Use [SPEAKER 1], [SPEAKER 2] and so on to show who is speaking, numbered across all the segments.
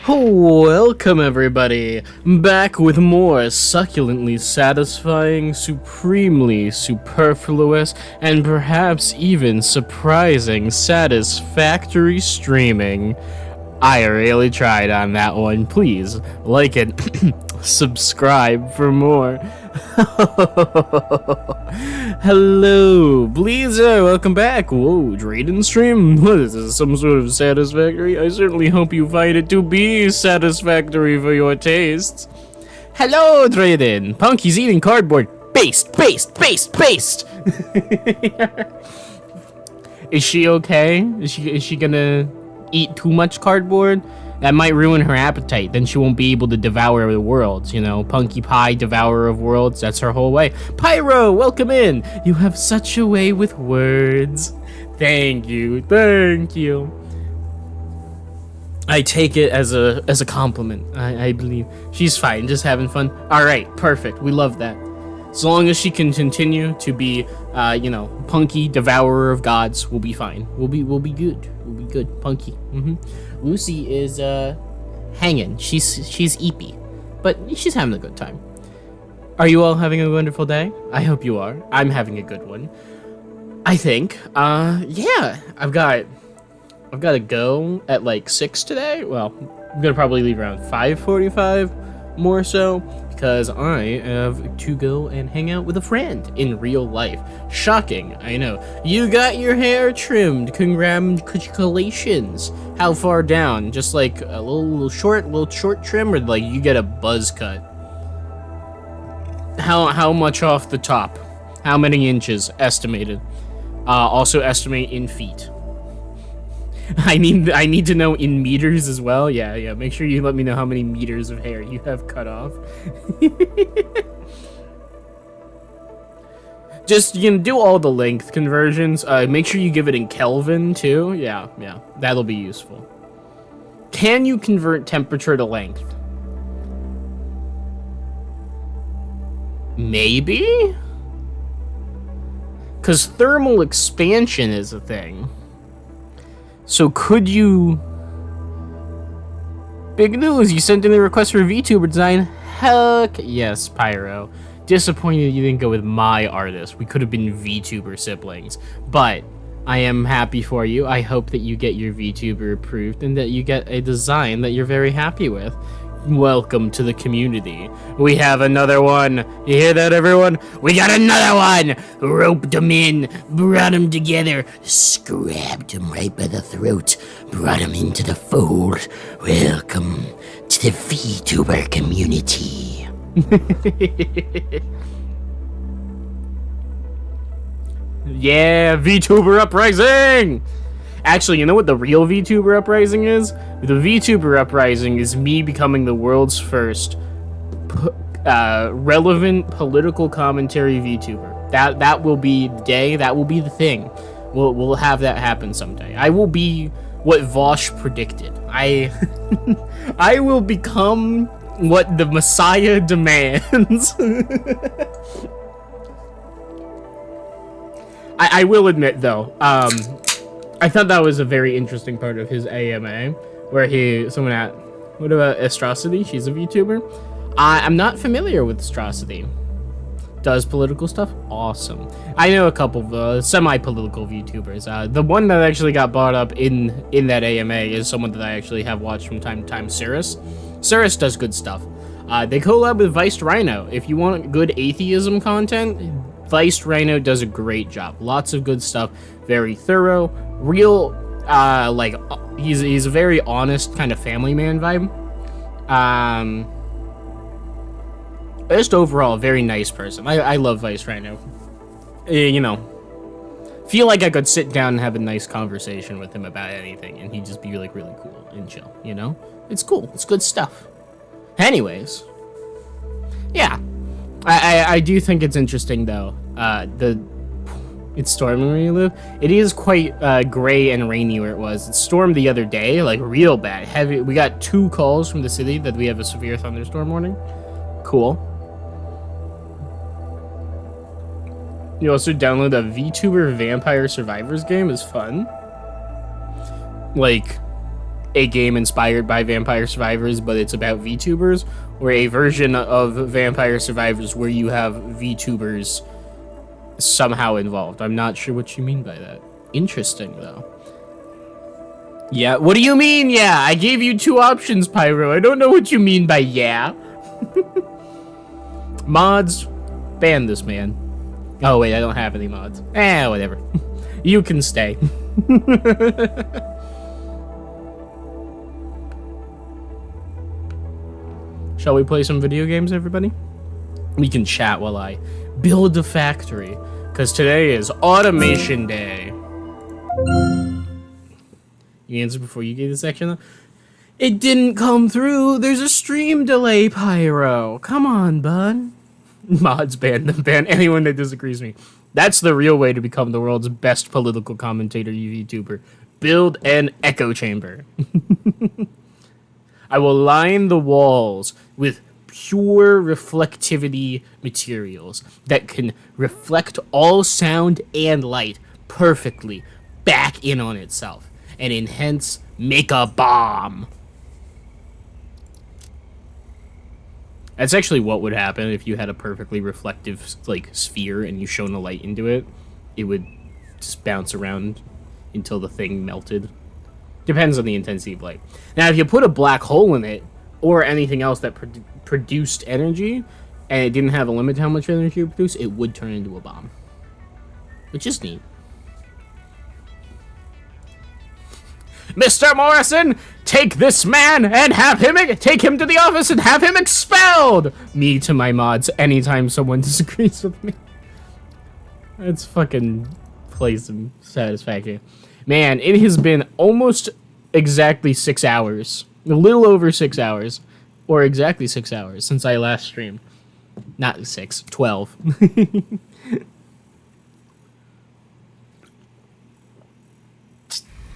[SPEAKER 1] Welcome everybody, back with more succulently satisfying, supremely superfluous, and perhaps even surprising satisfactory streaming. I really tried on that one. Please like and subscribe for more. Hello, Bleezer, welcome back. Whoa, Drayden stream? What is this, some sort of satisfactory? I certainly hope you find it to be satisfactory for your tastes. Hello, Drayden. Punky's eating cardboard. Based. Is she okay? Is she gonna eat too much cardboard? That might ruin her appetite. Then she won't be able to devour the worlds, you know? Punky Pie, devourer of worlds, that's her whole way. Pyro, welcome in! You have such a way with words. Thank you. I take it as a compliment, I believe. She's fine, just having fun. Alright, perfect, we love that. As long as she can continue to be, Punky, devourer of gods, we'll be fine. We'll be good. We'll be good. Punky. Lucy is hanging. She's eepy, but she's having a good time. Are you all having a wonderful day? I hope you are. I'm having a good one. I think. Yeah. I've got to go at like 6 today. Well, I'm gonna probably leave around 5:45, more so, because I have to go and hang out with a friend in real life. Shocking, I know. You got your hair trimmed. Congratulations. How far down? Just like a little short trim, or like you get a buzz cut? How much off the top? How many inches estimated? Also estimate in feet. I need to know in meters as well. Yeah. Make sure you let me know how many meters of hair you have cut off. Just, you can do all the length conversions. Make sure you give it in Kelvin too. Yeah. That'll be useful. Can you convert temperature to length? Maybe? Because thermal expansion is a thing. So could you... Big news, you sent in a request for a VTuber design. Heck yes, Pyro. Disappointed you didn't go with my artist. We could have been VTuber siblings. But I am happy for you. I hope that you get your VTuber approved and that you get a design that you're very happy with. Welcome to the community. We have another one. You hear that, everyone? We got another one! Roped them in, brought them together, grabbed them right by the throat, brought them into the fold. Welcome to the VTuber community. Yeah, VTuber Uprising! Actually, you know what the real VTuber Uprising is? The VTuber Uprising is me becoming the world's first relevant political commentary VTuber. That will be the day. That will be the thing. We'll have that happen someday. I will be what Vosh predicted. I will become what the Messiah demands. I will admit though, I thought that was a very interesting part of his AMA, where what about Astrocity? She's a VTuber. I'm not familiar with Astrocity. Does political stuff? Awesome. I know a couple of semi-political VTubers. The one that actually got brought up in that AMA is someone that I actually have watched from time to time, Cirrus. Cirrus does good stuff. They collab with Viced Rhino. If you want good atheism content, Viced Rhino does a great job. Lots of good stuff. Very thorough. Real, he's a very honest kind of family man vibe. Just overall, a very nice person. I love Viced Rhino. Feel like I could sit down and have a nice conversation with him about anything, and he'd just be like really cool and chill, you know? It's cool. It's good stuff. Anyways, yeah. I do think it's interesting, though. It's storming where you live. It is quite gray and rainy where it was. It stormed the other day, like real bad. Heavy. We got 2 calls from the city that we have a severe thunderstorm warning. Cool. You also download a VTuber Vampire Survivors game. Is fun. Like, a game inspired by Vampire Survivors, but it's about VTubers, or a version of Vampire Survivors where you have VTubers somehow involved. I'm not sure what you mean by that. Interesting, though. Yeah, what do you mean, yeah? I gave you 2 options, Pyro. I don't know what you mean by yeah. Mods, ban this man. Oh, wait, I don't have any mods. Whatever. You can stay. Shall we play some video games, everybody? We can chat while I build a factory, because today is Automation Day. You answered before you gave the section? It didn't come through. There's a stream delay, Pyro. Come on, bud. Mods ban them. Ban anyone that disagrees with me. That's the real way to become the world's best political commentator YouTuber. Build an echo chamber. I will line the walls with pure reflectivity materials that can reflect all sound and light perfectly back in on itself, and hence make a bomb. That's actually what would happen if you had a perfectly reflective like sphere and you shone a light into it. It would just bounce around until the thing melted. Depends on the intensity of light. Now, if you put a black hole in it, or anything else that produced energy, and it didn't have a limit to how much energy it would produce, it would turn into a bomb. Which is neat. Mr. Morrison, take this man and take him to the office and have him expelled! Me to my mods anytime someone disagrees with me. Let's fucking play some Satisfactory. Man, it has been almost exactly 6 hours. A little over 6 hours. Or exactly 6 hours since I last streamed. Not 6, 12.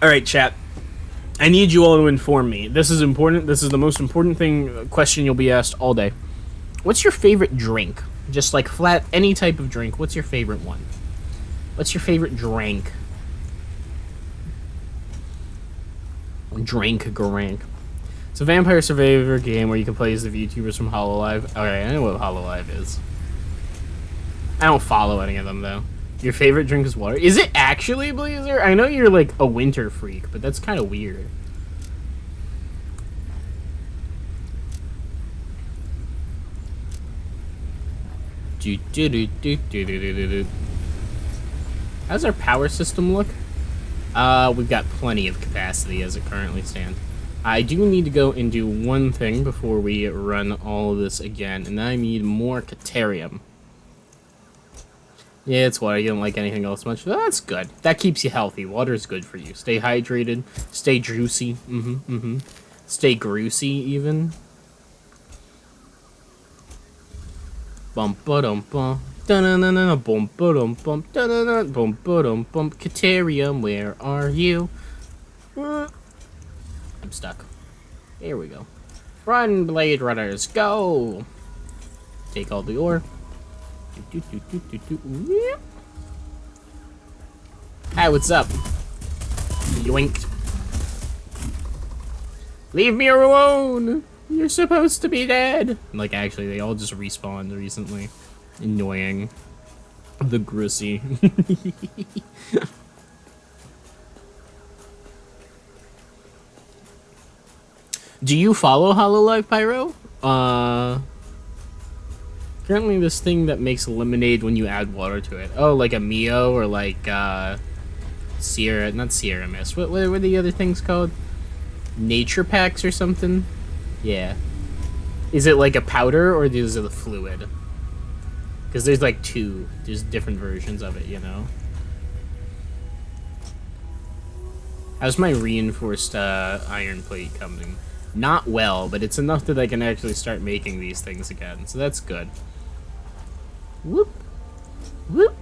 [SPEAKER 1] Alright, chat. I need you all to inform me. This is important. This is the most important question you'll be asked all day. What's your favorite drink? Just like flat, any type of drink. What's your favorite one? What's your favorite drink? Drank. It's a Vampire Survivor game where you can play as the VTubers from Hololive. Okay, I know what Hololive is. I don't follow any of them, though. Your favorite drink is water? Is it actually, Blazer? I know you're, like, a winter freak, but that's kind of weird. How's our power system look? We've got plenty of capacity as it currently stands. I do need to go and do one thing before we run all of this again, and I need more Caterium. Yeah, it's water. You don't like anything else much. That's good. That keeps you healthy. Water's good for you. Stay hydrated. Stay juicy. Stay greasy, even. Bum ba dum bum. Da-na-na-na, bum ba dum bum. Da-na-na, bum ba dum bum. Caterium, where are you? I'm stuck. Here we go. Run, Blade Runners, go! Take all the ore. Hi, what's up? Yoinked. Leave me alone! You're supposed to be dead! Like, actually, they all just respawned recently. Annoying. The Grissy. Do you follow Hololive, Pyro? Currently this thing that makes lemonade when you add water to it. Oh, like a Mio or like, Sierra, not Sierra Mist. What were the other things called? Nature Packs or something? Yeah. Is it like a powder or is it a fluid? Because there's like two. There's different versions of it, you know? How's my reinforced iron plate coming? Not well, but it's enough that I can actually start making these things again, so that's good. Whoop. Whoop.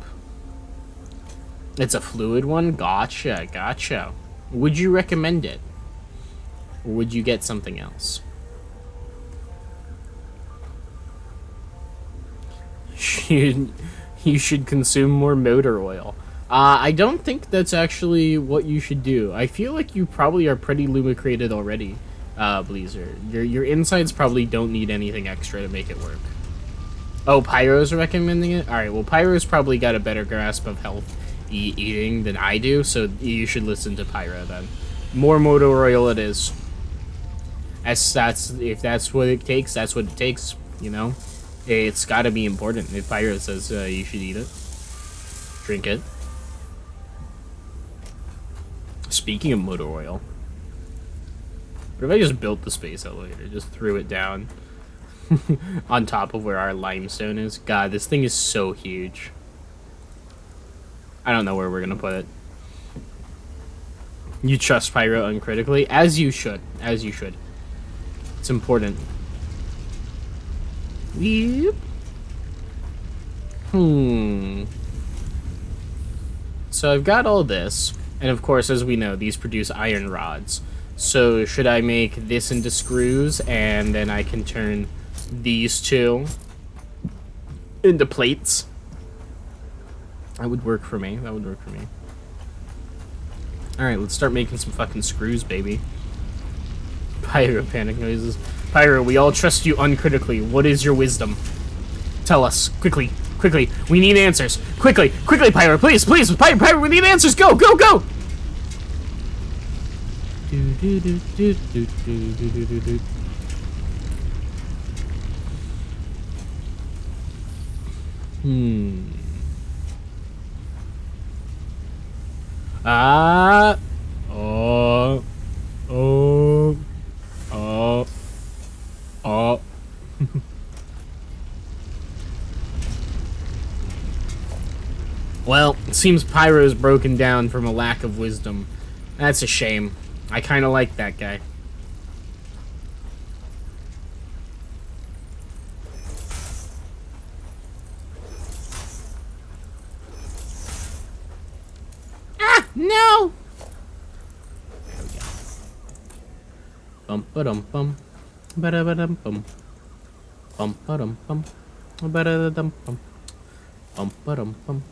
[SPEAKER 1] It's a fluid one? Gotcha, gotcha. Would you recommend it? Or would you get something else? You should consume more motor oil. I don't think that's actually what you should do. I feel like you probably are pretty lumicrated already, Bleezer. Your insides probably don't need anything extra to make it work. Oh, Pyro's recommending it? Alright, well, Pyro's probably got a better grasp of health eating than I do, so you should listen to Pyro then. More Moto Royal it is. If that's what it takes, that's what it takes, you know? It's gotta be important. If Pyro says you should eat it, drink it. Speaking of motor oil, what if I just built the space elevator? Just threw it down on top of where our limestone is? God, this thing is so huge. I don't know where we're gonna put it. You trust Pyro uncritically? As you should. As you should. It's important. Yep. So I've got all this. And of course, as we know, these produce iron rods. So should I make this into screws, and then I can turn these two into plates? That would work for me. That would work for me. Alright, let's start making some fucking screws, baby. Pyro panic noises. Pyro, we all trust you uncritically. What is your wisdom? Tell us. Quickly. Quickly. We need answers. Quickly. Quickly, Pyro. Please, please. Pyro, we need answers. Go, go, go! Ah. Oh. Oh. Oh. Oh. Well, it seems Pyro's broken down from a lack of wisdom. That's a shame. I kind of like that guy. Ah, no! There we go. Bum ba dum bum. Ba da ba dum bum. Bum ba dum bum. Ba da dum bum. Bum ba dum bum.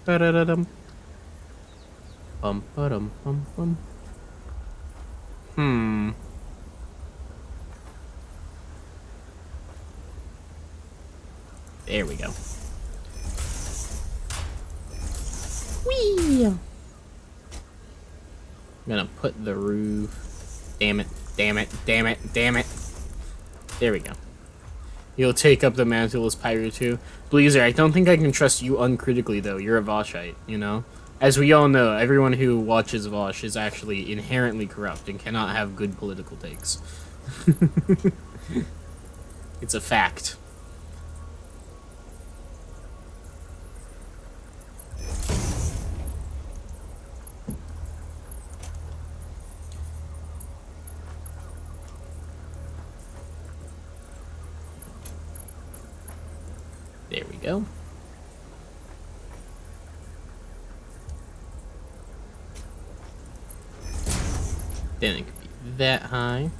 [SPEAKER 1] Ba da dum. Bum ba dum bum bum. There we go. Whee! I'm gonna put the roof. Damn it, damn it, damn it, damn it. There we go. You'll take up the mantle as Pyro too. Bleezer, I don't think I can trust you uncritically though. You're a Voshite, you know? As we all know, everyone who watches Vosh is actually inherently corrupt and cannot have good political takes. It's a fact. There we go. Then it could be that high.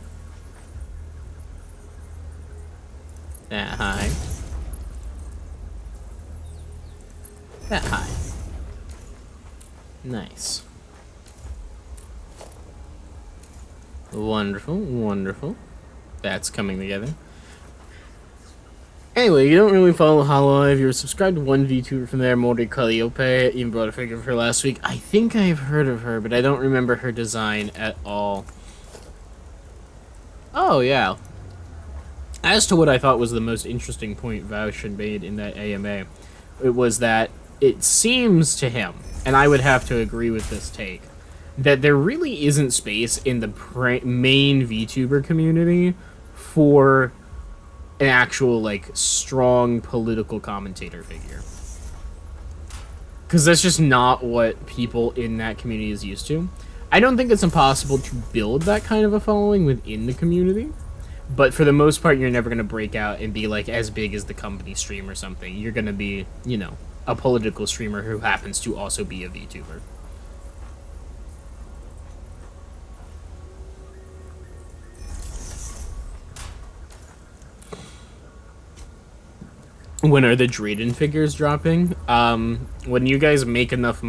[SPEAKER 1] That high. That high. Nice. Wonderful, wonderful. That's coming together. Anyway, you don't really follow Hololive. You're subscribed to one VTuber from there, Mori Calliope. Even brought a figure of her last week. I think I've heard of her, but I don't remember her design at all. Oh, yeah. As to what I thought was the most interesting point Vaush had made in that AMA, it was that it seems to him, and I would have to agree with this take, that there really isn't space in the main VTuber community for an actual, like, strong political commentator figure. Because that's just not what people in that community is used to. I don't think it's impossible to build that kind of a following within the community, but for the most part, you're never going to break out and be, like, as big as the company stream or something. You're going to be, you know, a political streamer who happens to also be a VTuber. When are the Drayden figures dropping? When you guys make enough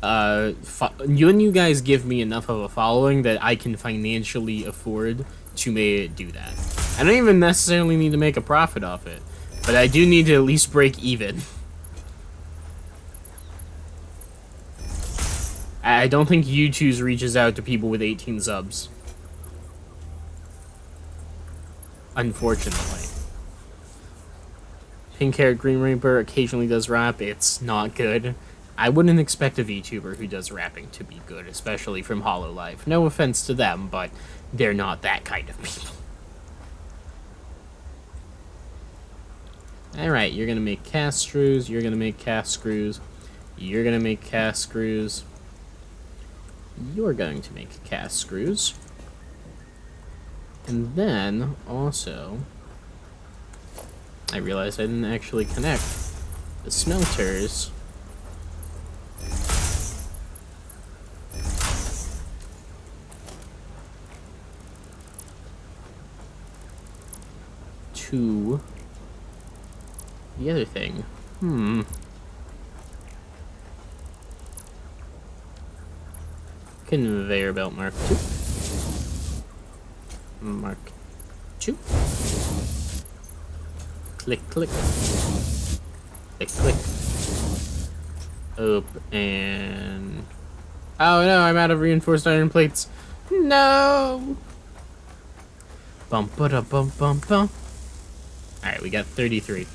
[SPEAKER 1] when you guys give me enough of a following that I can financially afford to do that. I don't even necessarily need to make a profit off it, but I do need to at least break even. I don't think YouTube's reaches out to people with 18 subs. Unfortunately. Pink-haired Green Reaper occasionally does rap. It's not good. I wouldn't expect a VTuber who does rapping to be good, especially from Hololive. No offense to them, but they're not that kind of people. Alright, you're gonna make cast screws, you're gonna make cast screws, you're gonna make cast screws, you're going to make cast screws, and then also I realized I didn't actually connect the smelters to the other thing. Conveyor belt Mark 2. Mark 2. Click, click. Click, click. Up and... Oh no, I'm out of reinforced iron plates. No! Bump, ba da bum, bum, bum. Alright, we got 33.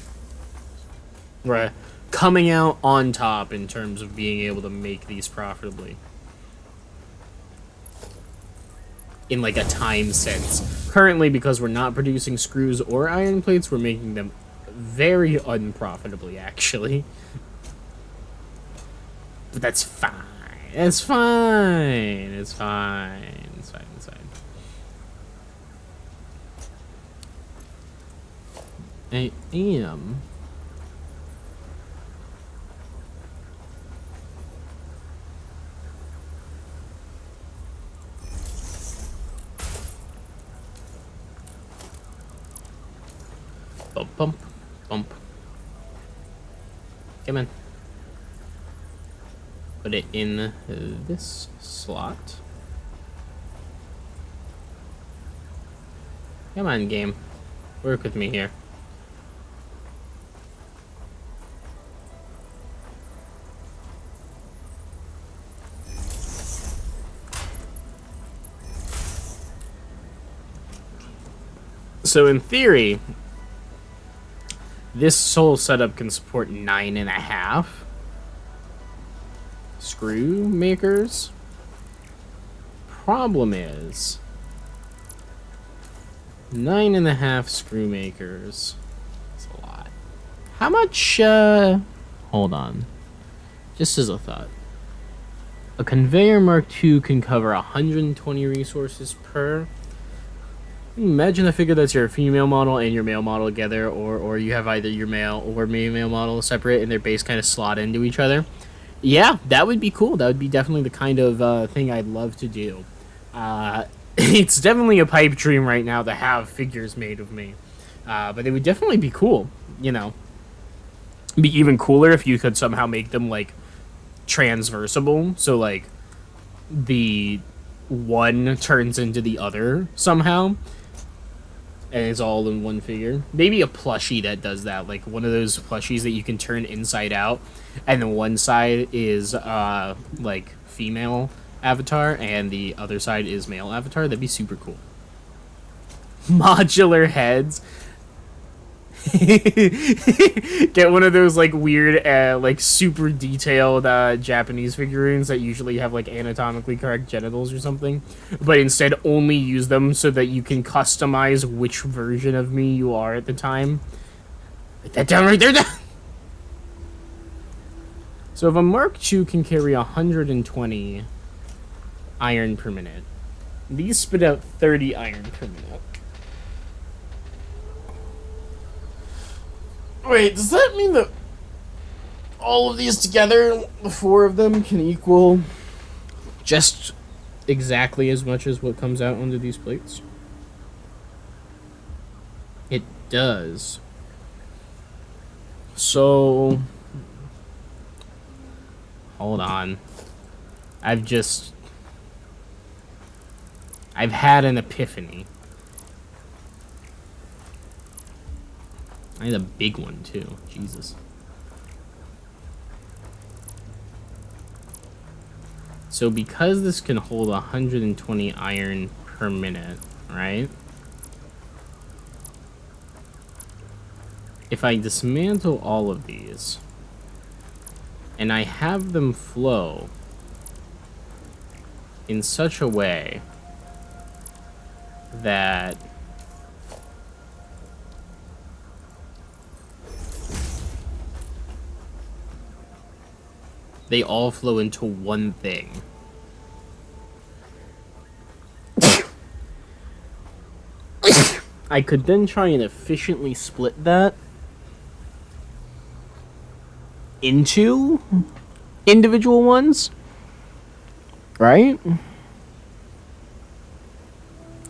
[SPEAKER 1] We're coming out on top in terms of being able to make these profitably. In like a time sense. Currently, because we're not producing screws or iron plates, we're making them very unprofitably, actually. But that's fine. It's fine. It's fine. It's fine. It's fine. I am... Bump, bump, bump. Come on. Put it in this slot. Come on, game. Work with me here. So in theory, this whole setup can support 9.5 screw makers. Problem is 9.5 screw makers. That's a lot. How much, hold on. Just as a thought. A conveyor Mark II can cover 120 resources per. Imagine a figure that's your female model and your male model together, or you have either your male or female model separate and their base kind of slot into each other. Yeah, that would be cool. That would be definitely the kind of thing I'd love to do. It's definitely a pipe dream right now to have figures made of me. But it would definitely be cool, you know. It'd be even cooler if you could somehow make them, like, transversable. So, like, the one turns into the other somehow. And it's all in one figure. Maybe a plushie that does that, like one of those plushies that you can turn inside out, and then one side is like female avatar, and the other side is male avatar. That'd be super cool. Modular heads. Get one of those like weird, like super detailed Japanese figurines that usually have like anatomically correct genitals or something, but instead only use them so that you can customize which version of me you are at the time. Write that down right there. So if a Mark II can carry 120 iron per minute, these spit out 30 iron per minute. Wait, does that mean that all of these together, the 4 of them, can equal just exactly as much as what comes out onto these plates? It does. So, hold on. I've had an epiphany. I had a big one too. Jesus. So because this can hold 120 iron per minute, right? If I dismantle all of these and I have them flow in such a way that they all flow into one thing. I could then try and efficiently split that into individual ones, right?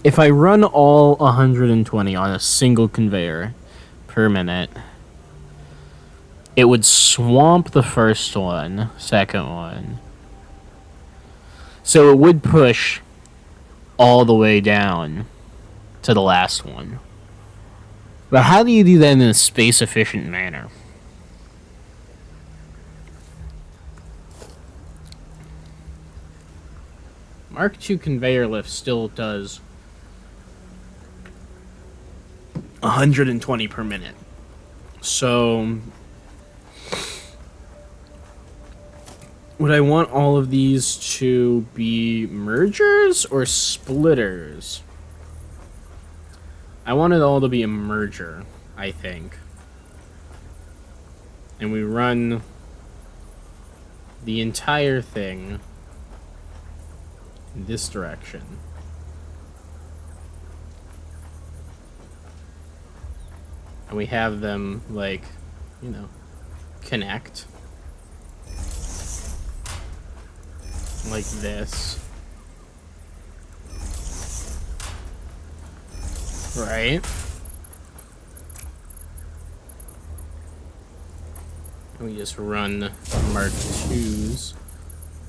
[SPEAKER 1] If I run all 120 on a single conveyor per minute, it would swamp the first one, second one. So it would push all the way down to the last one. But how do you do that in a space-efficient manner? Mark II conveyor lift still does 120 per minute. So would I want all of these to be mergers or splitters? I want it all to be a merger, I think. And we run the entire thing in this direction. And we have them, like, you know, connect. Like this. Right? And we just run Mark IIs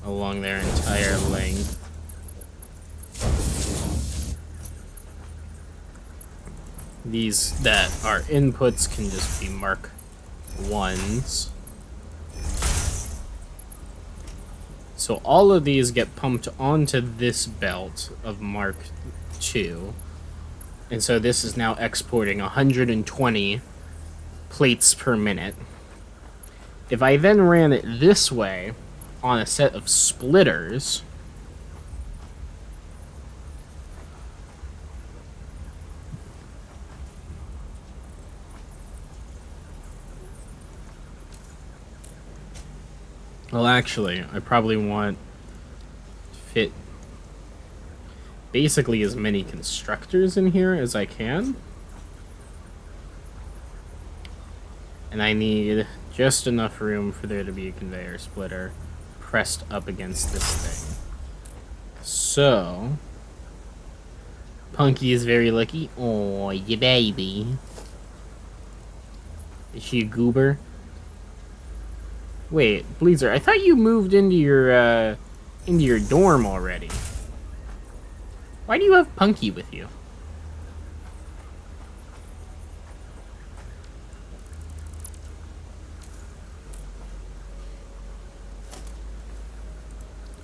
[SPEAKER 1] along their entire length. These that are inputs can just be Mark 1s. So all of these get pumped onto this belt of Mark II. And so this is now exporting 120 plates per minute. If I then ran it this way on a set of splitters, well, actually, I probably want to fit basically as many constructors in here as I can. And I need just enough room for there to be a conveyor splitter pressed up against this thing. So Punky is very lucky. Oh, you baby. Is she a goober? Wait, Bleezer, I thought you moved into your dorm already. Why do you have Punky with you?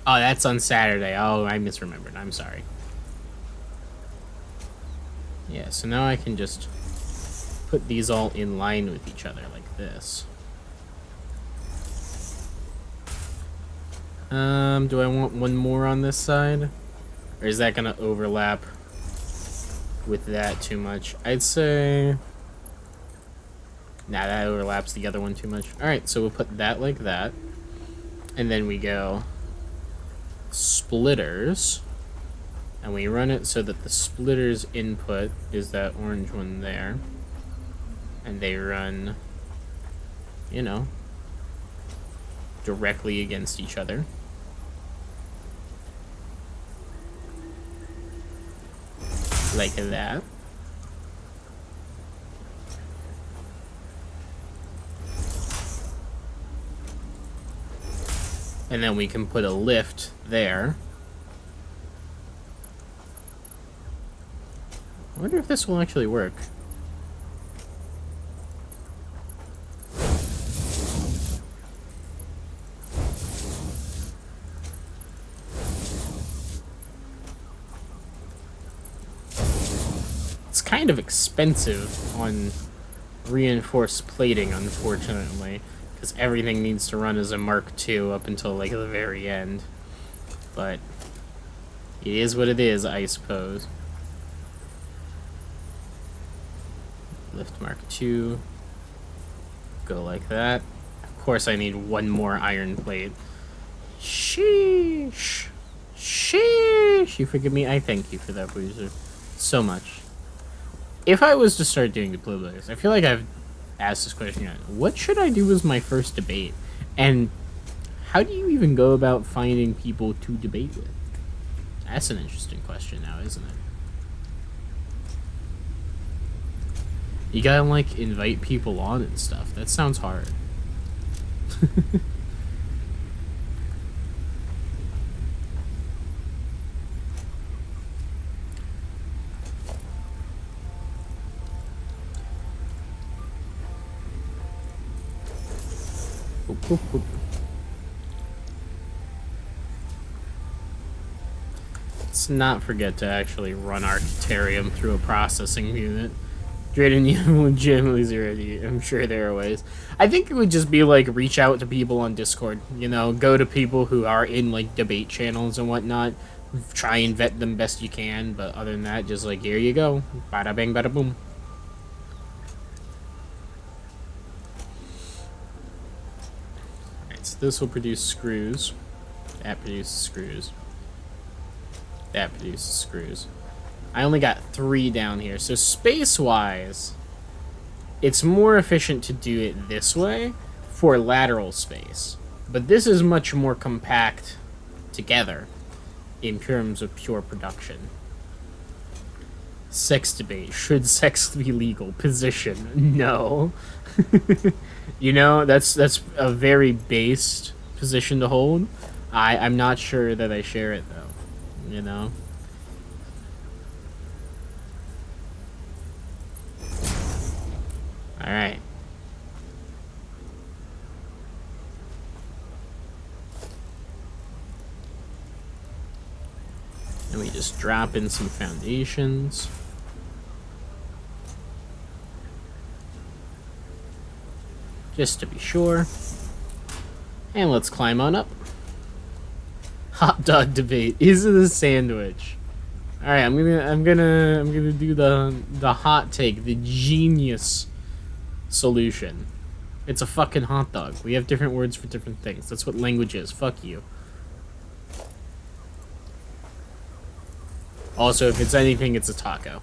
[SPEAKER 1] Oh, that's on Saturday. Oh, I misremembered. I'm sorry. Yeah, so now I can just put these all in line with each other like this. Do I want one more on this side? Or is that gonna overlap with that too much? I'd say... Nah, that overlaps the other one too much. Alright, so we'll put that like that. And then we go... splitters. And we run it so that the splitters input is that orange one there. And they run, you know, directly against each other. Like that. And then we can put a lift there. I wonder if this will actually work. It's kind of expensive on reinforced plating, unfortunately, because everything needs to run as a Mark II up until like the very end. But it is what it is, I suppose. Lift Mark II. Go like that. Of course, I need one more iron plate. Sheesh. Sheesh. You forgive me? I thank you for that, Bruiser. So much. If I was to start doing deployables, I feel like I've asked this question yet. What should I do as my first debate? And how do you even go about finding people to debate with? That's an interesting question now, isn't it? You gotta, like, invite people on and stuff. That sounds hard. Oop, oop, oop. Let's not forget to actually run our Terrarium through a processing unit. Drayden, you legitimately zero. I'm sure there are ways. I think it would just be like reach out to people on Discord. You know, go to people who are in like debate channels and whatnot. Try and vet them best you can. But other than that, just like here you go. Bada bang, bada boom. Alright, so this will produce screws. That produces screws. That produces screws. I only got 3 down here, so space-wise, it's more efficient to do it this way for lateral space. But this is much more compact together in terms of pure production. Sex debate. Should sex be legal? Position. No. You know, that's a very based position to hold. I'm not sure that I share it, though. You know? Alright. And we just drop in some foundations. Just to be sure. And let's climb on up. Hot dog debate. Is it a sandwich? Alright, I'm gonna do the hot take, the genius solution. It's a fucking hot dog. We have different words for different things. That's what language is. Fuck you. Also, if it's anything, it's a taco.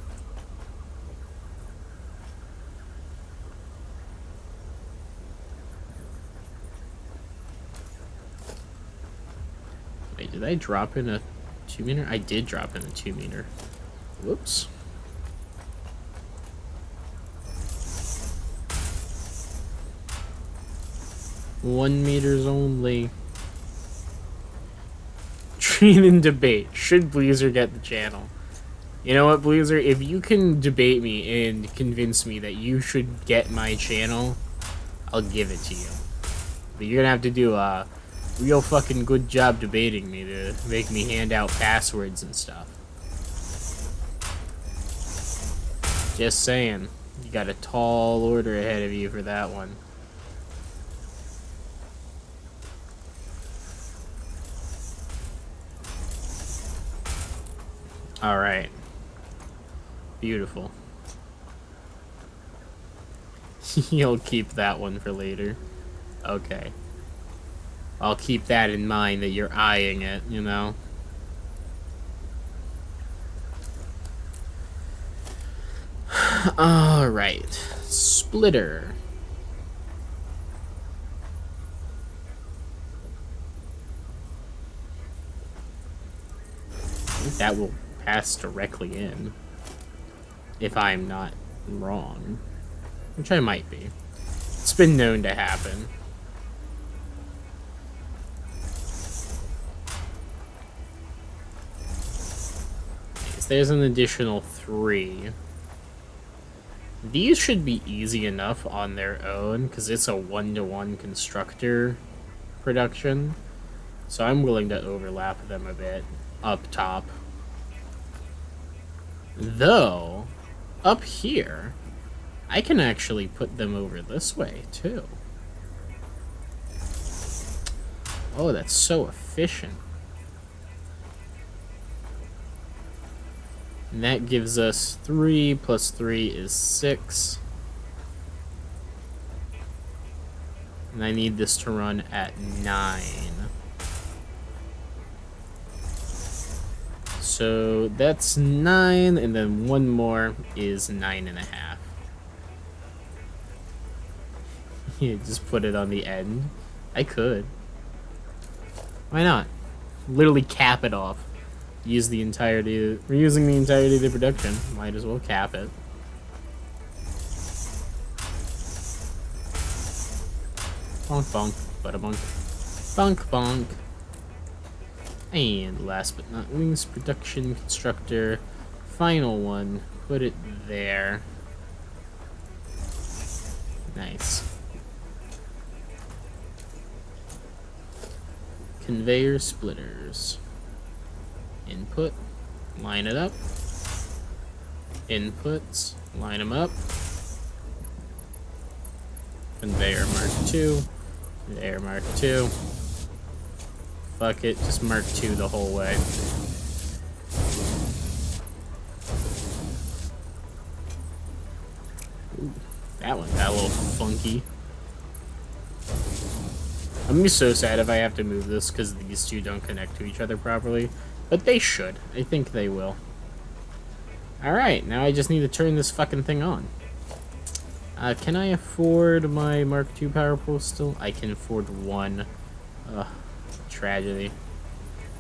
[SPEAKER 1] Wait, did I drop in a 2-meter? I did drop in a 2-meter. Whoops. $1 meters only. Train and debate. Should Bleezer get the channel? You know what, Bleezer? If you can debate me and convince me that you should get my channel, I'll give it to you. But you're gonna have to do a real fucking good job debating me to make me hand out passwords and stuff. Just saying. You got a tall order ahead of you for that one. Alright. Beautiful. You'll keep that one for later. Okay. I'll keep that in mind that you're eyeing it, you know? Alright. Splitter. I think that will pass directly in. If I'm not wrong. Which I might be. It's been known to happen. there's an additional 3. These should be easy enough on their own, because it's a 1-to-1 constructor production. So I'm willing to overlap them a bit up top. Though, up here, I can actually put them over this way, too. Oh, that's so efficient. And that gives us 3 plus 3 is 6. And I need this to run at 9. So that's 9, and then one more is 9.5. You just put it on the end. I could. Why not? Literally cap it off. Use the entirety. We're using the entirety of the production. Might as well cap it. Bonk bonk, bada bonk, bonk bonk. And last but not least, production constructor. Final one. Put it there. Nice. Conveyor splitters. Input, line it up. Inputs, line them up. Conveyor mark 2. Conveyor mark 2. Fuck it, just mark 2 the whole way. Ooh, that one got a little funky. I'm gonna be so sad if I have to move this because these two don't connect to each other properly. But they should. I think they will. Alright, now I just need to turn this fucking thing on. Can I afford my Mark II power pole still? I can afford 1. Ugh, tragedy.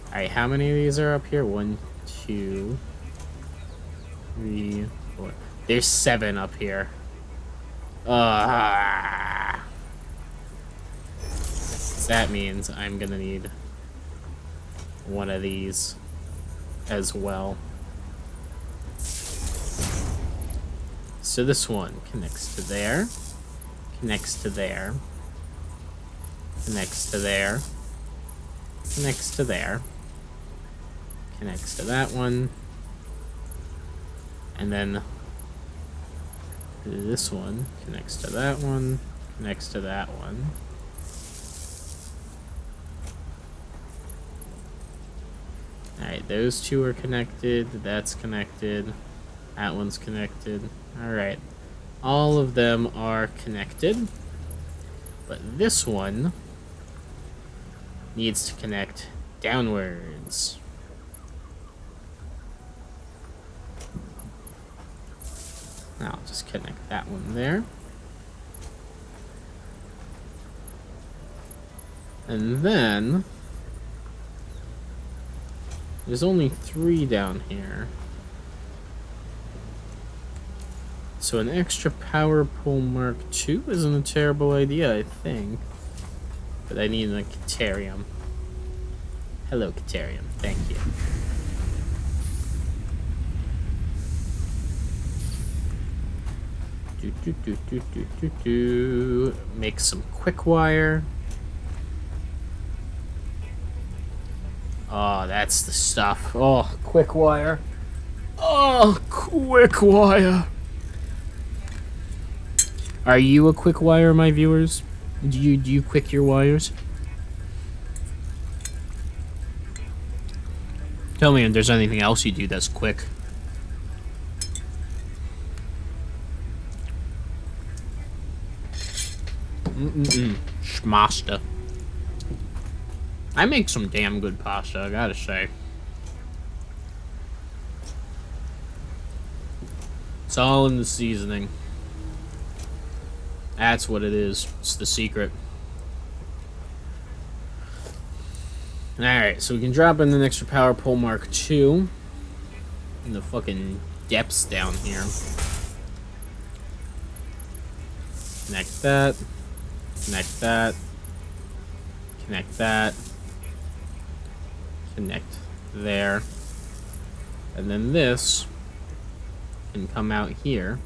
[SPEAKER 1] Alright, how many of these are up here? 1, 2, 3, 4. There's 7 up here. That means I'm gonna need one of these as well. So this one connects to there, connects to there, connects to there, connects to there, connects to that one, and then this one connects to that one, connects to that one. Alright, those two are connected, that's connected, that one's connected. Alright, all of them are connected, but this one needs to connect downwards. Now I'll just connect that one there. And then there's only 3 down here. So an extra power pole Mark II isn't a terrible idea, I think. But I need a Caterium. Hello, Caterium. Thank you. Make some quick wire. Oh, that's the stuff. Oh, quick wire. Oh, quick wire. Are you a quick wire, my viewers? Do you quick your wires? Tell me if there's anything else you do that's quick. Schmasta. I make some damn good pasta, I gotta say. It's all in the seasoning. That's what it is. It's the secret. Alright, so we can drop in an extra power pole Mark II in the fucking depths down here. Connect that. Connect that. Connect that. Connect there. And then this can come out here.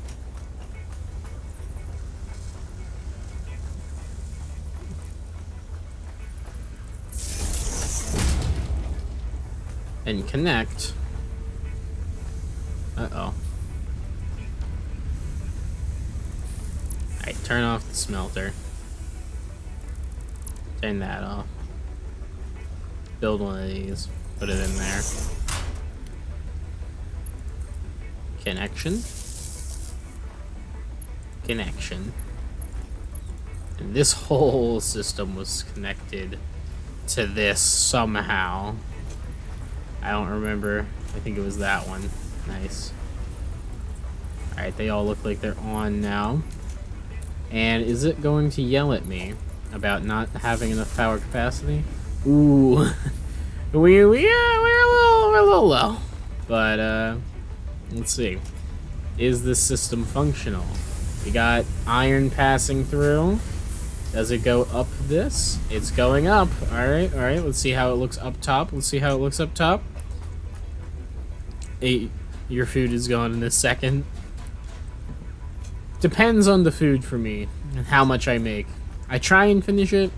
[SPEAKER 1] And connect. Uh-oh. Alright, turn off the smelter. Turn that off. Build one of these. Put it in there. Connection. Connection. And this whole system was connected to this somehow. I don't remember. I think it was that one. Nice. Alright, they all look like they're on now. And is it going to yell at me about not having enough power capacity? Ooh. we're a little low. But, let's see. Is this system functional? We got iron passing through. Does it go up this? It's going up. Alright, alright. Let's see how it looks up top. Let's see how it looks up top. Your food is gone in a second. Depends on the food for me and how much I make. I try and finish it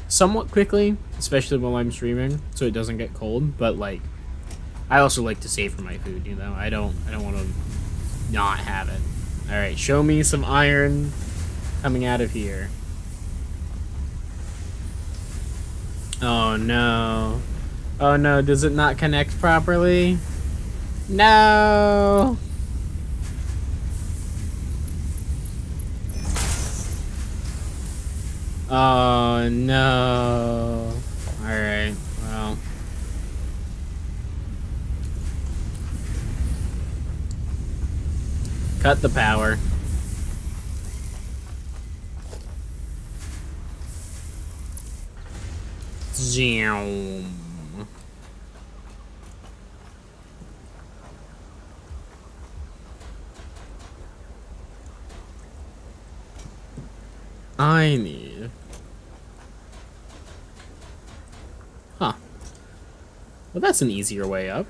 [SPEAKER 1] somewhat quickly, especially while I'm streaming, so it doesn't get cold. But like, I also like to save for my food. You know, I don't want to not have it. All right, show me some iron coming out of here. Oh no! Oh no! Does it not connect properly? No! Oh no. Alright, well. Cut the power. Zoom. I need... Huh. Well, that's an easier way up.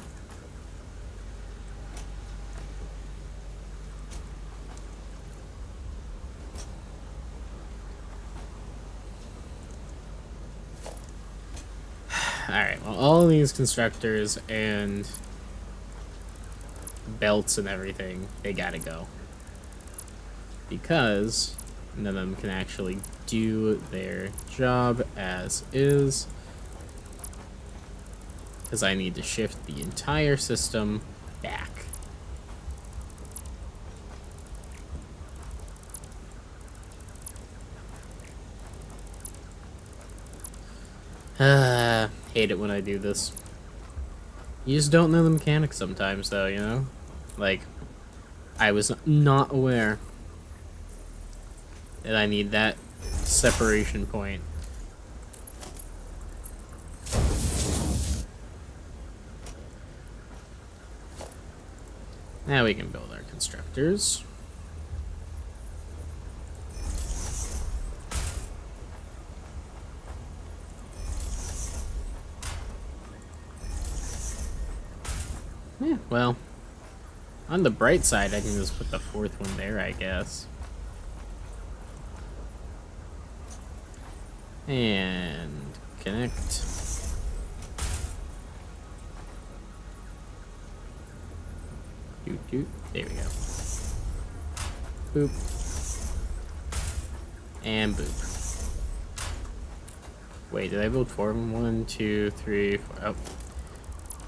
[SPEAKER 1] Alright, well, all of these constructors and belts and everything, they gotta go. Because none of them can actually do their job as is. Because I need to shift the entire system back. Hate it when I do this. You just don't know the mechanics sometimes, though, you know? Like, I was not aware that I need that separation point. Now we can build our constructors. Yeah, well, on the bright side, I can just put the fourth one there, I guess. And connect. Doot, doot. There we go. Boop. And boop. Wait, did I build 4 of them? 1, 2, 3, 4. Oh.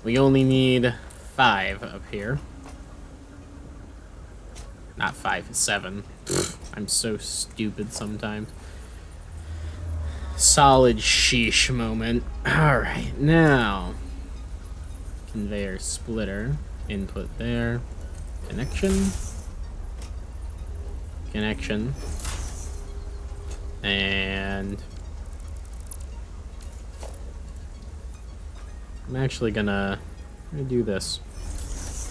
[SPEAKER 1] We only need 5 up here. Not 5, 7. I'm so stupid sometimes. Solid sheesh moment. Alright, now. Conveyor splitter. Input there. Connection. Connection. And I'm actually gonna do this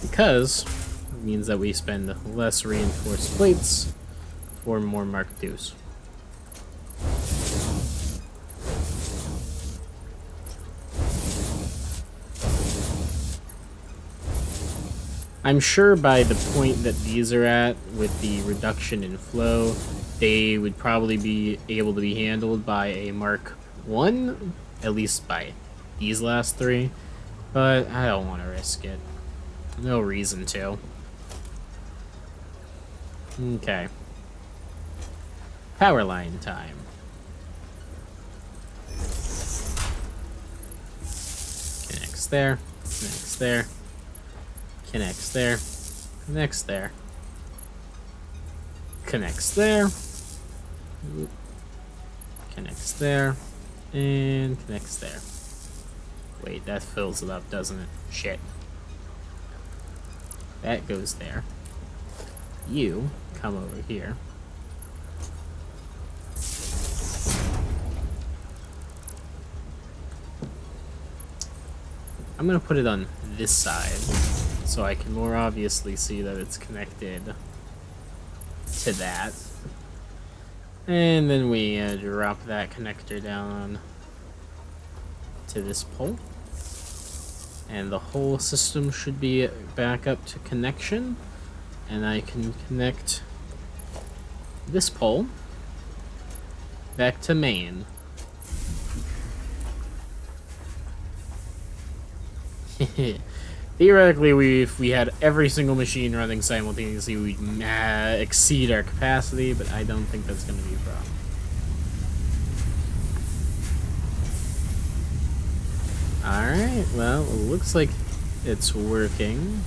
[SPEAKER 1] because it means that we spend less reinforced plates for more Mark IIs. I'm sure by the point that these are at, with the reduction in flow, they would probably be able to be handled by a Mark 1, at least by these last 3, but I don't want to risk it. No reason to. Okay. Power line time. Connects there, connects there, connects there, connects there, connects there, connects there, and connects there. Wait, that fills it up, doesn't it? Shit. That goes there. You come over here. I'm gonna put it on this side so I can more obviously see that it's connected to that. And then we drop that connector down to this pole. And the whole system should be back up to connection. And I can connect this pole back to main. Theoretically, if we had every single machine running simultaneously, we'd exceed our capacity, but I don't think that's going to be a problem. Alright, well, it looks like it's working.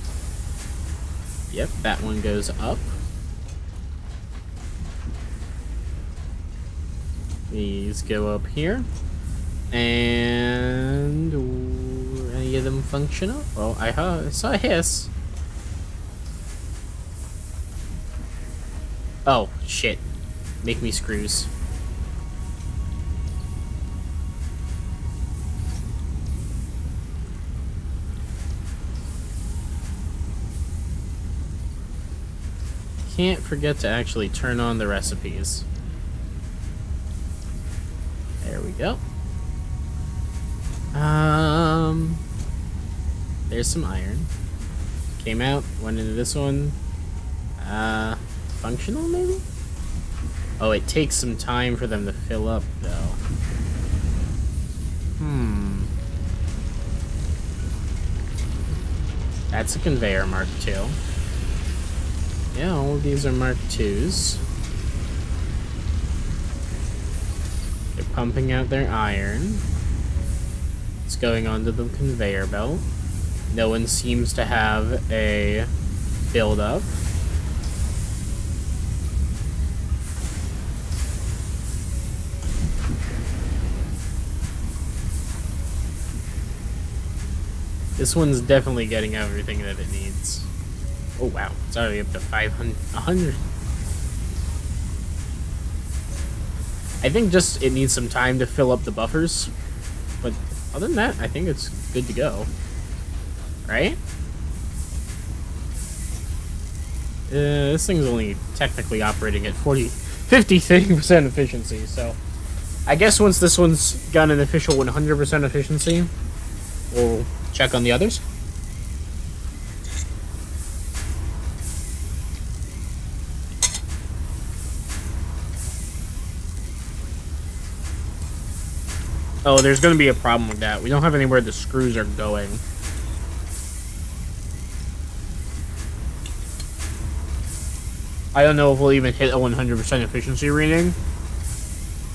[SPEAKER 1] Yep, that one goes up. These go up here. And any of them functional? Well, I saw a hiss. Oh, shit. Make me screws. Can't forget to actually turn on the recipes. There we go. There's some iron. Came out, went into this one. Functional maybe? Oh, it takes some time for them to fill up though. That's a conveyor Mark II. Yeah, all of these are Mark IIs. They're pumping out their iron. It's going onto the conveyor belt. No one seems to have a build-up. This one's definitely getting everything that it needs. Oh wow, it's already up to 100. I think just it needs some time to fill up the buffers. But other than that, I think it's good to go. Right? This thing's only technically operating at 53% efficiency, so I guess once this one's got an official 100% efficiency, we'll check on the others. Oh, there's going to be a problem with that. We don't have anywhere the screws are going. I don't know if we'll even hit a 100% efficiency reading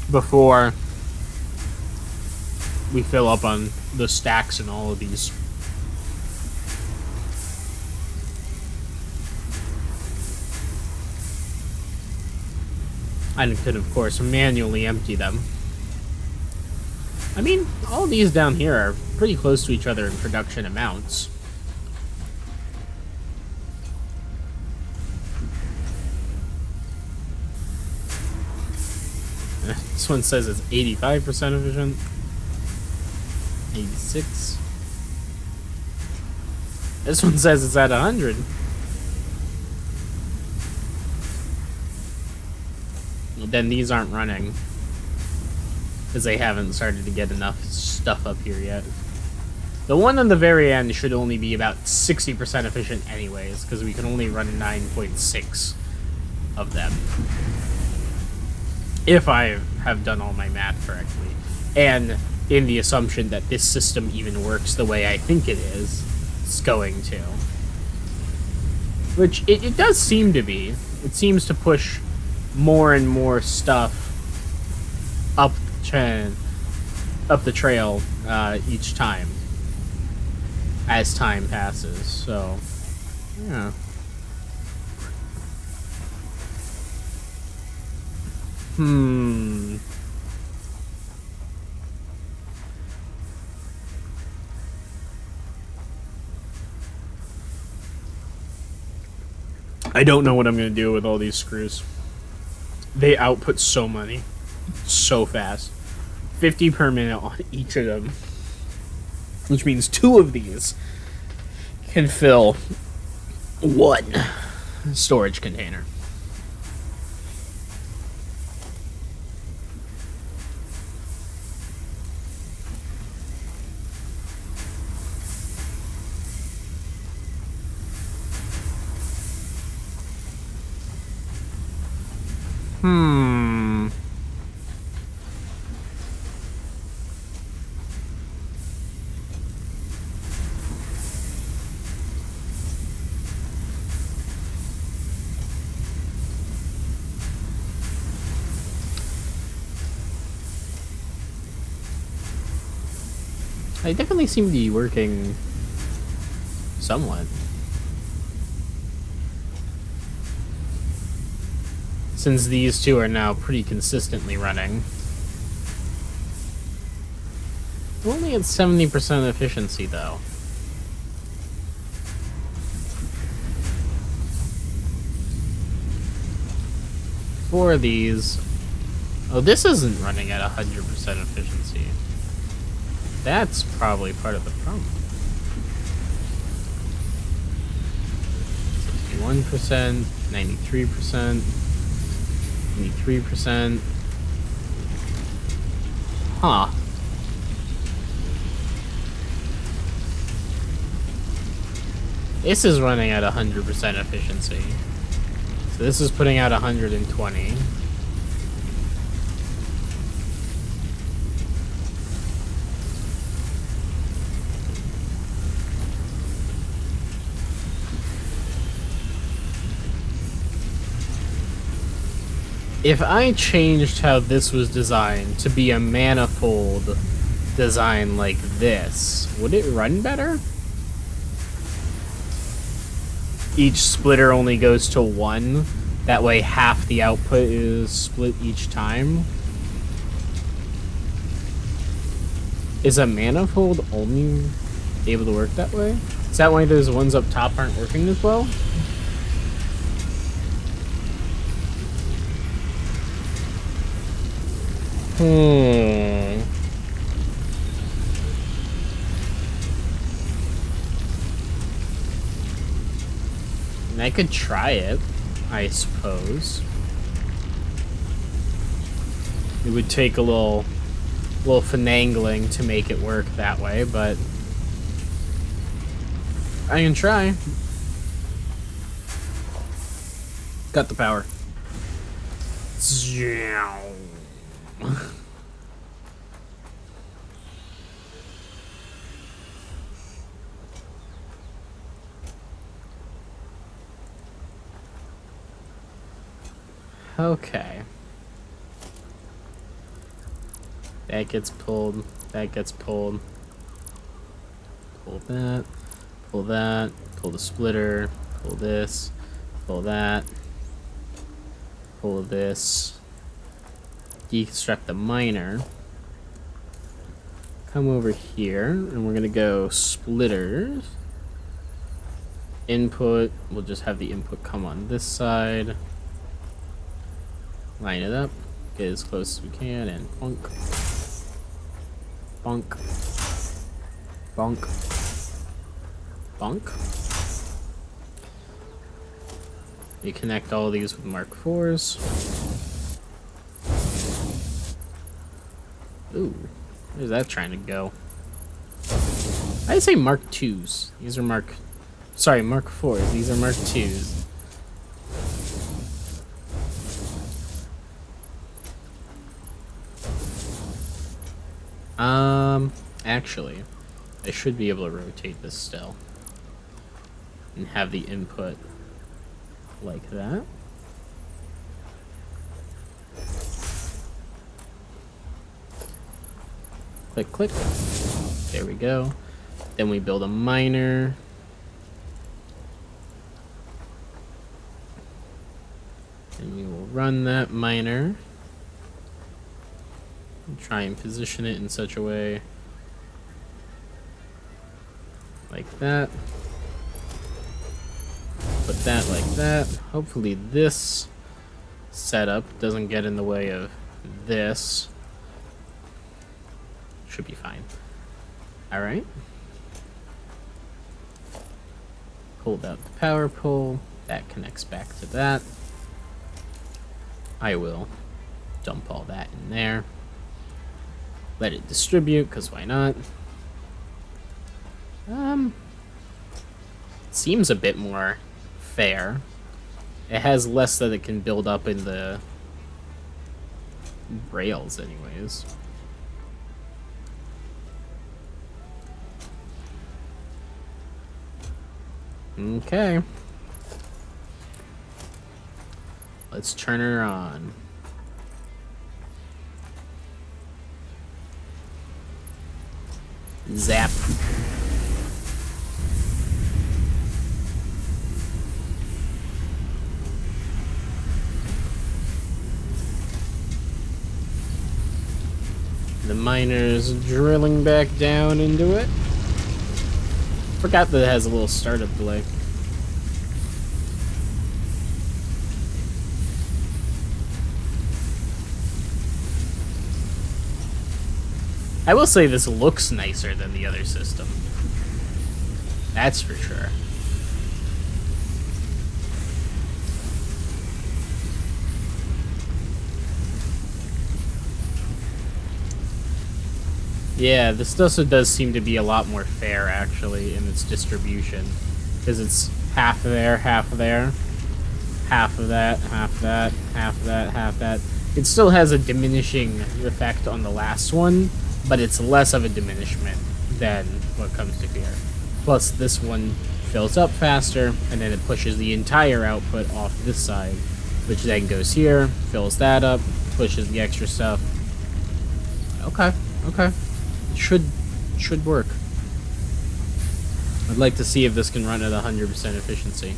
[SPEAKER 1] before we fill up on the stacks and all of these. I could, of course, manually empty them. I mean, all these down here are pretty close to each other in production amounts. This one says it's 85% efficient. 86. This one says it's at 100. Well, then these aren't running, because they haven't started to get enough stuff up here yet. The one on the very end should only be about 60% efficient anyways, because we can only run 9.6 of them. If I have done all my math correctly. And in the assumption that this system even works the way I think it is, it's going to. Which, it does seem to be. It seems to push more and more stuff up the trail each time. As time passes, so... yeah. I don't know what I'm going to do with all these screws. They output so many. So fast. 50 per minute on each of them. Which means 2 of these can fill 1 storage container. They definitely seem to be working somewhat. Since these 2 are now pretty consistently running. We're only at 70% efficiency though. Four of these. Oh, this isn't running at 100% efficiency. That's probably part of the problem. 61%, 93%, 93%. Huh. This is running at 100% efficiency. So this is putting out 120. If I changed how this was designed to be a manifold design like this, would it run better? Each splitter only goes to 1. That way half the output is split each time. Is a manifold only able to work that way? Is that why those ones up top aren't working as well? And I could try it, I suppose. It would take a little finagling to make it work that way, but I can try. Got the power. Okay. That gets pulled. That gets pulled. Pull that. Pull that. Pull the splitter. Pull this. Pull that. Pull this. Deconstruct the miner. Come over here, and we're gonna go splitters. Input. We'll just have the input come on this side. Line it up. Get as close as we can, and bonk. Bonk. Bonk. Bonk. You connect all these with Mark IVs. Ooh, where's that trying to go? I say Mark IIs. These are Mark 4s. These are Mark IIs. Actually, I should be able to rotate this still. And have the input like that. Click, click. There we go. Then we build a miner. And we will run that miner. And try and position it in such a way like that. Put that like that. Hopefully this setup doesn't get in the way of this. Should be fine. Alright. Pulled out the power pole. That connects back to that. I will dump all that in there. Let it distribute, because why not? Seems a bit more fair. It has less that it can build up in the rails anyways. Okay. Let's turn her on. Zap. The miner's drilling back down into it. Forgot that it has a little startup delay. I will say this looks nicer than the other system. That's for sure. Yeah, this also does seem to be a lot more fair, actually, in its distribution. Because it's half there, half there, half of that, half that, half that, half that. It still has a diminishing effect on the last one, but it's less of a diminishment than what comes to here. Plus, this one fills up faster, and then it pushes the entire output off this side, which then goes here, fills that up, pushes the extra stuff. Okay, okay. Should work. I'd like to see if this can run at 100% efficiency.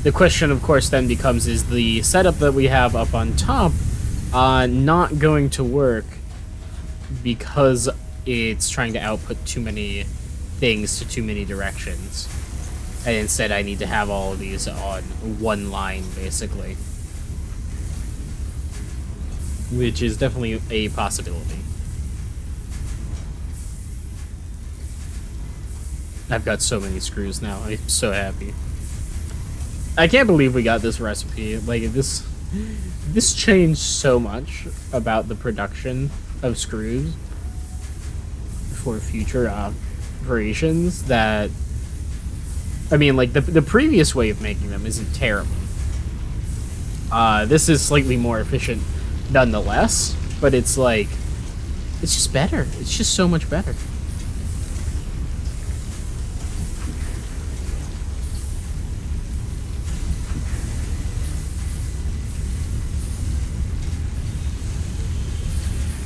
[SPEAKER 1] The question, of course, then becomes, is the setup that we have up on top not going to work because it's trying to output too many things to too many directions? And instead I need to have all of these on one line, basically. Which is definitely a possibility. I've got so many screws now. I'm so happy. I can't believe we got this recipe. Like, this changed so much about the production of screws for future operations that... I mean, like, the previous way of making them isn't terrible. This is slightly more efficient nonetheless, but it's like, it's just better. It's just so much better.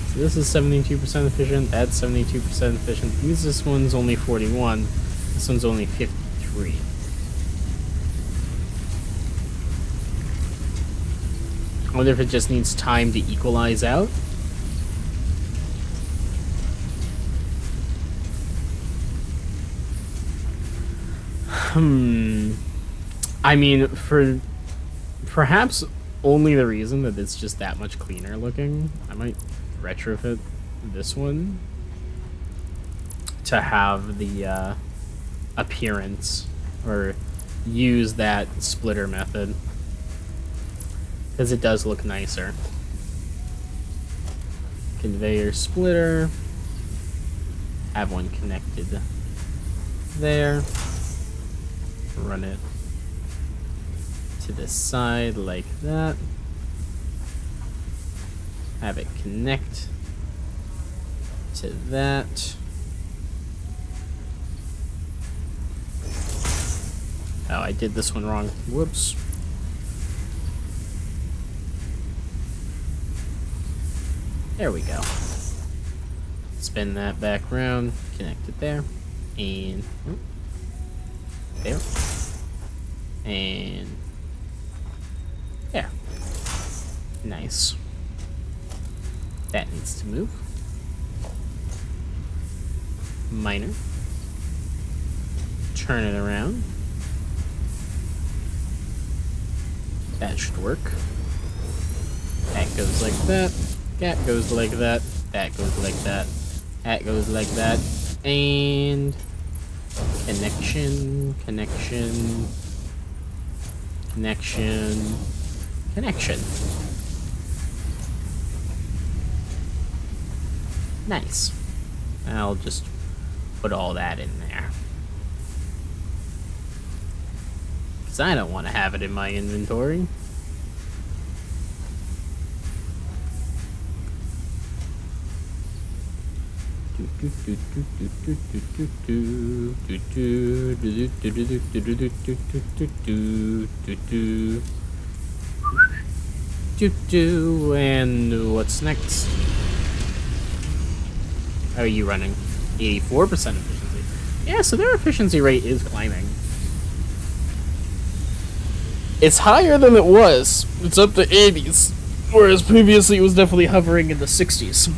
[SPEAKER 1] So this is 72% efficient, that's 72% efficient. This one's only 41. This one's only 53. I wonder if it just needs time to equalize out. I mean, for perhaps only the reason that it's just that much cleaner looking, I might retrofit this one to have the appearance, or use that splitter method. because it does look nicer. Conveyor splitter. Have one connected there. Run it to the side like that. Have it connect to that. Oh, I did this one wrong. Whoops. There we go. Spin that back around, connect it there, and there, and there. Nice. That needs to move. Minor. Turn it around. That should work. That goes like that. That goes like that. That goes like that. That goes like that. And connection, connection, connection, connection. Nice. I'll just put all that in there. Because I don't want to have it in my inventory. And what's next? How are you running? 84% efficiency. Yeah, so their efficiency rate is climbing. It's higher than it was. It's up to 80s. Whereas previously it was definitely hovering in the 60s.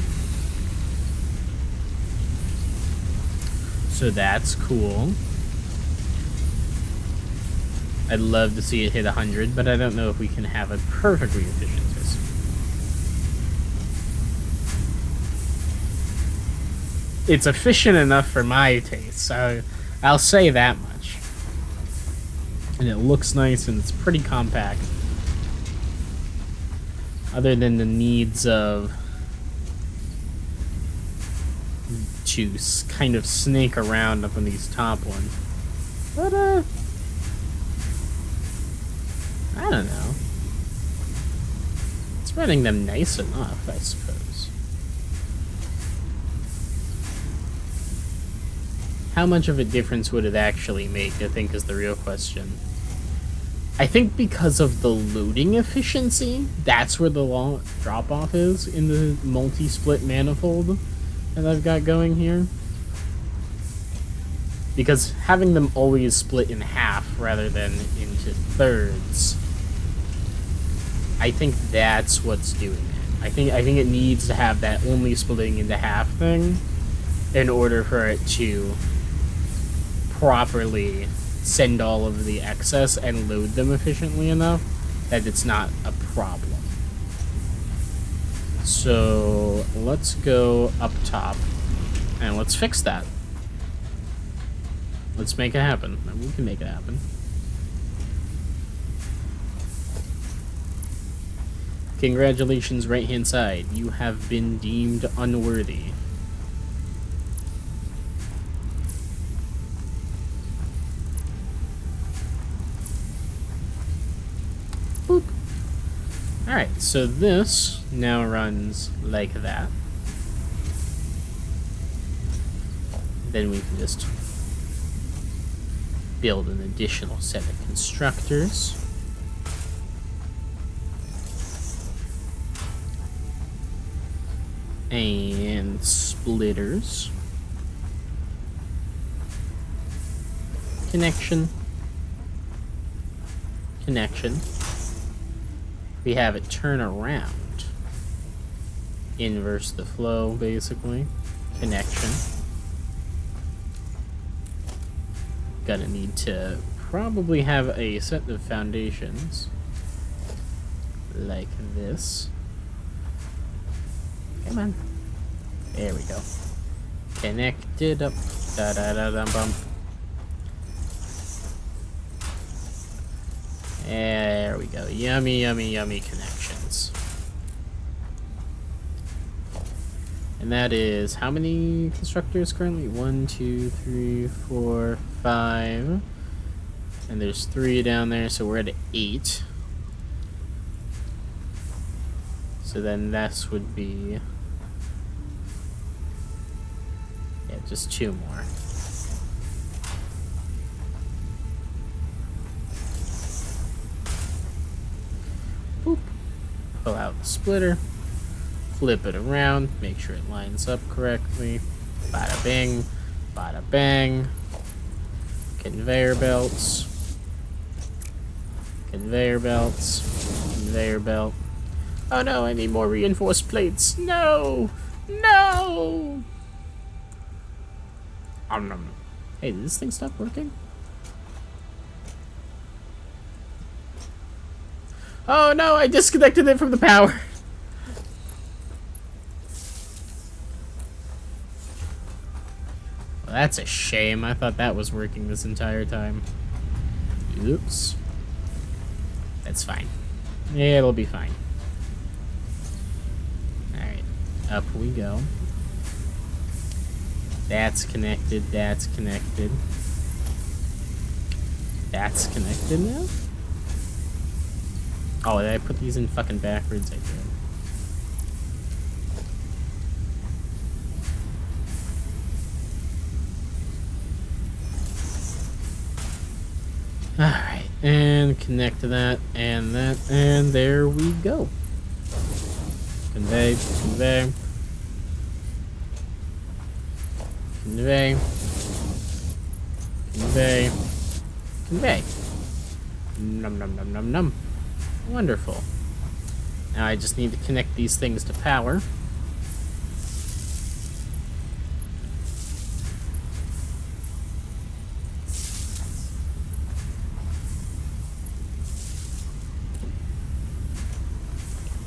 [SPEAKER 1] So that's cool. I'd love to see it hit 100, but I don't know if we can have it perfectly efficient. It's efficient enough for my taste, so I'll say that much. And it looks nice and it's pretty compact. Other than the needs of to kind of snake around up on these top ones. But, I don't know. It's running them nice enough, I suppose. How much of a difference would it actually make, I think, is the real question. I think because of the loading efficiency, that's where the long drop-off is in the multi-split manifold that I've got going here. Because having them always split in half rather than into thirds, I think that's what's doing it. I think it needs to have that only splitting into half thing in order for it to properly send all of the excess and load them efficiently enough that it's not a problem. So let's go up top and let's fix that. Let's make it happen. We can make it happen. Congratulations, right hand side. You have been deemed unworthy. Boop. Alright, so this now runs like that. Then we can just build an additional set of constructors. And splitters. Connection. Connection. We have it turn around. Inverse the flow, basically. Connection. Gonna need to probably have a set of foundations like this. Come on. There we go. Connected up. Da da da da bump. There we go. Yummy, yummy, yummy connections. And that is how many constructors currently? 1, 2, 3, 4, 5. And there's 3 down there, so we're at 8. So then this would be... yeah, just 2 more. Boop. Pull out the splitter. Flip it around. Make sure it lines up correctly. Bada bing. Bada bang. Conveyor belts. Conveyor belts. Conveyor belt. Oh no, I need more reinforced plates. No! No! Hey, did this thing stop working? Oh no, I disconnected it from the power. Well, that's a shame. I thought that was working this entire time. Oops. That's fine. Yeah, it'll be fine. Alright, up we go. That's connected, that's connected. That's connected now? Oh, did I put these in fucking backwards? I did. Alright, and connect to that, and there we go. Convey, convey. Convey. Convey. Convey. Num num num num num. Wonderful. Now I just need to connect these things to power.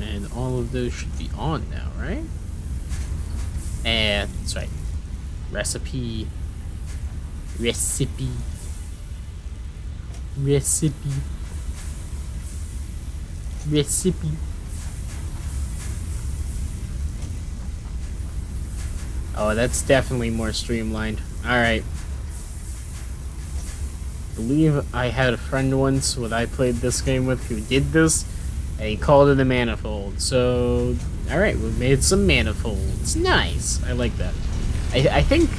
[SPEAKER 1] And all of those should be on now, right? And that's right. Recipe. Recipe. Recipe. Recipe. Oh, that's definitely more streamlined. Alright. I believe I had a friend once when I played this game with who did this, and he called it a manifold. So, alright, we made some manifolds. Nice. I like that. I think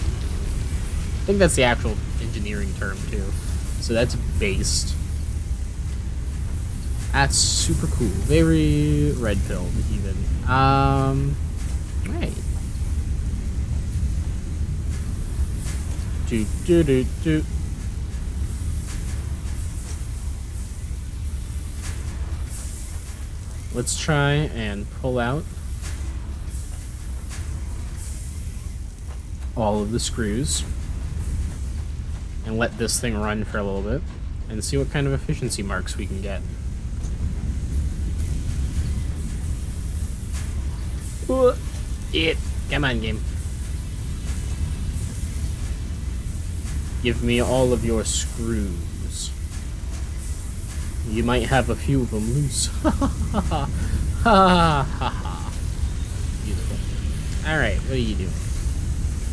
[SPEAKER 1] that's the actual engineering term too. So that's based. That's super cool. Very red-pilled even. Right. Do do do do. Let's try and pull out all of the screws and let this thing run for a little bit and see what kind of efficiency marks we can get. Come on, game. Give me all of your screws. You might have a few of them loose. Ha ha ha ha ha. Beautiful. Alright, what are you doing?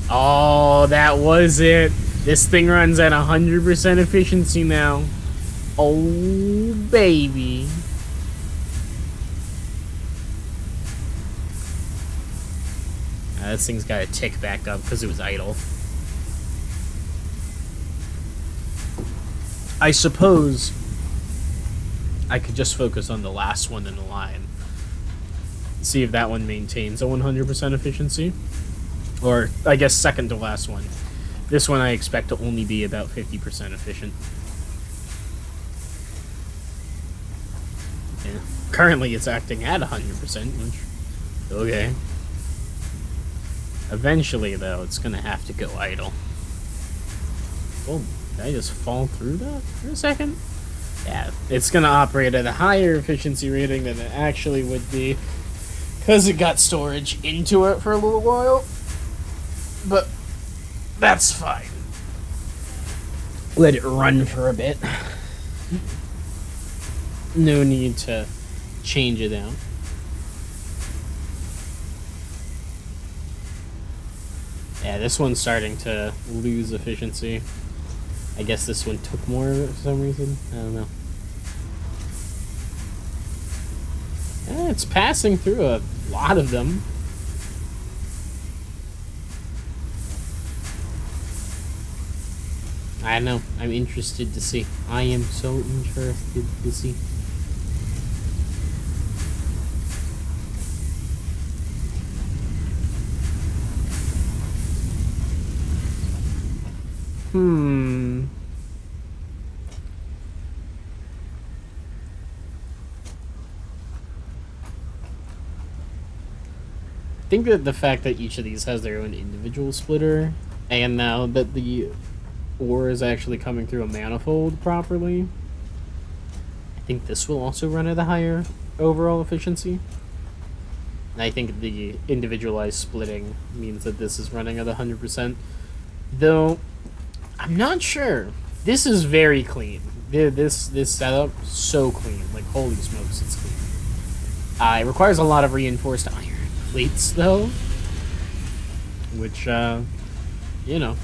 [SPEAKER 1] Oh, that was it. This thing runs at 100% efficiency now. Oh, baby. This thing's got to tick back up because it was idle. I suppose I could just focus on the last one in the line. See if that one maintains a 100% efficiency. Or, I guess, second to last one. This one I expect to only be about 50% efficient. And currently it's acting at 100%, which... okay. Eventually, though, it's gonna have to go idle. Oh, did I just fall through that for a second? Yeah, it's gonna operate at a higher efficiency rating than it actually would be, because it got storage into it for a little while. But that's fine. Let it run for a bit. No need to change it out. Yeah, this one's starting to lose efficiency. I guess this one took more for some reason. I don't know. It's passing through a lot of them. I don't know. I'm interested to see. I am so interested to see. I think that the fact that each of these has their own individual splitter, and now that the ore is actually coming through a manifold properly, I think this will also run at a higher overall efficiency. And I think the individualized splitting means that this is running at 100%. Though, I'm not sure. This is very clean. This setup, so clean. Like, holy smokes, it's clean. It requires a lot of reinforced iron plates, though. Which, you know.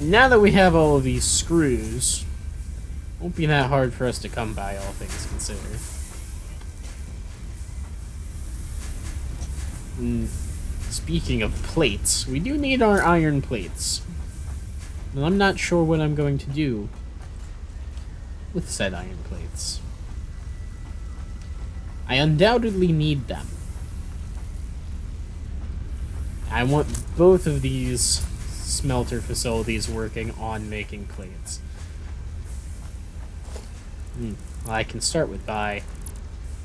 [SPEAKER 1] Now that we have all of these screws, it won't be that hard for us to come by, all things considered. Speaking of plates, we do need our iron plates. And I'm not sure what I'm going to do with said iron plates. I undoubtedly need them. I want both of these smelter facilities working on making plates. Well, I can start with by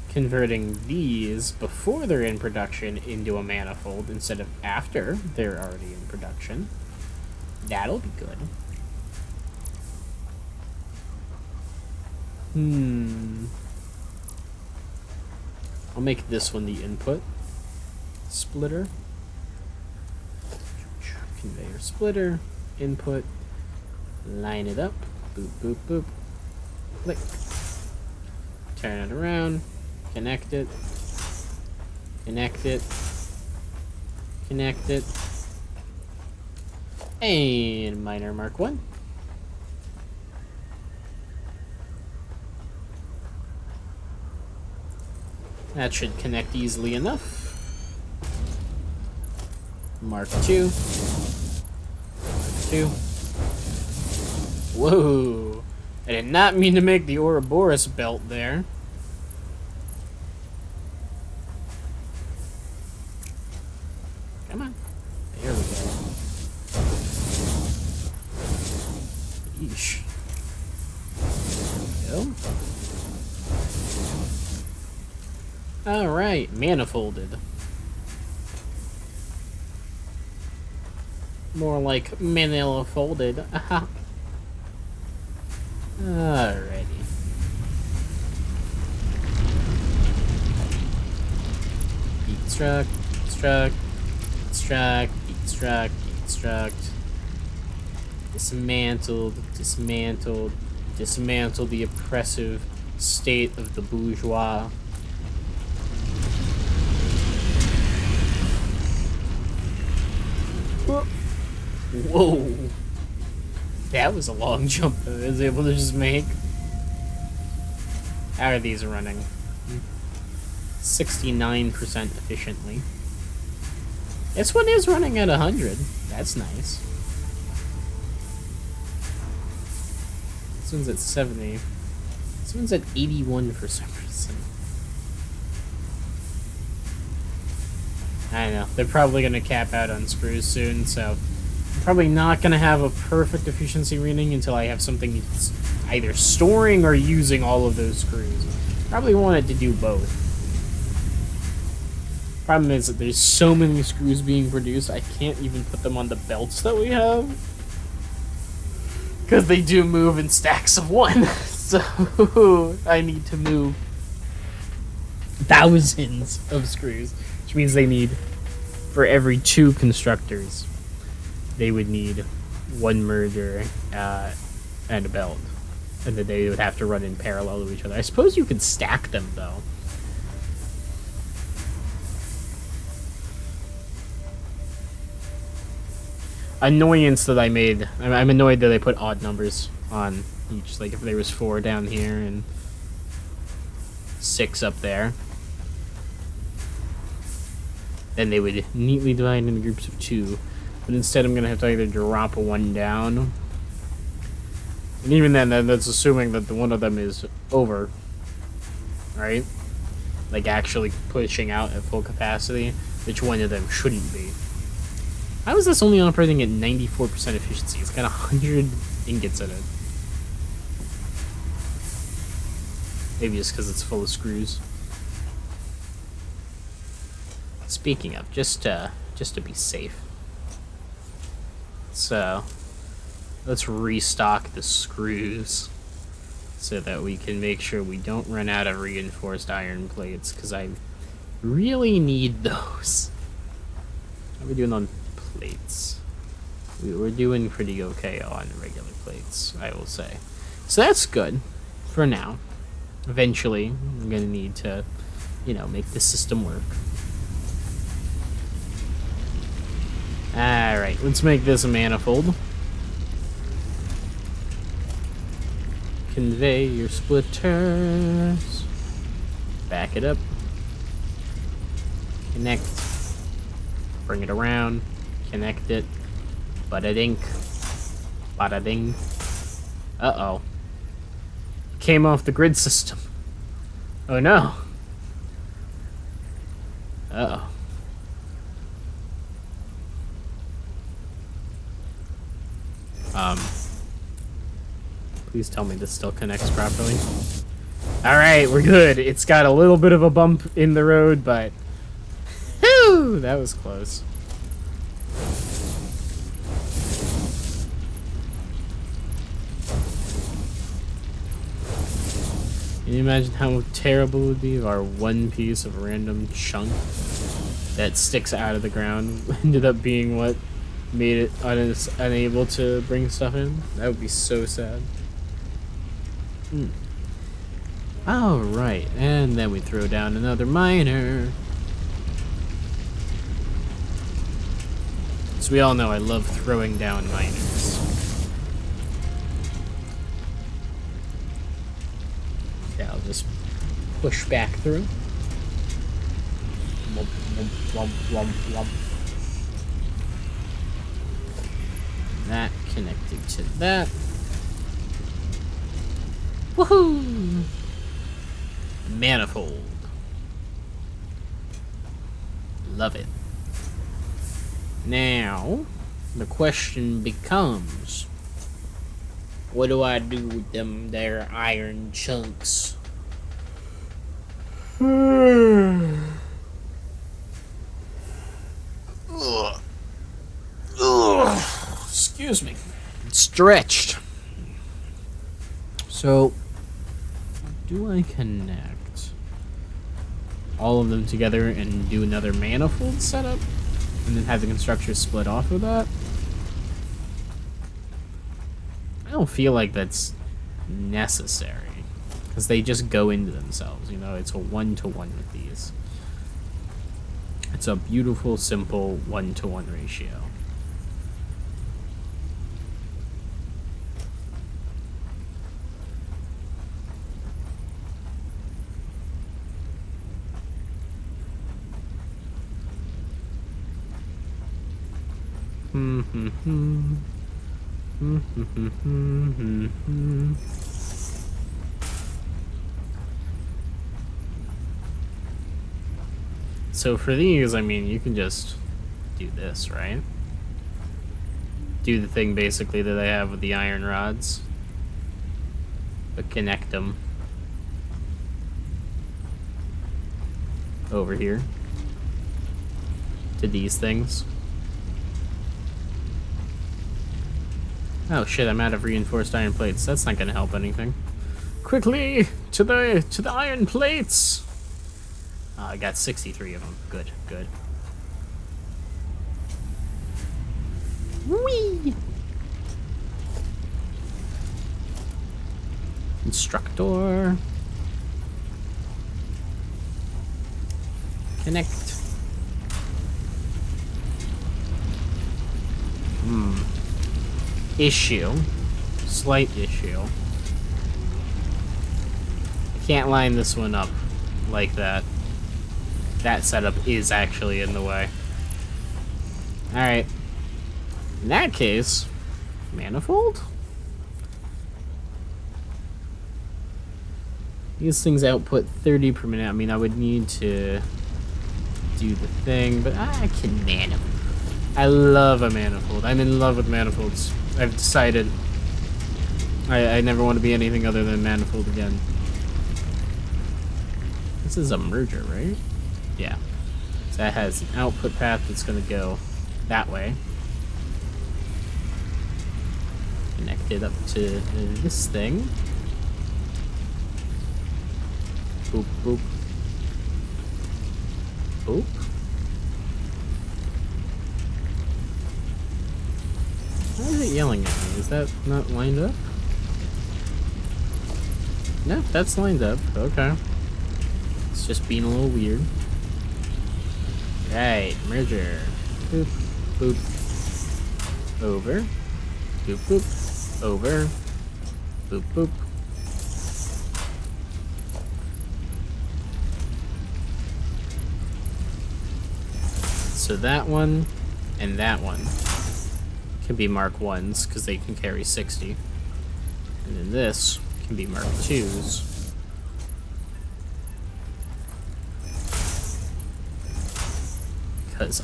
[SPEAKER 1] converting these before they're in production into a manifold instead of after they're already in production. That'll be good. I'll make this one the input splitter. Conveyor splitter, input, line it up, boop, boop, boop, click, turn it around, connect it, connect it, connect it, and miner mark 1. That should connect easily enough. Mark 2. Mark 2. Whoa. I did not mean to make the Ouroboros belt there. Come on. There we go. Yeesh. There we go. Alright, manifolded. More like manila folded. Aha. Alrighty. Destruct, destruct, destruct, destruct, destruct. Dismantled, dismantled, dismantle the oppressive state of the bourgeois. Whoa. That was a long jump that I was able to just make. How are these running? 69% efficiently. This one is running at 100. That's nice. This one's at 70. This one's at 81 for some reason. I don't know. They're probably going to cap out on screws soon, so I'm probably not going to have a perfect efficiency reading until I have something that's either storing or using all of those screws. Probably wanted to do both. Problem is that there's so many screws being produced, I can't even put them on the belts that we have. Because they do move in stacks of 1. So I need to move thousands of screws. Which means they need, for every 2 constructors, they would need 1 merger and a belt. And then they would have to run in parallel to each other. I suppose you could stack them, though. Annoyance that I made. I'm annoyed that I put odd numbers on each. Like, if there was 4 down here and 6 up there, then they would neatly divide into groups of 2. But instead, I'm going to have to either drop 1 down. And even then, that's assuming that the one of them is over. Right? Like, actually pushing out at full capacity, which one of them shouldn't be. How is this only operating at 94% efficiency? It's got 100 ingots in it. Maybe just because it's full of screws. Speaking of, just to be safe. So, let's restock the screws so that we can make sure we don't run out of reinforced iron plates, because I really need those. How are we doing on plates? We're doing pretty okay on regular plates, I will say. So that's good for now. Eventually, I'm going to need to, you know, make the system work. Alright, let's make this a manifold. Convey your splitters. Back it up. Connect. Bring it around. Connect it. Bada-dink. Bada-ding. Uh-oh. Came off the grid system. Oh no. Uh-oh. Please tell me this still connects properly. Alright, we're good. It's got a little bit of a bump in the road, but... Whew, that was close. Can you imagine how terrible it would be if our one piece of random chunk that sticks out of the ground ended up being what made it unable to bring stuff in? That would be so sad. Alright, and then we throw down another miner. So we all know I love throwing down miners. Okay, I'll just push back through. Womp, womp, womp, womp, womp. That connected to that. Woohoo! Manifold. Love it. Now, the question becomes, what do I do with them there iron chunks? Excuse me. Stretched. So, do I connect all of them together and do another manifold setup? And then have the constructors split off of that? I don't feel like that's necessary. Because they just go into themselves, you know? It's a 1-to-1 with these. It's a beautiful, simple 1-to-1 ratio. So for these, I mean, you can just do this, right? Do the thing basically that I have with the iron rods, but connect them over here to these things. Oh shit, I'm out of reinforced iron plates. That's not gonna help anything. Quickly to the iron plates. I got 63 of them. Good, good. Whee! Constructor. Connect. Issue. Slight issue. I can't line this one up like that. That setup is actually in the way. Alright. In that case, manifold? These things output 30 per minute. I mean, I would need to do the thing, but I can manifold. I love a manifold. I'm in love with manifolds. I've decided I never want to be anything other than manifold again. This is a merger, right? Yeah. So that has an output path that's going to go that way. Connect it up to this thing. Boop, boop. Boop. Why is it yelling at me? Is that not lined up? No, that's lined up. Okay. It's just being a little weird. Right, merger. Boop, boop. Over. Boop, boop. Over. Boop, boop. So that one and that one can be Mark 1s because they can carry 60. And then this can be Mark 2s. Because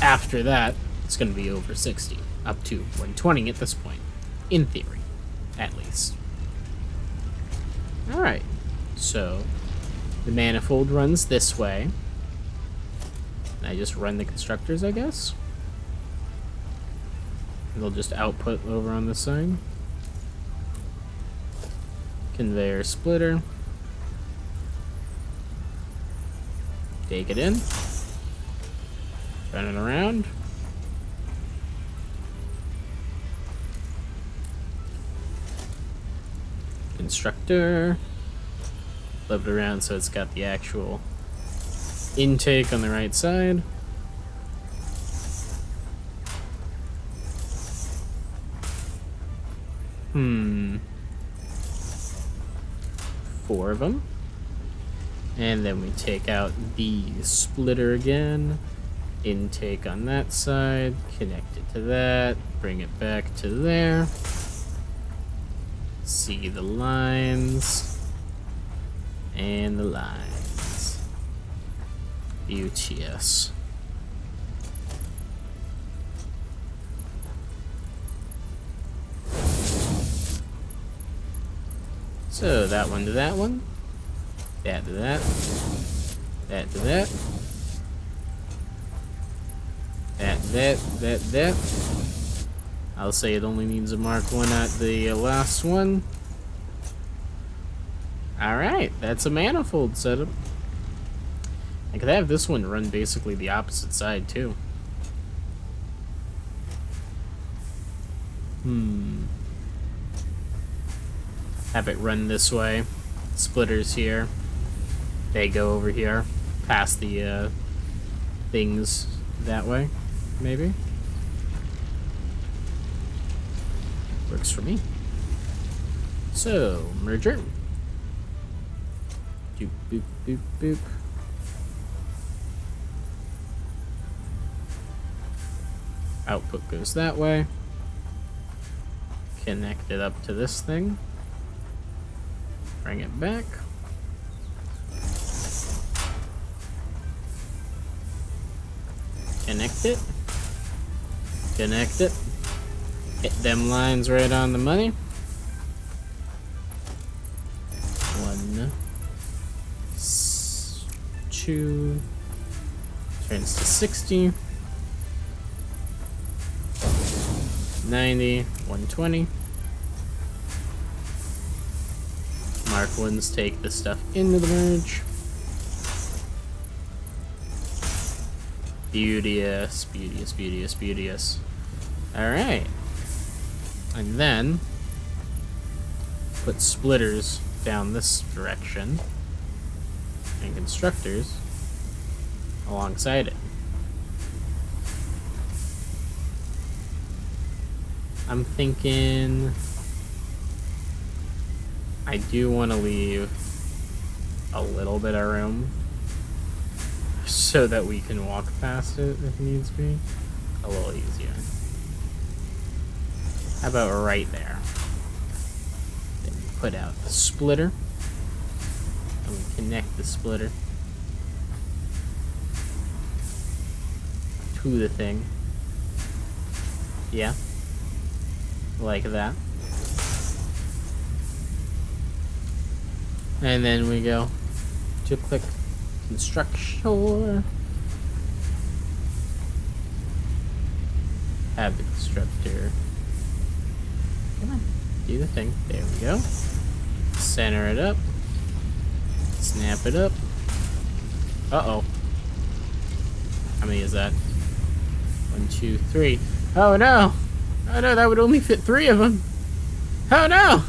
[SPEAKER 1] after that, it's going to be over 60. Up to 120 at this point. In theory, at least. Alright. So, the manifold runs this way. I just run the constructors, I guess. They'll just output over on this side. Conveyor splitter. Take it in. Run it around. Constructor. Flip it around so it's got the actual intake on the right side. Four of them. And then we take out the splitter again. Intake on that side. Connect it to that. Bring it back to there. See the lines. And the lines. UTS. So that one to that one. That to that. That to that. That. I'll say it only needs a Mark 1 at the last one. Alright, that's a manifold setup. I could have this one run basically the opposite side, too. Have it run this way. Splitters here. They go over here. Past the things that way, maybe. Works for me. So, merger. Boop, boop, boop, boop. Output goes that way. Connect it up to this thing. Bring it back. Connect it. Connect it. Hit them lines right on the money. 1, 2, turns to 60, 90, 120. Mark 1s take this stuff into the merge. Beauteous, beauteous, beauteous, beauteous. Alright. And then put splitters down this direction and constructors alongside it. I'm thinking I do want to leave a little bit of room so that we can walk past it if needs be a little easier. How about right there? Then we put out the splitter and we connect the splitter to the thing. Yeah. Like that. And then we go to click construction. Have the constructor. Come on, do the thing. There we go. Center it up. Snap it up. Uh-oh. How many is that? 1, 2, 3. Oh no! Oh no, that would only fit 3 of them. Oh no!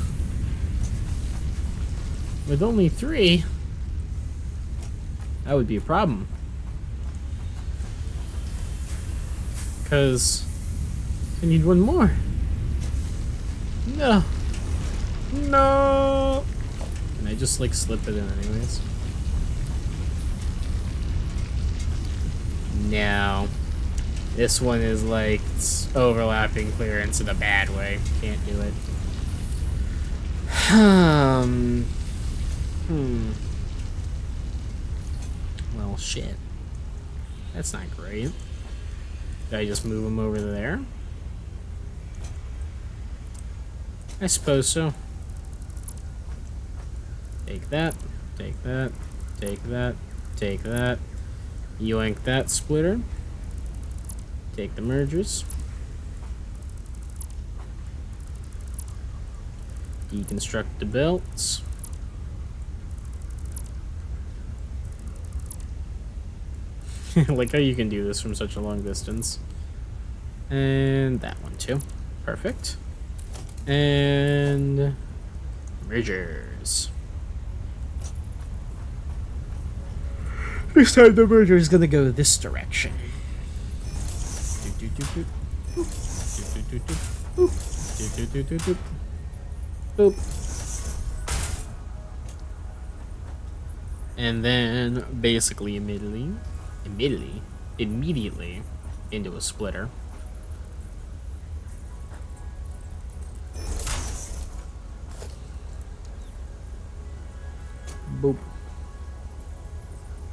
[SPEAKER 1] With only 3, that would be a problem. Because I need one more. No. No! Can I just like slip it in anyways? No. This one is like overlapping clearance in a bad way. Can't do it. Well, shit. That's not great. Did I just move them over there? I suppose so. Take that, take that, take that, take that. Yoink that splitter. Take the mergers. Deconstruct the belts. Like how you can do this from such a long distance. And that one too. Perfect. And mergers. This time the merger is gonna go this direction. Boop. And then basically immediately into a splitter. Boop.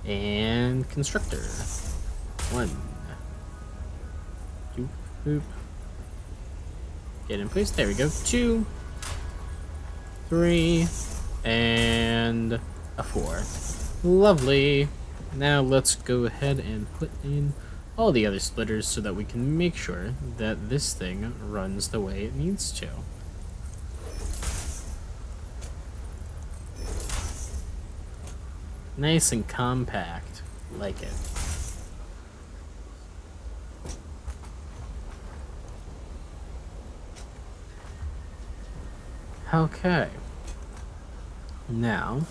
[SPEAKER 1] And constructor. 1. 2. Boop. Get in place. There we go. 2. 3. And a 4. Lovely. Now let's go ahead and put in all the other splitters so that we can make sure that this thing runs the way it needs to. Nice and compact. Like it. Okay. Now,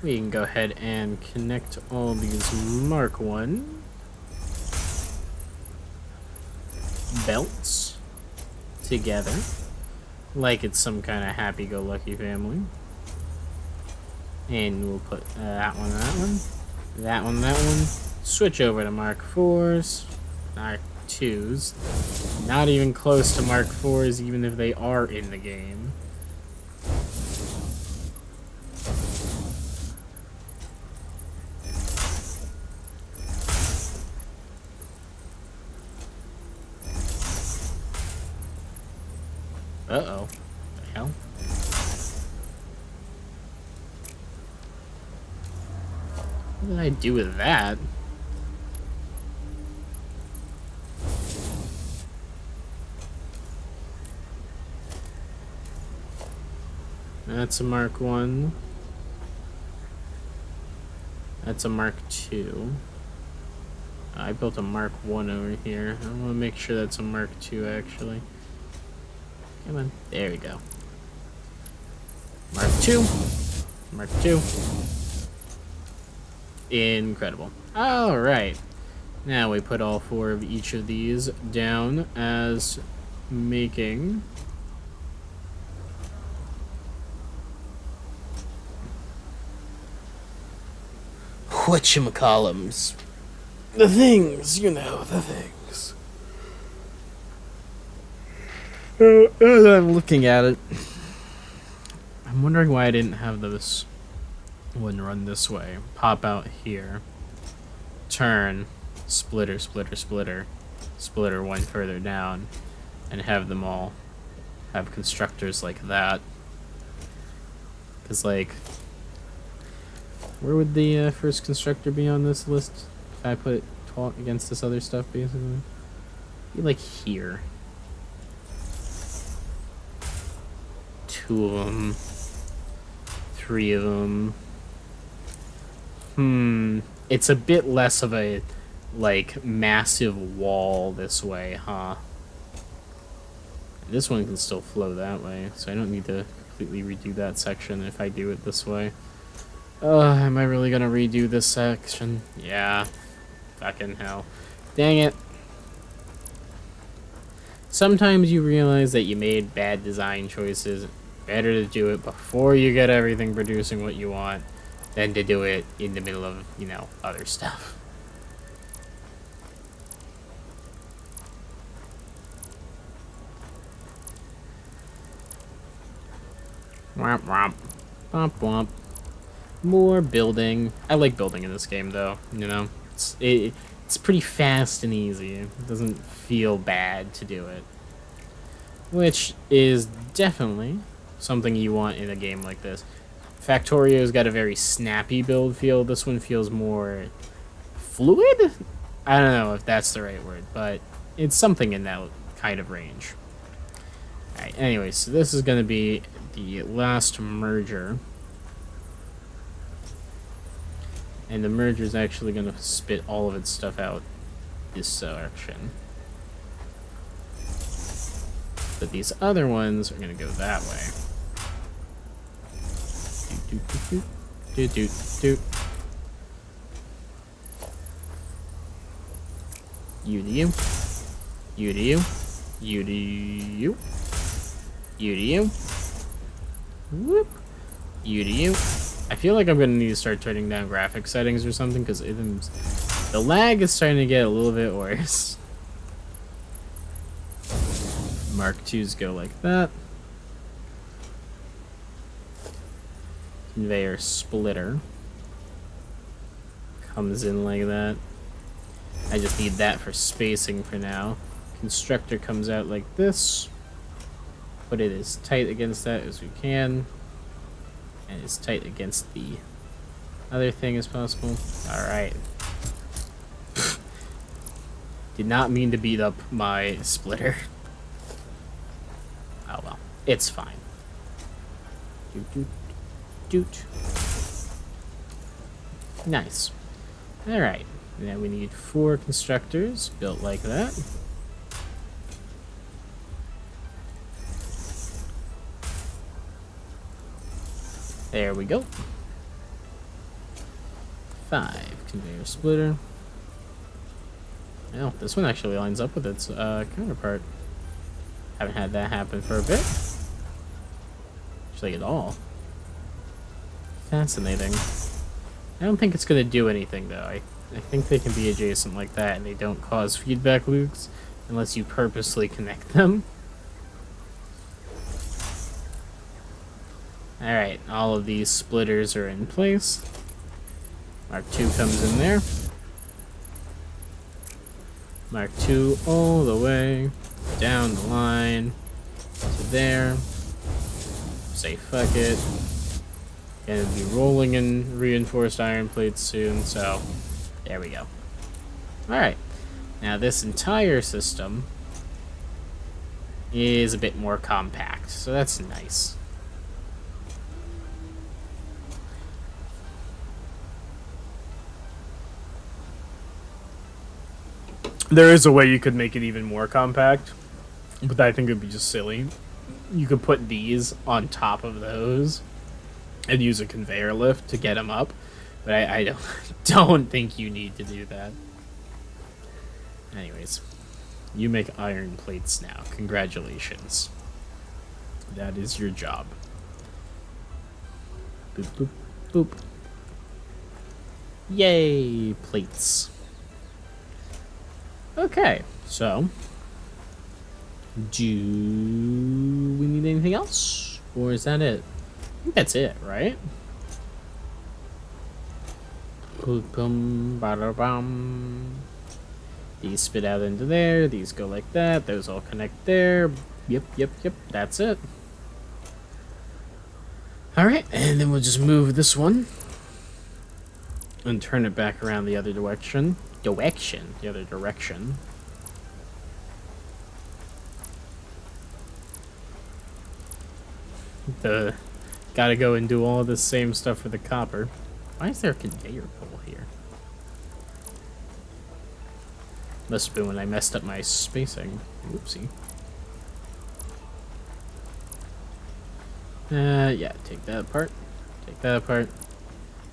[SPEAKER 1] we can go ahead and connect all these Mark 1 belts together like it's some kind of happy-go-lucky family. And we'll put that one, that one, that one, that one. Switch over to Mark 4s, Mark 2s. Not even close to Mark 4s, even if they are in the game. Uh-oh. The hell? What did I do with that? That's a Mark 1. That's a Mark 2. I built a Mark 1 over here. I want to make sure that's a Mark 2 actually. Come on. There we go. 2. Mark 2. Incredible. All right. Now we put all 4 of each of these down as making whatchamacallums. The things, you know, the things. As I'm looking at it, I'm wondering why I didn't have this one run this way. Pop out here. Turn. Splitter, splitter, splitter. Splitter one further down. And have them all have constructors like that. Because, like, where would the first constructor be on this list? If I put it against this other stuff, basically. Be like here. 2 of them. 3 of them. It's a bit less of a, like, massive wall this way, huh? This one can still flow that way, so I don't need to completely redo that section if I do it this way. Am I really gonna redo this section? Yeah. Fucking hell. Dang it. Sometimes you realize that you made bad design choices. Better to do it before you get everything producing what you want than to do it in the middle of, you know, other stuff. Womp womp. Womp womp. More building. I like building in this game, though. You know, it's pretty fast and easy. It doesn't feel bad to do it, which is definitely something you want in a game like this. Factorio's got a very snappy build feel. This one feels more fluid? I don't know if that's the right word, but it's something in that kind of range. Alright, anyway, so this is going to be the last merger. And the merger is actually going to spit all of its stuff out this direction. But these other ones are going to go that way. Doot, doot, doot. You to you. You to you. You to you. You to you. Whoop. You to you. I feel like I'm gonna need to start turning down graphic settings or something, because the lag is starting to get a little bit worse. Mark IIs go like that. Conveyor splitter comes in like that. I just need that for spacing for now. Constructor comes out like this. Put it as tight against that as we can. And as tight against the other thing as possible. Alright. Did not mean to beat up my splitter. Oh well. It's fine. Doot, doot, doot. Nice. Alright. Now we need 4 constructors built like that. There we go. 5 conveyor splitter. Well, this one actually lines up with its counterpart. Haven't had that happen for a bit. Actually, at all. Fascinating. I don't think it's going to do anything, though. I think they can be adjacent like that, and they don't cause feedback loops unless you purposely connect them. Alright, all of these splitters are in place. Mark II comes in there. Mark II all the way down the line to there. Say fuck it. Gonna be rolling in reinforced iron plates soon, so there we go. Alright, now this entire system is a bit more compact, so that's nice. There is a way you could make it even more compact, but I think it would be just silly. You could put these on top of those, and use a conveyor lift to get them up. But I don't, don't think you need to do that. Anyways, you make iron plates now. Congratulations. That is your job. Boop, boop, boop. Yay, plates. Okay, so do we need anything else? Or is that it? I think that's it, right? These spit out into there, these go like that, those all connect there. Yep, that's it. Alright, and then we'll just move this one and turn it back around the other direction. The other direction. Gotta go and do all the same stuff for the copper. Why is there a conveyor pole here? Must have been when I messed up my spacing. Oopsie. Yeah, take that apart. Take that apart.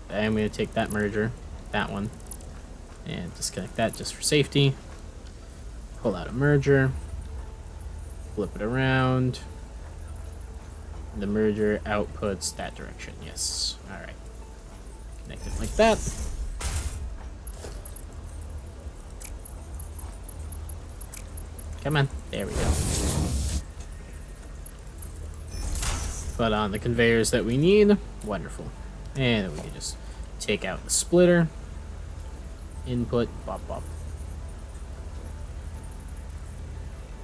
[SPEAKER 1] I'm gonna take that merger, that one, and disconnect that just for safety. Pull out a merger. Flip it around. The merger outputs that direction. Yes. Alright. Connect it like that. Come on. There we go. Put on the conveyors that we need. Wonderful. And then we can just take out the splitter. Input. Bop, bop.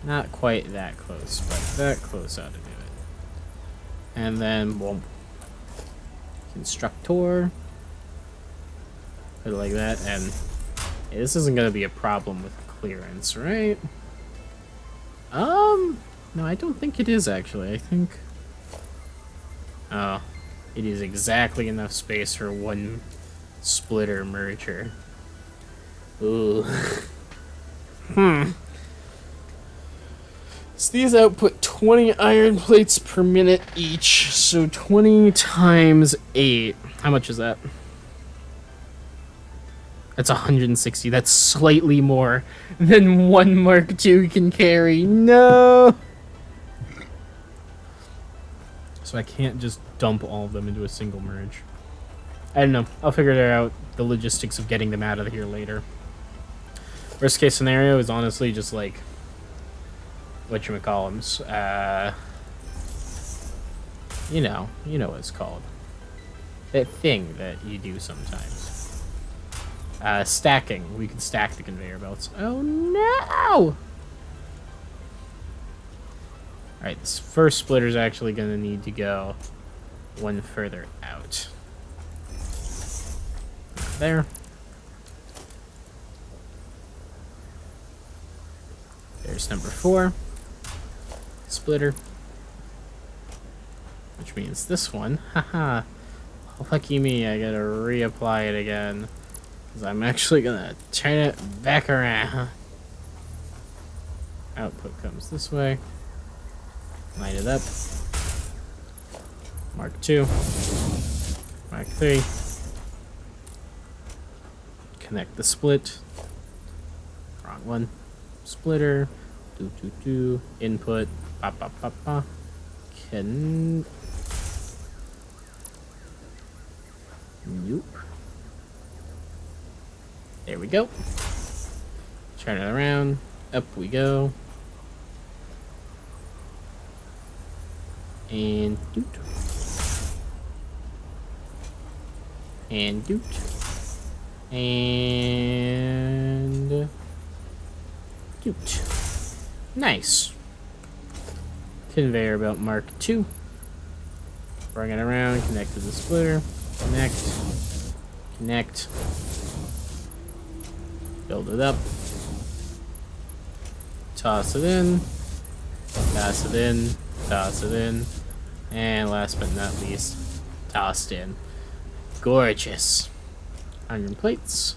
[SPEAKER 1] Not quite that close, but that close ought to do it. And then, boom. Constructor. Put it like that, and yeah, this isn't going to be a problem with clearance, right? No, I don't think it is, actually. I think... Oh, it is exactly enough space for one splitter merger. Ooh. So these output 20 iron plates per minute each, so 20 times 8. How much is that? That's 160. That's slightly more than one Mark II can carry. No! So I can't just dump all of them into a single merge. I don't know. I'll figure out the logistics of getting them out of here later. Worst case scenario is honestly just like... whatchamacallums, you know what it's called. That thing that you do sometimes. Stacking. We can stack the conveyor belts. Oh no! Alright, this first splitter's actually gonna need to go one further out. There. There's number 4. Splitter. Which means this one. Haha. Lucky me, I gotta reapply it again. Because I'm actually gonna turn it back around. Output comes this way. Line it up. Mark II. Mark III. Connect the split. Wrong one. Splitter. Input. Pop, pop, pop, pop. Nope. There we go. Turn it around. Up we go. And doot. And doot. And doot. Nice. Conveyor belt Mark II. Bring it around, connect to the splitter. Connect. Connect. Build it up. Toss it in. Toss it in. Toss it in. And last but not least, tossed in. Gorgeous. Iron plates.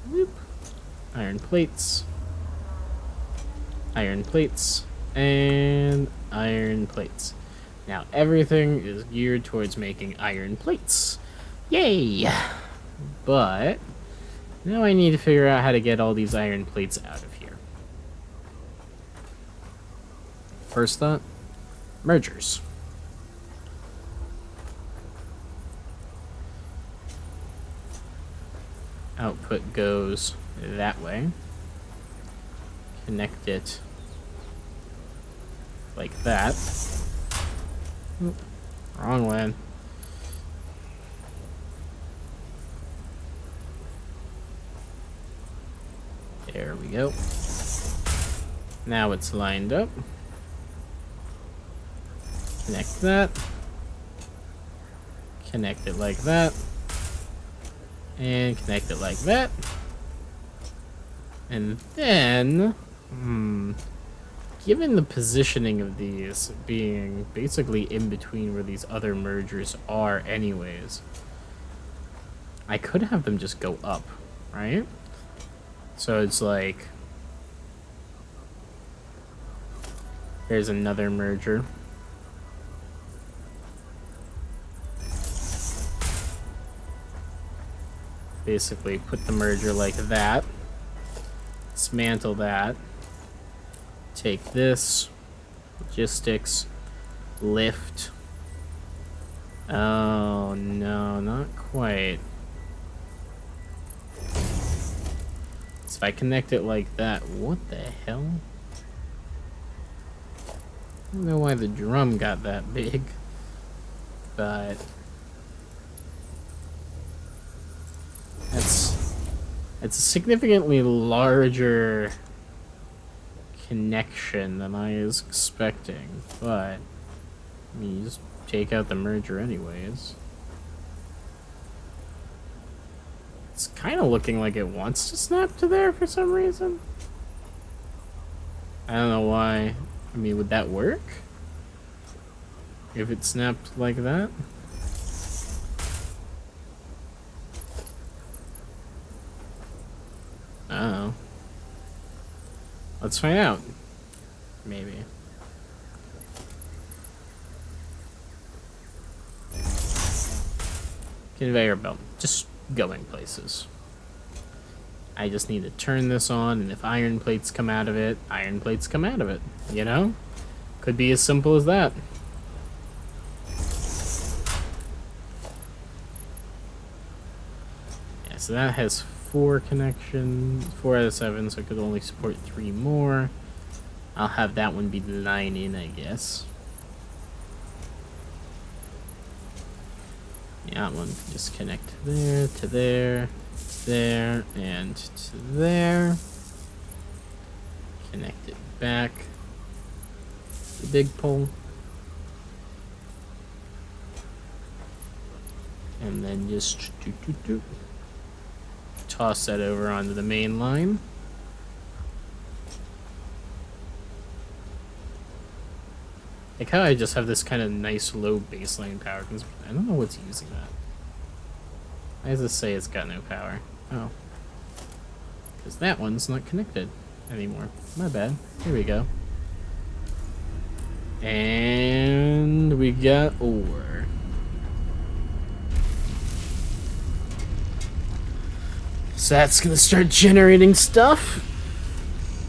[SPEAKER 1] Whoop. Iron plates. Iron plates. And iron plates. Now everything is geared towards making iron plates. Yay! But now I need to figure out how to get all these iron plates out of here. First thought, mergers. Output goes that way. Connect it like that. Oop, wrong way. There we go. Now it's lined up. Connect that. Connect it like that. And connect it like that. And then, given the positioning of these being basically in between where these other mergers are anyways, I could have them just go up, right? So it's like, there's another merger. Basically put the merger like that. Dismantle that. Take this. Logistics. Lift. Oh no, not quite. So if I connect it like that, what the hell? I don't know why the drum got that big, but it's a significantly larger connection than I was expecting, but I mean, you just take out the merger anyways. It's kind of looking like it wants to snap to there for some reason. I don't know why. I mean, would that work? If it snapped like that? Uh-oh. Let's find out. Maybe. Conveyor belt. Just going places. I just need to turn this on, and if iron plates come out of it, iron plates come out of it. You know? Could be as simple as that. Yeah, so that has 4 connections, 4 out of 7, so it could only support 3 more. I'll have that one be the 9 in, I guess. Yeah, that one can just connect there, to there, there, and to there. Connect it back. The big pole. And then just toss that over onto the main line. Like how I just have this kind of nice low baseline power. I don't know what's using that. Why does this say it's got no power? Oh. Because that one's not connected anymore. My bad. Here we go. And we got ore. So that's gonna start generating stuff.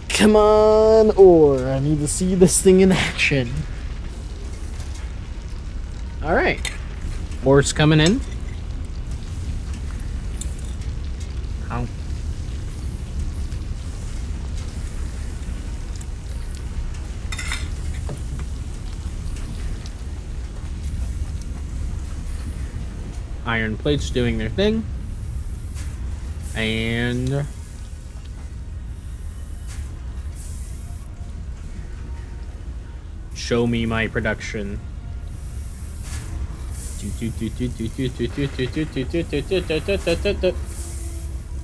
[SPEAKER 1] Come on, ore. I need to see this thing in action. Alright. Ore's coming in. Ow. Iron plates doing their thing. And show me my production.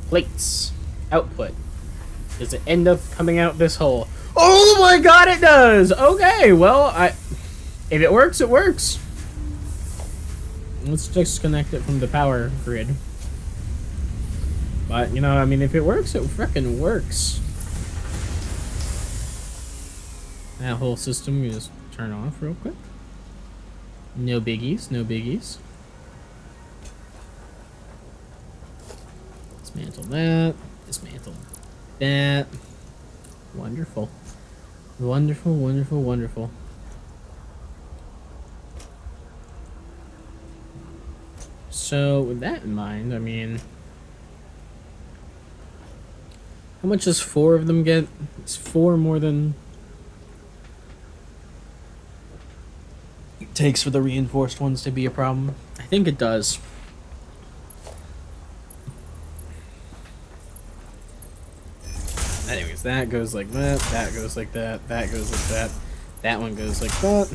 [SPEAKER 1] Plates. Output. Does it end up coming out this hole? Oh my god, it does! Okay, well, if it works, it works. Let's disconnect it from the power grid. But, you know, I mean, if it works, it frickin' works. That whole system, you just turn off real quick. No biggies, no biggies. Dismantle that. Dismantle that. Wonderful. Wonderful, wonderful, wonderful. So, with that in mind, I mean... How much does 4 of them get? Is 4 more than... it takes for the reinforced ones to be a problem? I think it does. Anyways, that goes like that, that goes like that, that goes like that, that one goes like that,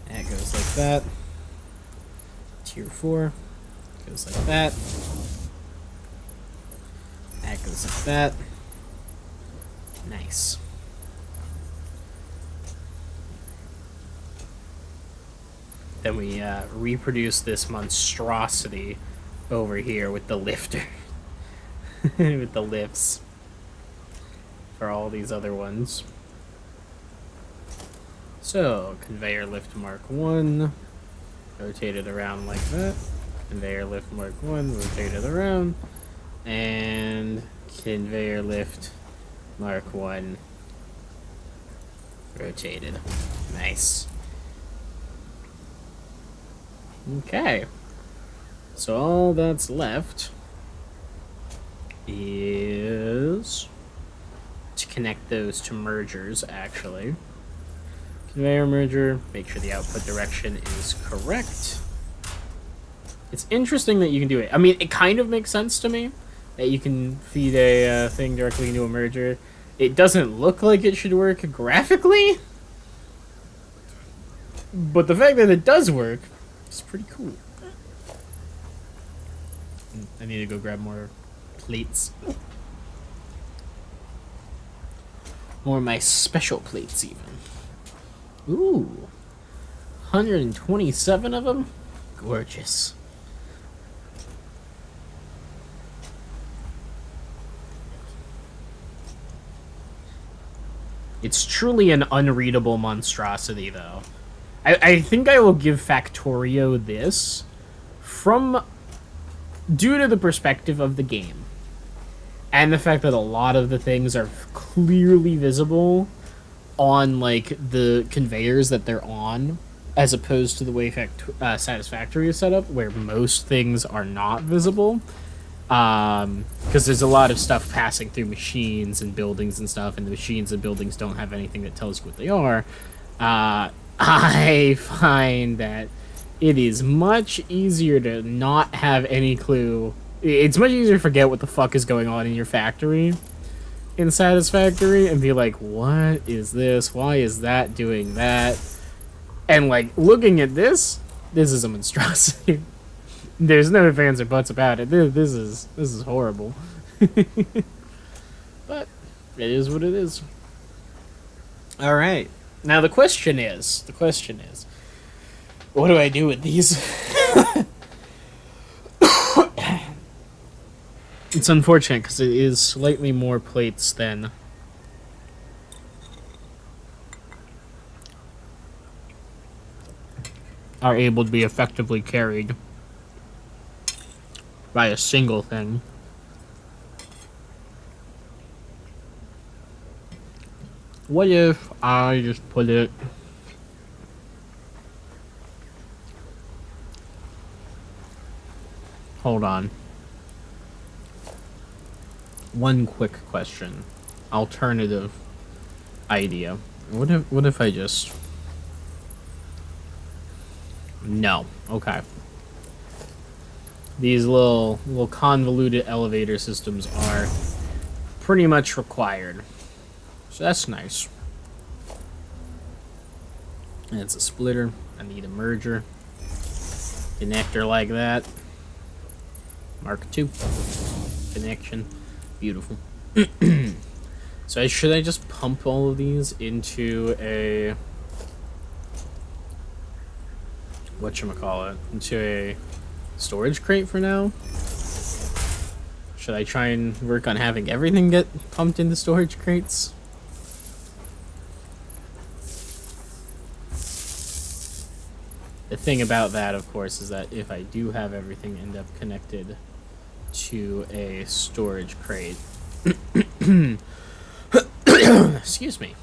[SPEAKER 1] that goes like that, tier 4 goes like that, that goes like that, nice. Then we reproduce this monstrosity over here with the lifter, with the lifts. For all these other ones. So, conveyor lift Mark 1, rotated around like that. Conveyor lift Mark 1, rotated around. And conveyor lift Mark 1, rotated. Nice. Okay. So all that's left is... to connect those to mergers, actually. Conveyor merger, make sure the output direction is correct. It's interesting that you can do it. I mean, it kind of makes sense to me that you can feed a thing directly into a merger. It doesn't look like it should work graphically, but the fact that it does work is pretty cool. I need to go grab more plates. More of my special plates, even. Ooh. 127 of them? Gorgeous. It's truly an unreadable monstrosity, though. I think I will give Factorio this due to the perspective of the game. And the fact that a lot of the things are clearly visible on, like, the conveyors that they're on, as opposed to the way Satisfactory is set up, where most things are not visible. Because there's a lot of stuff passing through machines and buildings and stuff, and the machines and buildings don't have anything that tells you what they are. I find that it is much easier to not have any clue. It's much easier to forget what the fuck is going on in your factory in Satisfactory and be like, what is this? Why is that doing that? And, like, looking at this is a monstrosity. There's no ifs, ands, or buts about it. This is horrible. But it is what it is. All right. Now the question is, what do I do with these? It's unfortunate because it is slightly more plates than are able to be effectively carried by a single thing. What if I just put it hold on. One quick question. Alternative idea. What if I just... No. Okay. These little convoluted elevator systems are pretty much required. So that's nice. And it's a splitter. I need a merger. Connector like that. Mark II. Connection. Beautiful. So should I just pump all of these into a... whatchamacallit? Into a storage crate for now? Should I try and work on having everything get pumped into storage crates? The thing about that, of course, is that if I do have everything end up connected to a storage crate, excuse me,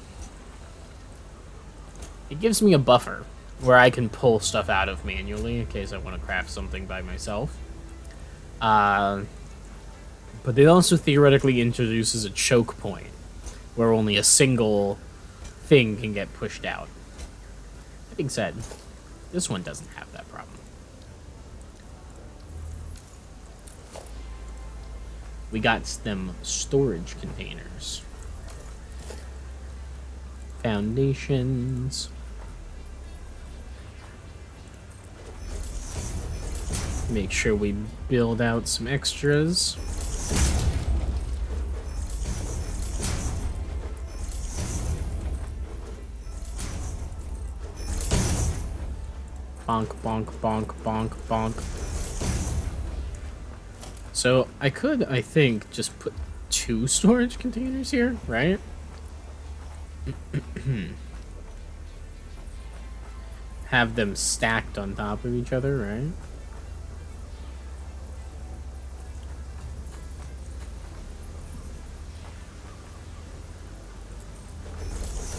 [SPEAKER 1] it gives me a buffer where I can pull stuff out of manually in case I want to craft something by myself. But it also theoretically introduces a choke point where only a single thing can get pushed out. That being said, this one doesn't have that problem. We got them storage containers. Foundations. Make sure we build out some extras. Bonk, bonk, bonk, bonk, bonk. So I could, I think, just put 2 storage containers here, right? Have them stacked on top of each other, right?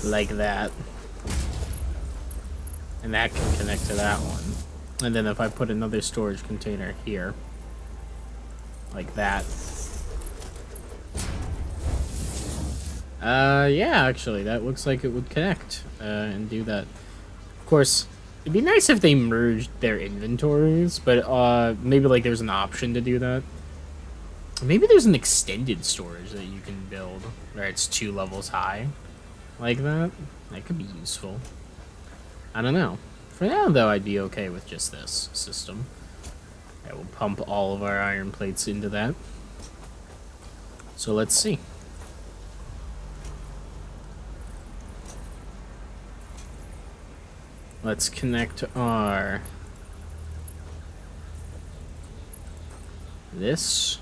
[SPEAKER 1] Like that. And that can connect to that one. And then if I put another storage container here, like that. Yeah, actually, that looks like it would connect and do that. Of course, it'd be nice if they merged their inventories, but maybe like there's an option to do that. Maybe there's an extended storage that you can build where it's 2 levels high, like that. That could be useful. I don't know. For now, though, I'd be okay with just this system. I will pump all of our iron plates into that. So let's see. Let's connect our... this.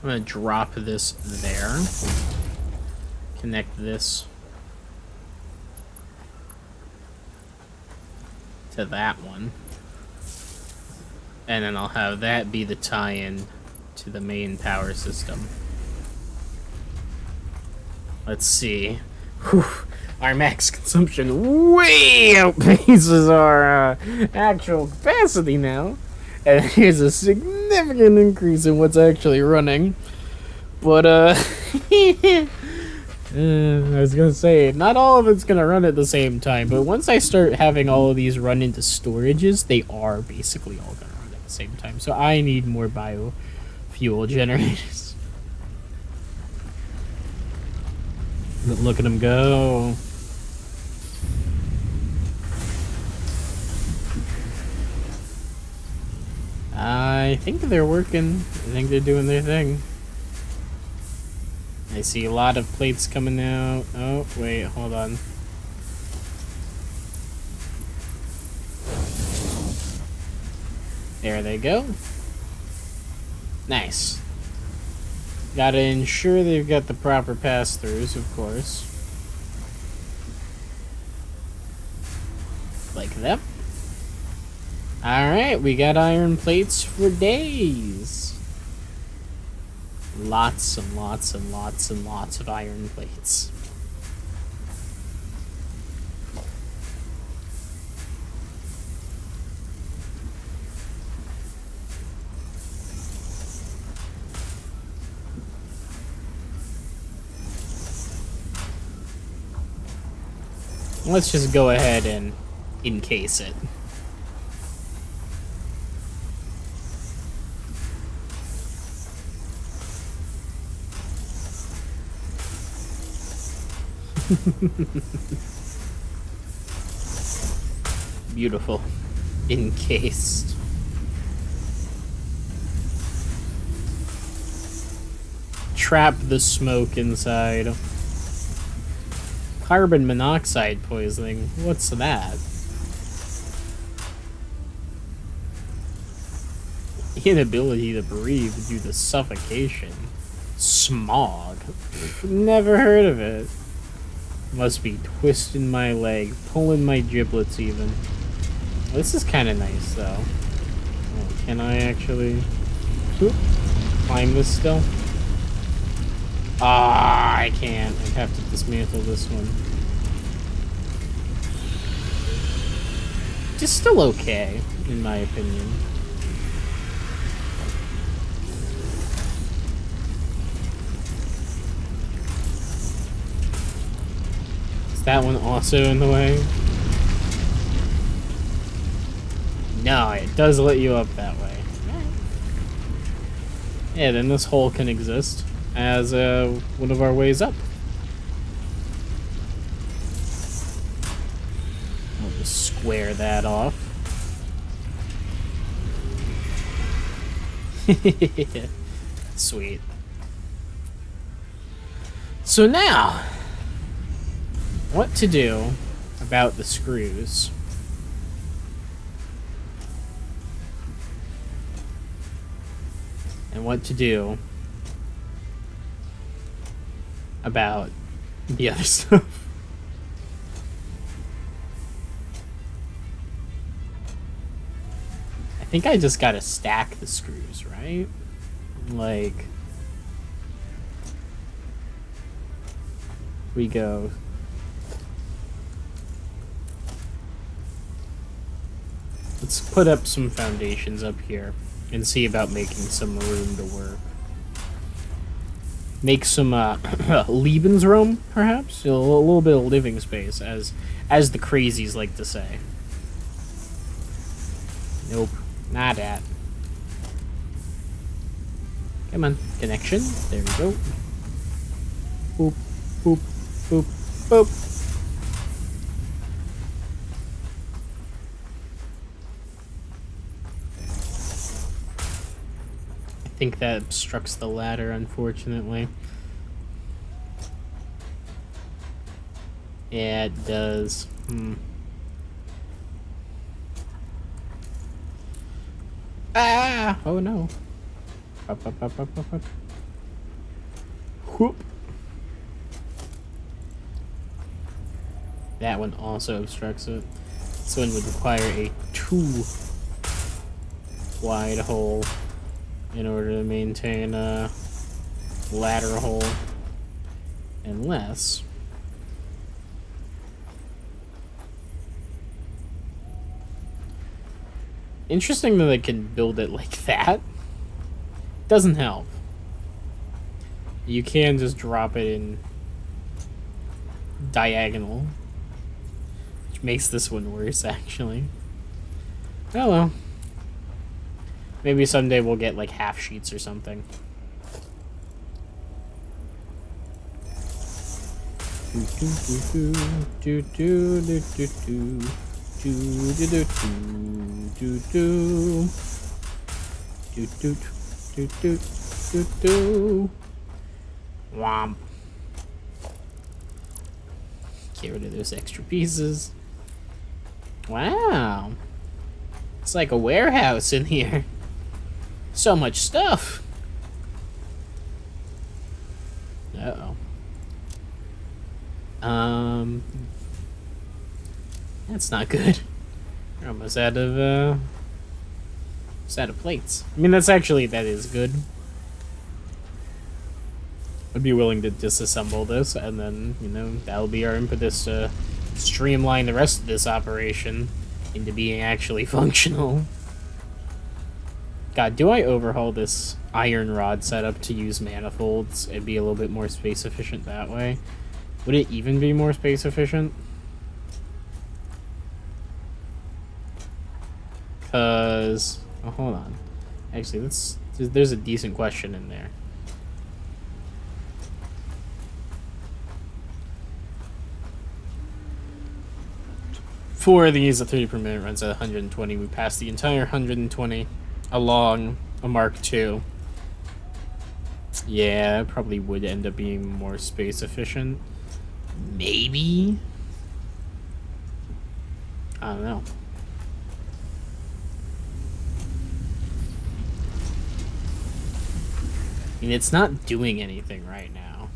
[SPEAKER 1] I'm gonna drop this there. Connect this to that one. And then I'll have that be the tie-in to the main power system. Let's see. Whew. Our max consumption way outpaces our actual capacity now. And here's a significant increase in what's actually running. But, I was gonna say, not all of it's gonna run at the same time, but once I start having all of these run into storages, they are basically all gonna run at the same time. So I need more biofuel generators. Look at them go. I think they're working. I think they're doing their thing. I see a lot of plates coming out. Oh, wait, hold on. There they go. Nice. Gotta ensure they've got the proper pass-throughs, of course. Like that. Alright, we got iron plates for days. Lots and lots and lots and lots of iron plates. Let's just go ahead and encase it. Beautiful. Encased. Trap the smoke inside. Carbon monoxide poisoning. What's that? Inability to breathe due to suffocation. Smog. Never heard of it. Must be twisting my leg, pulling my giblets even. This is kind of nice though. Oh, can I actually climb this still? Ah, I can't. I have to dismantle this one. Just still okay, in my opinion. Is that one also in the way? No, it does let you up that way. Yeah, then this hole can exist as one of our ways up. We'll just square that off. Sweet. So now, what to do about the screws? And what to do about the other stuff. I think I just gotta stack the screws, right? Like, we go. Let's put up some foundations up here and see about making some room to work. Make some Lebensraum, perhaps? A little bit of living space, as the crazies like to say. Nope, not that. Come on, connection. There we go. Boop, boop, boop, boop. I think that obstructs the ladder, unfortunately. Yeah, it does. Ah! Oh no. Up, up, up, up, up, up. Whoop. That one also obstructs it. This one would require a 2 wide hole in order to maintain a ladder hole, unless interesting that they can build it like that. Doesn't help. You can just drop it in diagonal, which makes this one worse actually. Oh well. Maybe someday we'll get like half sheets or something. Womp. Get rid of those extra pieces. Wow. It's like a warehouse in here. So much stuff. Uh-oh. That's not good. We're almost out of plates. I mean, that is good. I'd be willing to disassemble this, and then, you know, that'll be our impetus to streamline the rest of this operation into being actually functional. God, do I overhaul this iron rod setup to use manifolds? It'd be a little bit more space efficient that way. Would it even be more space efficient? Cause, oh, hold on. Actually, there's a decent question in there. For these, a 30 per minute runs at 120. We passed the entire 120 along a Mark II. Yeah, it probably would end up being more space efficient. Maybe? I don't know. I mean, it's not doing anything right now.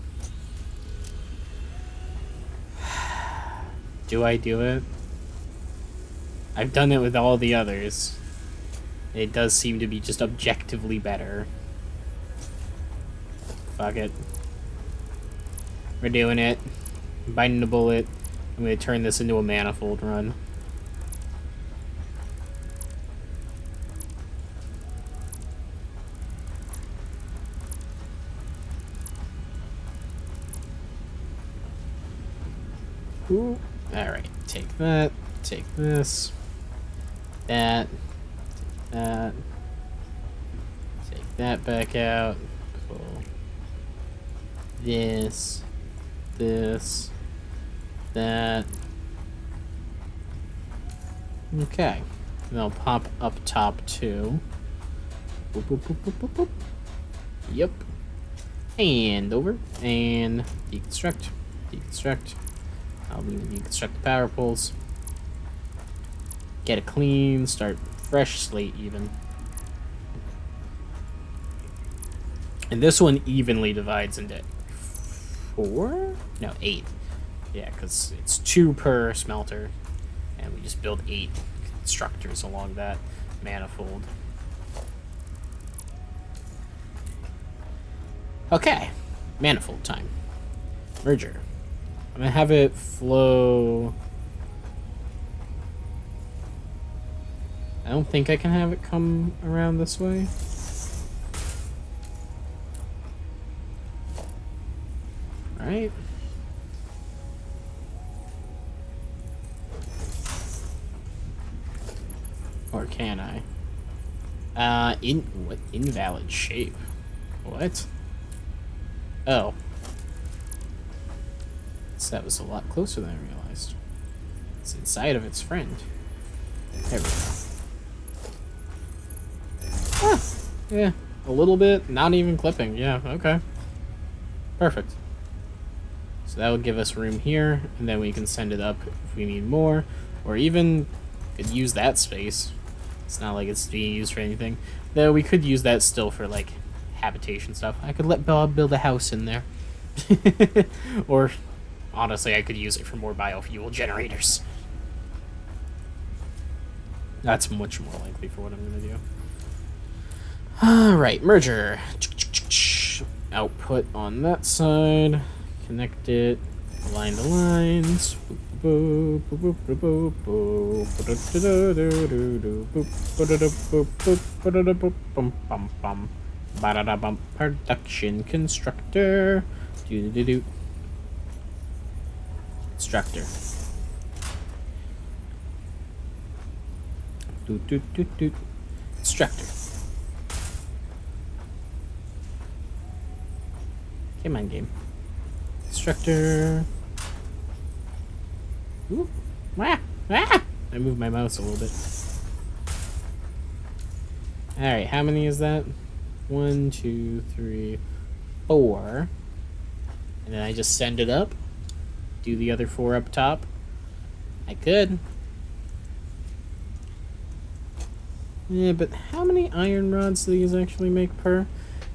[SPEAKER 1] Do I do it? I've done it with all the others. It does seem to be just objectively better. Fuck it. We're doing it. I'm biting the bullet. I'm gonna turn this into a manifold run. Ooh. Alright, take that. Take this. That. Take that. Take that back out. Pull this. This. That. Okay. And I'll pop up top too. Boop, boop, boop, boop, boop, boop. Yep. And over. And deconstruct. Deconstruct. I'll deconstruct the power poles. Get a clean, start fresh slate even. And this one evenly divides into 4? No, 8. Yeah, because it's 2 per smelter. And we just build 8 constructors along that manifold. Okay, manifold time. Merger. I'm gonna have it flow. I don't think I can have it come around this way. Alright. Or can I? What invalid shape? What? Oh. So that was a lot closer than I realized. It's inside of its friend. There we go. Ah, yeah, a little bit, not even clipping. Yeah, okay. Perfect. So that will give us room here, and then we can send it up if we need more, or even could use that space. It's not like it's being used for anything. Though we could use that still for, like, habitation stuff. I could let Bob build a house in there. Or, honestly, I could use it for more biofuel generators. That's much more likely for what I'm going to do. Alright, merger. Output on that side. Connect it. Align the lines. Production constructor. Constructor. Constructor. Come on, game. Constructor. Ooh. Ah. Ah. I moved my mouse a little bit. Alright, how many is that? 1, 2, 3, 4. And then I just send it up. Do the other 4 up top. I could. Yeah, but how many iron rods do these actually make per?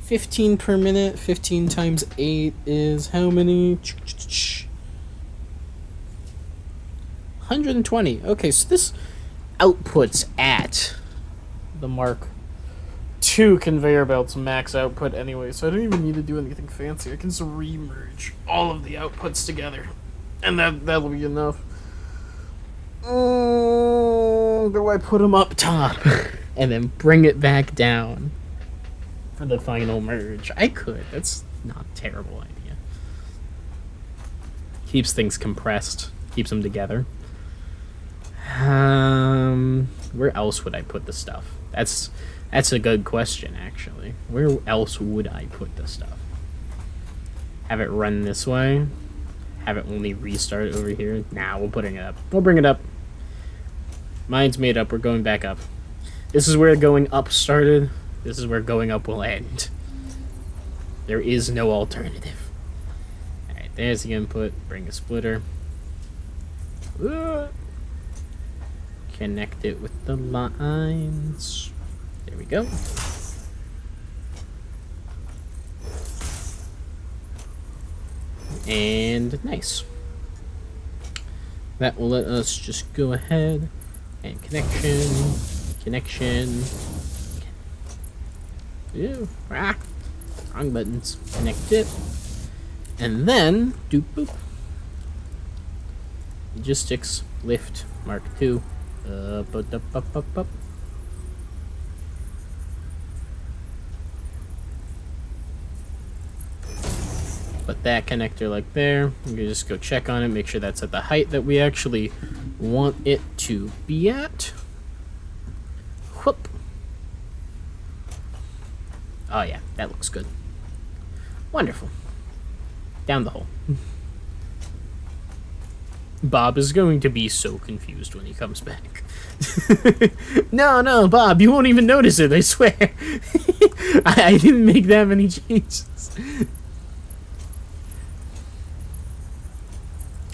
[SPEAKER 1] 15 per minute. 15 times 8 is how many? 120. Okay, so this outputs at the Mark II conveyor belt's max output anyway, so I don't even need to do anything fancy. I can just remerge all of the outputs together, and that'll be enough. Do I put them up top and then bring it back down for the final merge? I could. That's not a terrible idea. Keeps things compressed. Keeps them together. Where else would I put the stuff? That's a good question, actually. Where else would I put the stuff? Have it run this way? Have it only restart over here? Nah, we'll put it up. We'll bring it up. Mine's made up. We're going back up. This is where going up started. This is where going up will end. There is no alternative. Alright, there's the input. Bring a splitter. Connect it with the lines. There we go. And nice. That will let us just go ahead and connection. Ew, wrong buttons. Connect it. And then, doop boop. Logistics, lift, Mark II. Up. Put that connector like there. You can just go check on it, make sure that's at the height that we actually want it to be at. Whoop. Oh yeah, that looks good. Wonderful. Down the hole. Bob is going to be so confused when he comes back. No, Bob, you won't even notice it, I swear. I didn't make that many changes.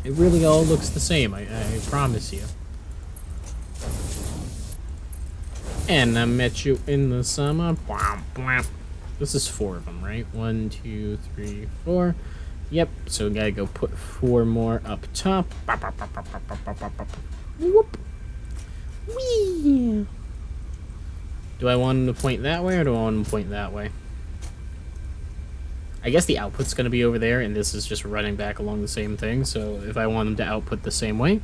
[SPEAKER 1] It really all looks the same, I promise you. And I met you in the summer. This is 4 of them, right? 1, 2, 3, 4. Yep, so we gotta go put 4 more up top. Whoop. Whee! Do I want them to point that way, or do I want them to point that way? I guess the output's gonna be over there, and this is just running back along the same thing, so if I want them to output the same way,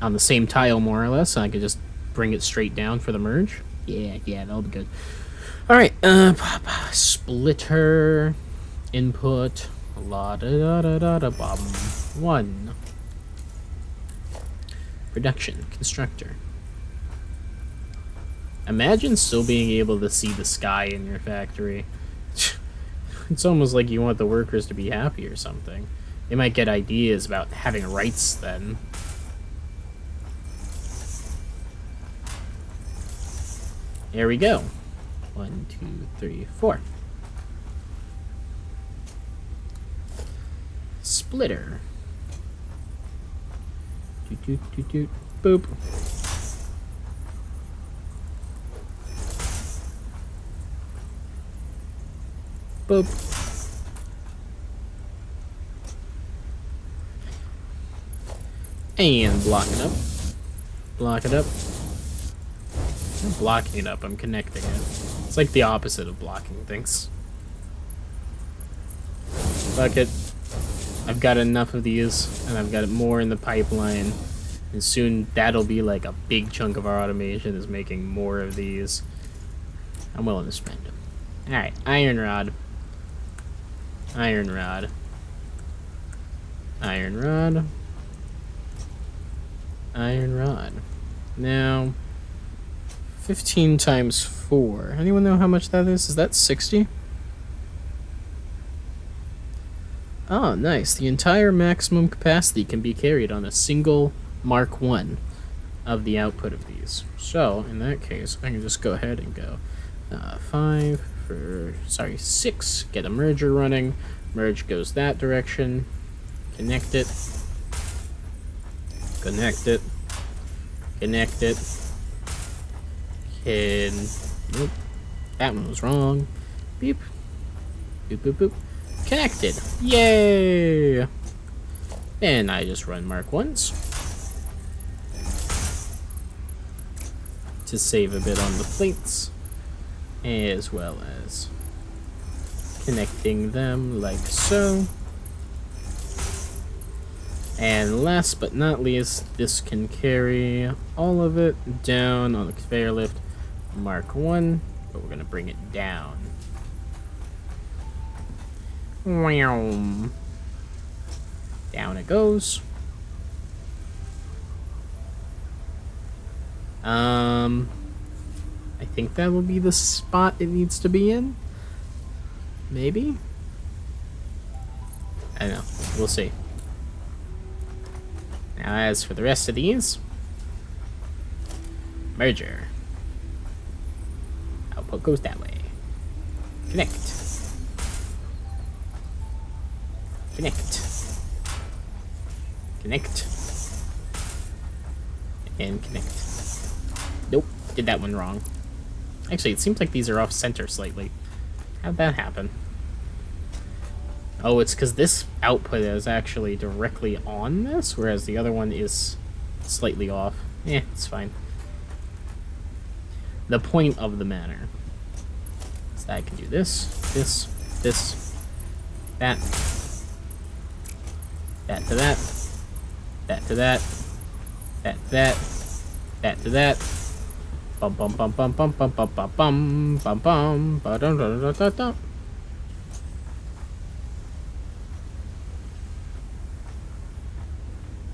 [SPEAKER 1] on the same tile more or less, I could just bring it straight down for the merge. Yeah, that'll be good. Alright, splitter, input, bum. 1. Production, constructor. Imagine still being able to see the sky in your factory. It's almost like you want the workers to be happy or something. They might get ideas about having rights then. There we go. 1, 2, 3, 4. Splitter. Doot. Boop. Boop. And block it up. Block it up. I'm not blocking it up, I'm connecting it. It's like the opposite of blocking things. Fuck it. I've got enough of these, and I've got more in the pipeline. And soon that'll be like a big chunk of our automation is making more of these. I'm willing to spend them. Alright, iron rod. Iron rod. Iron rod. Iron rod. Now, 15 times 4. Anyone know how much that is? Is that 60? Oh, nice. The entire maximum capacity can be carried on a single Mark 1 of the output of these. So, in that case, I can just go ahead and go 6. Get a merger running. Merge goes that direction. Connect it. Connect it. Connect it. Nope. That one was wrong. Beep. Boop, boop, boop. Connected. Yay! And I just run Mark 1s to save a bit on the plates, as well as connecting them like so. And last but not least, this can carry all of it down on the conveyor lift Mark 1, but we're going to bring it down. Down it goes. I think that will be the spot it needs to be in. Maybe? I don't know. We'll see. Now, as for the rest of these, merger. Output goes that way. Connect. Connect. Connect. And connect. Nope, did that one wrong. Actually, it seems like these are off center slightly. How'd that happen? Oh, it's because this output is actually directly on this, whereas the other one is slightly off. Eh, it's fine. The point of the matter is that I can do this, that, that to that, that to that, that to that, that to that. Bum bum bum bum bum bum bum bum bum bum bum ba dum dum dum dum dum.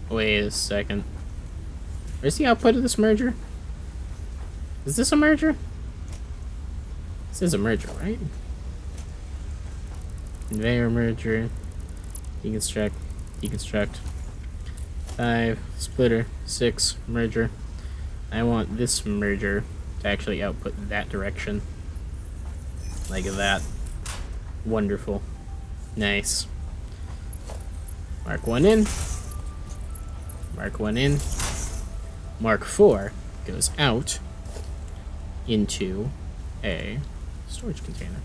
[SPEAKER 1] Wait a second. Where's the output of this merger? Is this a merger? This is a merger, right? Conveyor merger. Deconstruct. Deconstruct. 5. Splitter. 6. Merger. I want this merger to actually output that direction. Like that. Wonderful. Nice. Mark 1 in. Mark 1 in. Mark 4 goes out into a storage container.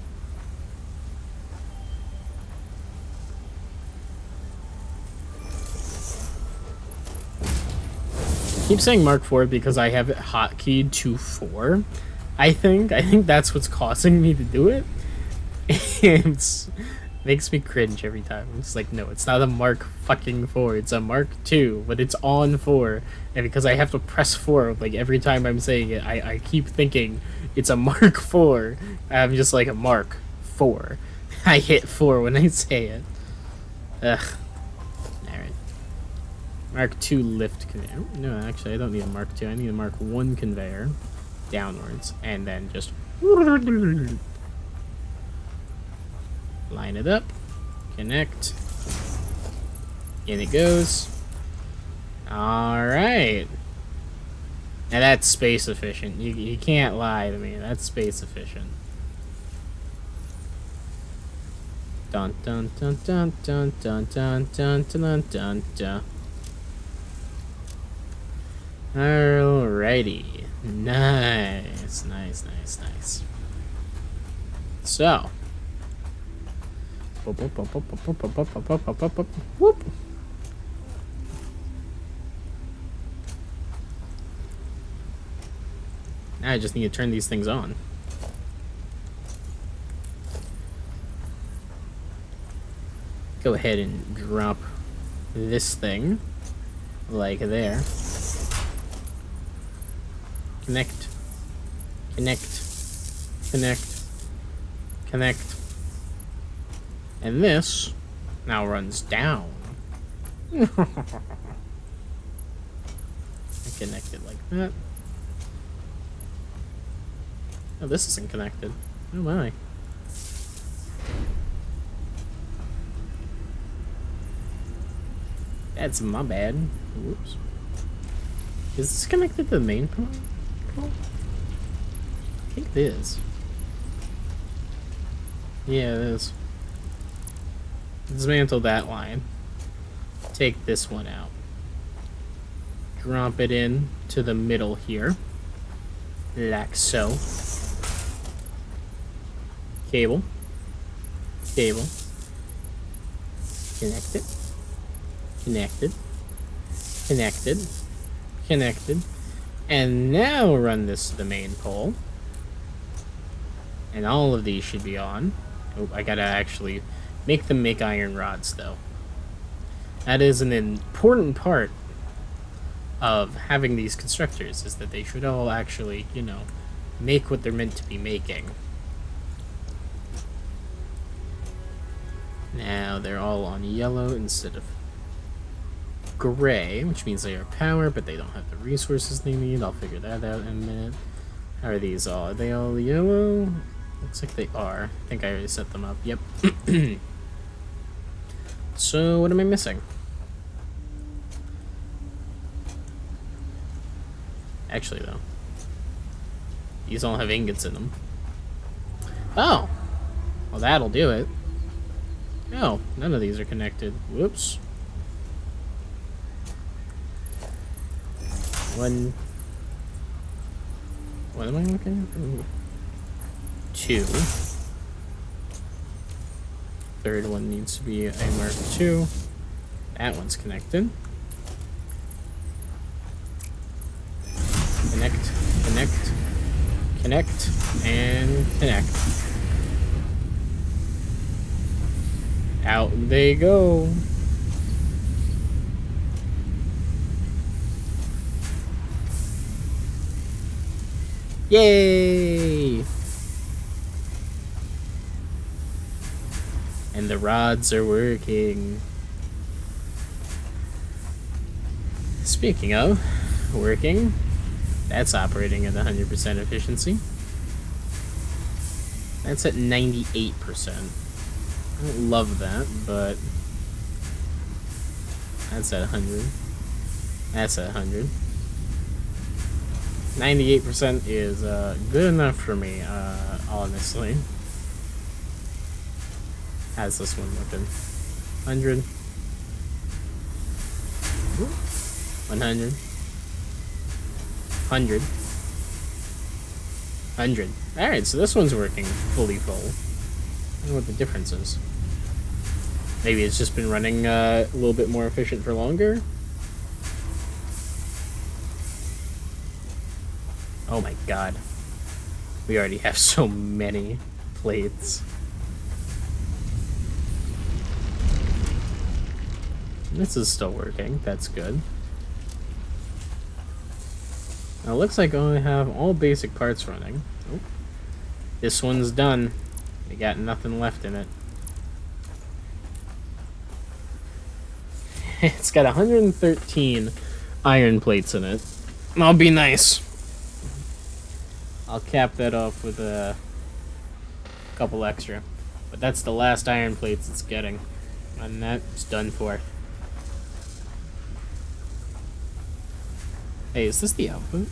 [SPEAKER 1] I keep saying Mark 4 because I have it hotkeyed to 4. I think that's what's causing me to do it. It makes me cringe every time. It's like, no, it's not a Mark fucking 4. It's a Mark 2, but it's on 4. And because I have to press 4 like every time I'm saying it, I keep thinking it's a Mark 4. I'm just like a Mark 4. I hit 4 when I say it. Ugh. Alright. Mark 2 lift conveyor. No, actually, I don't need a Mark 2. I need a Mark 1 conveyor downwards. And then just line it up. Connect. In it goes. Alright. Now that's space efficient. You can't lie to me. That's space efficient. Dun dun dun dun dun dun dun dun dun dun dun. Alrighty. Nice, nice, nice, nice. So. Whoop. Now I just need to turn these things on. Go ahead and drop this thing like there. Connect. Connect. Connect. Connect. And this now runs down. I connect it like that. Oh, this isn't connected. Oh my. That's my bad. Whoops. Is this connected to the main pole? I think it is. Yeah, it is. Dismantle that line. Take this one out. Drop it in to the middle here. Like so. Cable. Cable. Connected. Connected. Connected. Connected. And now run this to the main pole. And all of these should be on. Oh, I gotta actually make them make iron rods, though. That is an important part of having these constructors, is that they should all actually, you know, make what they're meant to be making. Now they're all on yellow instead of gray, which means they are power, but they don't have the resources they need. I'll figure that out in a minute. How are these all? Are they all yellow? Looks like they are. I think I already set them up. Yep. So, what am I missing? Actually, though, these all have ingots in them. Oh! Well, that'll do it. No, none of these are connected. Whoops. One. What am I looking at? 2. Third one needs to be a Mark II. That one's connected. Connect, connect, connect, and connect. Out they go. Yay! And the rods are working. Speaking of working, that's operating at 100% efficiency. That's at 98%. I don't love that, but that's at 100. That's at 100. 98% is good enough for me, honestly. How's this one looking? 100. 100. 100. 100. Alright, so this one's working fully full. I don't know what the difference is. Maybe it's just been running a little bit more efficient for longer? Oh my god. We already have so many plates. This is still working. That's good. Now it looks like I only have all basic parts running. Oh. This one's done. We got nothing left in it. It's got 113 iron plates in it. I'll be nice. I'll cap that off with a couple extra. But that's the last iron plates it's getting. And that's done for. Hey, is this the output?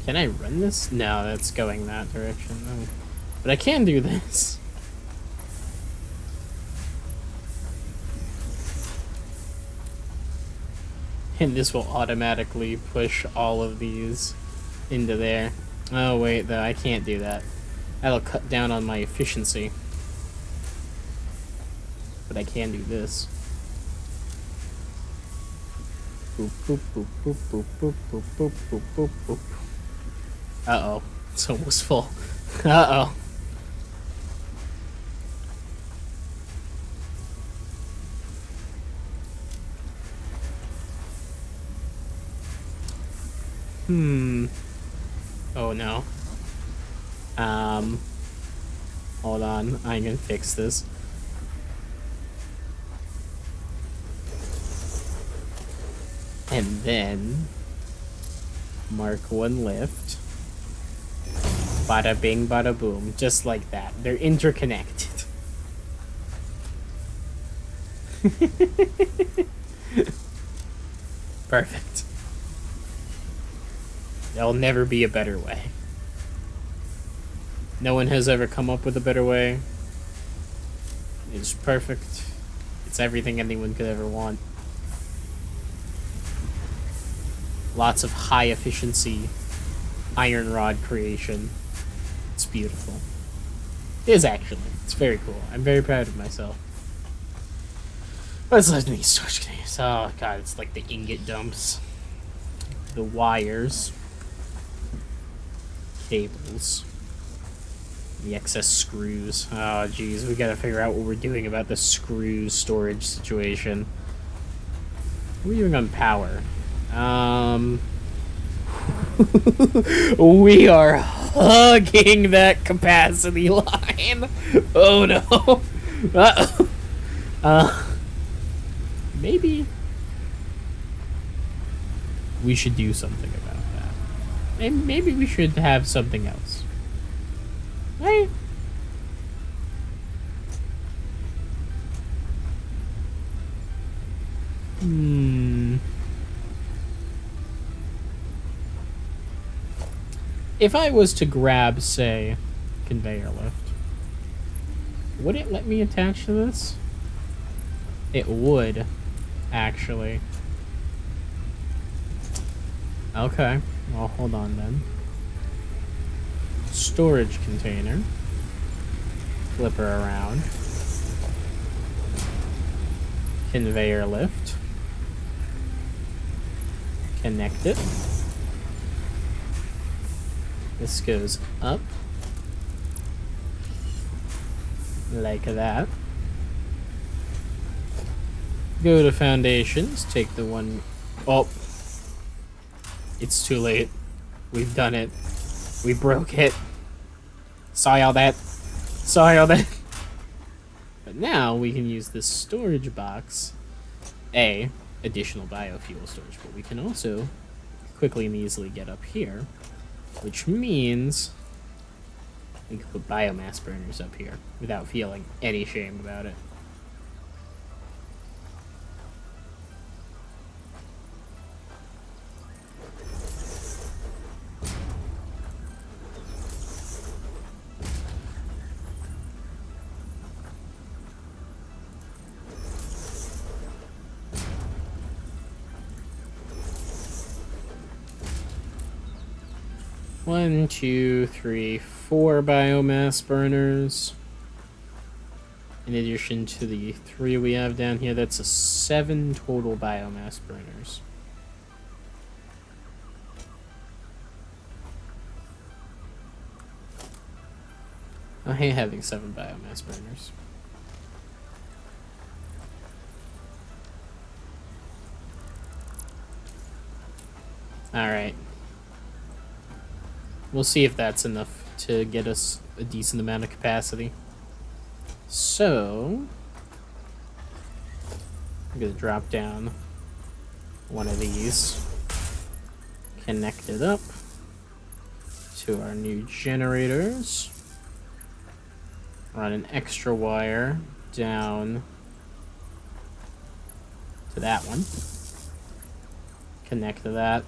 [SPEAKER 1] Can I run this? No, that's going that direction. No. But I can do this. And this will automatically push all of these into there. Oh wait, though, I can't do that. That'll cut down on my efficiency. But I can do this. Boop, boop, boop, boop, boop, boop, boop, boop, boop, boop, boop. Uh-oh. It's almost full. Uh-oh. Oh no. Hold on, I'm gonna fix this. And then Mark 1 lift. Bada bing, bada boom. Just like that. They're interconnected. Perfect. There'll never be a better way. No one has ever come up with a better way. It's perfect. It's everything anyone could ever want. Lots of high efficiency iron rod creation. It's beautiful. It is actually. It's very cool. I'm very proud of myself. What's left in these storage containers? Oh god, it's like the ingot dumps. The wires. Cables. The excess screws. Oh geez, we gotta figure out what we're doing about the screw storage situation. What are we doing on power? We are hugging that capacity line. Oh no. Maybe we should do something about that. Maybe we should have something else. Right? If I was to grab, say, conveyor lift, would it let me attach to this? It would, actually. Okay. Well, hold on then. Storage container. Flip her around. Conveyor lift. Connect it. This goes up. Like that. Go to foundations. Take the one... Oh. It's too late. We've done it. We broke it. Saw all that. Saw all that. But now we can use this storage box. Additional biofuel storage. But we can also quickly and easily get up here. Which means we can put biomass burners up here without feeling any shame about it. One, two, three, 4 biomass burners. In addition to the 3 we have down here, that's a 7 total biomass burners. I hate having 7 biomass burners. Alright. We'll see if that's enough to get us a decent amount of capacity. So, I'm gonna drop down one of these, connect it up to our new generators, run an extra wire down to that one, connect that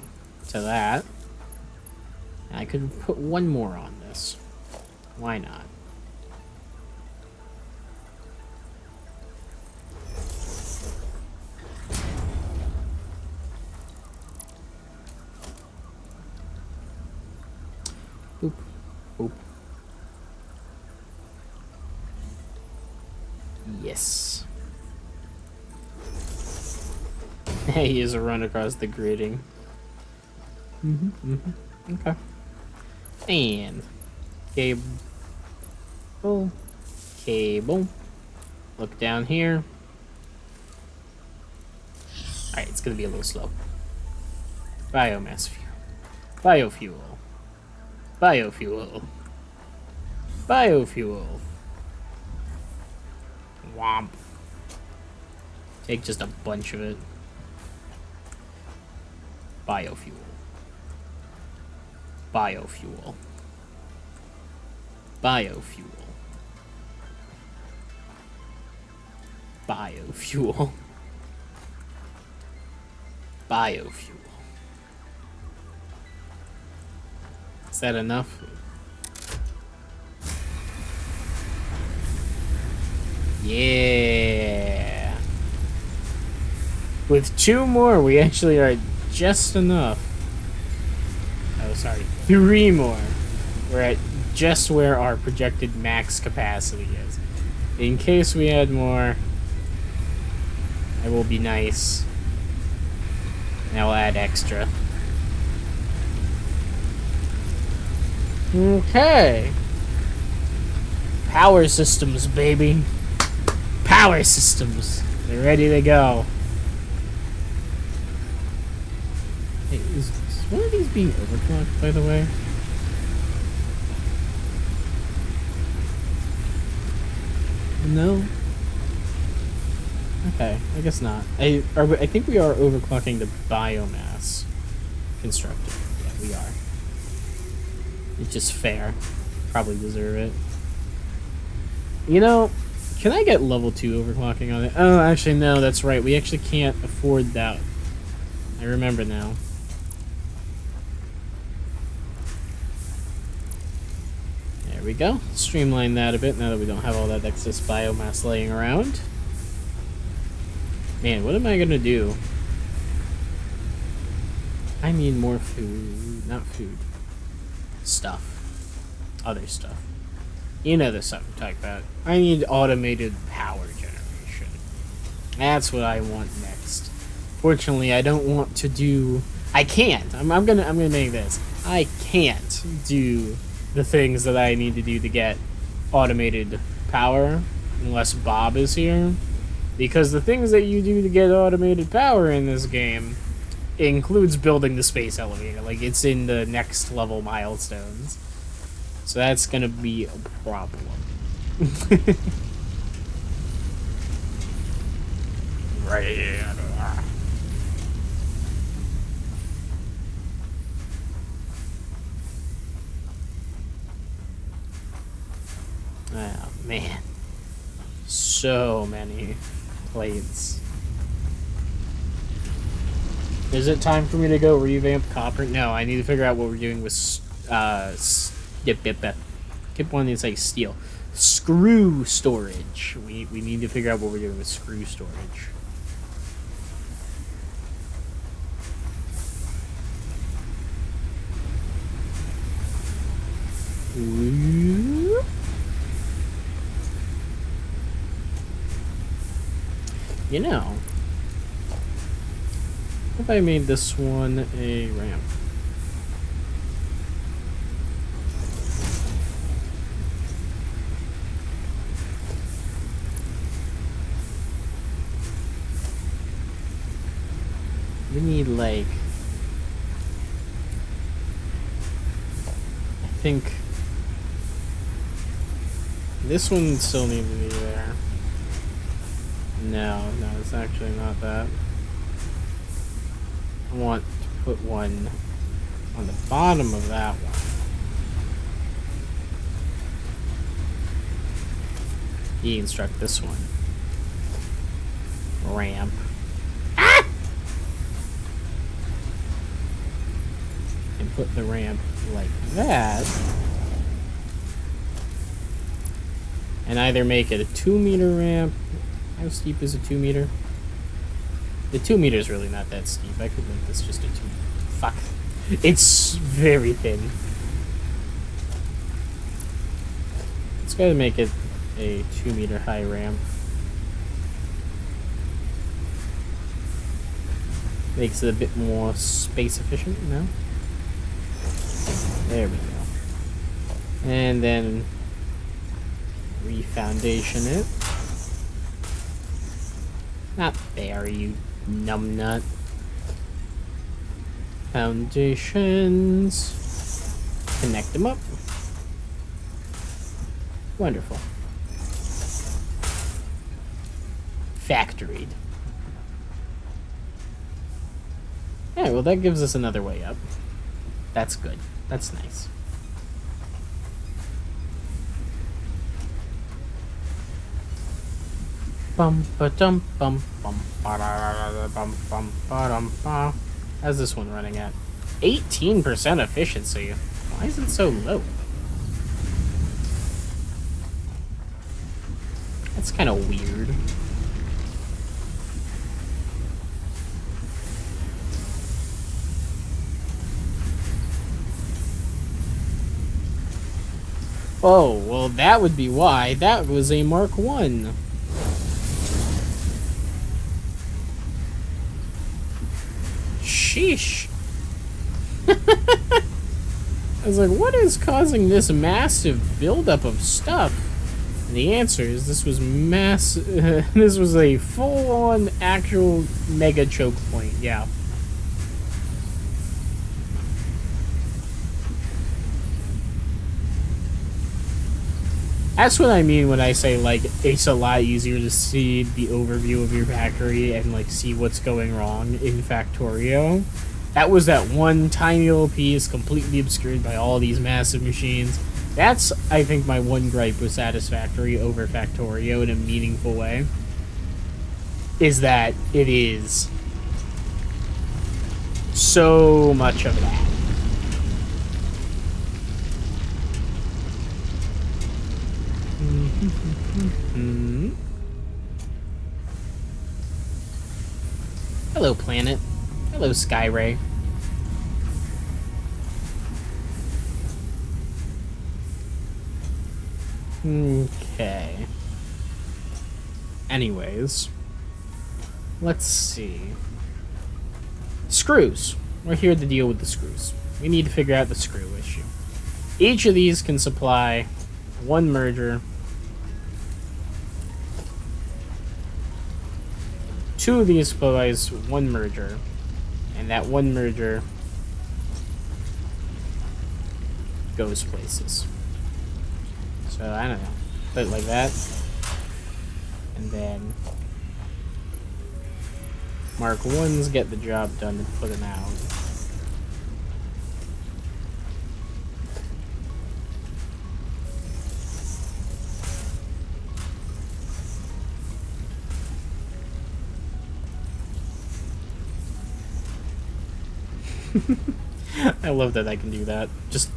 [SPEAKER 1] to that. I could put one more on this. Why not? Boop. Boop. Yes. He is a run across the gridding. Okay. And cable. Look down here. Alright, it's gonna be a little slow. Biomass fuel. Biofuel. Biofuel. Biofuel. Womp. Take just a bunch of it. Biofuel. Biofuel. Biofuel. Biofuel. Biofuel. Is that enough? Yeah. With 2 more, we actually are just enough. Oh, sorry. 3 more. We're at just where our projected max capacity is. In case we add more, I will be nice. And I'll add extra. Okay. Power systems, baby. Power systems. They're ready to go. Hey, is one of these being overclocked, by the way? No? Okay, I guess not. I think we are overclocking the biomass constructor. Yeah, we are. It's just fair. Probably deserve it. You know, can I get level 2 overclocking on it? Oh, actually, no, that's right. We actually can't afford that. I remember now. There we go. Streamline that a bit now that we don't have all that excess biomass laying around. Man, what am I gonna do? I mean more food, not food. Stuff. Other stuff. You know the stuff I'm talking about. I need automated power generation. That's what I want next. Fortunately, I don't want to do... I can't. I'm gonna make this. I can't do the things that I need to do to get automated power unless Bob is here. Because the things that you do to get automated power in this game includes building the space elevator. Like, it's in the next level milestones. So that's gonna be a problem. Right. Oh, man. So many plates. Is it time for me to go revamp copper? No, I need to figure out what we're doing with keep one that's like steel. Screw storage. We need to figure out what we're doing with screw storage. Ooh. You know, what if I made this one a ramp? We need, like, I think this one still needs to be there. No, it's actually not that. I want to put one on the bottom of that one. Deconstruct this one. Ramp. Ah! And put the ramp like that. And either make it a 2-meter ramp. How steep is a 2 meter? The 2 meter is really not that steep. I could make this just a 2. Fuck. It's very thin. Let's go ahead and make it a 2-meter high ramp. Makes it a bit more space efficient, you know? There we go. And then refoundation it. Not there, you numbnut. Foundations. Connect them up. Wonderful. Factoried. Yeah, well, that gives us another way up. That's good. That's nice. Bum ba dum bum bum ba da bum bum ba dum ba. How's this one running at? 18% efficiency. Why is it so low? That's kind of weird. Oh, well, that would be why. That was a Mark 1. Sheesh. I was like, what is causing this massive buildup of stuff? And the answer is this was this was a full-on actual mega choke point, yeah. That's what I mean when I say, like, it's a lot easier to see the overview of your factory and, like, see what's going wrong in Factorio. That was that one tiny little piece completely obscured by all these massive machines. That's, I think, my one gripe with Satisfactory over Factorio in a meaningful way. Is that it is so much of that. Hello, planet. Hello, Skyray. Okay. Anyways, let's see. Screws. We're here to deal with the screws. We need to figure out the screw issue. Each of these can supply one merger. Two of these supplies one merger. And that one merger goes places. So, I don't know. Put it like that. And then Mark 1s get the job done and put them out. I love that I can do that. Just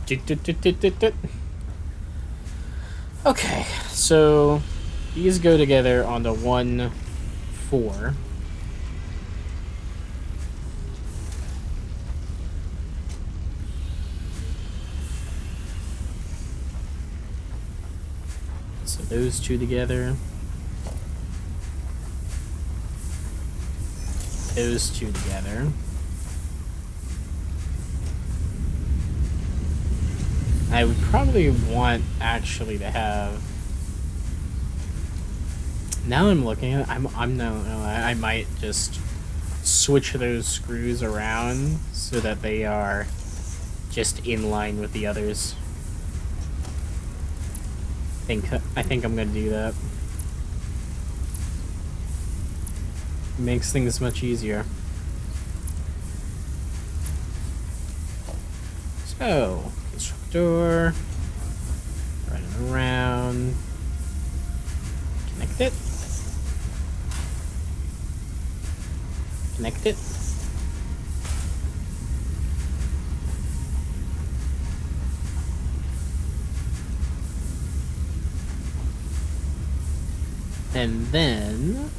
[SPEAKER 1] okay, so these go together on the 1, 4. So those two together. Those two together. I would probably want actually to have. Now I'm looking at. I might just switch those screws around so that they are just in line with the others. I think I'm gonna do that. Makes things much easier. So. Door, run it around, connect it, connect it, and then,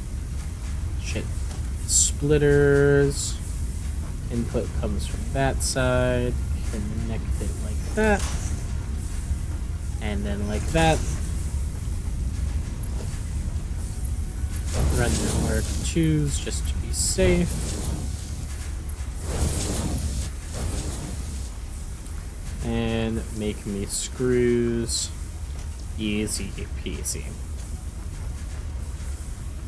[SPEAKER 1] splitters, input comes from that side, connect it like that, and then like that. Run your Mark 2s just to be safe. And make me screws. Easy peasy.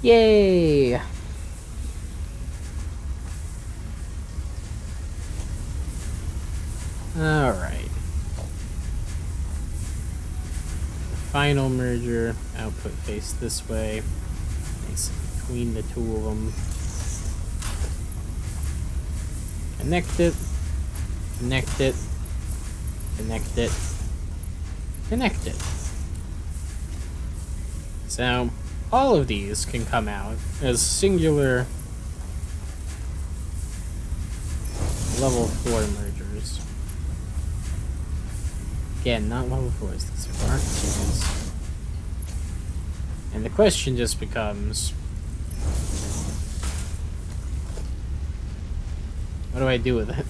[SPEAKER 1] Yay! Alright. Final merger, output face this way, nice between the two of them. Connect it, connect it, connect it, connect it. So, all of these can come out as singular level 4 mergers. Again, not level 4s, these are Mark 2s. And the question just becomes, what do I do with it?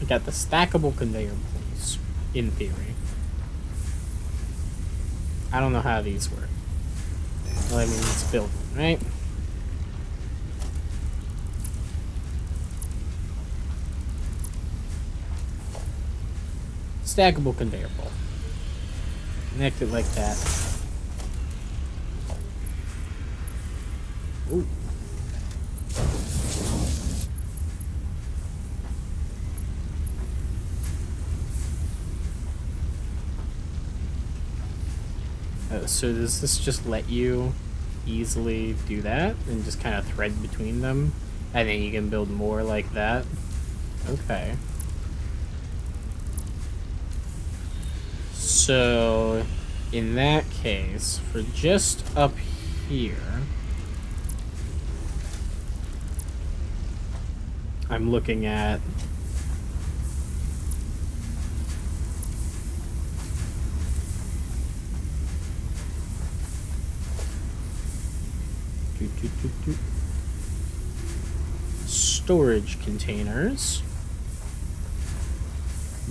[SPEAKER 1] We got the stackable conveyor belts, in theory. I don't know how these work. Well, I mean, let's build them, right? Stackable conveyor belt. Connect it like that. Ooh. So does this just let you easily do that and just kind of thread between them? And then you can build more like that? Okay. So, in that case, for just up here, I'm looking at storage containers.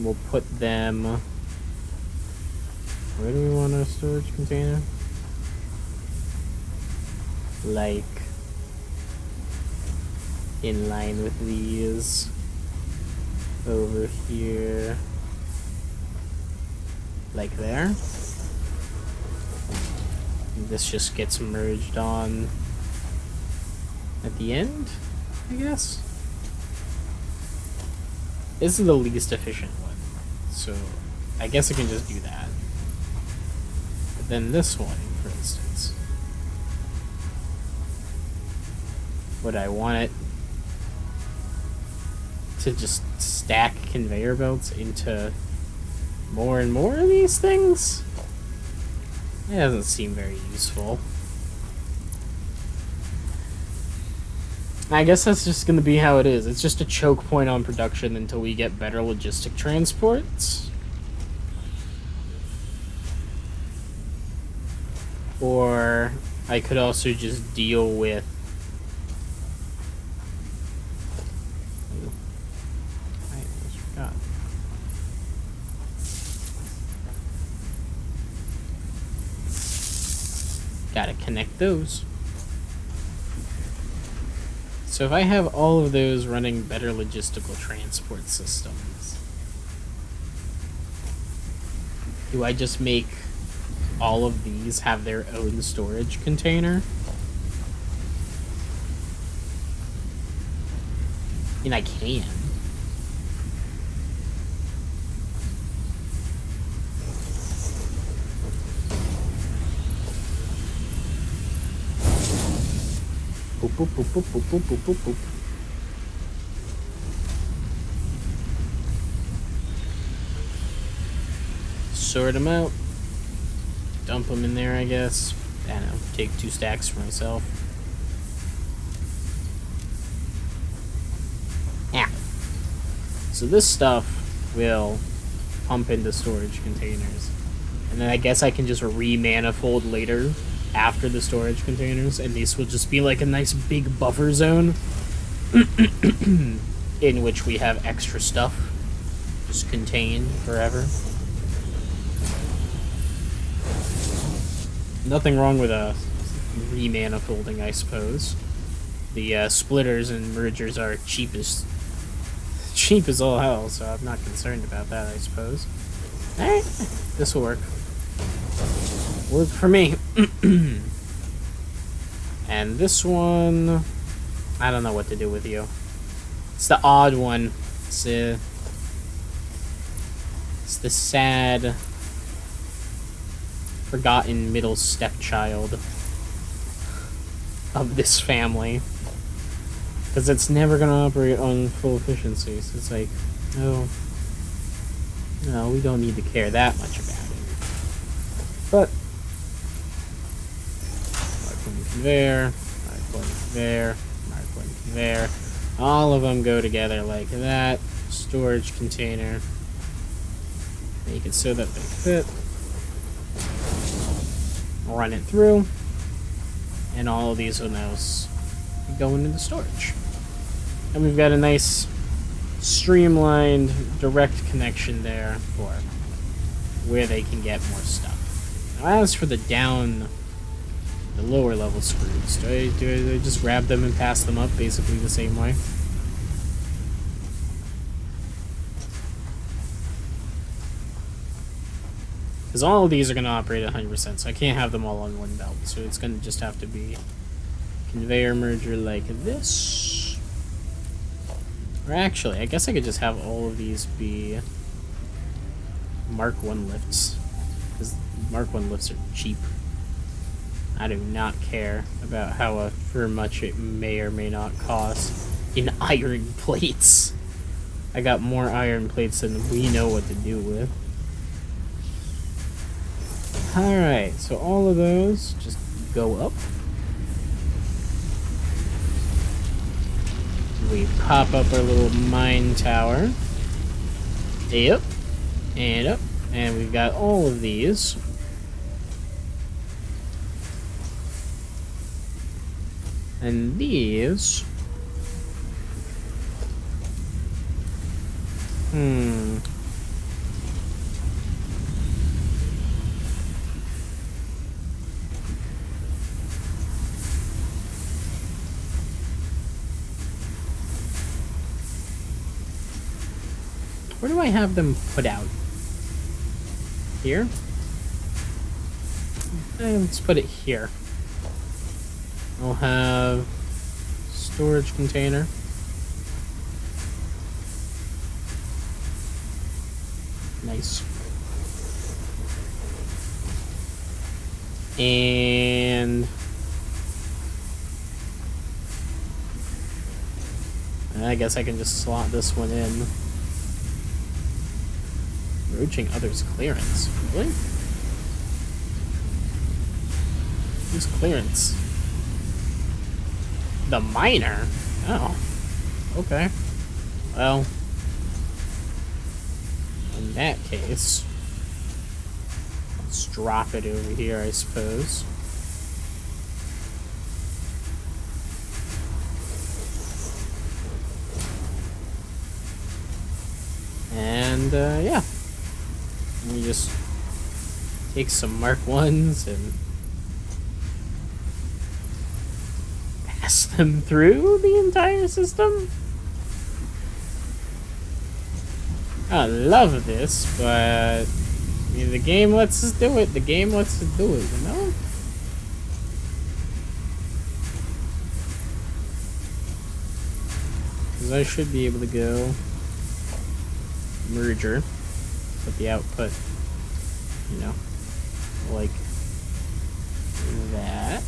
[SPEAKER 1] We'll put them... Where do we want our storage container? Like... in line with these. Over here. Like there. And this just gets merged on at the end, I guess. This is the least efficient one, so I guess I can just do that. But then this one, for instance, would I want it to just stack conveyor belts into more and more of these things? It doesn't seem very useful. I guess that's just going to be how it is. It's just a choke point on production until we get better logistic transports. Or I could also just deal with... I almost forgot. Gotta connect those. So if I have all of those running better logistical transport systems, do I just make all of these have their own storage container? I mean, I can. Boop, boop, boop, boop, boop, boop, boop, boop, boop. Sort them out. Dump them in there, I guess. I don't know. Take 2 stacks for myself. Yeah. So this stuff will pump into storage containers. And then I guess I can just re-manifold later after the storage containers, and these will just be like a nice big buffer zone in which we have extra stuff just contained forever. Nothing wrong with a re-manifolding, I suppose. The splitters and mergers are cheap as all hell, so I'm not concerned about that, I suppose. Alright, this will work. Work for me. And this one, I don't know what to do with you. It's the odd one. It's the sad, forgotten middle stepchild of this family. Because it's never going to operate on full efficiency. So it's like, oh, no, we don't need to care that much about it. But conveyor, conveyor, conveyor. All of them go together like that. Storage container. Make it so that they fit. Run it through. And all of these will now go into the storage. And we've got a nice streamlined direct connection there for where they can get more stuff. Now, as for the lower level screws, do I just grab them and pass them up basically the same way? Because all of these are going to operate at 100%, so I can't have them all on one belt. So it's going to just have to be conveyor merger like this. Or actually, I guess I could just have all of these be Mark 1 lifts. Because Mark 1 lifts are cheap. I do not care about for much it may or may not cost in iron plates. I got more iron plates than we know what to do with. Alright, so all of those just go up. We pop up our little mine tower. Yep. And up. And we've got all of these. And these... Where do I have them put out? Here? Let's put it here. I'll have storage container. Nice. And I guess I can just slot this one in. Roaching others' clearance. Really? Who's clearance? The miner? Oh. Okay. Well, in that case, let's drop it over here, I suppose. And, yeah. You just take some Mark 1s and pass them through the entire system. I love this, but I mean, the game lets us do it. The game lets us do it, you know? Because I should be able to go merger, put the output, you know, like that.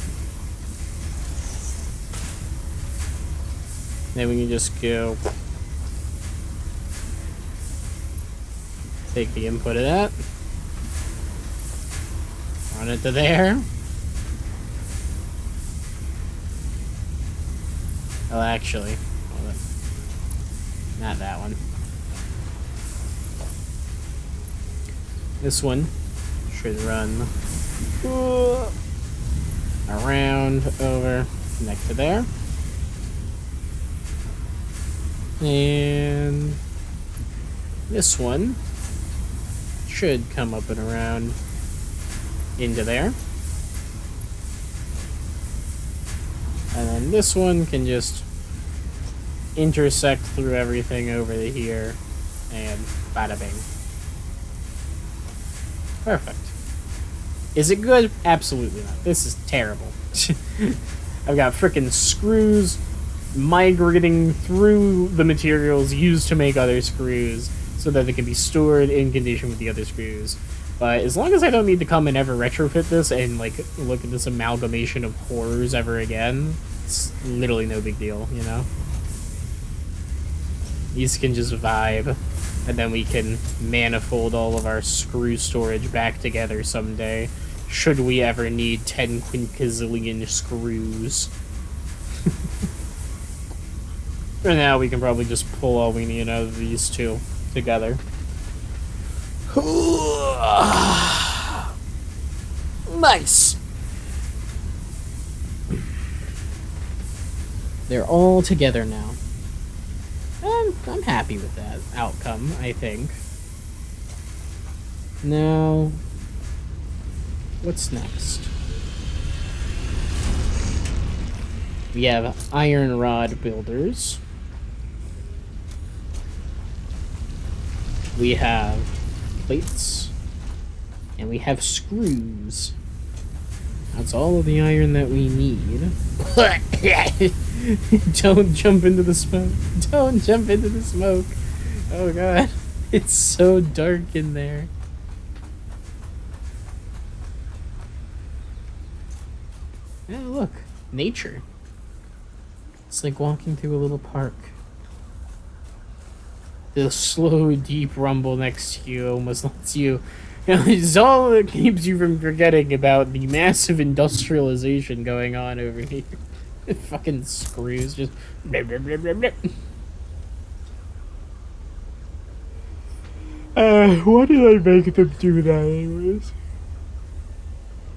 [SPEAKER 1] Then we can just go take the input of that, run it to there. Oh, actually, hold on. Not that one. This one should run around, over, connect to there. And this one should come up and around into there. And then this one can just intersect through everything over here, and bada bing. Perfect. Is it good? Absolutely not. This is terrible. I've got frickin' screws migrating through the materials used to make other screws so that they can be stored in condition with the other screws. But as long as I don't need to come and ever retrofit this and like look at this amalgamation of horrors ever again, it's literally no big deal, you know? These can just vibe, and then we can manifold all of our screw storage back together someday, should we ever need 10 quinquizillion screws. For now, we can probably just pull all we need out of these two together. Nice! They're all together now. And I'm happy with that outcome, I think. Now, what's next? We have iron rod builders. We have plates. And we have screws. That's all of the iron that we need. Don't jump into the smoke. Don't jump into the smoke. Oh god. It's so dark in there. Oh, look. Nature. It's like walking through a little park. The slow, deep rumble next to you almost lets you... It's all that keeps you from forgetting about the massive industrialization going on over here. Fucking screws just... Blip, blip, blip, blip, blip. Why did I make them do that anyways?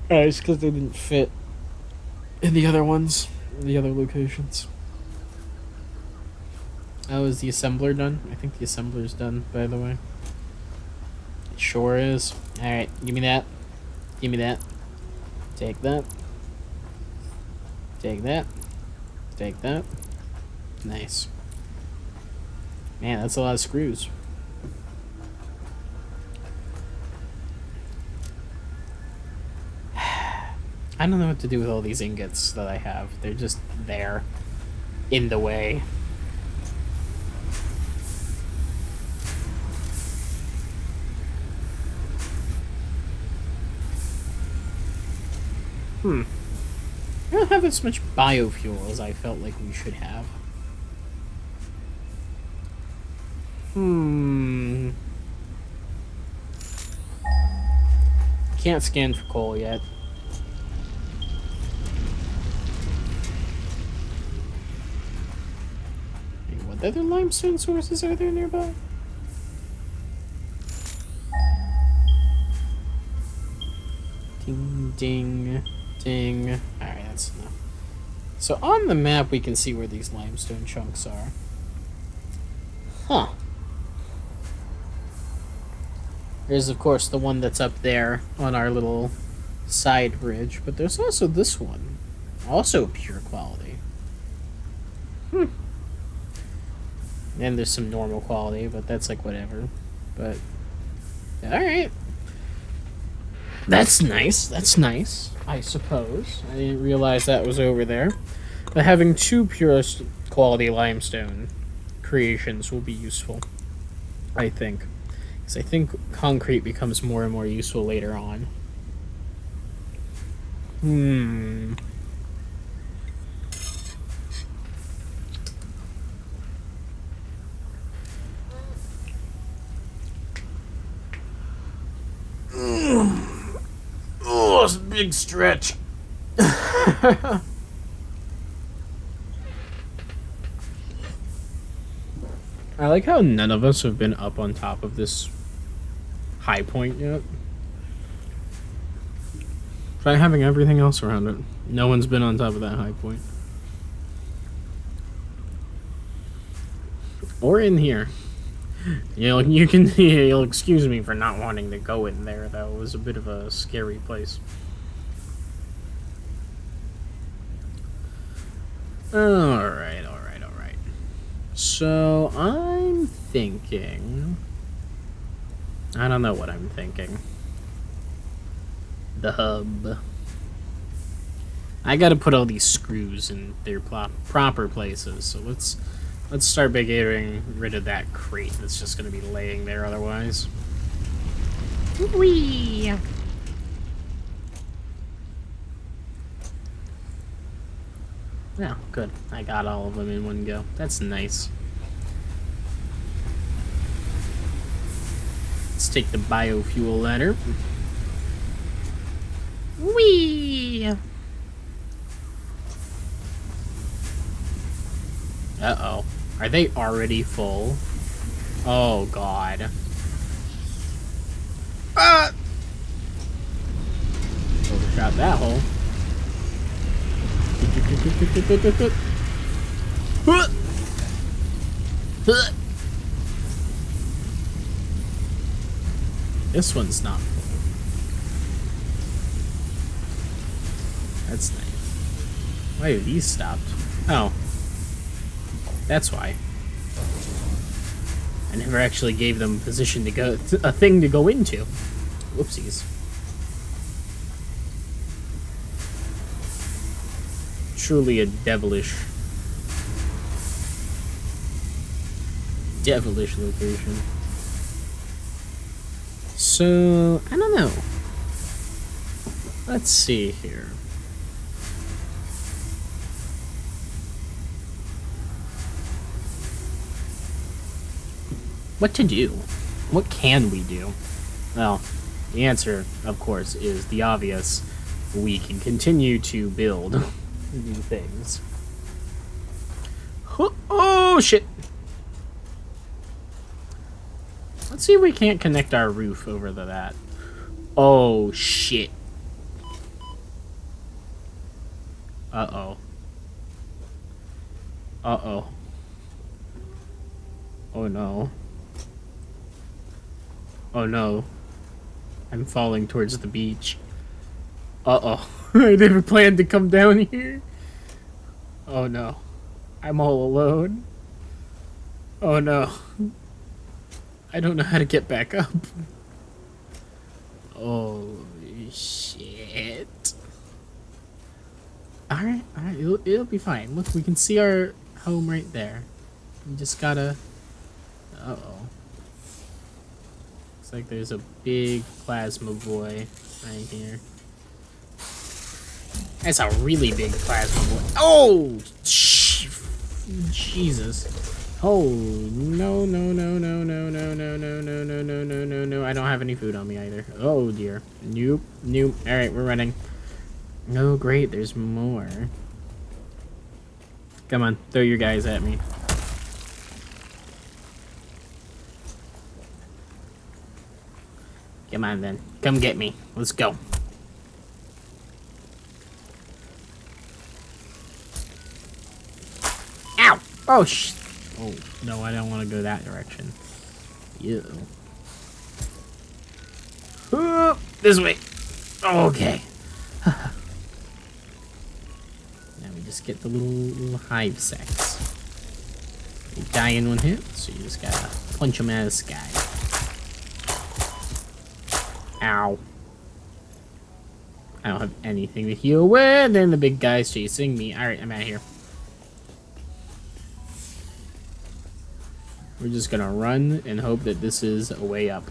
[SPEAKER 1] It's because they didn't fit in the other ones, the other locations. Oh, is the assembler done? I think the assembler's done, by the way. It sure is. Alright, give me that. Give me that. Take that. Take that. Take that. Nice. Man, that's a lot of screws. I don't know what to do with all these ingots that I have. They're just there, in the way. I don't have as much biofuel as I felt like we should have. Can't scan for coal yet. Hey, what other limestone sources are there nearby? Ding, ding, ding. Alright, that's enough. So on the map, we can see where these limestone chunks are. Huh. There's, of course, the one that's up there on our little side bridge, but there's also this one. Also pure quality. And there's some normal quality, but that's like whatever. But, alright. That's nice. That's nice, I suppose. I didn't realize that was over there. But having two purest quality limestone creations will be useful, I think. Because I think concrete becomes more and more useful later on. Oh, it's a big stretch. I like how none of us have been up on top of this high point yet. Try having everything else around it. No one's been on top of that high point. Or in here. You'll excuse me for not wanting to go in there, though. It was a bit of a scary place. Alright. So, I'm thinking... I don't know what I'm thinking. The hub. I gotta put all these screws in their proper places, so let's start by getting rid of that crate that's just gonna be laying there otherwise. Whee! Yeah, good. I got all of them in one go. That's nice. Let's take the biofuel ladder. Whee! Uh-oh. Are they already full? Oh, God. Ah! Overshot that hole. This one's not full. That's nice. Why are these stopped? Oh. That's why. I never actually gave them position to go, a thing to go into. Whoopsies. Truly a devilish location. So, I don't know. Let's see here. What to do? What can we do? Well, the answer, of course, is the obvious. We can continue to build new things. Oh, shit! Let's see if we can't connect our roof over to that. Oh, shit. Uh-oh. Uh-oh. Oh, no. Oh, no. I'm falling towards the beach. Uh-oh. I never planned to come down here. Oh, no. I'm all alone. Oh, no. I don't know how to get back up. Oh, shit. Alright, it'll be fine. Look, we can see our home right there. We just gotta... Uh-oh. Looks like there's a big plasma boy right here. That's a really big plasma boy. Oh! Jesus. Oh, no, no, no, no, no, no, no, no, no, no, no, no, no, no. I don't have any food on me either. Oh, dear. Nope, nope. Alright, we're running. Oh, great, there's more. Come on, throw your guys at me. Come on, then. Come get me. Let's go. Ow! Oh, oh, no, I don't want to go that direction. Ew. This way. Okay. Now we just get the little hive sacks. They die in one hit, so you just gotta punch them out of the sky. Ow. I don't have anything to heal with, and the big guy's chasing me. Alright, I'm out of here. We're just gonna run and hope that this is a way up.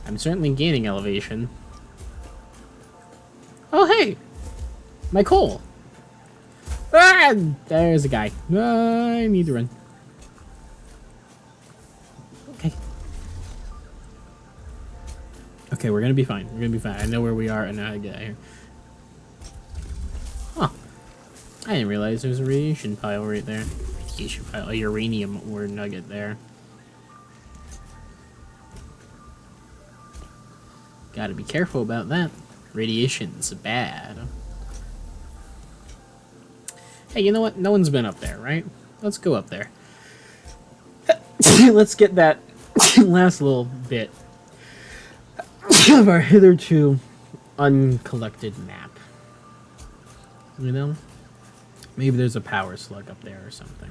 [SPEAKER 1] I'm certainly gaining elevation. Oh, hey! My coal! Ah! There's a guy. I need to run. Okay. Okay, we're gonna be fine. We're gonna be fine. I know where we are and how to get out of here. Huh. I didn't realize there was a radiation pile right there. Radiation pile. A uranium ore nugget there. Gotta be careful about that. Radiation's bad. Hey, you know what? No one's been up there, right? Let's go up there. Let's get that last little bit of our hitherto uncollected map. You know? Maybe there's a power slug up there or something.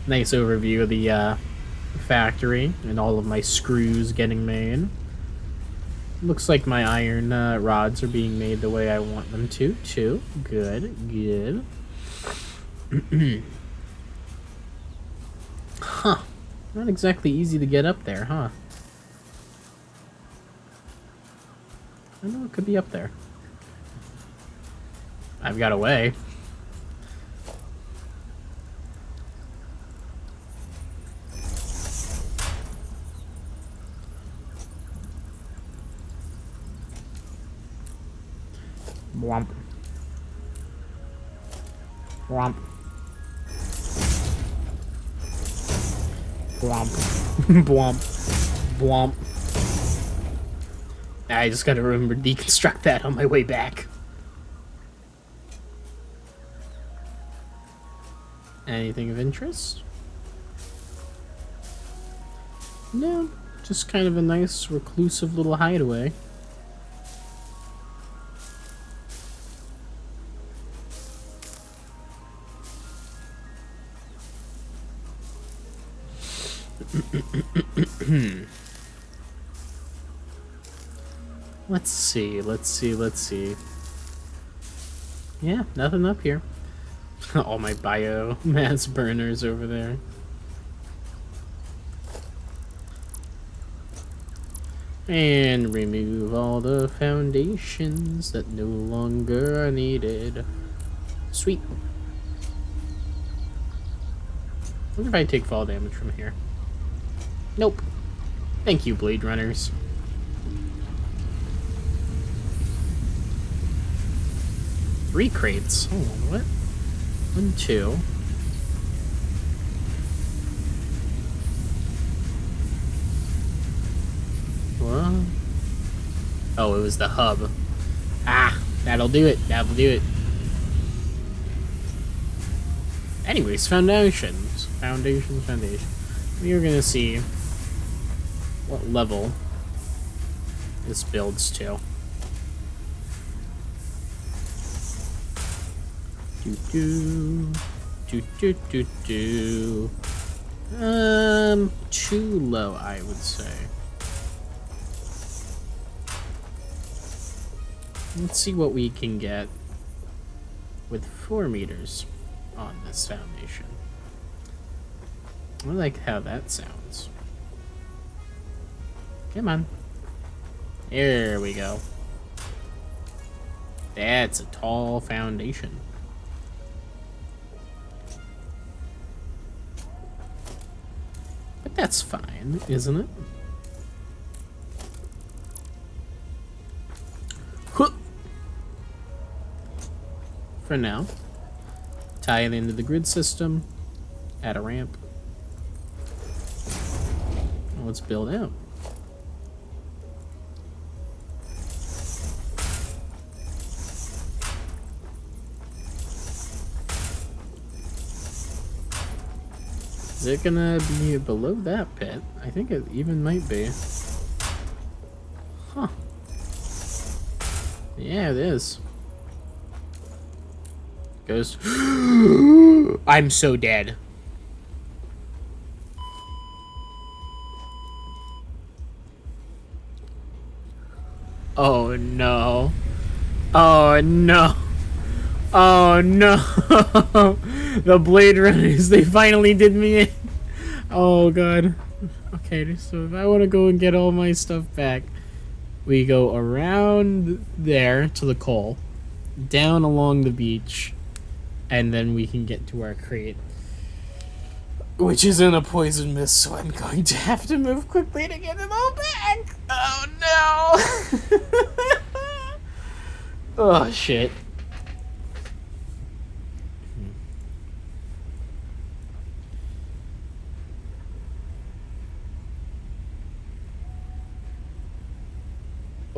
[SPEAKER 1] Nice overview of the factory and all of my screws getting made. Looks like my iron rods are being made the way I want them to, too. Good, good. Huh. Not exactly easy to get up there, huh? I know it could be up there. I've got a way. Womp. Womp. Blomp. Blomp. Blomp. I just gotta remember to deconstruct that on my way back. Anything of interest? No, just kind of a nice reclusive little hideaway. Let's see, let's see, let's see. Yeah, nothing up here. All my biomass burners over there. And remove all the foundations that no longer are needed. Sweet. I wonder if I take fall damage from here. Nope. Thank you, Blade Runners. Three crates. Hold on, what? 1, 2. What? Oh, it was the hub. Ah, that'll do it. That'll do it. Anyways, foundations. Foundation. We are gonna see what level this builds to. Do do do do do. Too low, I would say. Let's see what we can get with 4 meters on this foundation. I like how that sounds. Come on. There we go. That's a tall foundation. But that's fine, isn't it? For now, tie it into the grid system, add a ramp. Let's build out. Is it gonna be below that pit? I think it even might be. Huh. Yeah, it is. Goes. I'm so dead. Oh no. Oh no. Oh no. The Blade Runners, they finally did me in. Oh god. Okay, so if I want to go and get all my stuff back, we go around there to the coal, down along the beach, and then we can get to our crate, which is in a poison mist, so I'm going to have to move quickly to get it all back. Oh no. Oh shit.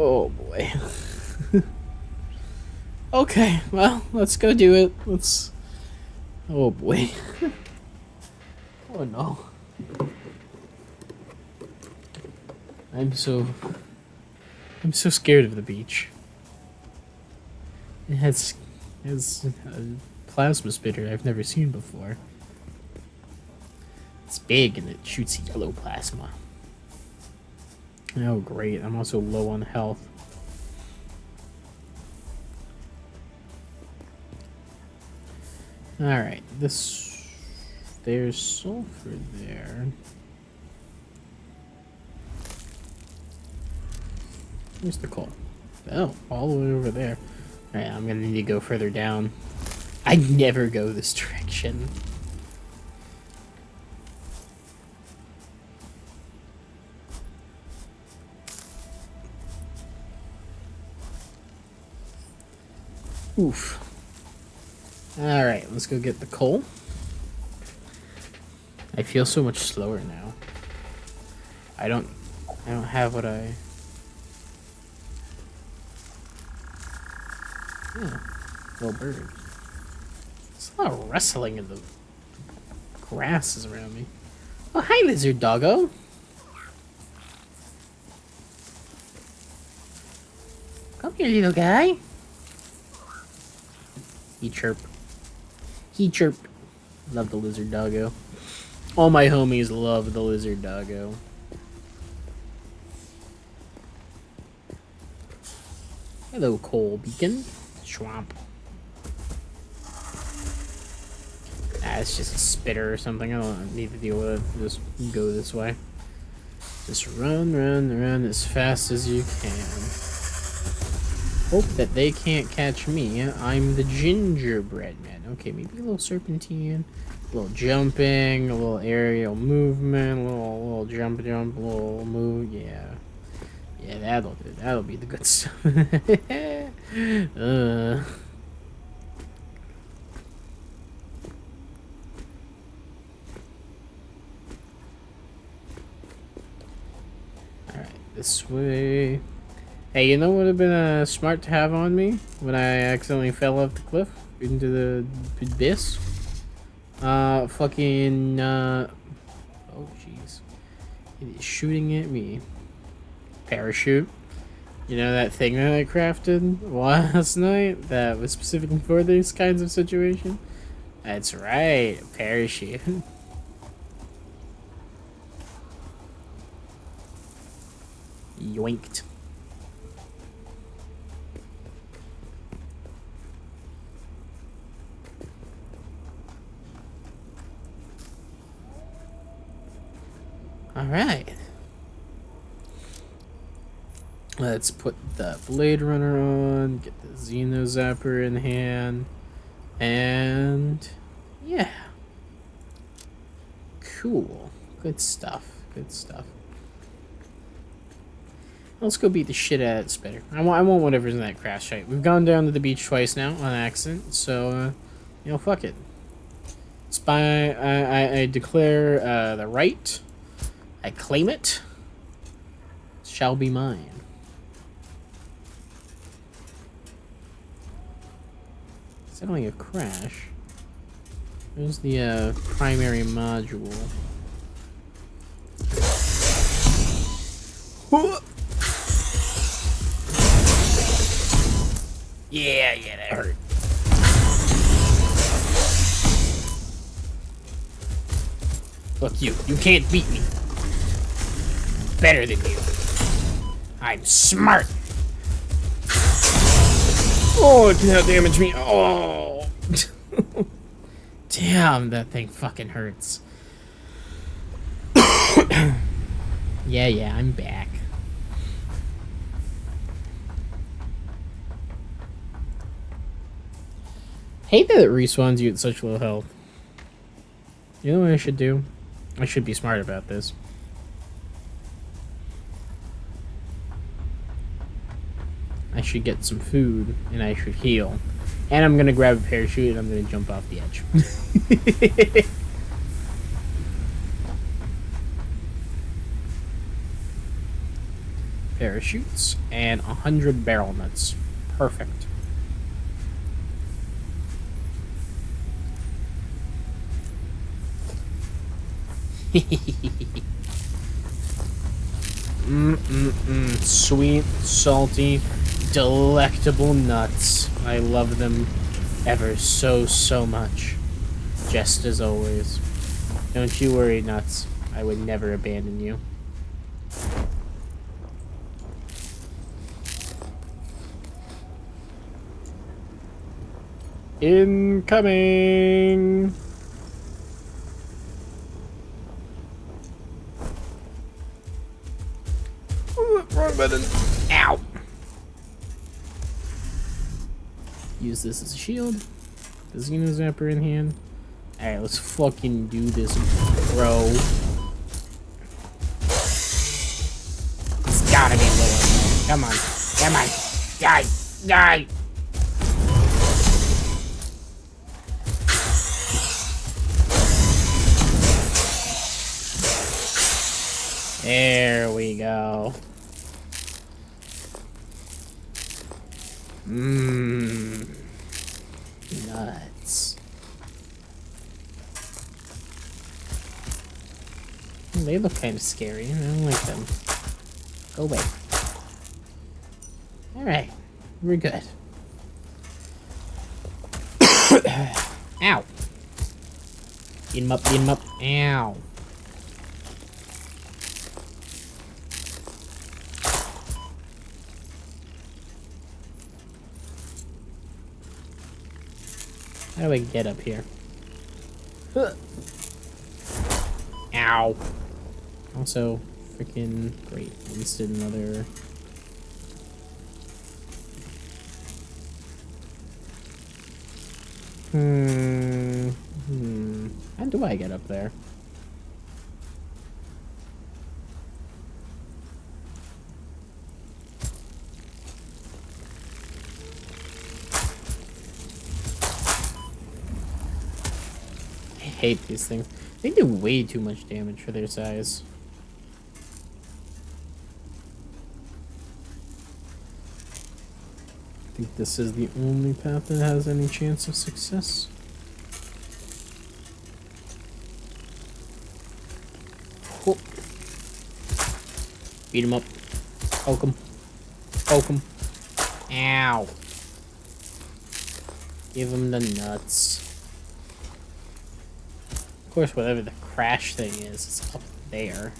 [SPEAKER 1] Oh boy. Okay, well, let's go do it. Let's. Oh boy. Oh no. I'm so scared of the beach. It has a plasma spitter I've never seen before. It's big and it shoots yellow plasma. Oh great, I'm also low on health. Alright, there's sulfur there. Where's the coal? Oh, all the way over there. Alright, I'm gonna need to go further down. I never go this direction. Oof. Alright, let's go get the coal. I feel so much slower now. I don't have what I... Oh, little bird. There's a lot of rustling in the grasses around me. Oh, hi, lizard doggo. Come here, little guy. He chirp. He chirp. Love the lizard doggo. All my homies love the lizard doggo. Hello, coal beacon. Swamp. It's just a spitter or something. I don't need to deal with it. Just go this way. Just run as fast as you can. Hope that they can't catch me. I'm the gingerbread man. Okay, maybe a little serpentine, a little jumping, a little aerial movement, a little jump, a little move. Yeah, that'll do. That'll be the good stuff. All right, this way. Hey, you know what would have been smart to have on me when I accidentally fell off the cliff into the abyss? Fucking, oh, jeez. It is shooting at me. Parachute. You know that thing that I crafted last night that was specifically for these kinds of situations? That's right, a parachute. Yoinked. All right. Let's put the Blade Runner on, get the Xeno Zapper in hand, and yeah. Cool. Good stuff. Good stuff. Let's go beat the shit out of that spitter. I want whatever's in that crash site. We've gone down to the beach twice now on accident, so, you know, fuck it. I declare the right. I claim it. It shall be mine. Settling a crash. There's the primary module. Yeah, that hurt. Look, you can't beat me. Better than you. I'm smart. Oh, it can outdamage me. Oh. Damn, that thing fucking hurts. Yeah, I'm back. Hate that it respawns you at such low health. You know what I should do? I should be smart about this. I should get some food, and I should heal. And I'm gonna grab a parachute, and I'm gonna jump off the edge. Parachutes and 100 barrel nuts. Perfect. Sweet, salty, delectable nuts. I love them ever so much. Just as always. Don't you worry, nuts. I would never abandon you. Incoming! Wrong button. Ow! Use this as a shield. The Xeno Zapper in hand. Alright, let's fucking do this, bro. It's gotta be lower. Come on. Come on. Die! Die! There we go. Nuts. They look kind of scary. I don't like them. Go away. Alright. We're good. Ow. Beat him up, beat him up. Ow. How do I get up here? Ow. Also, freaking great. Wasted another. How do I get up there? I hate these things. They do way too much damage for their size. I think this is the only path that has any chance of success. Cool. Beat him up. Poke him. Poke him. Ow. Give him the nuts. Of course, whatever the crash thing is up there.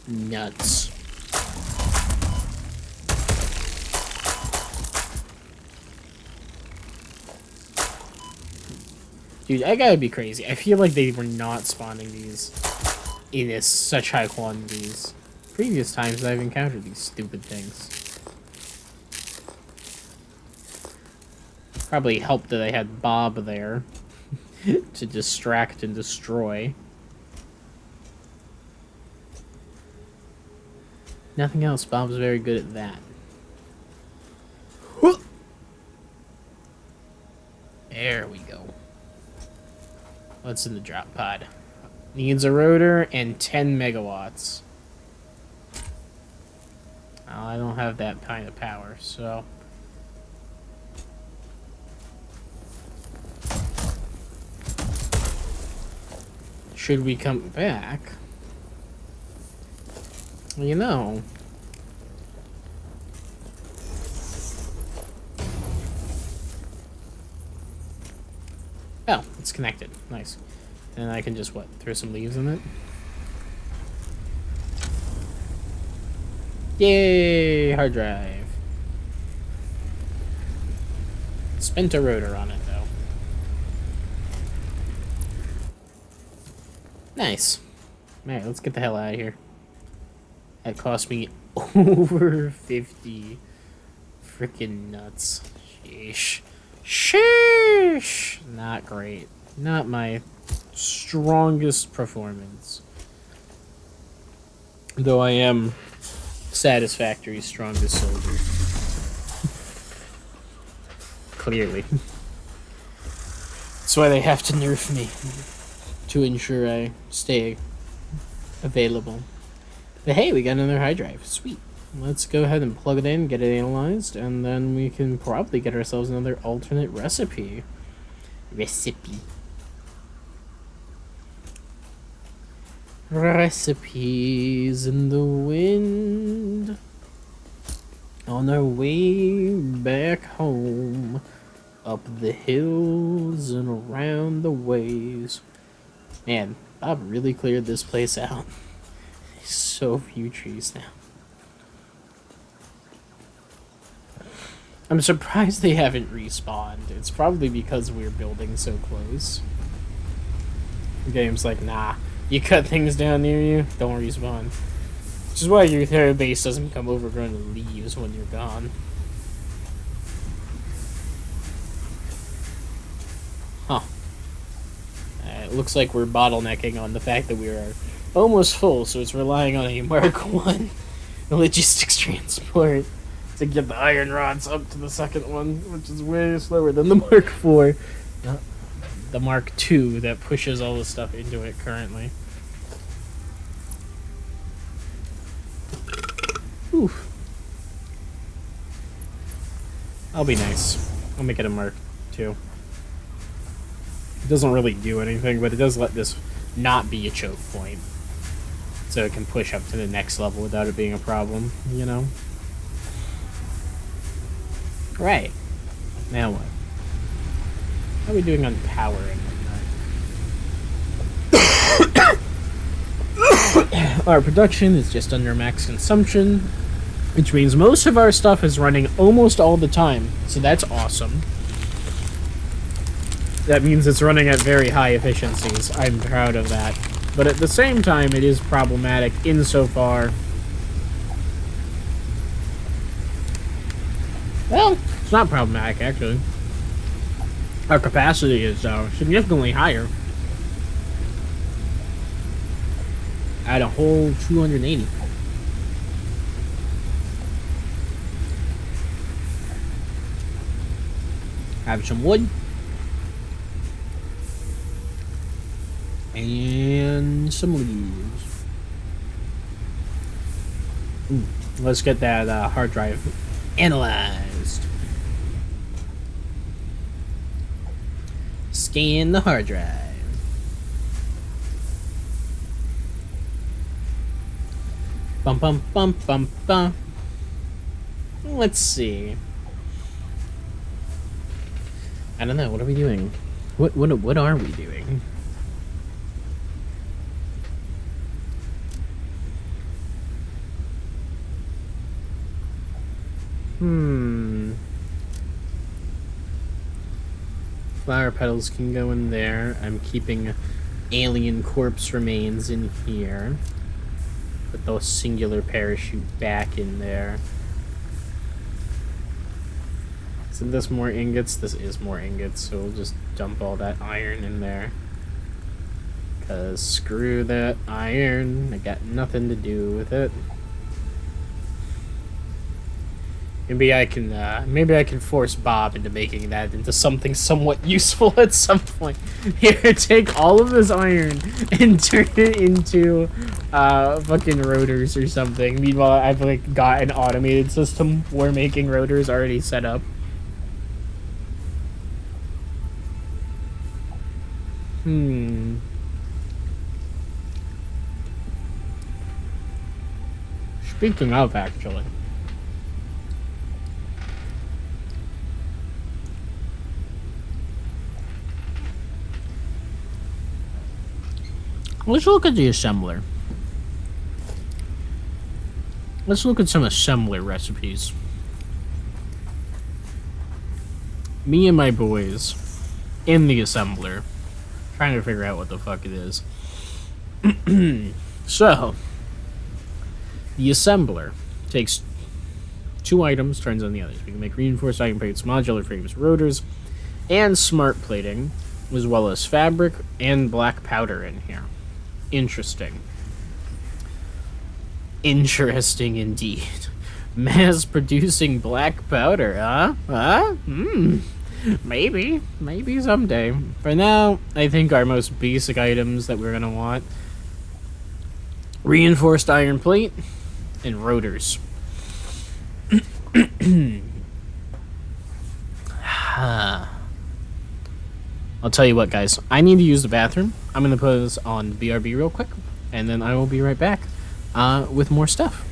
[SPEAKER 1] Nuts. Dude, I gotta be crazy. I feel like they were not spawning these in such high quantities. Previous times I've encountered these stupid things. Probably helped that I had Bob there to distract and destroy. Nothing else. Bob's very good at that. There we go. What's in the drop pod? Needs a rotor and 10 megawatts. Oh, I don't have that kind of power, so... Should we come back? You know... Oh, it's connected. Nice. And I can just, what, throw some leaves in it? Yay! Hard drive. Spent a rotor on it, though. Nice. Alright, let's get the hell out of here. That cost me over 50 freaking nuts. Sheesh. Sheesh! Not great. Not my strongest performance. Though I am Satisfactory's strongest soldier. Clearly. That's why they have to nerf me. To ensure I stay available. But hey, we got another hard drive. Sweet. Let's go ahead and plug it in, get it analyzed, and then we can probably get ourselves another alternate recipe. Recipes in the wind. On our way back home. Up the hills and around the ways. Man, Bob really cleared this place out. There's so few trees now. I'm surprised they haven't respawned. It's probably because we're building so close. The game's like, nah, you cut things down near you, don't respawn. Which is why your third base doesn't become overgrown with leaves when you're gone. Huh. It looks like we're bottlenecking on the fact that we are almost full, so it's relying on a Mark 1 logistics transport to get the iron rods up to the second one, which is way slower than the Mark 4. The Mark 2 that pushes all the stuff into it currently. Oof. I'll be nice. I'll make it a Mark 2. It doesn't really do anything, but it does let this not be a choke point. So it can push up to the next level without it being a problem, you know? Right. Now what? How are we doing on power and whatnot? Our production is just under max consumption, which means most of our stuff is running almost all the time, so that's awesome. That means it's running at very high efficiencies. I'm proud of that. But at the same time, it is problematic insofar... Well, it's not problematic, actually. Our capacity is significantly higher. At a whole 280. Have some wood. And some leaves. Let's get that hard drive analyzed. Scan the hard drive. Bum bum bum bum bum. Let's see. I don't know. What are we doing? What are we doing? Flower petals can go in there. I'm keeping alien corpse remains in here. Put the singular parachute back in there. Isn't this more ingots? This is more ingots, so we'll just dump all that iron in there. Cause screw that iron. I got nothing to do with it. Maybe I can force Bob into making that into something somewhat useful at some point. Here, take all of this iron and turn it into fucking rotors or something. Meanwhile, I've like got an automated system for making rotors already set up. Speaking of, actually. Let's look at the assembler. Let's look at some assembler recipes. Me and my boys in the assembler. Trying to figure out what the fuck it is. So, the assembler takes 2 items, turns on the others. We can make reinforced iron plates, modular frames, rotors, and smart plating, as well as fabric and black powder in here. Interesting. Interesting indeed. Mass producing black powder, huh? Maybe someday. For now, I think our most basic items that we're gonna want: reinforced iron plate and rotors. I'll tell you what, guys. I need to use the bathroom. I'm gonna put this on BRB real quick, and then I will be right back with more stuff.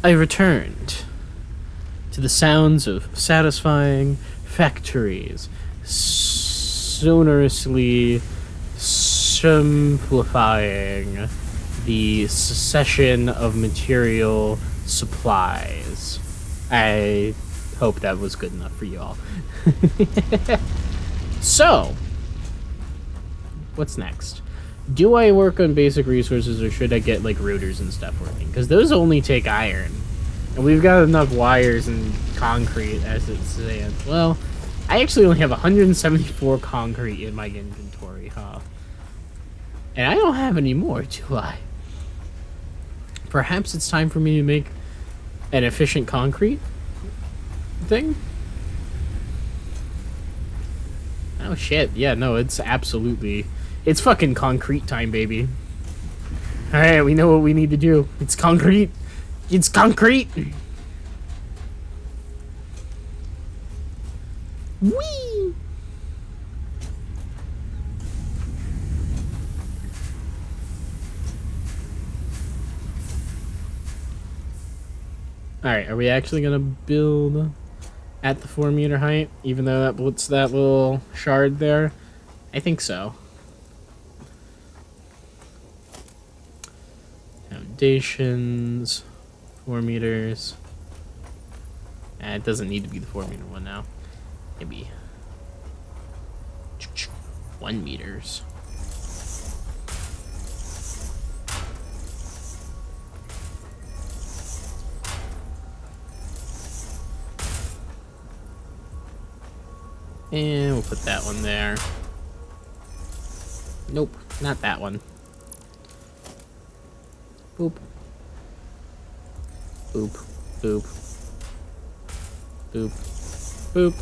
[SPEAKER 1] I returned to the sounds of satisfying factories, sonorously simplifying the succession of material supplies. I hope that was good enough for you all. So, what's next? Do I work on basic resources, or should I get like routers and stuff working? Because those only take iron, and we've got enough wires and concrete as it stands. Well, I actually only have 174 concrete in my inventory, huh? And I don't have any more, do I? Perhaps it's time for me to make an efficient concrete thing? Oh shit, yeah, no, it's fucking concrete time, baby. Alright, we know what we need to do. It's concrete. It's concrete! Whee! Alright, are we actually gonna build at the 4-meter height, even though that puts that little shard there? I think so. Foundations, 4 meters. It doesn't need to be the 4-meter one now. Maybe 1 meters. And we'll put that one there. Nope, not that one. Boop. Boop. Boop. Boop. Boop.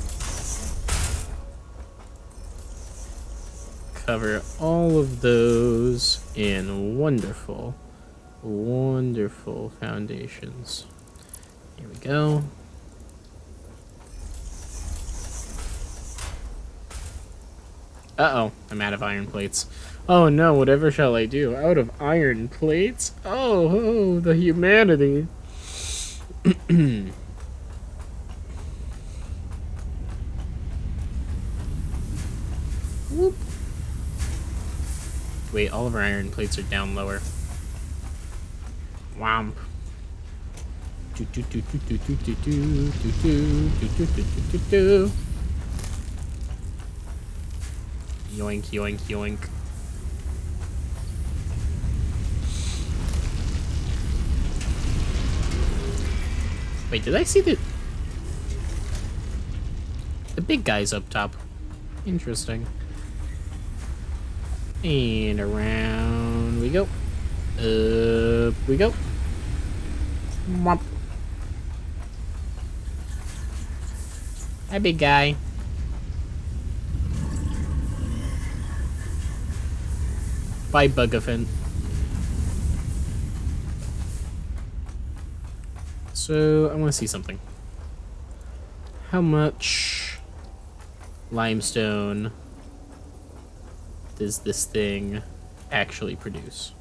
[SPEAKER 1] Cover all of those in wonderful, wonderful foundations. Here we go. Uh-oh, I'm out of iron plates. Oh no, whatever shall I do? Out of iron plates? Oh, the humanity. Whoop. Wait, all of our iron plates are down lower. Womp. Yoink, yoink, yoink. Wait, did I see the big guys up top? Interesting. And around we go. Up we go. Womp. Hi, big guy. Bye, Bugafin. So, I want to see something. How much limestone does this thing actually produce?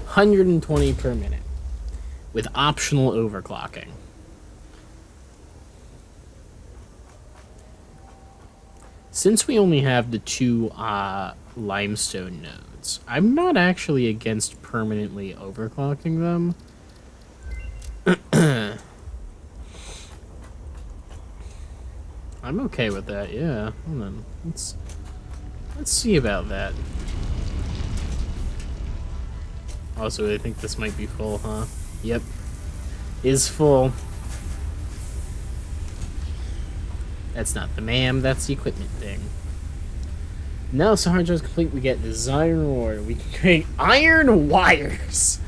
[SPEAKER 1] $120 per minute, with optional overclocking. Since we only have the 2 limestone nodes, I'm not actually against permanently overclocking them. I'm okay with that, yeah. Hold on. Let's see about that. Also, I think this might be full, huh? Yep. Is full. That's not the MAM, that's the equipment thing. Now, so hard drive is complete, we get design reward. We can create iron wires.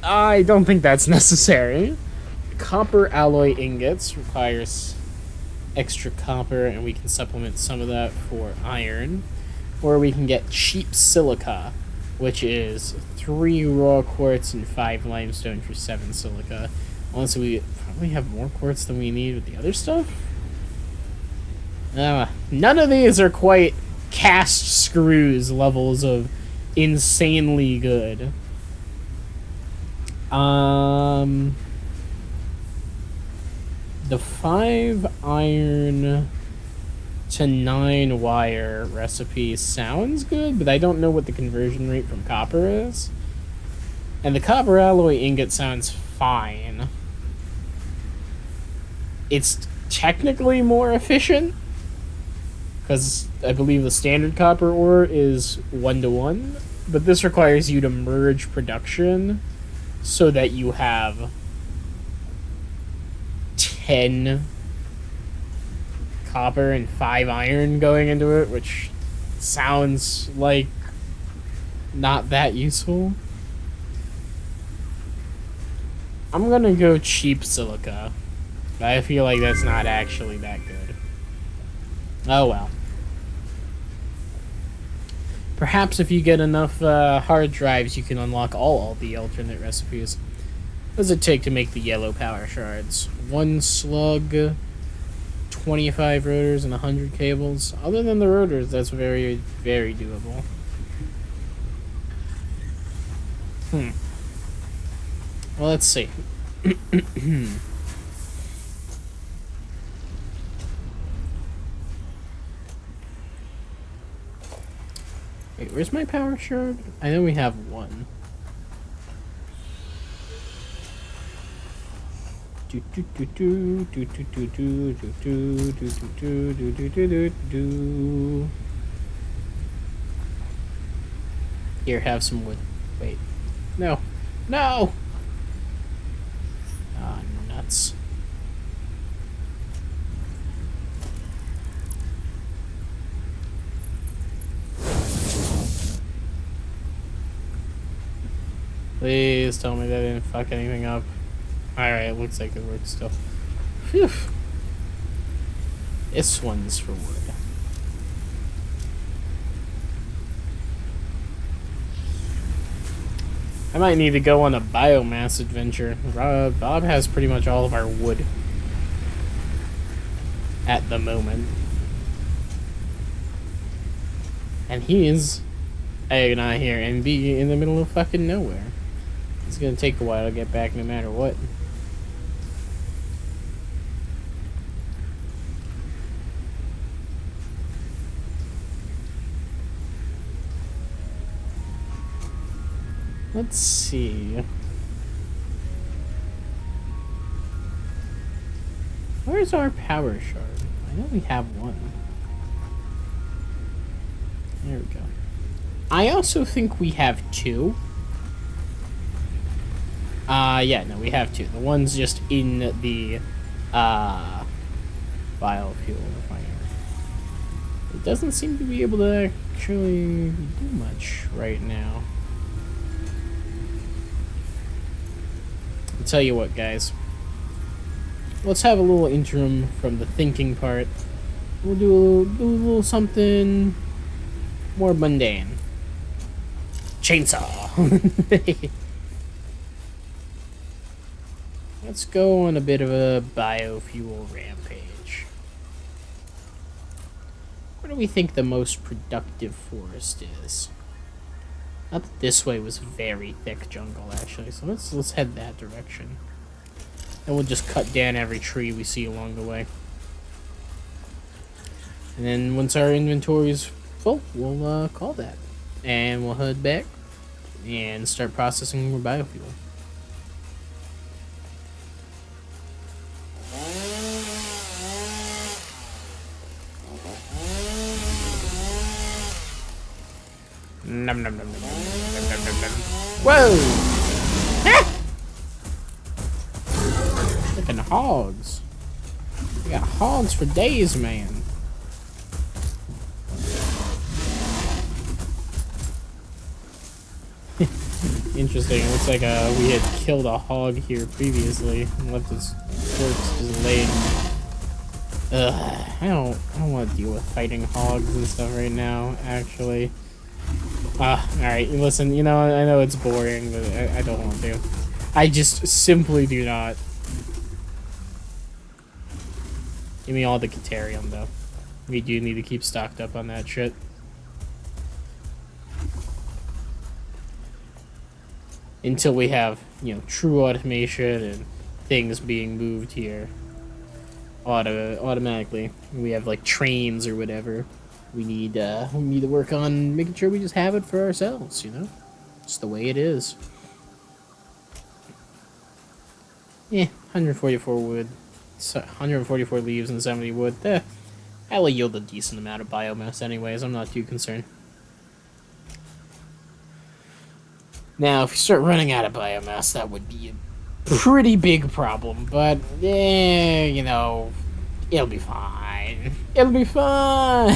[SPEAKER 1] I don't think that's necessary. Copper alloy ingots requires extra copper, and we can supplement some of that for iron. Or we can get cheap silica, which is 3 raw quartz and 5 limestone for 7 silica. Honestly, we probably have more quartz than we need with the other stuff. None of these are quite cast screws levels of insanely good. The 5 iron to 9 wire recipe sounds good, but I don't know what the conversion rate from copper is. And the copper alloy ingot sounds fine. It's technically more efficient, because I believe the standard copper ore is 1-to-1, but this requires you to merge production so that you have 10 copper and 5 iron going into it, which sounds like not that useful. I'm gonna go cheap silica. I feel like that's not actually that good. Oh well. Perhaps if you get enough hard drives, you can unlock all the alternate recipes. What does it take to make the yellow power shards? 1 slug, 25 rotors, and 100 cables. Other than the rotors, that's very, very doable. Well, let's see. Wait, where's my power shard? I know we have 1. Here, have some wood. Wait. No. No! Ah, nuts. Please tell me that didn't fuck anything up. Alright, looks like it works still. Phew. This one's for wood. I might need to go on a biomass adventure. Bob has pretty much all of our wood at the moment. And he is A, not here, and B, in the middle of fucking nowhere. It's gonna take a while to get back no matter what. Let's see. Where's our power shard? I know we have 1. There we go. I also think we have 2. Yeah, no, we have 2. The one's just in the, biofuel refinery. It doesn't seem to be able to actually do much right now. I'll tell you what, guys. Let's have a little interim from the thinking part. We'll do a little something more mundane. Chainsaw! Let's go on a bit of a biofuel rampage. Where do we think the most productive forest is? Not that this way was very thick jungle, actually, so let's head that direction. And we'll just cut down every tree we see along the way. And then once our inventory's full, we'll call that. And we'll head back and start processing more biofuel. Nom nom nom nom nom nom nom nom. Whoa! Ah! Freaking hogs. We got hogs for days, man. Interesting. It looks like we had killed a hog here previously and left his corpse just laying. I don't want to deal with fighting hogs and stuff right now, actually. Alright, listen, you know, I know it's boring, but I don't want to. I just simply do not. Give me all the Caterium, though. We do need to keep stocked up on that shit. until we have, true automation and things being moved here automatically. We have like trains or whatever. We need to work on making sure we just have it for ourselves. It's the way it is. Yeah, 144 wood, 144 leaves and 70 wood. That'll yield a decent amount of biomass anyways. I'm not too concerned. Now, if we start running out of biomass, that would be a pretty big problem. But, it'll be fine. It'll be fine.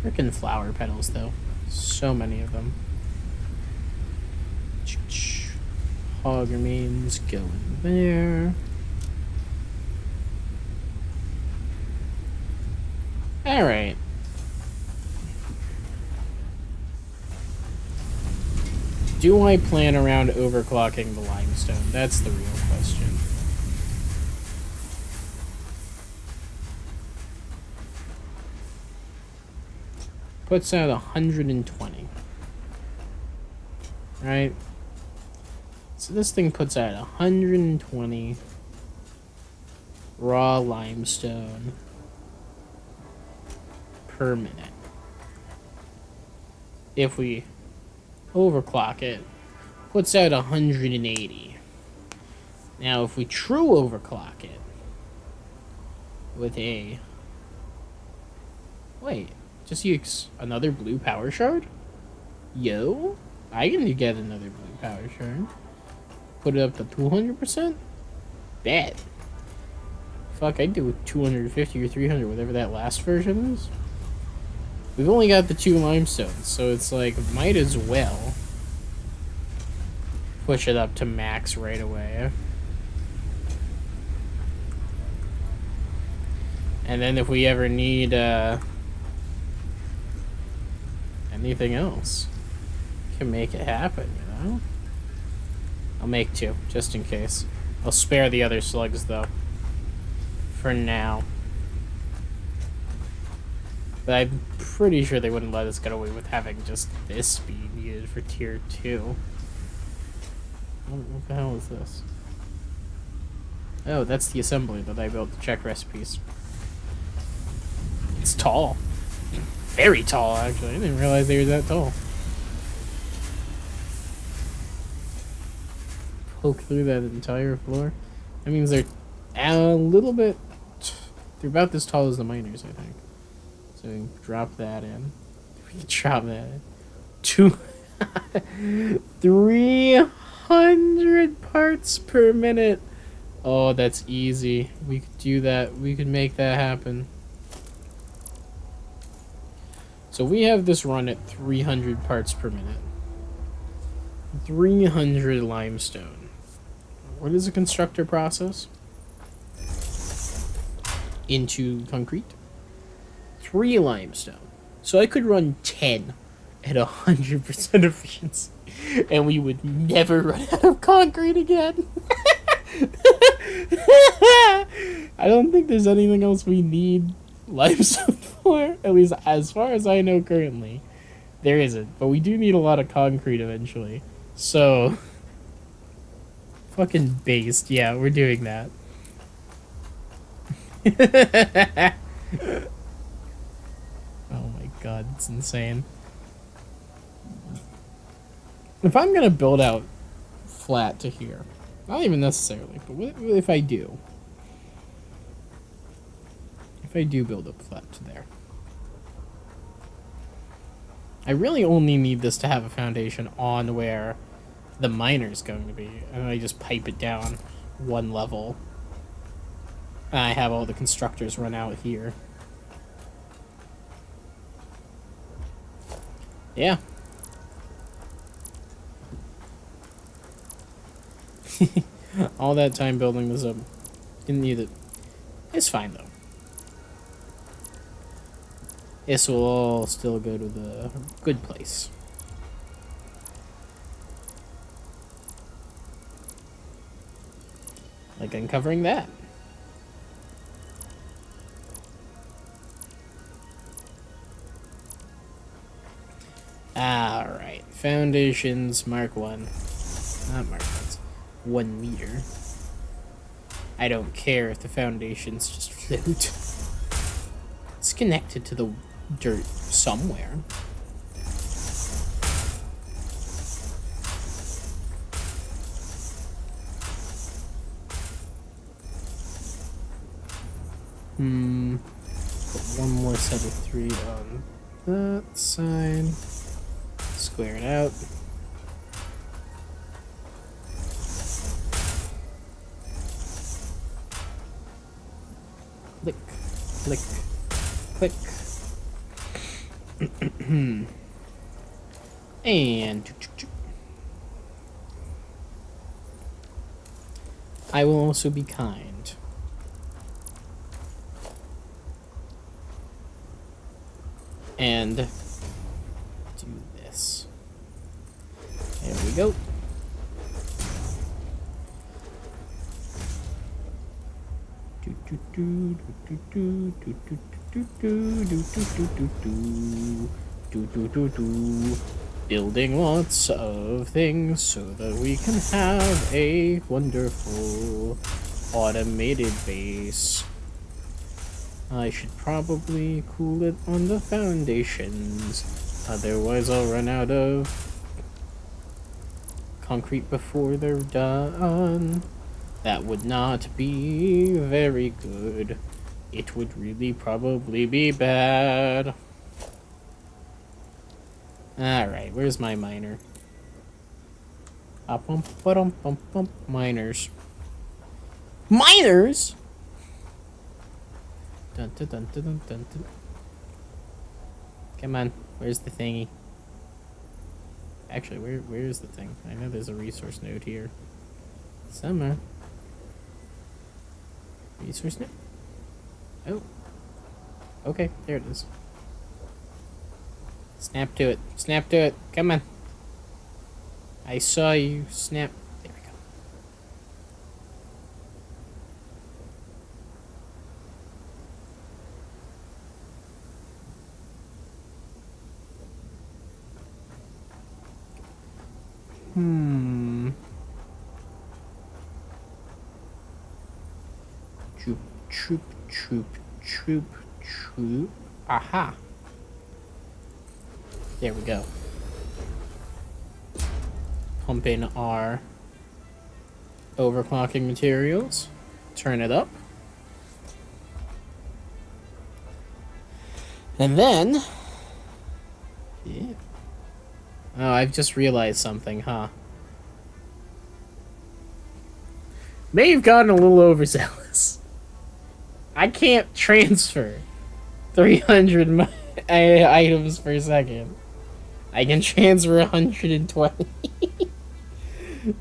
[SPEAKER 1] Frickin' flower petals, though. So many of them. Hog remains going there. Alright. Do I plan around overclocking the limestone? That's the real question. Puts out 120. Right? So this thing puts out 120 raw limestone per minute. If we overclock it, puts out 180. Now, if we true overclock it with a... Wait, just use another blue power shard? Yo, I can get another blue power shard. Put it up to 200%? Bet. Fuck, I'd do 250 or 300, whatever that last version is. We've only got the 2 limestones, so it's like, might as well push it up to max right away. And then if we ever need anything else, can make it happen, I'll make 2, just in case. I'll spare the other slugs, though, for now. But I'm pretty sure they wouldn't let us get away with having just this speed needed for tier 2. What the hell is this? Oh, that's the assembly that I built to check recipes. It's tall. Very tall, actually. I didn't realize they were that tall. Poke through that entire floor. That means they're a little bit... They're about this tall as the miners, I think. So drop that in. We can drop that in. 300 parts per minute. Oh, that's easy. We could do that. We could make that happen. So we have this run at 300 parts per minute. 300 limestone. What is a constructor process? Into concrete. 3 limestone. So I could run 10 at 100% efficiency. And we would never run out of concrete again. I don't think there's anything else we need limestone for. At least as far as I know currently. There isn't. But we do need a lot of concrete eventually. So... Fucking based. Yeah, we're doing that. Oh my god, it's insane. If I'm gonna build out flat to here, not even necessarily, but what if I do? If I do build up flat to there, I really only need this to have a foundation on where the miner's going to be, and I just pipe it down 1 level. And I have all the constructors run out here. Yeah. All that time building this up. Didn't need it. It's fine, though. This will all still go to the good place. Like uncovering that. Foundations, Mark 1. Not Mark 1. 1 meter. I don't care if the foundations just float. It's connected to the dirt somewhere. Put one more set of 3 on that side. Square it out. Click, click, click. And I will also be kind. And do this. There we go. Building lots of things so that we can have a wonderful automated base. I should probably cool it on the foundations, otherwise I'll run out of concrete before they're done. That would not be very good. It would really probably be bad. Alright, where's my miner? Miners. Miners?! Dun, dun, dun, dun, dun, dun, dun. Come on, where's the thingy? Actually, where's the thing? I know there's a resource node here. Somewhere. Resource node? Oh. Okay, there it is. Snap to it. Snap to it. Come on. I saw you. Snap. There we go. Troop, troop, troop, troop, troop. Aha. There we go. Pump in our overclocking materials. Turn it up. And then... yeah. Oh, I've just realized something, huh? May have gotten a little overzealous. I can't transfer 300 items per second. I can transfer 120.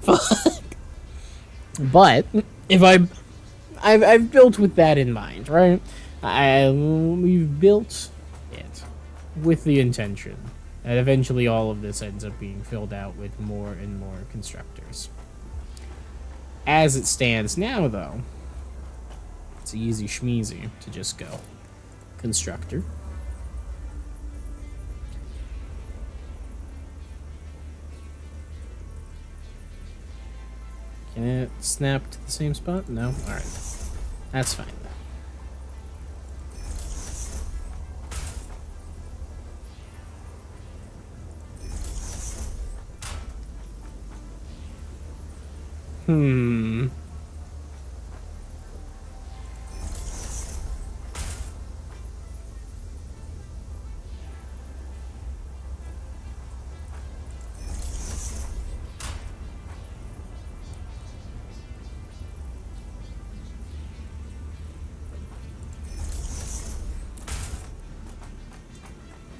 [SPEAKER 1] Fuck. But if I've built with that in mind, right? We've built it with the intention that eventually all of this ends up being filled out with more and more constructors. As it stands now, though, it's easy schmeezy to just go constructor. Can it snap to the same spot? No? Alright. That's fine.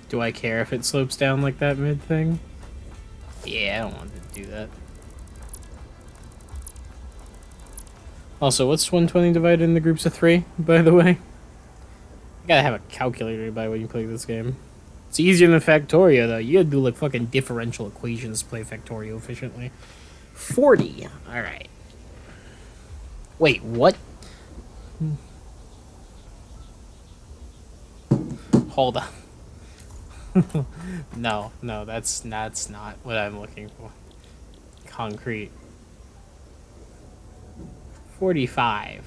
[SPEAKER 1] Do I care if it slopes down like that mid thing? Yeah, I don't want it to do that. Also, what's 120 divided into groups of 3, by the way? You gotta have a calculator by when you play this game. It's easier than Factorio, though. You gotta do, like, fucking differential equations to play Factorio efficiently. 40. Alright. Wait, what? Hold on. No, that's not what I'm looking for. Concrete. 45.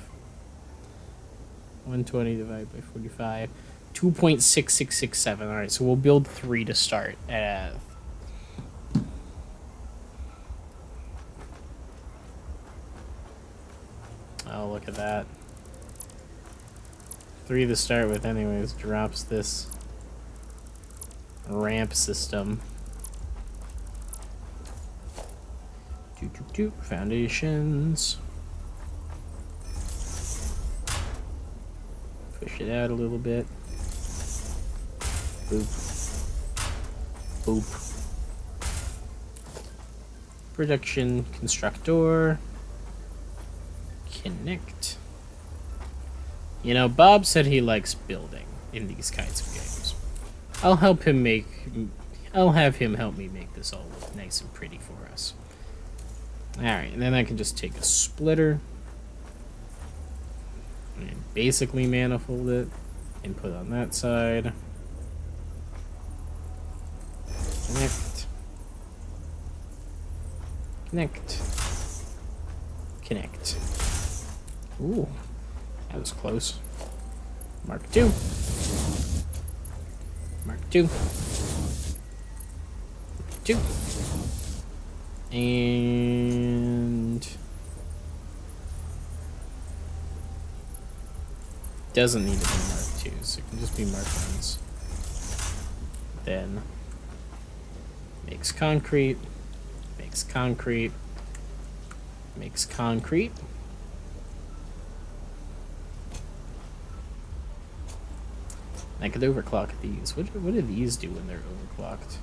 [SPEAKER 1] 120 divided by 45. 2.6667. All right, so we'll build 3 to start. Oh, look at that. 3 to start with anyways drops this ramp system. Foundations. Push it out a little bit. Boop. Boop. Production constructor. Connect. You know, Bob said he likes building in these kinds of games. I'll have him help me make this all look nice and pretty for us. Alright, and then I can just take a splitter and basically manifold it and put it on that side. Connect. Connect. Connect. Ooh, that was close. Mark 2. Mark 2. Mark 2. And doesn't need to be Mark 2, so it can just be Mark 1s. Then makes concrete, makes concrete, makes concrete. I could overclock these. What do these do when they're overclocked?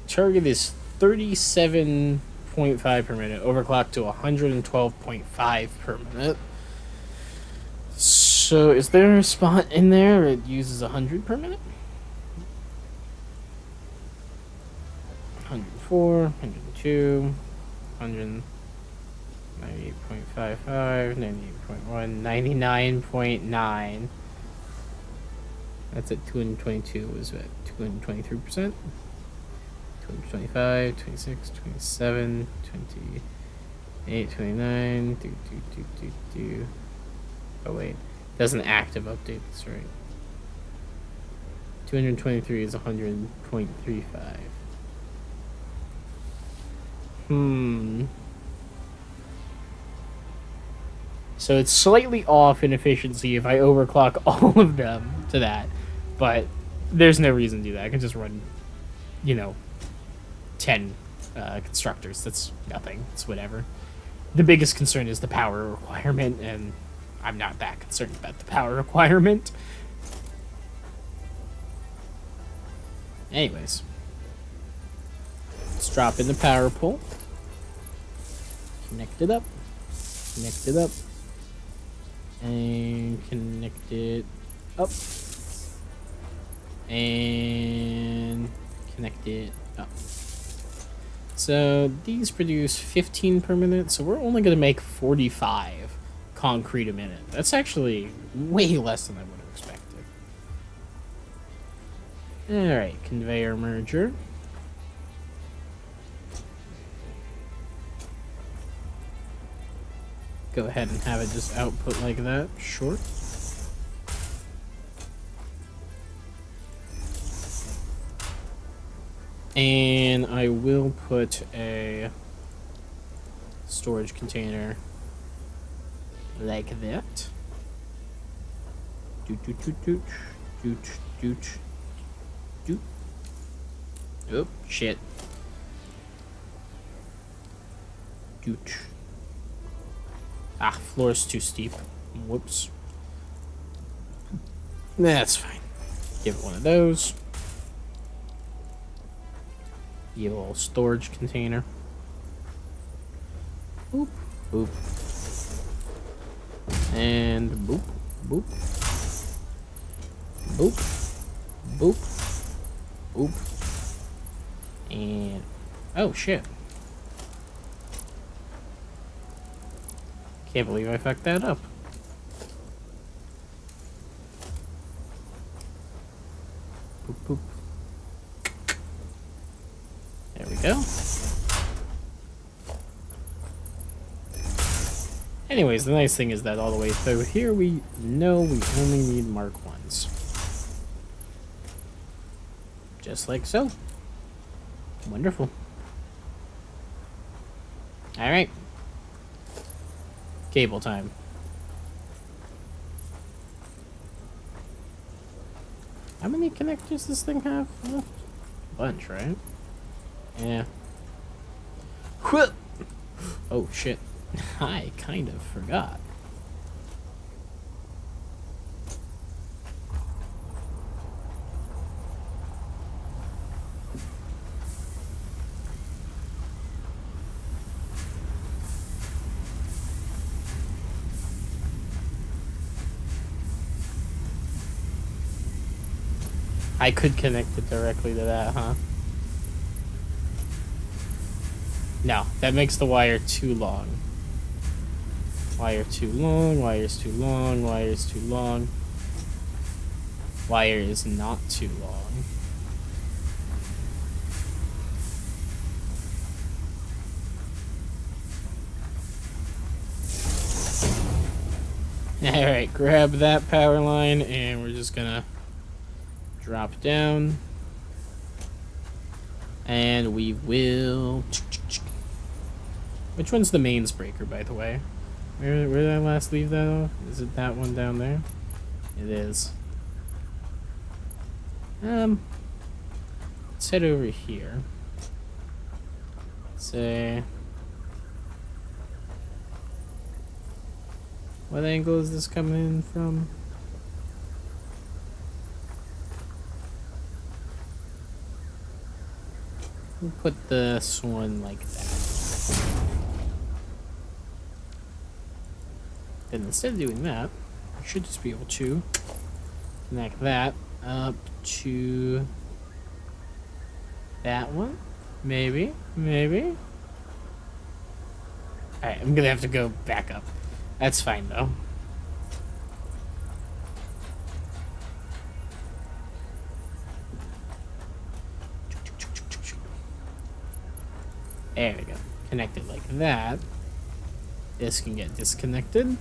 [SPEAKER 1] Target is 37.5 per minute, overclocked to 112.5 per minute. So is there a spot in there that uses 100 per minute? 104, 102, 198.55, 98.1, 99.9. That's at 222, was at 223%. 25, 26, 27, 28, 29, Oh wait, doesn't active update, that's right. 223 is 100.35. So it's slightly off in efficiency if I overclock all of them to that, but there's no reason to do that. I can just run, 10 constructors. That's nothing. It's whatever. The biggest concern is the power requirement, and I'm not that concerned about the power requirement. Anyways, let's drop in the power pole. Connect it up. Connect it up. And connect it up. And connect it up. So these produce 15 per minute, so we're only going to make 45 concrete a minute. That's actually way less than I would have expected. Alright, conveyor merger. Go ahead and have it just output like that, sure. And I will put a storage container like that. Doot doot doot doot doot doot doot. Oh shit. Doot. Ah, floor's too steep. Whoops. That's fine. Give it one of those. The little storage container. Boop, boop. And boop, boop. Boop, boop, boop. And, oh shit. Can't believe I fucked that up. Boop, boop. There we go. Anyways, the nice thing is that all the way through here, we know we only need Mark 1s. Just like so. Wonderful. Alright. Cable time. How many connectors does this thing have left? A bunch, right? Yeah. Oh, shit. I kind of forgot. I could connect it directly to that, huh? No, that makes the wire too long. Wire too long, wire's too long, wire's too long. Wire is not too long. Alright, grab that power line and we're just gonna drop down. And we will... Which one's the mains breaker, by the way? Where did I last leave that off? Is it that one down there? It is. Let's head over here. Say... What angle is this coming in from? We'll put this one like that. Then instead of doing that, I should just be able to connect that up to that one. Maybe, maybe. Alright, I'm gonna have to go back up. That's fine though. There we go. Connect it like that. This can get disconnected.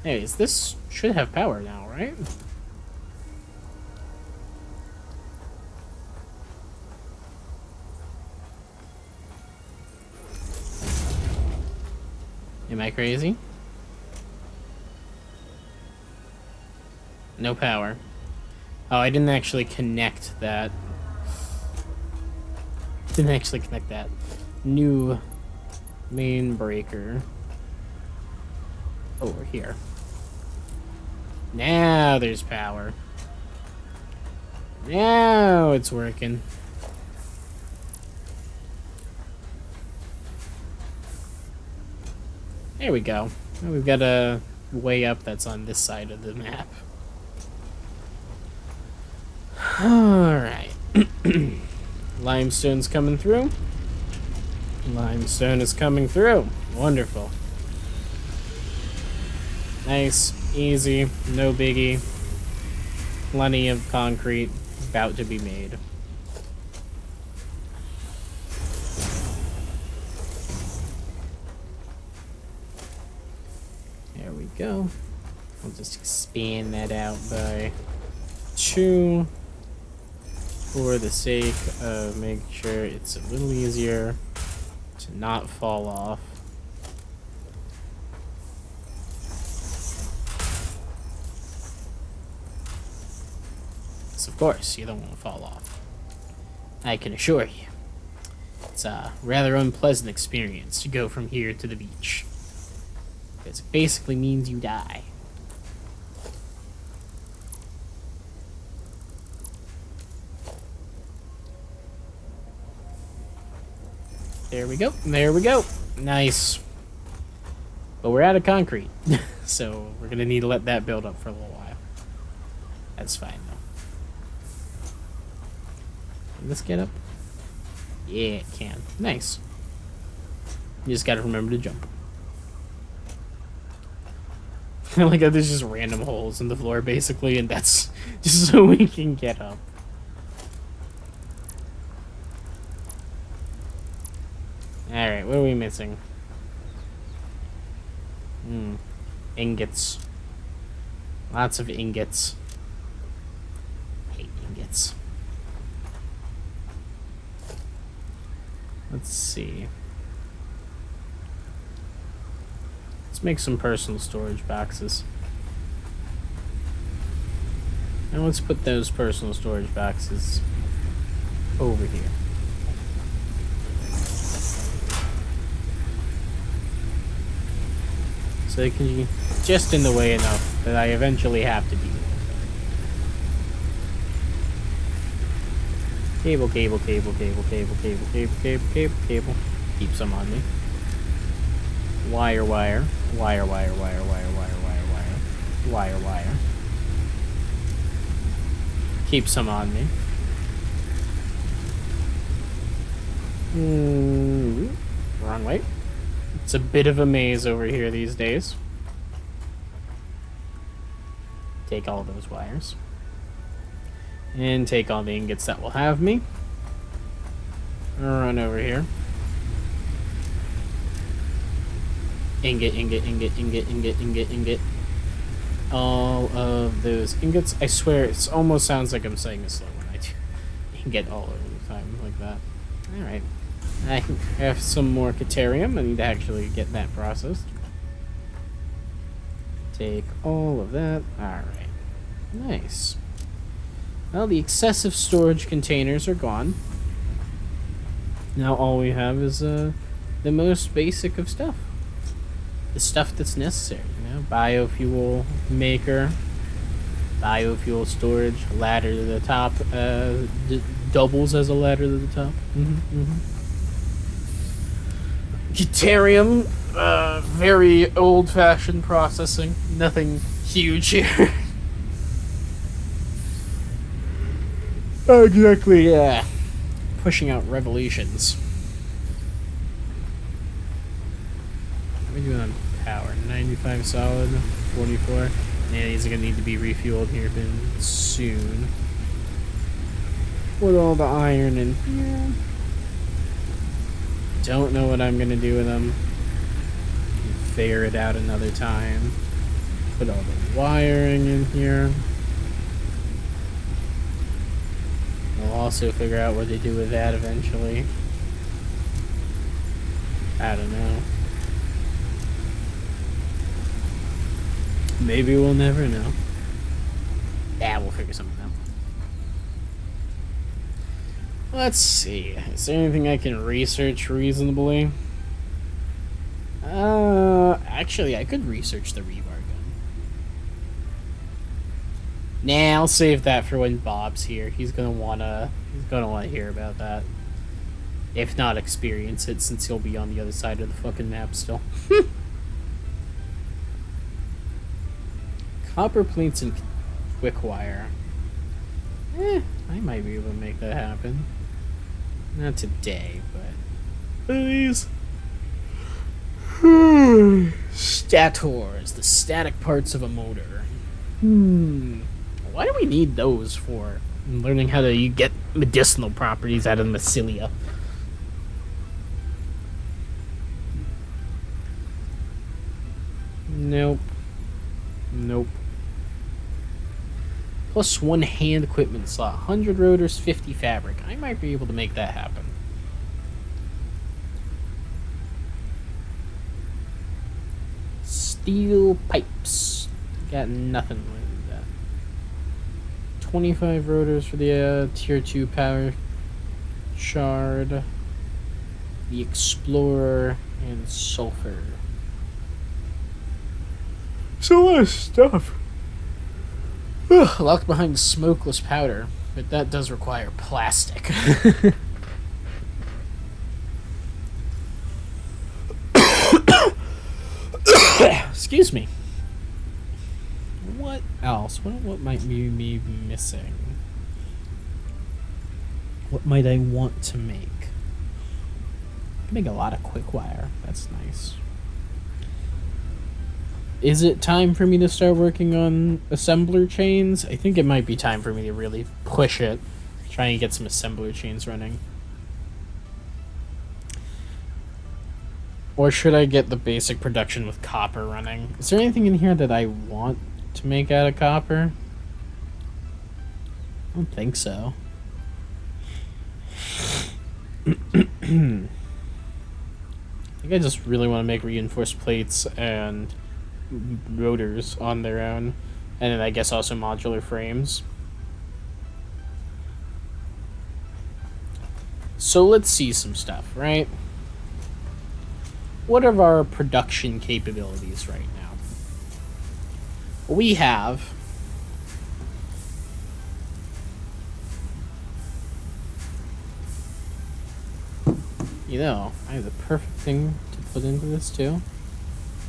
[SPEAKER 1] Anyways, this should have power now, right? Am I crazy? No power. Oh, I didn't actually connect that. Didn't actually connect that new main breaker over here. Now there's power. Now it's working. There we go. Now we've got a way up that's on this side of the map. Alright. Limestone's coming through. Limestone is coming through. Wonderful. Nice, easy, no biggie. Plenty of concrete about to be made. There we go. We'll just expand that out by 2 for the sake of making sure it's a little easier to not fall off. Of course, you don't want to fall off. I can assure you. It's a rather unpleasant experience to go from here to the beach. Because it basically means you die. There we go. There we go. Nice. But we're out of concrete. So we're going to need to let that build up for a little while. That's fine, though. Can this get up? Yeah, it can. Nice. You just got to remember to jump. Like there's just random holes in the floor basically, and that's just so we can get up. Alright, what are we missing? Ingots. Lots of ingots. Hate ingots. Let's see. Let's make some personal storage boxes. And let's put those personal storage boxes over here. So they can be just in the way enough that I eventually have to be. Cable. Keep some on me. Wire. Keep some on me. Wrong way. It's a bit of a maze over here these days. Take all those wires. And take all the ingots that will have me. Run over here. Ingot. All of those ingots. I swear, it almost sounds like I'm saying it slow when I do ingot all over the time like that. Alright. I have some more Caterium. I need to actually get that processed. Take all of that. Alright. Nice. Well, the excessive storage containers are gone. Now all we have is the most basic of stuff. The stuff that's necessary, you know? Biofuel maker, biofuel storage, ladder to the top, doubles as a ladder to the top. Deuterium, very old-fashioned processing. Nothing huge here. Exactly, pushing out revolutions. What are we doing on power? 95 solid, 44. Yeah, these are gonna need to be refueled here soon. Put all the iron in here. Don't know what I'm gonna do with them. Figure it out another time. Put all the wiring in here. We'll also figure out what to do with that eventually. I don't know. Maybe we'll never know. Yeah, we'll figure something out. Let's see. Is there anything I can research reasonably? Actually, I could research the rebar gun. Nah, I'll save that for when Bob's here. He's gonna wanna hear about that. If not experience it, since he'll be on the other side of the fucking map still. Copper plates and quick wire. I might be able to make that happen. Not today, but please. Stators, the static parts of a motor. Why do we need those for? I'm learning how to get medicinal properties out of mycelia. Nope. Plus 1 hand equipment slot. 100 rotors, 50 fabric. I might be able to make that happen. Steel pipes. Got nothing with that. 25 rotors for the tier 2 power shard. The explorer and sulfur. So much stuff. Locked behind smokeless powder, but that does require plastic. Excuse me. What else? What might be me missing? What might I want to make? I can make a lot of quick wire. That's nice. Is it time for me to start working on assembler chains? I think it might be time for me to really push it. Try and get some assembler chains running. Or should I get the basic production with copper running? Is there anything in here that I want to make out of copper? I don't think so. I think I just really want to make reinforced plates and rotors on their own. And then I guess also modular frames. So let's see some stuff, right? What are our production capabilities right now? We have I have the perfect thing to put into this too.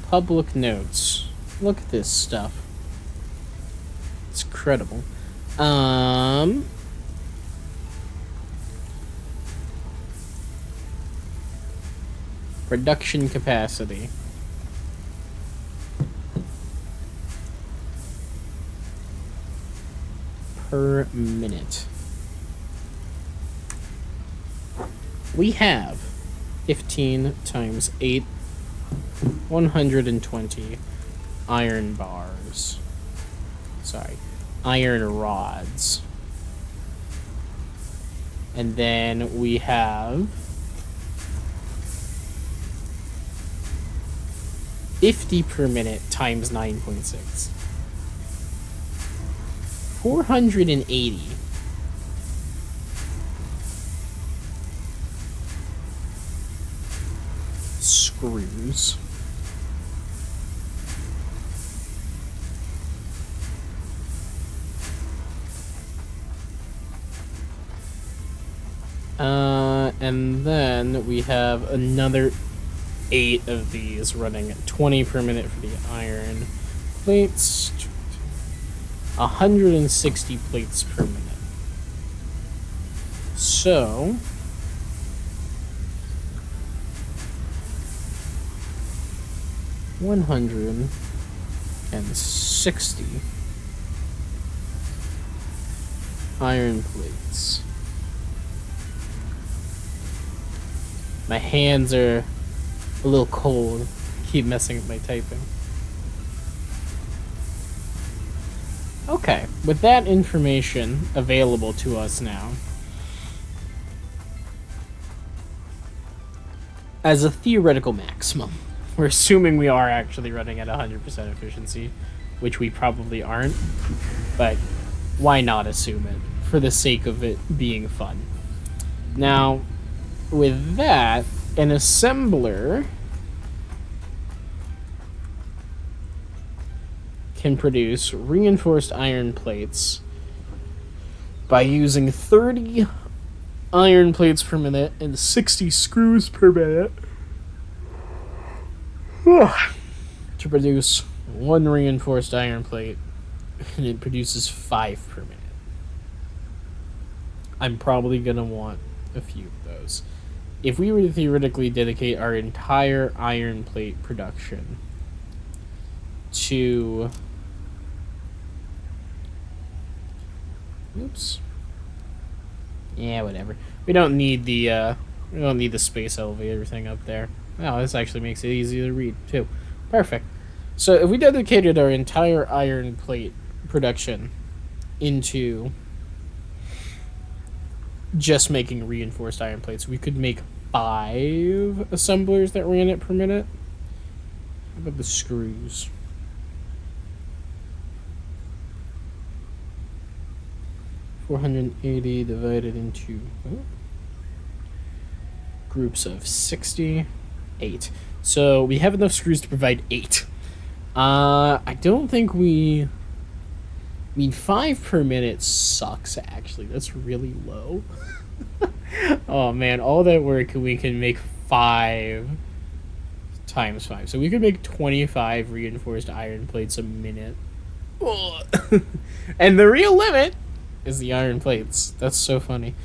[SPEAKER 1] Public notes. Look at this stuff. It's incredible. Production capacity. Per minute. We have 15 times 8, 120 iron bars. Sorry, iron rods. And then we have 50 per minute times 9.6. 480. Screws. And then we have another 8 of these running at 20 per minute for the iron plates. 160 plates per minute. So 160 iron plates. My hands are a little cold. Keep messing with my typing. Okay, with that information available to us now, as a theoretical maximum, we're assuming we are actually running at 100% efficiency, which we probably aren't, but why not assume it for the sake of it being fun? Now, with that, an assembler can produce reinforced iron plates by using 30 iron plates per minute and 60 screws per minute to produce 1 reinforced iron plate, and it produces 5 per minute. I'm probably going to want a few of those. If we were to theoretically dedicate our entire iron plate production to... Oops. Yeah, whatever. We don't need the space elevator thing up there. Oh, this actually makes it easy to read, too. Perfect. So if we dedicated our entire iron plate production into just making reinforced iron plates, we could make 5 assemblers that ran it per minute. How about the screws? $480 divided into groups of 68. So we have enough screws to provide 8. I don't think we... I mean, 5 per minute sucks, actually. That's really low. Oh, man. All that work, we can make 5 times 5. So we could make 25 reinforced iron plates a minute. And the real limit is the iron plates. That's so funny.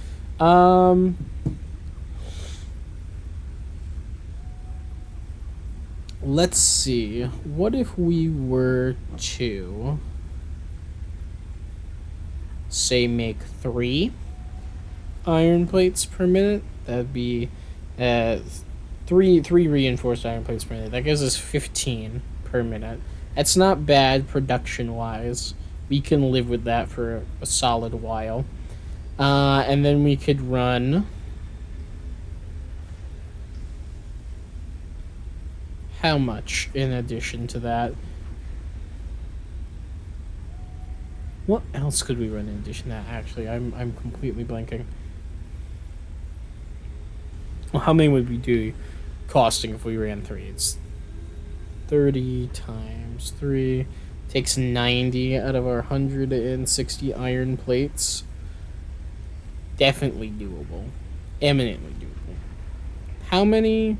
[SPEAKER 1] Let's see. What if we were to say make 3 iron plates per minute? That'd be three reinforced iron plates per minute. That gives us 15 per minute. That's not bad production wise. We can live with that for a solid while. And then we could run how much in addition to that? What else could we run in addition to that? Actually, I'm completely blanking. Well, how many would we do costing if we ran 3? It's 30 times 3 takes 90 out of our 160 iron plates. Definitely doable. Eminently doable. How many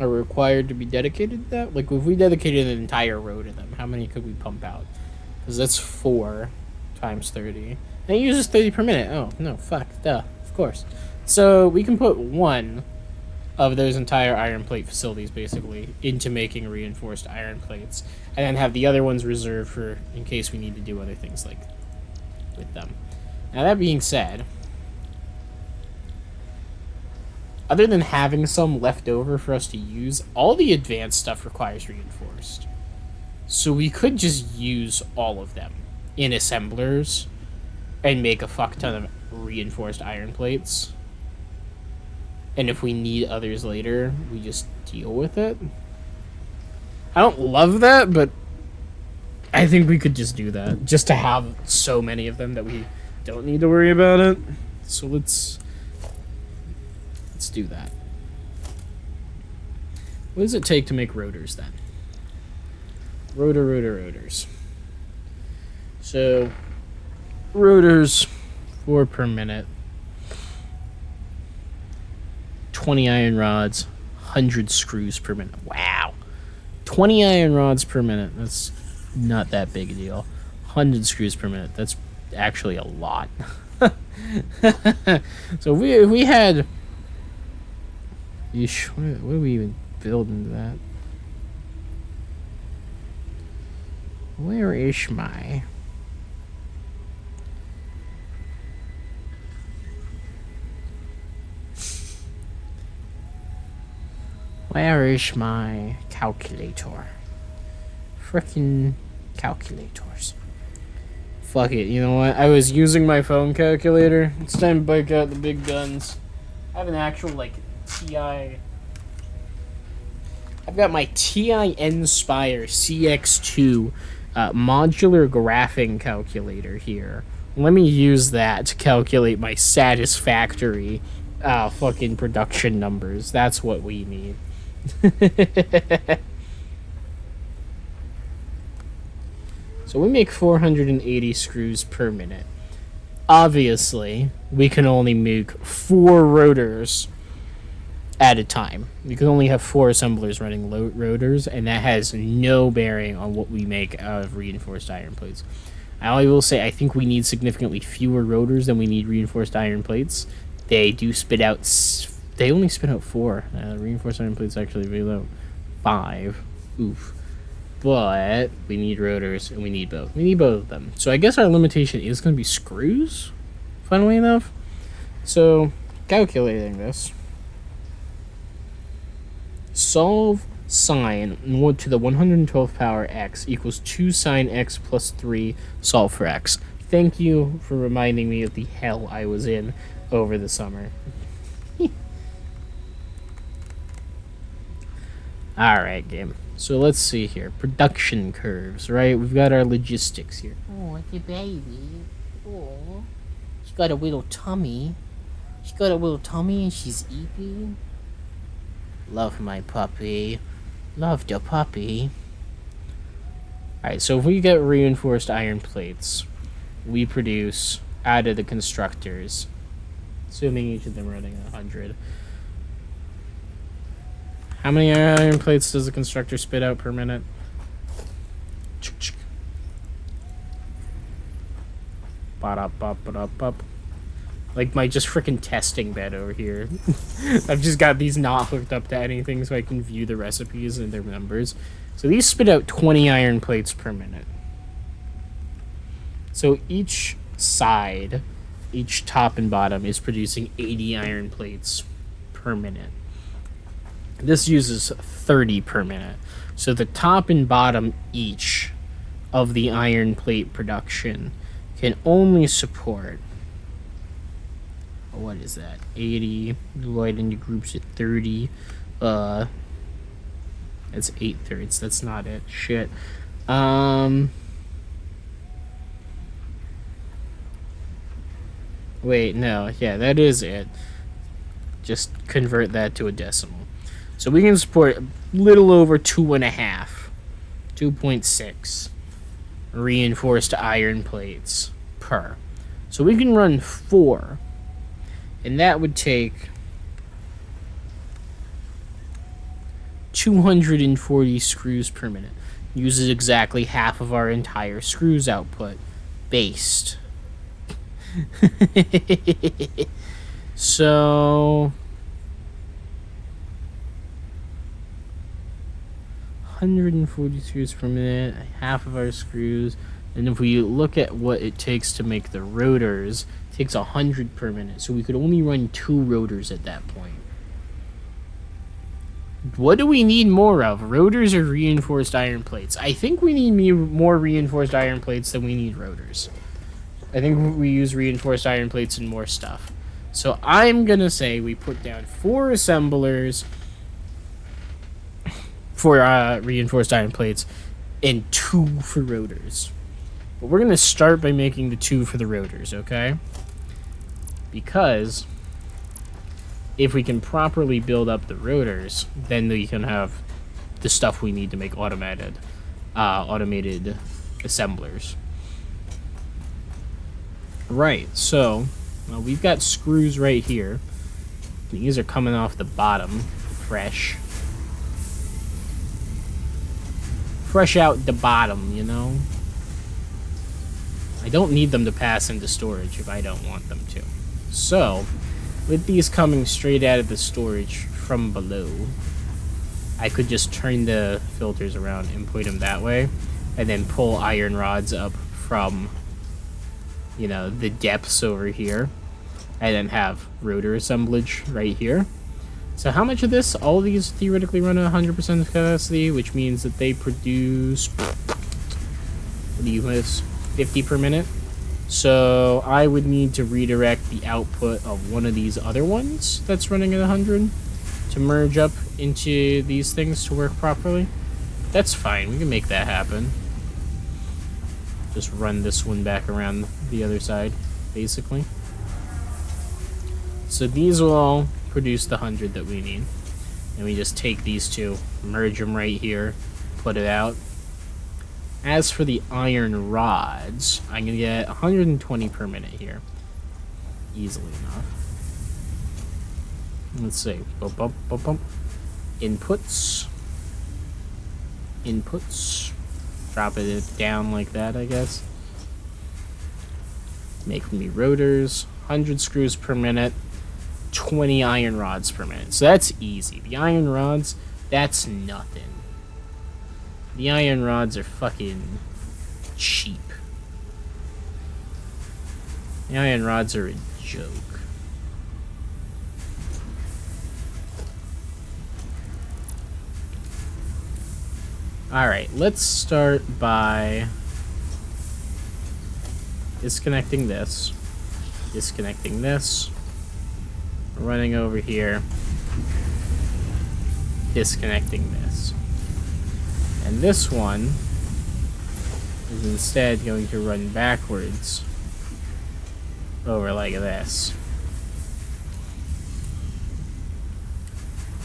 [SPEAKER 1] are required to be dedicated to that? Like, if we dedicated an entire row to them, how many could we pump out? Because that's 4 times 30. And it uses 30 per minute. Oh, no, fuck. Duh. Of course. So, we can put 1 of those entire iron plate facilities, basically, into making reinforced iron plates. And then have the other ones reserved for in case we need to do other things, like, with them. Now, that being said, other than having some left over for us to use, all the advanced stuff requires reinforced. So we could just use all of them in assemblers and make a fuck ton of reinforced iron plates. And if we need others later, we just deal with it. I don't love that, but I think we could just do that. Just to have so many of them that we don't need to worry about it. So let's do that. What does it take to make rotors then? Rotors. So, rotors, 4 per minute. 20 iron rods, 100 screws per minute. Wow. 20 iron rods per minute. That's not that big a deal. 100 screws per minute. That's actually a lot. So if we had... what do we even build into that? Where is my... Where is my calculator? Frickin' calculators. Fuck it, you know what? I was using my phone calculator. It's time to break out the big guns. I have an actual, like, TI... I've got my TI Inspire CX2 modular graphing calculator here. Let me use that to calculate my Satisfactory fucking production numbers. That's what we need. So we make 480 screws per minute. Obviously, we can only make 4 rotors at a time. We can only have 4 assemblers running rotors, and that has no bearing on what we make out of reinforced iron plates. I will say I think we need significantly fewer rotors than we need reinforced iron plates. They do spit out... They only spit out 4. Reinforced iron plates actually spit out 5. Oof. But we need rotors, and we need both. We need both of them. So I guess our limitation is going to be screws, funnily enough. So, calculating this. Solve sine to the 112th power x equals 2 sine x plus 3 solve for x. Thank you for reminding me of the hell I was in over the summer. Alright, game. So let's see here. Production curves, right? We've got our logistics here. Oh, the baby. Oh. She's got a little tummy. She's got a little tummy and she's eating. Love my puppy. Love the puppy. Alright, so if we get reinforced iron plates, we produce out of the constructors, assuming each of them running 100. How many iron plates does the constructor spit out per minute? Like my just freaking testing bed over here. I've just got these not hooked up to anything so I can view the recipes and their numbers. So these spit out 20 iron plates per minute. So each side, each top and bottom is producing 80 iron plates per minute. This uses 30 per minute. So the top and bottom each of the iron plate production can only support, what is that, 80 divided into groups at 30. That's 8/3. That's not it. Shit. Wait, no. Yeah, that is it. Just convert that to a decimal. So we can support a little over 2.5, 2.6 reinforced iron plates per. So we can run 4, and that would take 240 screws per minute. Uses exactly half of our entire screws output based. So 140 screws per minute, half of our screws. And if we look at what it takes to make the rotors, it takes 100 per minute. So we could only run 2 rotors at that point. What do we need more of? Rotors or reinforced iron plates? I think we need more reinforced iron plates than we need rotors. I think we use reinforced iron plates in more stuff. So I'm going to say we put down 4 assemblers for reinforced iron plates and 2 for rotors. But we're going to start by making the 2 for the rotors, okay? Because if we can properly build up the rotors, then we can have the stuff we need to make automated assemblers. Right, so we've got screws right here. These are coming off the bottom, fresh out the bottom, you know? I don't need them to pass into storage if I don't want them to. So, with these coming straight out of the storage from below, I could just turn the filters around and put them that way, and then pull iron rods up from, you know, the depths over here, and then have rotor assemblage right here. So how much of this? All of these theoretically run at 100% capacity, which means that they produce, what do you miss? 50 per minute. So I would need to redirect the output of one of these other ones that's running at 100 to merge up into these things to work properly. That's fine, we can make that happen. Just run this one back around the other side, basically. So these will all produce the 100 that we need. And we just take these two, merge them right here, put it out. As for the iron rods, I'm going to get 120 per minute here. Easily enough. Let's see. Bump, bump, bump, bump. Inputs. Inputs. Drop it down like that, I guess. Make me rotors. 100 screws per minute. 20 iron rods per minute. So that's easy. The iron rods, that's nothing. The iron rods are fucking cheap. The iron rods are a joke. Alright, let's start by disconnecting this, running over here, disconnecting this. And this one is instead going to run backwards over like this.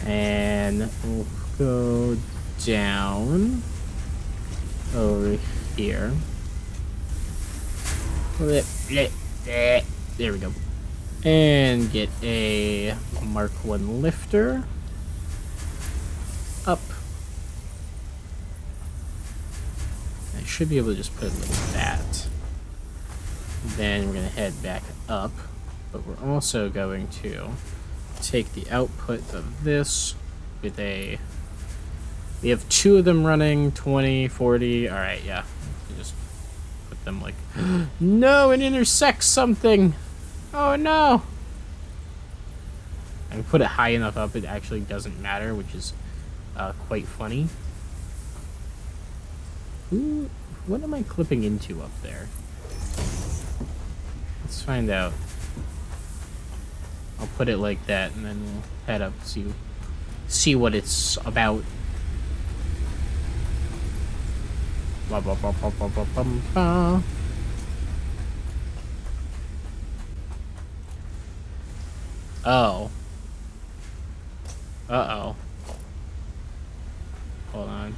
[SPEAKER 1] And we'll go down over here. There we go. And get a Mark 1 lifter up. I should be able to just put it like that. Then we're gonna head back up. but we're also going to take the output of this with a... We have 2 of them running, 20, 40. All right, yeah. You just put them like... No, it intersects something. Oh, no. I put it high enough up, it actually doesn't matter, which is quite funny. Ooh, what am I clipping into up there? Let's find out. I'll put it like that, and then we'll head up, see what it's about. Ba, ba, ba, ba, ba, ba, ba, ba. Oh. Uh-oh. Hold on.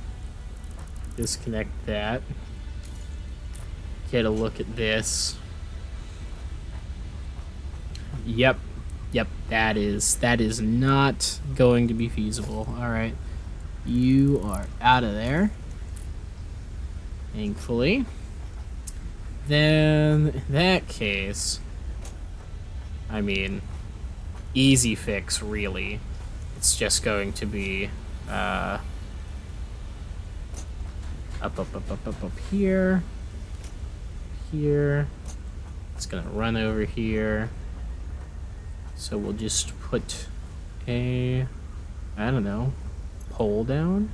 [SPEAKER 1] Disconnect that. Get a look at this. Yep. Yep, that is not going to be feasible. Alright. You are out of there. Thankfully. Then, in that case, I mean, easy fix, really. It's just going to be, up here. Here. It's gonna run over here. So we'll just put a, I don't know, pole down.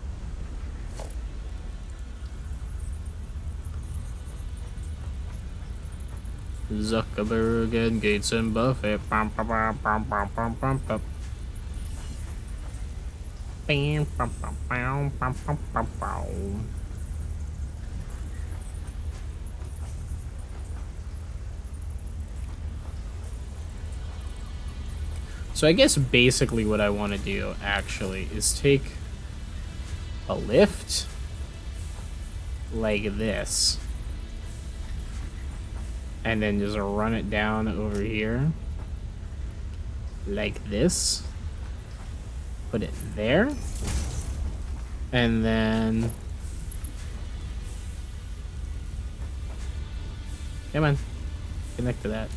[SPEAKER 1] Zuckerberg and Gates and Buffett. Bum, bum, bum, bum, bum, bum, bum, bum. Bam, bum, bum, bum, bum, bum, bum, bum. So I guess basically what I want to do actually is take a lift like this and then just run it down over here like this, put it there, and then come on, connect to that.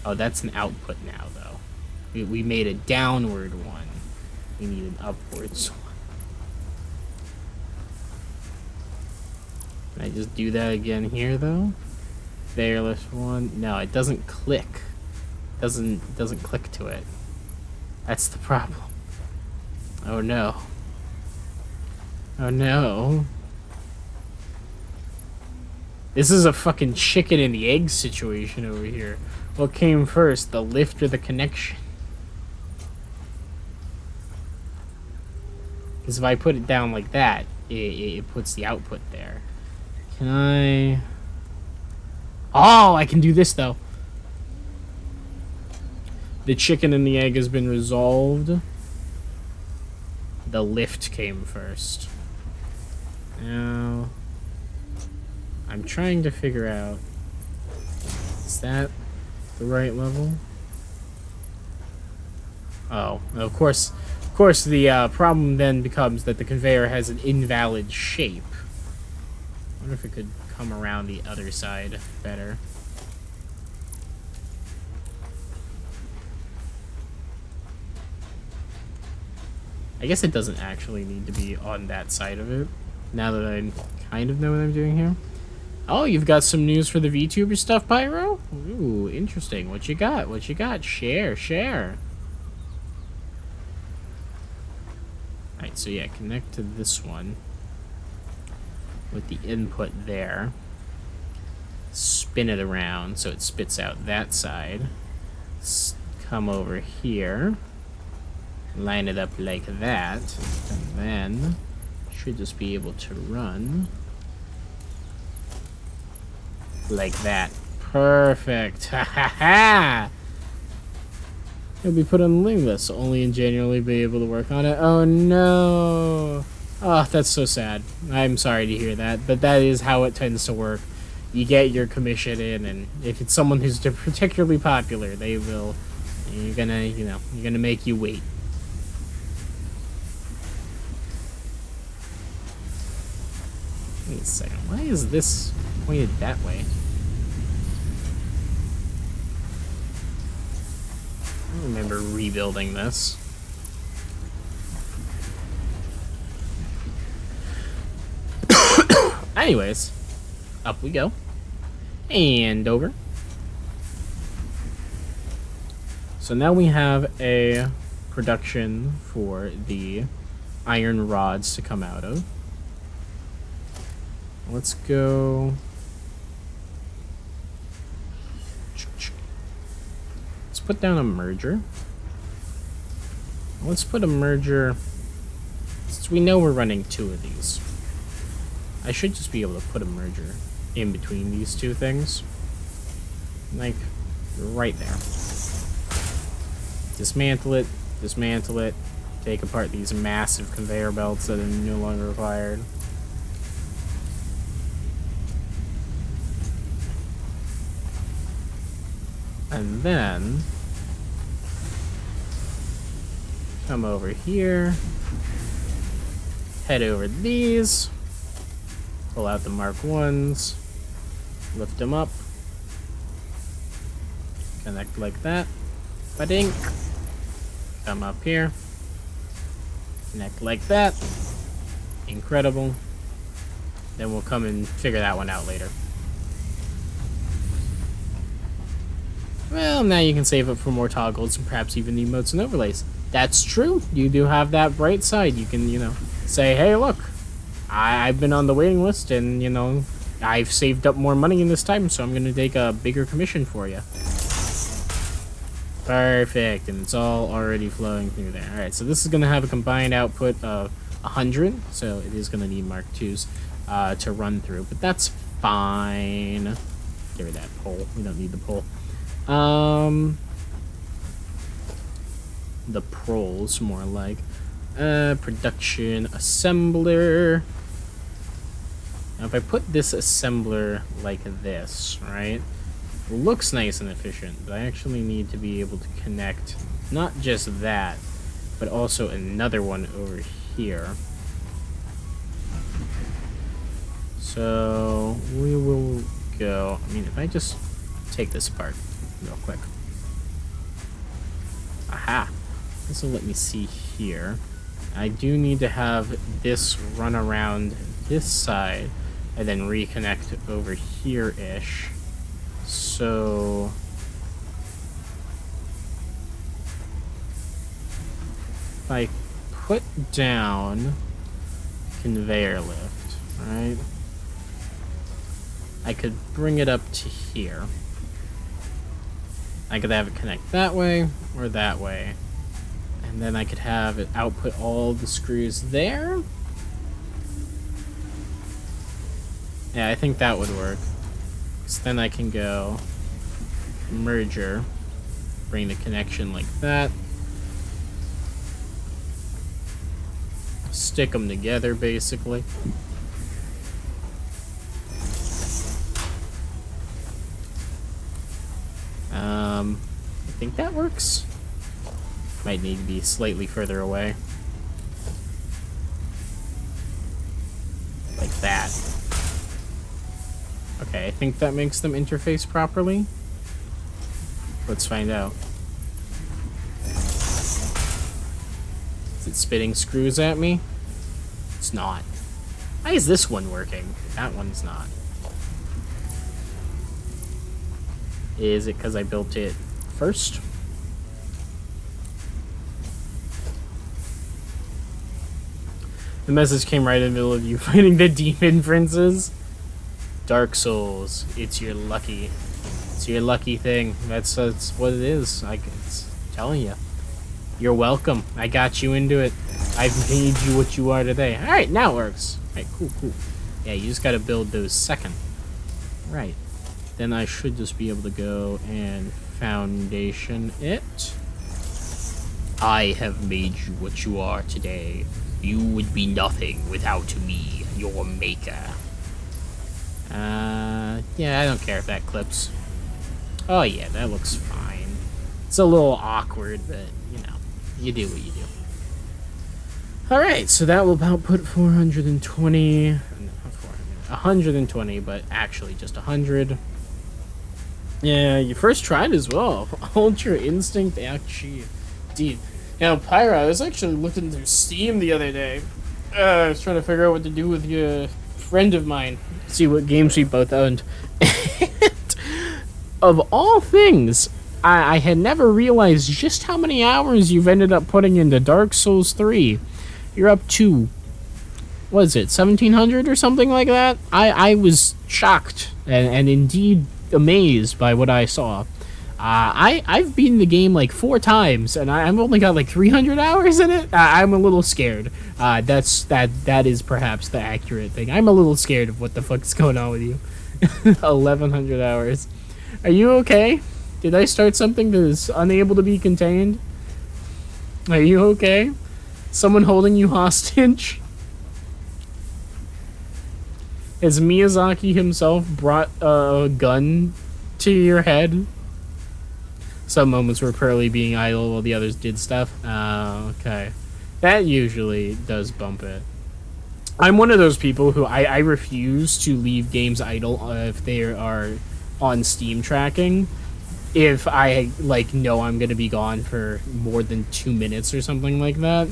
[SPEAKER 1] Oh, that's an output now, though. We made a downward one. We need an upwards one. Can I just do that again here, though? Fairless one. No, it doesn't click. Doesn't click to it. That's the problem. Oh no. Oh no. This is a fucking chicken and the egg situation over here. What came first, the lift or the connection? Because if I put it down like that, it puts the output there. Can I... Oh, I can do this, though. The chicken and the egg has been resolved. The lift came first. Now... I'm trying to figure out... Is that the right level? Oh, of course the problem then becomes that the conveyor has an invalid shape. I wonder if it could come around the other side better. I guess it doesn't actually need to be on that side of it, now that I kind of know what I'm doing here. Oh, you've got some news for the VTuber stuff, Pyro? Ooh, interesting. What you got? What you got? Share, share. Alright, so yeah, connect to this one with the input there. Spin it around so it spits out that side. Come over here. Line it up like that. And then should just be able to run like that. Perfect. Ha ha ha! It'll be put on the link list, so only in January be able to work on it. Oh no! Oh, that's so sad. I'm sorry to hear that, but that is how it tends to work. You get your commission in, and if it's someone who's particularly popular, they will. You're gonna make you wait. Wait a second. Why is this pointed that way? I remember rebuilding this. Anyways, up we go. And over. So now we have a production for the iron rods to come out of. Let's go. Let's put down a merger. Let's put a merger, since we know we're running 2 of these. I should just be able to put a merger in between these 2 things. Like, right there. Dismantle it, take apart these massive conveyor belts that are no longer required. And then come over here, head over these, pull out the Mark 1s, lift them up, connect like that, ba-dink, come up here, connect like that, incredible. Then we'll come and figure that one out later. Well, now you can save up for more toggles and perhaps even emotes and overlays. That's true. You do have that bright side. You can, say, hey, look, I've been on the waiting list and, I've saved up more money in this time, so I'm going to take a bigger commission for you. Perfect. And it's all already flowing through there. All right, so this is going to have a combined output of 100, so it is going to need Mark 2s to run through, but that's fine. Get rid of that pole. We don't need the pole. The proles, more like. Production assembler. Now, if I put this assembler like this, right? It looks nice and efficient, but I actually need to be able to connect not just that, but also another one over here. So, we will go... I mean, if I just take this apart real quick. Aha! This will let me see here. I do need to have this run around this side and then reconnect over here-ish. So... if I put down conveyor lift, right? I could bring it up to here. I could have it connect that way or that way. And then I could have it output all the screws there. Yeah, I think that would work. So then I can go merger, bring the connection like that. Stick them together, basically. I think that works. Might need to be slightly further away. Like that. Okay, I think that makes them interface properly. Let's find out. Is it spitting screws at me? It's not. Why is this one working? That one's not. Is it because I built it first? The message came right in the middle of you fighting the demon princes. Dark Souls, it's your lucky thing. That's what it is. It's telling you. You're welcome. I got you into it. I've made you what you are today. All right, now it works. All right, cool. Yeah, you just got to build those second. Right. Then I should just be able to go and foundation it. I have made you what you are today. You would be nothing without me, your maker. Yeah, I don't care if that clips. Oh yeah, that looks fine. It's a little awkward, but, you do what you do. Alright, so that will output 420... No, not 400. 120, but actually just 100. Yeah, you first tried as well. Ultra Instinct Chi. Deep. Now, Pyra, I was actually looking through Steam the other day. I was trying to figure out what to do with your friend of mine. See what games we both owned. And of all things, I had never realized just how many hours you've ended up putting into Dark Souls 3. You're up to, what is it, 1700 or something like that? I was shocked and indeed amazed by what I saw. I've beaten the game like 4 times, and I've only got like 300 hours in it. I'm a little scared. That is perhaps the accurate thing. I'm a little scared of what the fuck's going on with you. 1100 hours. Are you okay? Did I start something that is unable to be contained? Are you okay? Someone holding you hostage? Has Miyazaki himself brought a gun to your head? Some moments were Pearly being idle while the others did stuff. Okay. That usually does bump it. I'm one of those people who I refuse to leave games idle if they are on Steam tracking. If I know I'm gonna be gone for more than 2 minutes or something like that,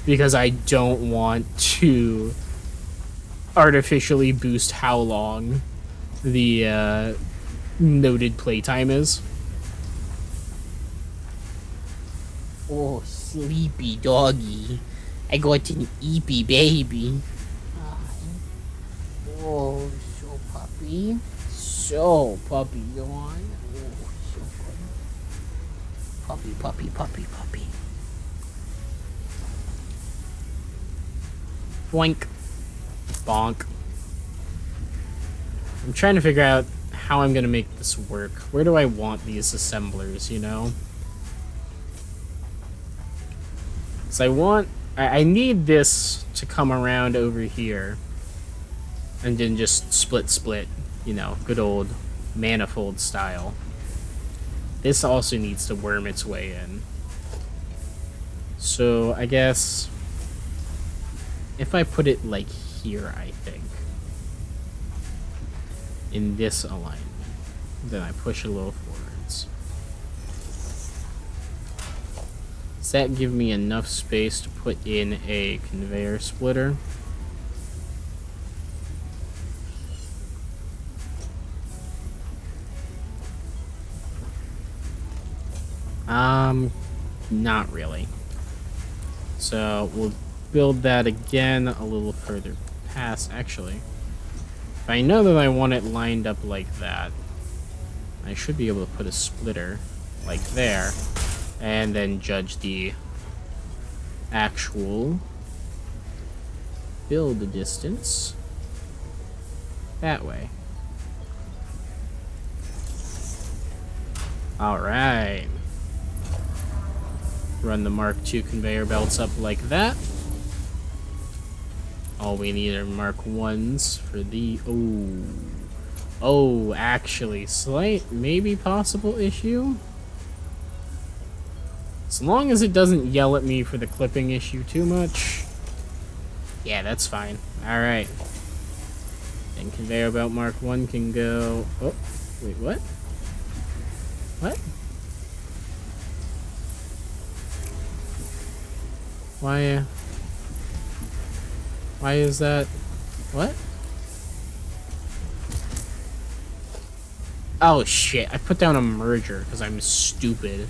[SPEAKER 1] because I don't want to artificially boost how long the noted playtime is. Oh, sleepy doggy. I got an eepy baby. Oh, so puppy. So puppy, yawn. Oh, so puppy. Puppy. Boink. Bonk. I'm trying to figure out how I'm gonna make this work. Where do I want these assemblers, you know? So I need this to come around over here. And then just split, you know, good old manifold style. This also needs to worm its way in. So I guess if I put it like here, I think, in this alignment, then I push a little forwards. Does that give me enough space to put in a conveyor splitter? Not really. So we'll build that again a little further past. Actually, if I know that I want it lined up like that, I should be able to put a splitter like there, and then judge the actual build distance that way. All right. Run the Mark II conveyor belts up like that. All we need are Mark 1s for the... Oh, actually, slight, maybe possible issue? As long as it doesn't yell at me for the clipping issue too much. Yeah, that's fine. Alright. Then conveyor belt Mark 1 can go... Oh, wait, what? What? Why is that? What? Oh shit, I put down a merger because I'm stupid.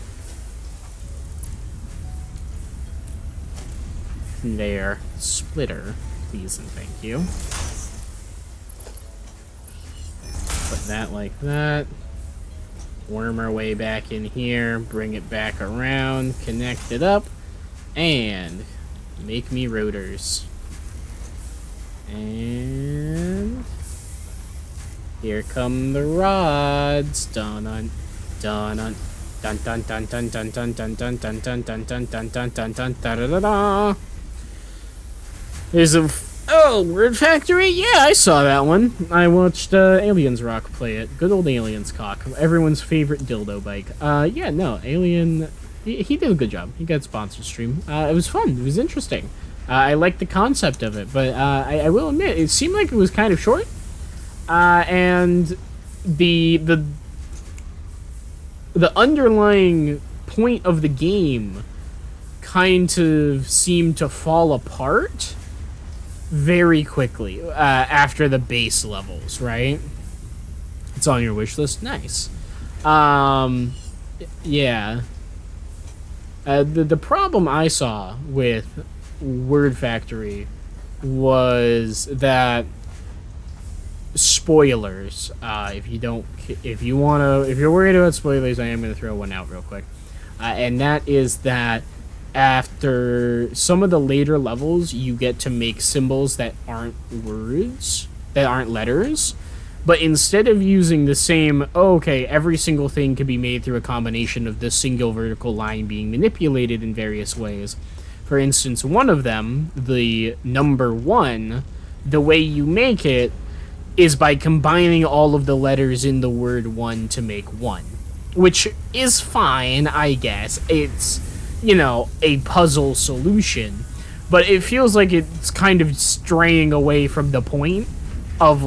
[SPEAKER 1] Conveyor splitter, please and thank you. Put that like that. Worm our way back in here, bring it back around, connect it up. And make me rotors. And here come the rods. Dun dun dun dun dun dun dun dun dun dun dun dun dun dun dun dun dun dun dun da da. There's a Word Factory. Yeah, I saw that one. I watched Aliens Rock play it. Good old Aliens cock. Everyone's favorite dildo bike. Yeah, no, Alien. He did a good job. He got sponsored stream. It was fun. It was interesting. I liked the concept of it, but I will admit, it seemed like it was kind of short. And the the underlying point of the game kind of seemed to fall apart very quickly after the base levels, right? It's on your wish list. Nice. Yeah. The problem I saw with Word Factory was that spoilers. If you're worried about spoilers, I am going to throw one out real quick, and that is that after some of the later levels, you get to make symbols that aren't words, that aren't letters. But instead of using the same, every single thing can be made through a combination of this single vertical line being manipulated in various ways. For instance, one of them, the number 1, the way you make it is by combining all of the letters in the word 1 to make 1. Which is fine, I guess. It's, a puzzle solution. But it feels like it's kind of straying away from the point of,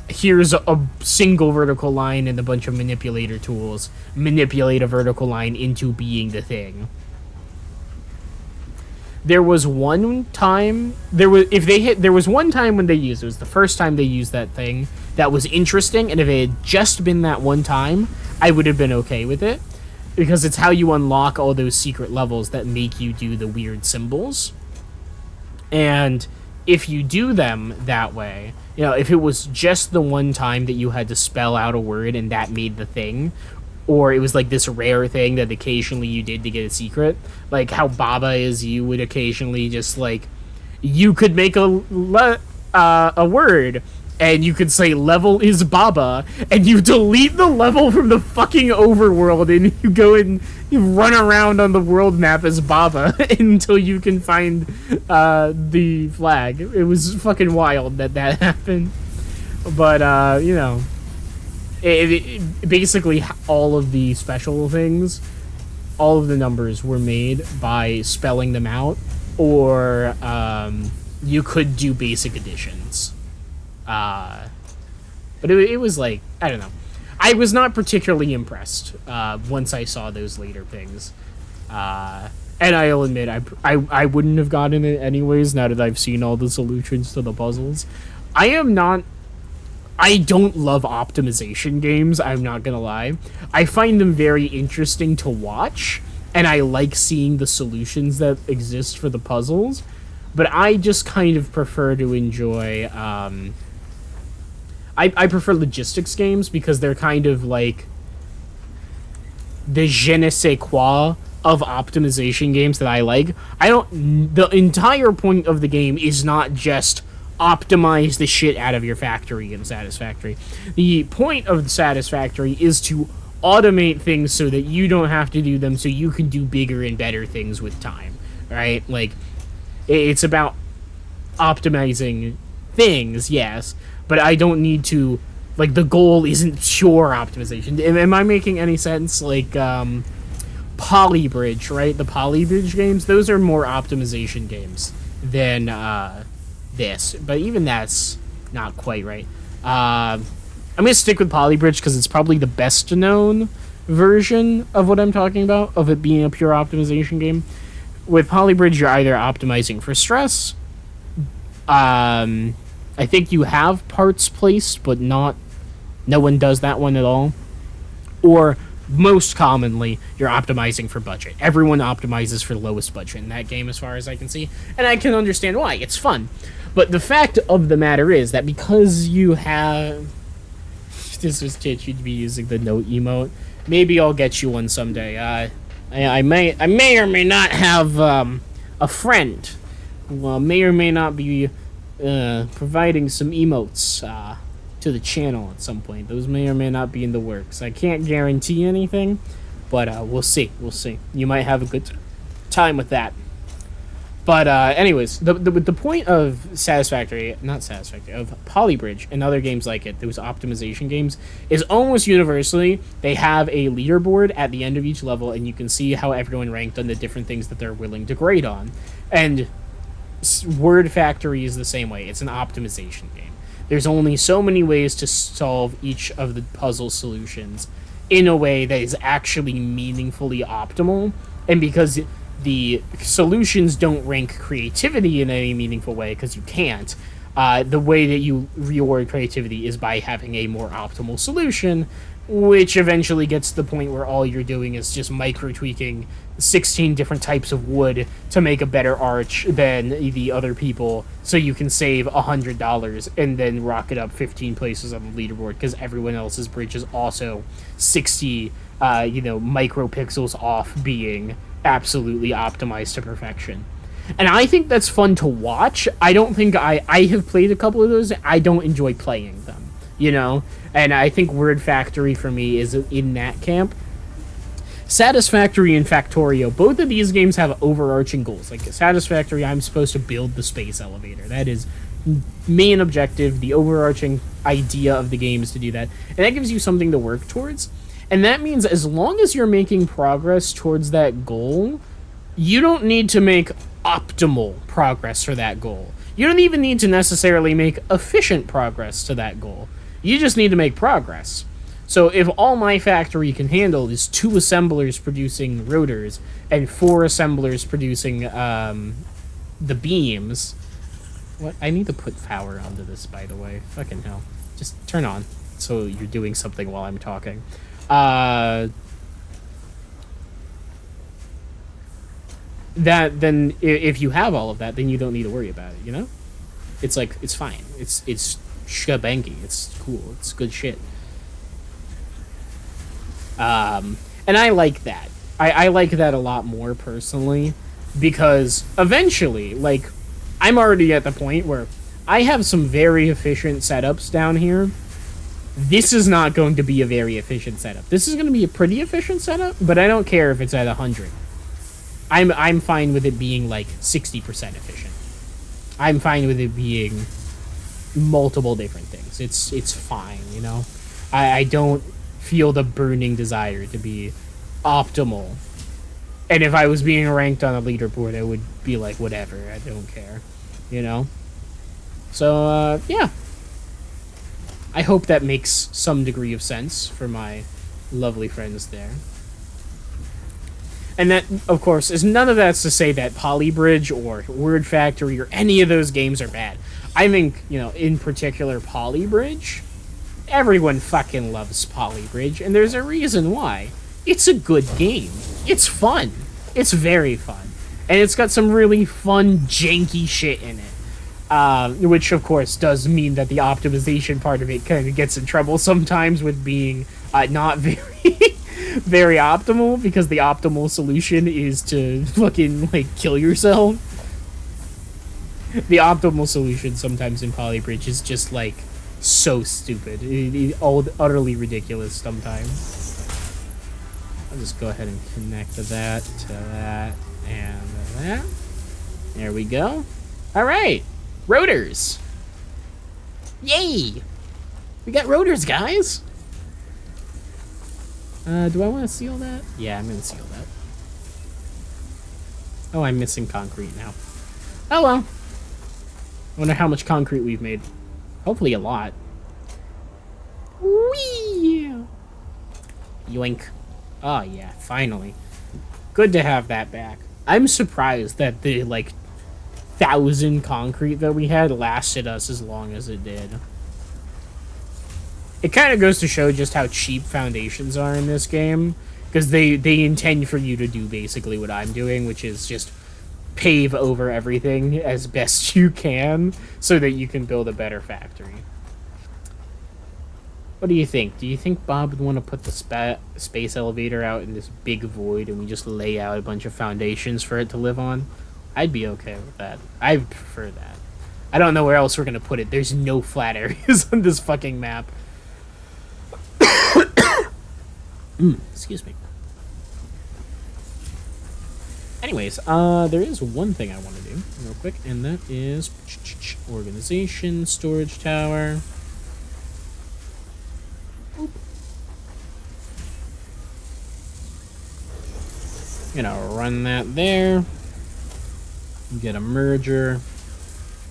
[SPEAKER 1] here's a single vertical line and a bunch of manipulator tools manipulate a vertical line into being the thing. There was one time there was one time when they used it was the first time they used that thing that was interesting, and if it had just been that one time, I would have been okay with it, because it's how you unlock all those secret levels that make you do the weird symbols. And if you do them that way, if it was just the one time that you had to spell out a word and that made the thing, or it was like this rare thing that occasionally you did to get a secret, like how Baba is, you would occasionally just you could make a word and you could say level is Baba, and you delete the level from the fucking overworld and you go and you run around on the world map as Baba until you can find the flag. It was fucking wild that happened. But, it basically all of the special things, all of the numbers were made by spelling them out, or you could do basic additions. But it was I don't know. I was not particularly impressed once I saw those later things. And I'll admit, I wouldn't have gotten it anyways now that I've seen all the solutions to the puzzles. I don't love optimization games, I'm not gonna lie. I find them very interesting to watch, and I like seeing the solutions that exist for the puzzles, but I just kind of prefer to enjoy, I prefer logistics games because they're kind of like the je ne sais quoi of optimization games that I like. The entire point of the game is not just optimize the shit out of your factory in Satisfactory. The point of the Satisfactory is to automate things so that you don't have to do them, so you can do bigger and better things with time, right? It's about optimizing things, yes, but I don't need to, the goal isn't pure optimization. Am I making any sense? Polybridge, right? The Polybridge games, those are more optimization games than this, but even that's not quite right. I'm gonna stick with Polybridge because it's probably the best known version of what I'm talking about, of it being a pure optimization game. With Polybridge, you're either optimizing for stress, I think you have parts placed, but no one does that one at all. Or, most commonly, you're optimizing for budget. Everyone optimizes for lowest budget in that game, as far as I can see. And I can understand why. It's fun. But the fact of the matter is that because you have... This was Titch, you'd be using the note emote. Maybe I'll get you one someday. I may or may not have a friend who may or may not be providing some emotes to the channel at some point. Those may or may not be in the works. I can't guarantee anything, but we'll see. We'll see. You might have a good time with that. But anyways, the point of of Polybridge and other games like it, those optimization games, is almost universally they have a leaderboard at the end of each level, and you can see how everyone ranked on the different things that they're willing to grade on. And Word Factory is the same way. It's an optimization game. There's only so many ways to solve each of the puzzle solutions, in a way that is actually meaningfully optimal, and because the solutions don't rank creativity in any meaningful way, because you can't, the way that you reward creativity is by having a more optimal solution, which eventually gets to the point where all you're doing is just micro tweaking 16 different types of wood to make a better arch than the other people, so you can save $100 and then rocket up 15 places on the leaderboard because everyone else's bridge is also 60 micro pixels off being absolutely optimized to perfection. And I think that's fun to watch. I don't think I have played a couple of those. I don't enjoy playing them, and I think Word Factory for me is in that camp. Satisfactory and Factorio, both of these games have overarching goals. Like Satisfactory, I'm supposed to build the space elevator. That is main objective. The overarching idea of the game is to do that, and that gives you something to work towards. And that means as long as you're making progress towards that goal, you don't need to make optimal progress for that goal. You don't even need to necessarily make efficient progress to that goal. You just need to make progress. So if all my factory can handle is 2 assemblers producing rotors and 4 assemblers producing the beams... What? I need to put power onto this, by the way. Fucking hell. Just turn on so you're doing something while I'm talking. Then if you have all of that, then you don't need to worry about it, It's like, it's fine. It's shabangy. It's cool. It's good shit. And I like that. I like that a lot more personally, because eventually, like, I'm already at the point where I have some very efficient setups down here. This is not going to be a very efficient setup. This is going to be a pretty efficient setup, but I don't care if it's at 100. I'm fine with it being like 60% efficient. I'm fine with it being multiple different things. It's fine, I don't feel the burning desire to be optimal. And if I was being ranked on a leaderboard, I would be like, whatever, I don't care, So, yeah. I hope that makes some degree of sense for my lovely friends there. And that, of course, is none of that's to say that Polybridge or Word Factory or any of those games are bad. I think, in particular, Polybridge, everyone fucking loves Polybridge, and there's a reason why. It's a good game. It's fun. It's very fun. And it's got some really fun, janky shit in it. Which, of course, does mean that the optimization part of it kind of gets in trouble sometimes with being not very... very optimal, because the optimal solution is to fucking, like, kill yourself. The optimal solution sometimes in Polybridge is just, like, so stupid. Utterly ridiculous sometimes. I'll just go ahead and connect that to that and that. There we go. Alright! Rotors! Yay! We got rotors, guys! Do I want to seal that? Yeah, I'm going to seal that. Oh, I'm missing concrete now. Oh well. I wonder how much concrete we've made. Hopefully a lot. Whee! Yoink. Oh yeah, finally. Good to have that back. I'm surprised that the, 1,000 concrete that we had lasted us as long as it did. It kind of goes to show just how cheap foundations are in this game, because they intend for you to do basically what I'm doing, which is just pave over everything as best you can so that you can build a better factory. What do you think? Do you think Bob would want to put the space elevator out in this big void and we just lay out a bunch of foundations for it to live on? I'd be okay with that. I prefer that. I don't know where else we're going to put it. There's no flat areas on this fucking map. Excuse me. Anyways, there is one thing I want to do real quick, and that is organization, storage tower. Oop. Gonna run that there. Get a merger.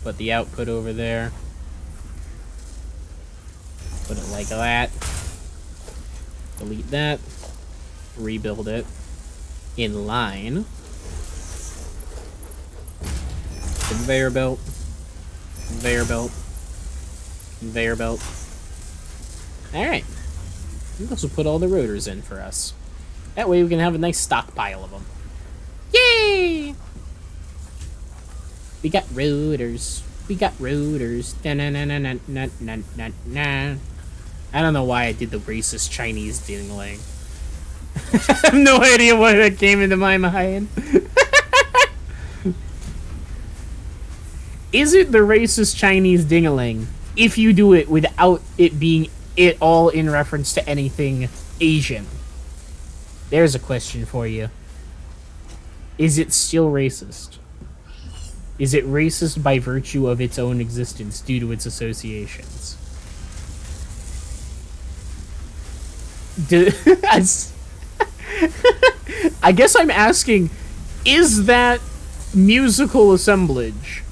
[SPEAKER 1] Put the output over there. Put it like that. Delete that. Rebuild it. In line. Conveyor belt. Conveyor belt. Conveyor belt. Alright. This will put all the rotors in for us. That way we can have a nice stockpile of them. Yay! We got rotors. We got rotors. I don't know why I did the racist Chinese ding-a-ling. I have no idea why that came into my mind. Is it the racist Chinese ding-a-ling if you do it without it being at all in reference to anything Asian? There's a question for you. Is it still racist? Is it racist by virtue of its own existence due to its associations? I guess I'm asking, is that musical assemblage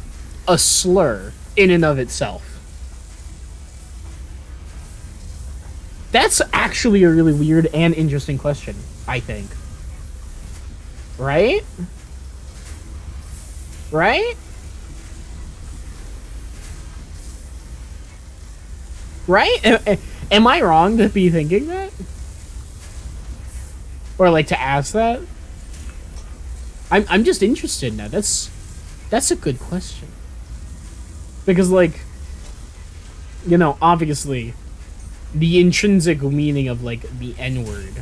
[SPEAKER 1] a slur in and of itself? That's actually a really weird and interesting question, I think. Right? Right? Right? Am I wrong to be thinking that? Or like to ask that? I'm just interested now. That's a good question. Because like, you know, obviously the intrinsic meaning of like the N-word.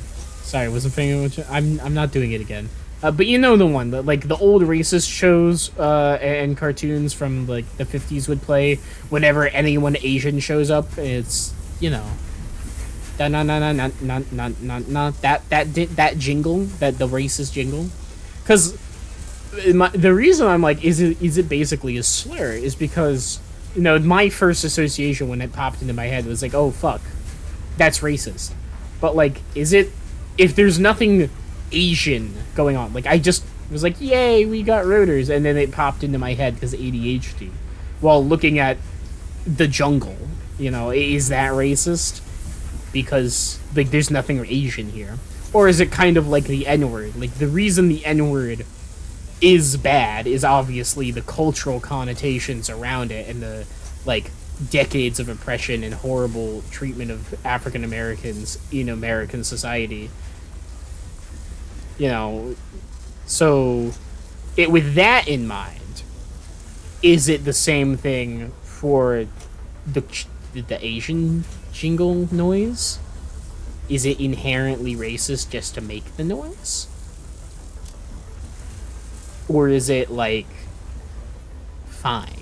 [SPEAKER 1] Sorry, wasn't thinking which I'm not doing it again. But you know the one that like the old racist shows and cartoons from like the 50s would play whenever anyone Asian shows up. It's, you know, that jingle, that the racist jingle. Because the reason I'm like, is it basically a slur is because, you know, my first association when it popped into my head was like, oh fuck, that's racist. But like, is it, if there's nothing Asian going on, like I just was like, yay, we got rotors, and then it popped into my head because ADHD while looking at the jungle, you know, is that racist because like there's nothing Asian here? Or is it kind of like the N-word? Like the reason the N-word is bad is obviously the cultural connotations around it and the like decades of oppression and horrible treatment of African Americans in American society. You know, so with that in mind, is it the same thing for the Asian jingle noise? Is it inherently racist just to make the noise? Or is it like fine?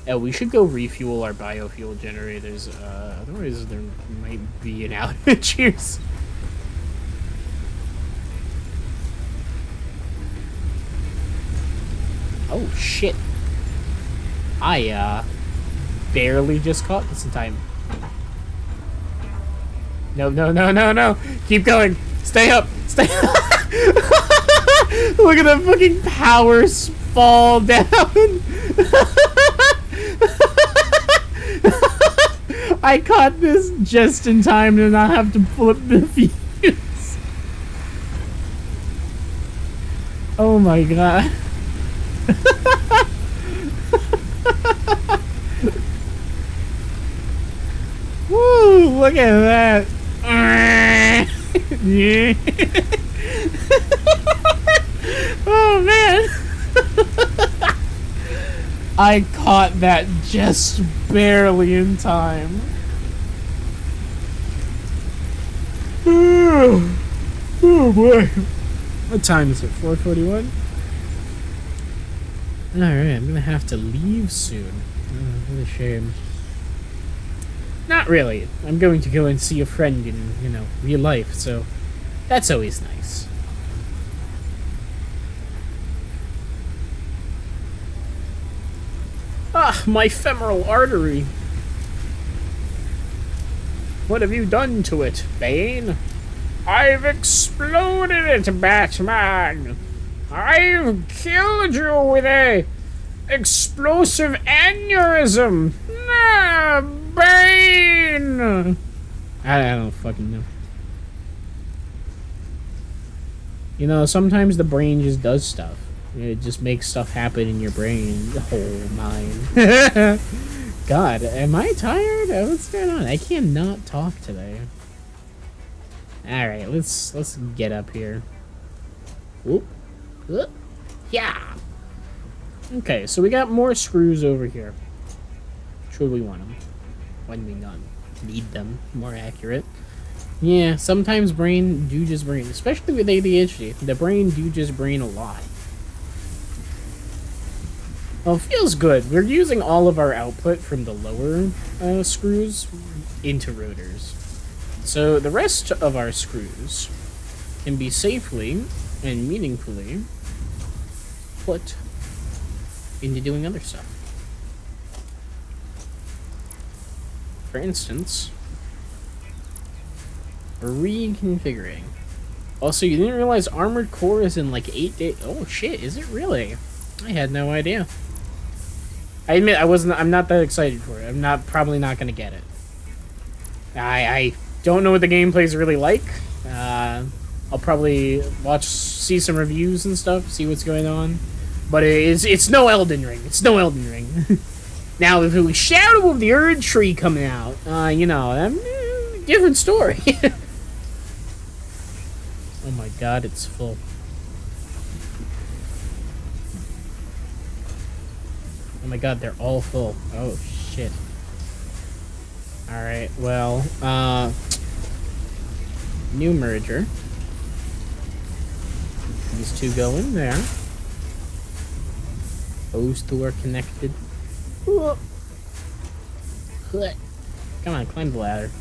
[SPEAKER 1] Oh, we should go refuel our biofuel generators. Otherwise there might be an outage. Cheers. Oh shit. I barely just caught this in time. No. Keep going. Stay up. Stay up. Look at the fucking powers fall down. I caught this just in time to not have to flip the fuse. Oh my god. Woo, look at that. Yeah. Oh man. I caught that just barely in time. Oh boy. What time is it? 4:41? Alright, I'm gonna have to leave soon. Oh, what a shame. Not really. I'm going to go and see a friend in, you know, real life, so that's always nice. Ah, my femoral artery. What have you done to it, Bane? I've exploded it, Batman. I've killed you with a explosive aneurysm. Ah, Bane! I don't fucking know. You know, sometimes the brain just does stuff. It just makes stuff happen in your brain. Oh, mine. God, am I tired? What's going on? I cannot talk today. Alright, let's get up here. Whoop. Whoop. Yeah. Okay, so we got more screws over here. Should we want them? When we not need them, more accurate. Yeah, sometimes brain do just brain, especially with ADHD. The brain do just brain a lot. Well, it feels good. We're using all of our output from the lower screws into rotors. So the rest of our screws can be safely and meaningfully put into doing other stuff. For instance, reconfiguring. Also, you didn't realize Armored Core is in like 8 days. Oh shit, is it really? I had no idea. I admit I'm not that excited for it. I'm probably not gonna get it. I don't know what the gameplay is really like. I'll probably see some reviews and stuff, see what's going on. But it's no Elden Ring. It's no Elden Ring. Now, if it was Shadow of the Erd Tree coming out, you know, different story. Oh my god, it's full. Oh my god, they're all full. Oh shit. Alright, well, new merger. These two go in there. Those two are connected. Come on, climb the ladder.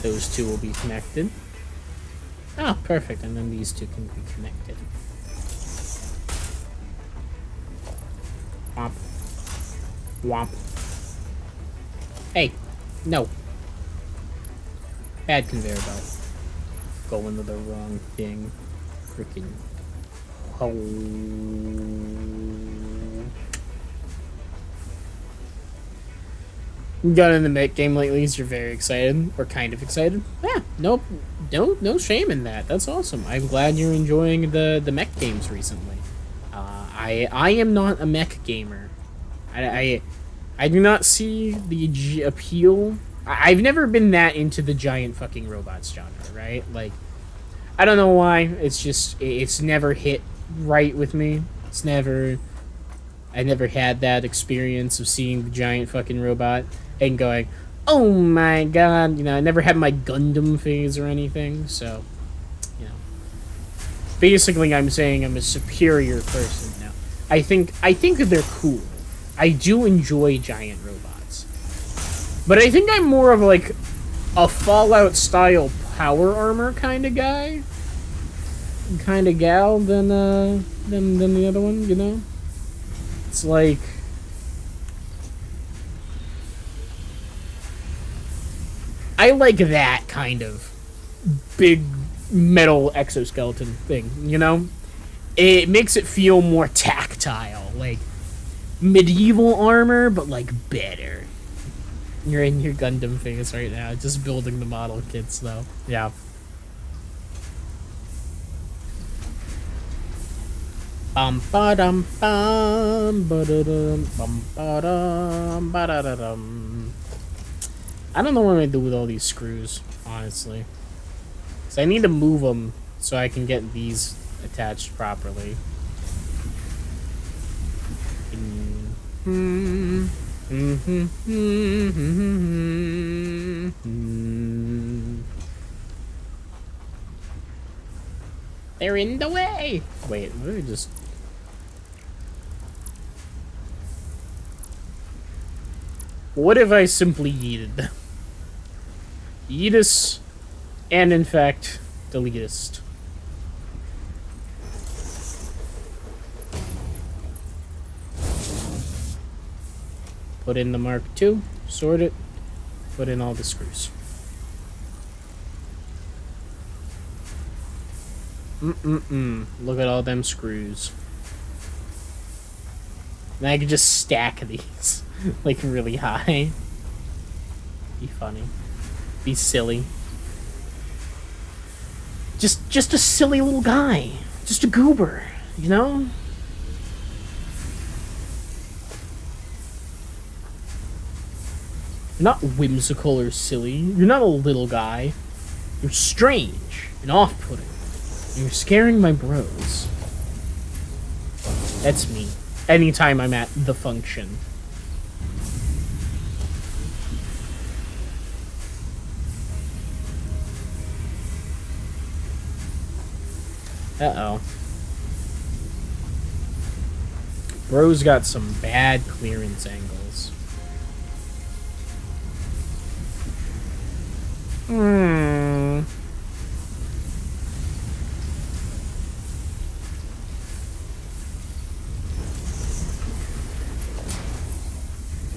[SPEAKER 1] Those two will be connected. Oh, perfect. And then these two can be connected. Womp. Womp. Hey, no. Bad conveyor belt. Going to the wrong thing. Freaking. Oh. Got in the mech game lately, so you're very excited, or kind of excited. Yeah, nope, no shame in that. That's awesome. I'm glad you're enjoying the mech games recently. I am not a mech gamer. I do not see the appeal. I've never been that into the giant fucking robots genre, right? Like, I don't know why. It's just it's never hit right with me. I never had that experience of seeing the giant fucking robot and going, oh my god, you know, I never had my Gundam phase or anything, so, you know. Basically, I'm saying I'm a superior person now. I think they're cool. I do enjoy giant robots. But I think I'm more of like a Fallout-style power armor kind of guy. Kind of gal than the other one, you know? It's like... I like that kind of big metal exoskeleton thing, you know? It makes it feel more tactile, like medieval armor, but like better. You're in your Gundam phase right now, just building the model kits though. Yeah. Bum ba dum bum ba da dum bum ba dum ba da da dum. I don't know what I'm gonna do with all these screws, honestly. So I need to move them so I can get these attached properly. They're in the way. Wait, let me just... What if I simply yeeted them? Yeetus, and in fact, deletist. Put in the Mark II, sort it, put in all the screws. Look at all them screws. And I could just stack these, like, really high. Be funny. Be silly. Just a silly little guy. Just a goober, you know? You're not whimsical or silly. You're not a little guy. You're strange and off-putting. You're scaring my bros. That's me. Anytime I'm at the function. Uh-oh. Bro's got some bad clearance angles.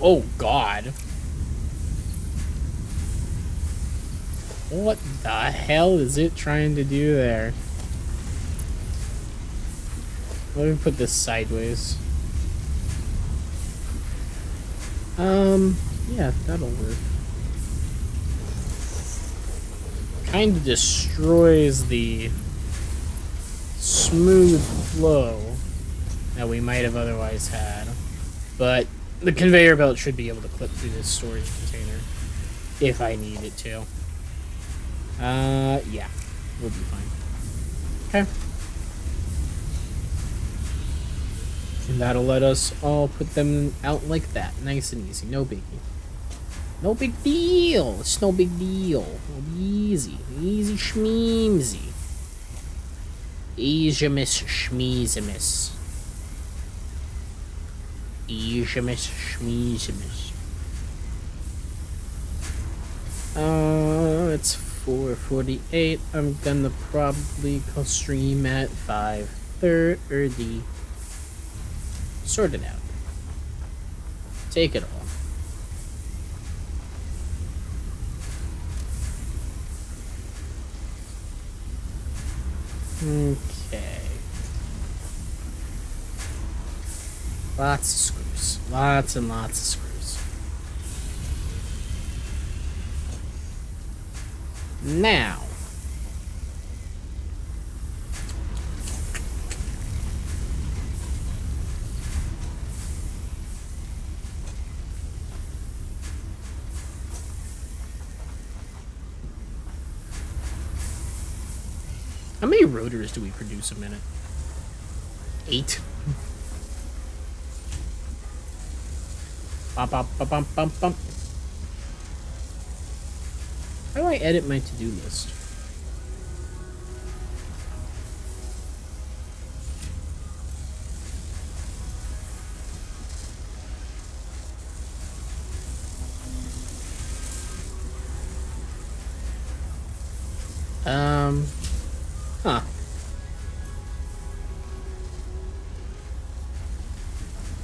[SPEAKER 1] Oh, God. What the hell is it trying to do there? Let me put this sideways. Yeah, that'll work. Kind of destroys the smooth flow that we might have otherwise had. But the conveyor belt should be able to clip through this storage container if I need it to. Yeah, we'll be fine. Okay. And that'll let us all put them out like that. Nice and easy. No biggie. No big deal. It's no big deal. It'll be easy. Easy schmeemsy. Easy-miss schmeezimus. Easy-miss schmeezimus. It's 4:48. I'm gonna probably go stream at 5:30. Sort it out. Take it all. Okay. Lots of screws. Lots and lots of screws. Now. How many rotors do we produce a minute? 8. Bump, bump, bump, bump, bump, bump. How do I edit my to-do list? Huh.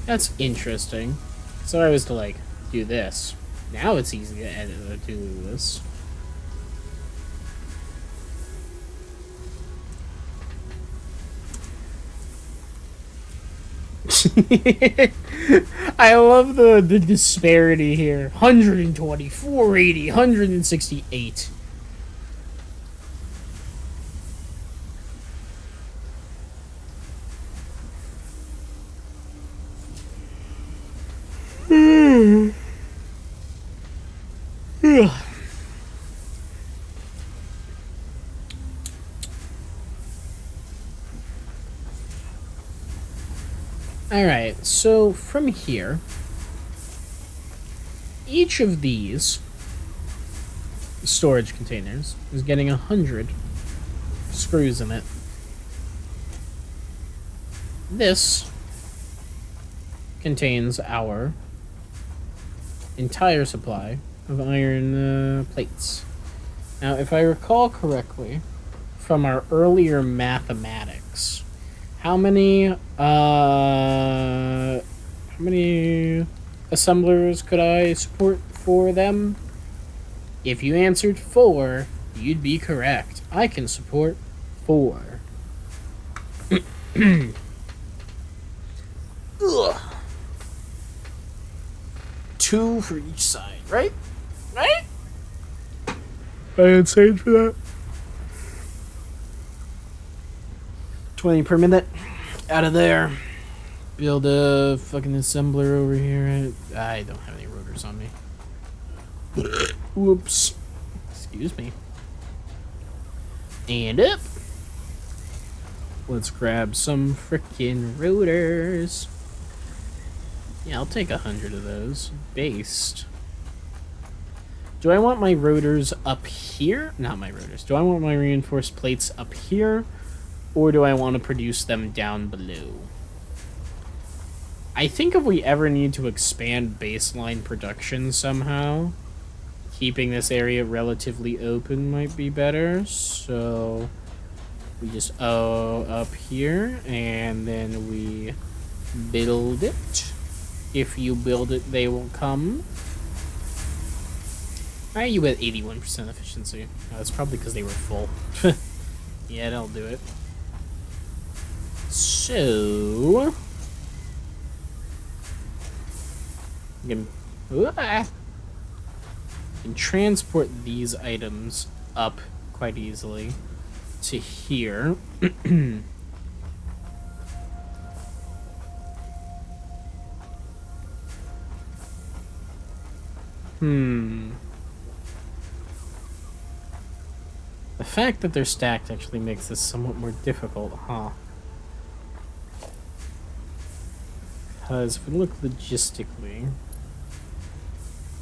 [SPEAKER 1] That's interesting. So I was to, like, do this. Now it's easy to edit a to-do list. I love the disparity here. 120, 480, 168. Alright, so from here, each of these storage containers is getting 100 screws in it. This contains our entire supply of iron plates. Now, if I recall correctly from our earlier mathematics, how many assemblers could I support for them? If you answered 4, you'd be correct. I can support 4. Ugh. 2 for each side, right? Right? I had sage for that. 20 per minute. Out of there. Build a fucking assembler over here. I don't have any rotors on me. Whoops. Excuse me. And up. Let's grab some frickin' rotors. Yeah, I'll take 100 of those. Based. Do I want my rotors up here? Not my rotors. Do I want my reinforced plates up here? Or do I want to produce them down below? I think if we ever need to expand baseline production somehow, keeping this area relatively open might be better. So we just up here, and then we build it. If you build it, they will come. Why are you at 81% efficiency? Oh, it's probably because they were full. Yeah, that'll do it. So you can transport these items up quite easily to here. The fact that they're stacked actually makes this somewhat more difficult, huh? Because if we look logistically,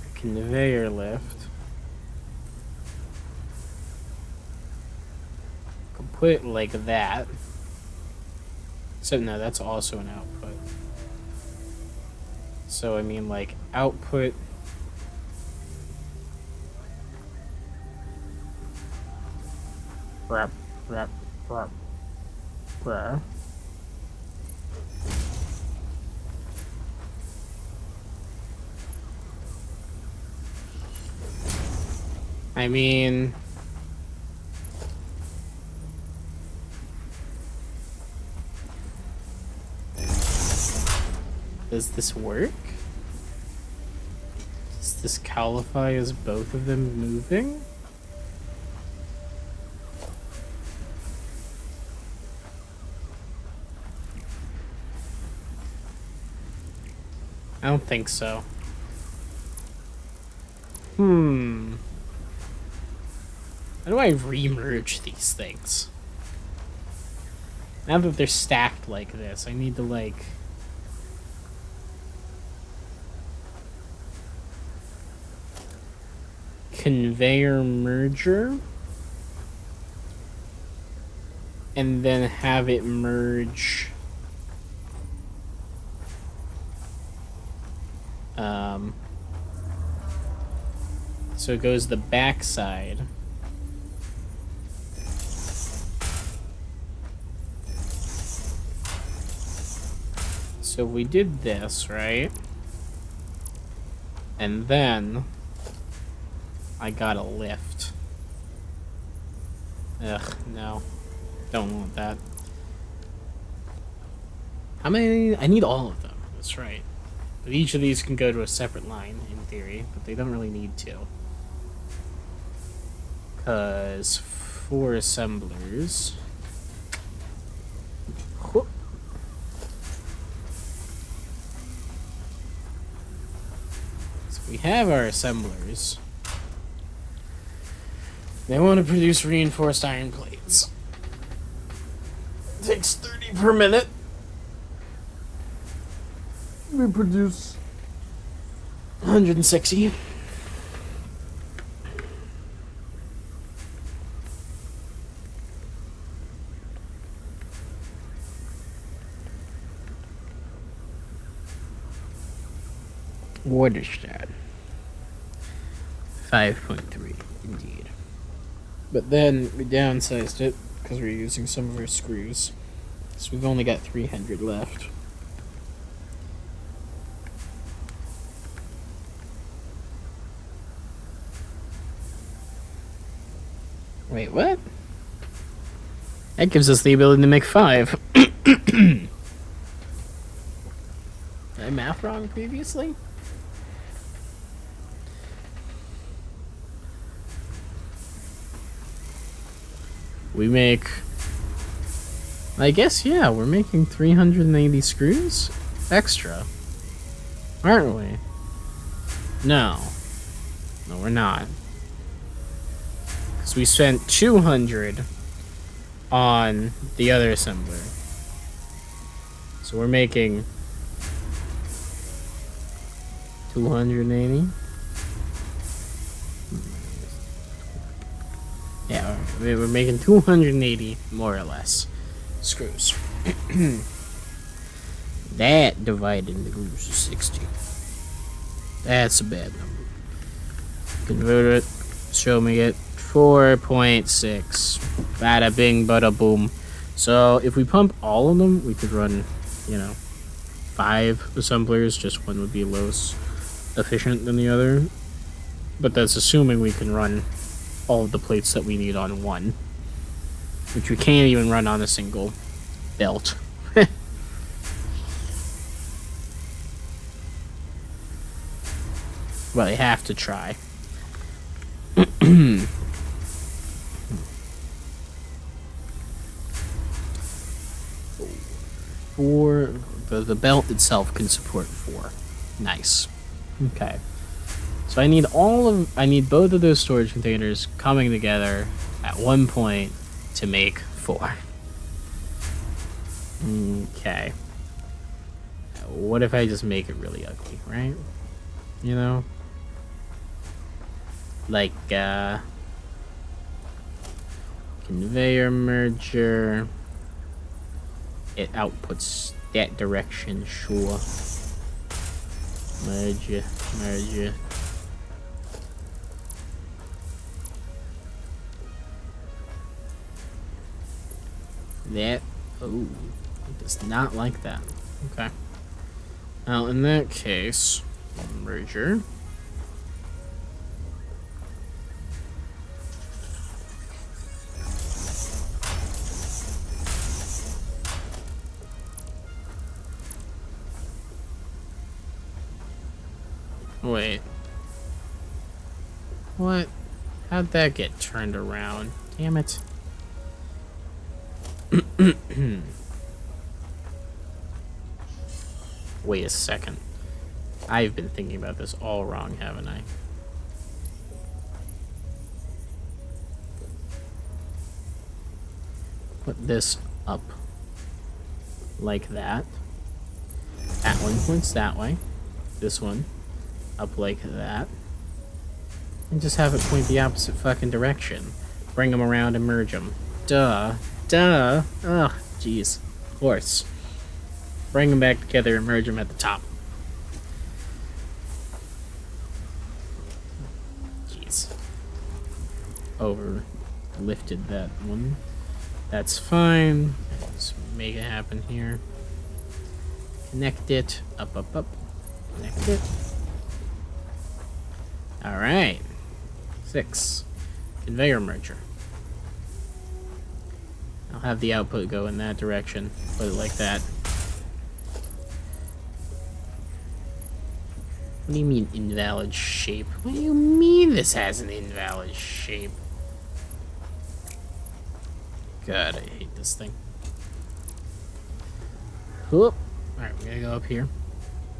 [SPEAKER 1] a conveyor lift could put it like that. So no, that's also an output. So I mean, like output. Brap, brap, brap, brap. I mean, does this work? Does this qualify as both of them moving? I don't think so. How do I re-merge these things? Now that they're stacked like this, I need to, like... conveyor merger? And then have it merge... so it goes the backside. So we did this, right? And then I got a lift. Ugh, no. Don't want that. How many? I need all of them. That's right. But each of these can go to a separate line, in theory, but they don't really need to. Because 4 assemblers... Whoop. So we have our assemblers. They want to produce reinforced iron plates. It takes 30 per minute. We produce 160. What is that? 5.3, indeed. But then we downsized it because we're using some of our screws. So we've only got 300 left. Wait, what? That gives us the ability to make 5. Did I math wrong previously? We make I guess, yeah, we're making 380 screws extra. Aren't we? No. No, we're not. Because we spent 200 on the other assembler. So we're making 280. Yeah, we're making 280 more or less screws. That divided into groups is 60. That's a bad number. Convert it. Show me it. 4.6. Bada bing, bada boom. So if we pump all of them, we could run, 5 assemblers. Just one would be less efficient than the other. But that's assuming we can run all of the plates that we need on one. Which we can't even run on a single belt. Well, they have to try. Four. The belt itself can support 4. Nice. Okay. So I need both of those storage containers coming together at one point to make 4. Okay. What if I just make it really ugly, right? Like, conveyor merger. It outputs that direction, sure. Merger. That, it does not like that. Okay. Now, in that case, merger. Wait. What? How'd that get turned around? Damn it. Wait a second. I've been thinking about this all wrong, haven't I? Put this up like that. That one points that way. This one up like that. And just have it point the opposite fucking direction. Bring them around and merge them. Duh. Ugh, jeez. Of course. Bring them back together and merge them at the top. Jeez. Over lifted that one. That's fine. Let's make it happen here. Connect it. Up. Connect it. Alright. 6. Conveyor merger. I'll have the output go in that direction. Put it like that. What do you mean invalid shape? What do you mean this has an invalid shape? God, I hate this thing. Whoop. Alright, we gotta go up here.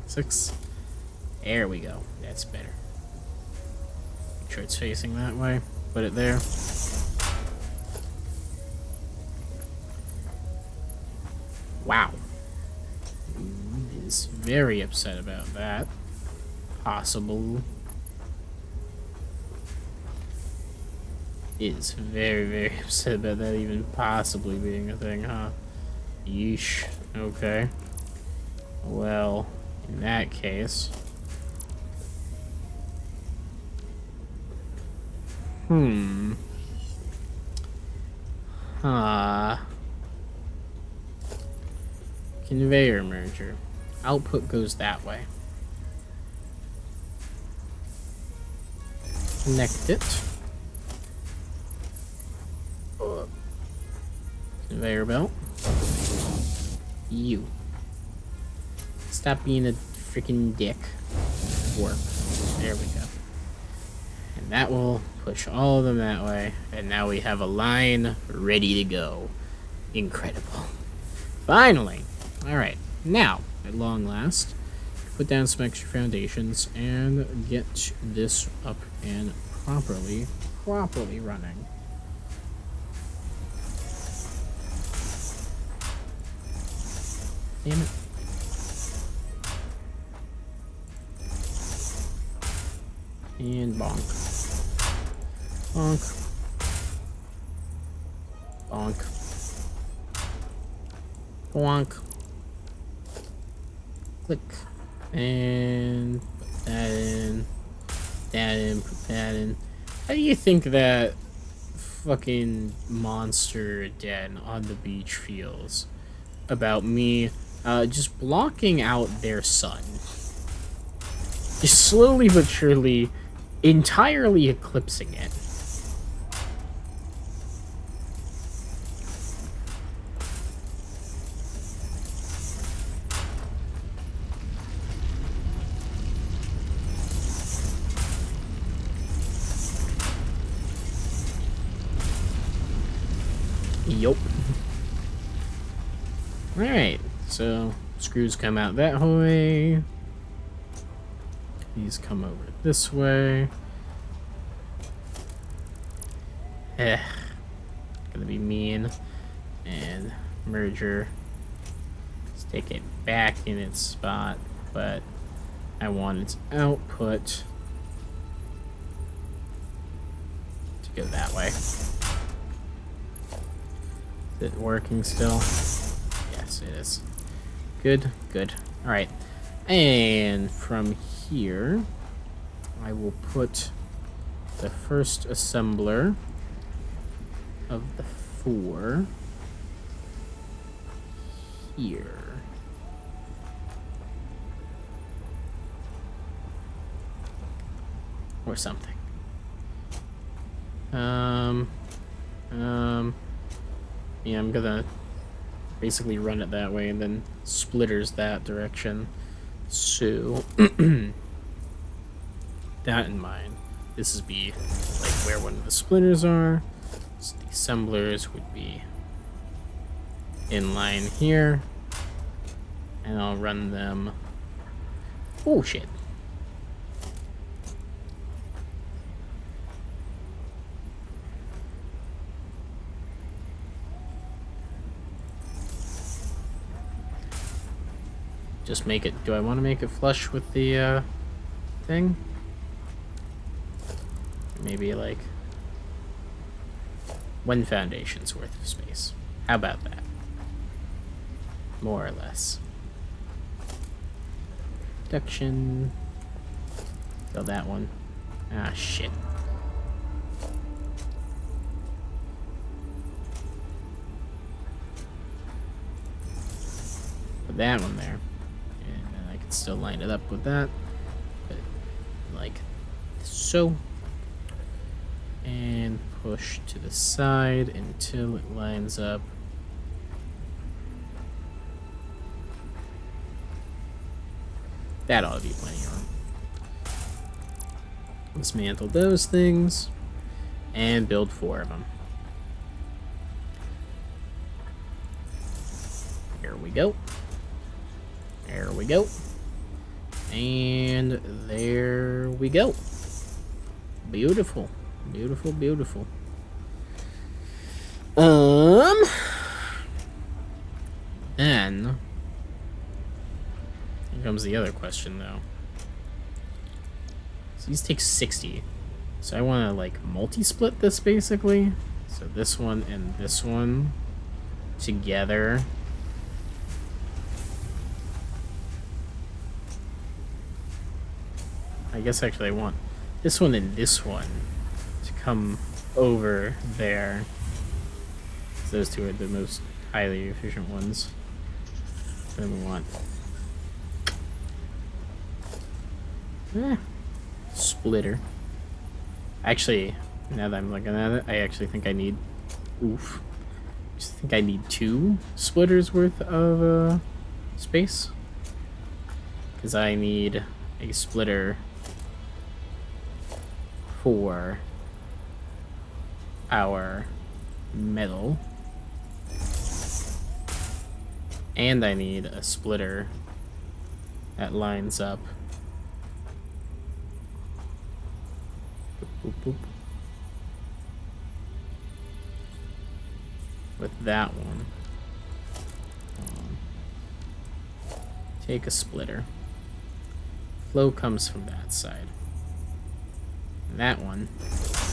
[SPEAKER 1] 6. There we go. That's better. Make sure it's facing that way. Put it there. Wow. Is very upset about that. Possible. Is very, very upset about that even possibly being a thing, huh? Yeesh. Okay. Well, in that case... Conveyor merger. Output goes that way. Connect it. Conveyor belt. You. Stop being a freaking dick. Work. There we go. And that will push all of them that way. And now we have a line ready to go. Incredible. Finally. All right. Now, at long last, put down some extra foundations and get this up and properly running. Damn it. And bonk. Bonk. Bonk. Bonk. Click. And put that in. That in. Put that in. How do you think that fucking monster den on the beach feels about me just blocking out their sun? Just slowly but surely entirely eclipsing it. Yup. Alright, so screws come out that way. These come over this way. Gonna be mean. And merger. Let's take it back in its spot, but I want its output to go that way. Is it working still? Yes, it is. Good, good. Alright. And from here, I will put the first assembler of the 4 here. Or something. Yeah, I'm gonna basically run it that way and then splitters that direction. So, that in mind, this is be like where one of the splitters are. So the assemblers would be in line here, and I'll run them. Oh shit. Just make it. Do I want to make it flush with the thing? Maybe like 1 foundation's worth of space. How about that? More or less. Reduction. Fill that one. Ah, shit. Put that one there. Still line it up with that, but like so, and push to the side until it lines up. That ought to be plenty of room. Dismantle those things and build 4 of them. Here we go. There we go. And there we go. Beautiful. Beautiful, beautiful. Then here comes the other question though. So these take 60. So I want to like multi-split this basically. So this one and this one together. I guess actually I want this one and this one to come over there. So those 2 are the most highly efficient ones. Then we want splitter. Actually, now that I'm looking at it, I actually think I need I just think I need 2 splitters worth of space. Because I need a splitter for our metal. And I need a splitter that lines up. Boop, boop, boop. With that one. Take a splitter. Flow comes from that side. And that one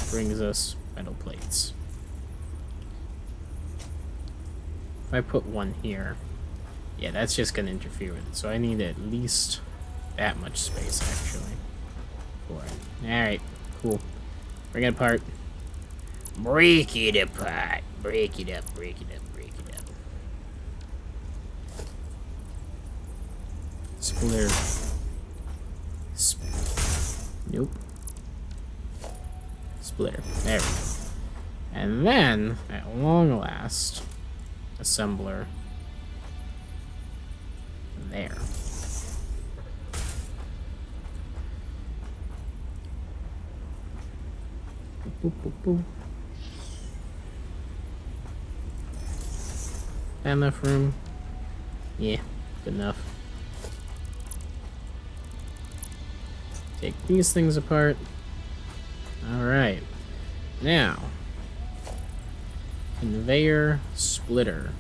[SPEAKER 1] brings us metal plates. If I put one here, yeah, that's just gonna interfere with it. So I need at least that much space actually for it. Alright, cool. Bring it apart. Break it apart. Break it up, break it up, break it up. Splitter. Nope. Splitter. There we go. And then, at long last, assembler. There. Boop, boop, boop. Enough room? Yeah, good enough. Take these things apart. Alright. Now, conveyor splitter.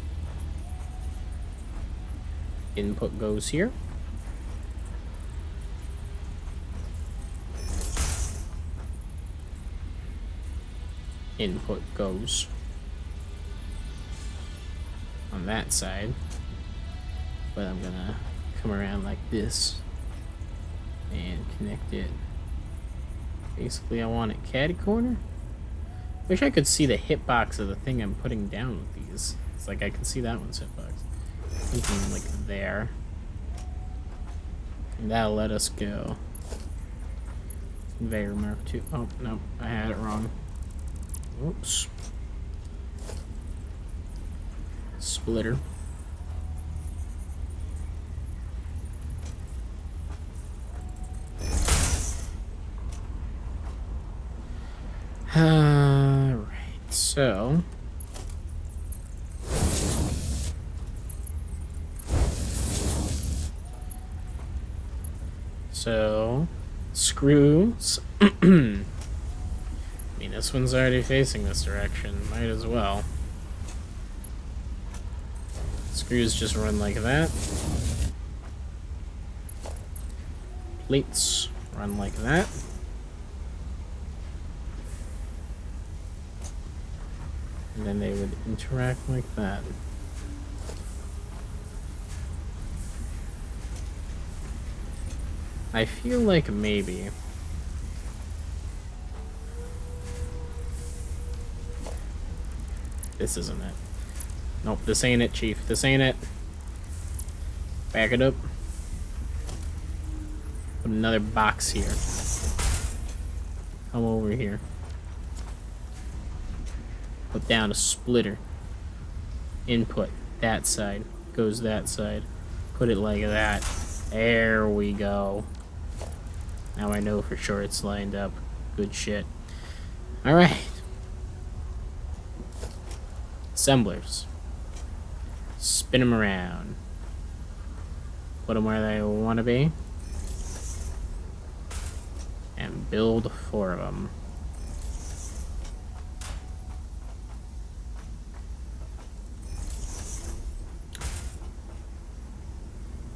[SPEAKER 1] Input goes here. Input goes on that side, but I'm gonna come around like this and connect it. Basically, I want it catty corner. Wish I could see the hitbox of the thing I'm putting down with these. It's like I can see that one's hitbox. Thinking like there. And that'll let us go. Conveyor Mark 2. Oh, no, I had it wrong. Oops. Splitter. Alright, so screws. I mean, this one's already facing this direction. Might as well. Screws just run like that. Plates run like that. And then they would interact like that. I feel like maybe this isn't it. Nope, this ain't it, Chief. This ain't it. Back it up. Put another box here. Come over here. Put down a splitter. Input that side. Goes that side. Put it like that. There we go. Now I know for sure it's lined up. Good shit. Alright. Assemblers. Spin them around. Put them where they want to be. And build 4 of them.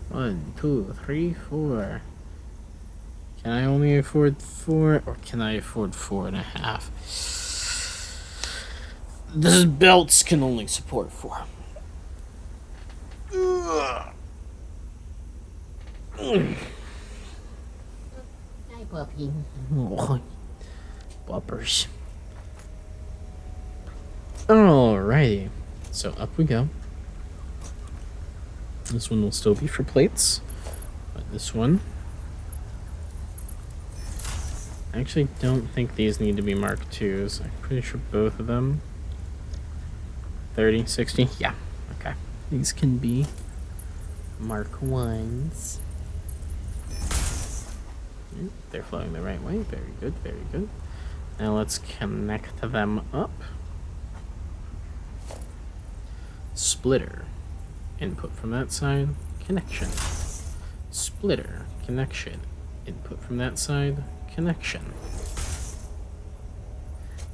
[SPEAKER 1] One, 2, 3, 4. Can I only afford 4, or can I afford 4.5? These belts can only support 4. Hi, puppy. Oh, bumpers. Alrighty. So up we go. This one will still be for plates, but this one, I actually don't think these need to be Mark IIs. I'm pretty sure both of them. 30, 60, yeah, okay. These can be Mark Is. They're flowing the right way. Very good, very good. Now let's connect them up. Splitter. input from that side, connection. Splitter, connection. Input from that side, connection.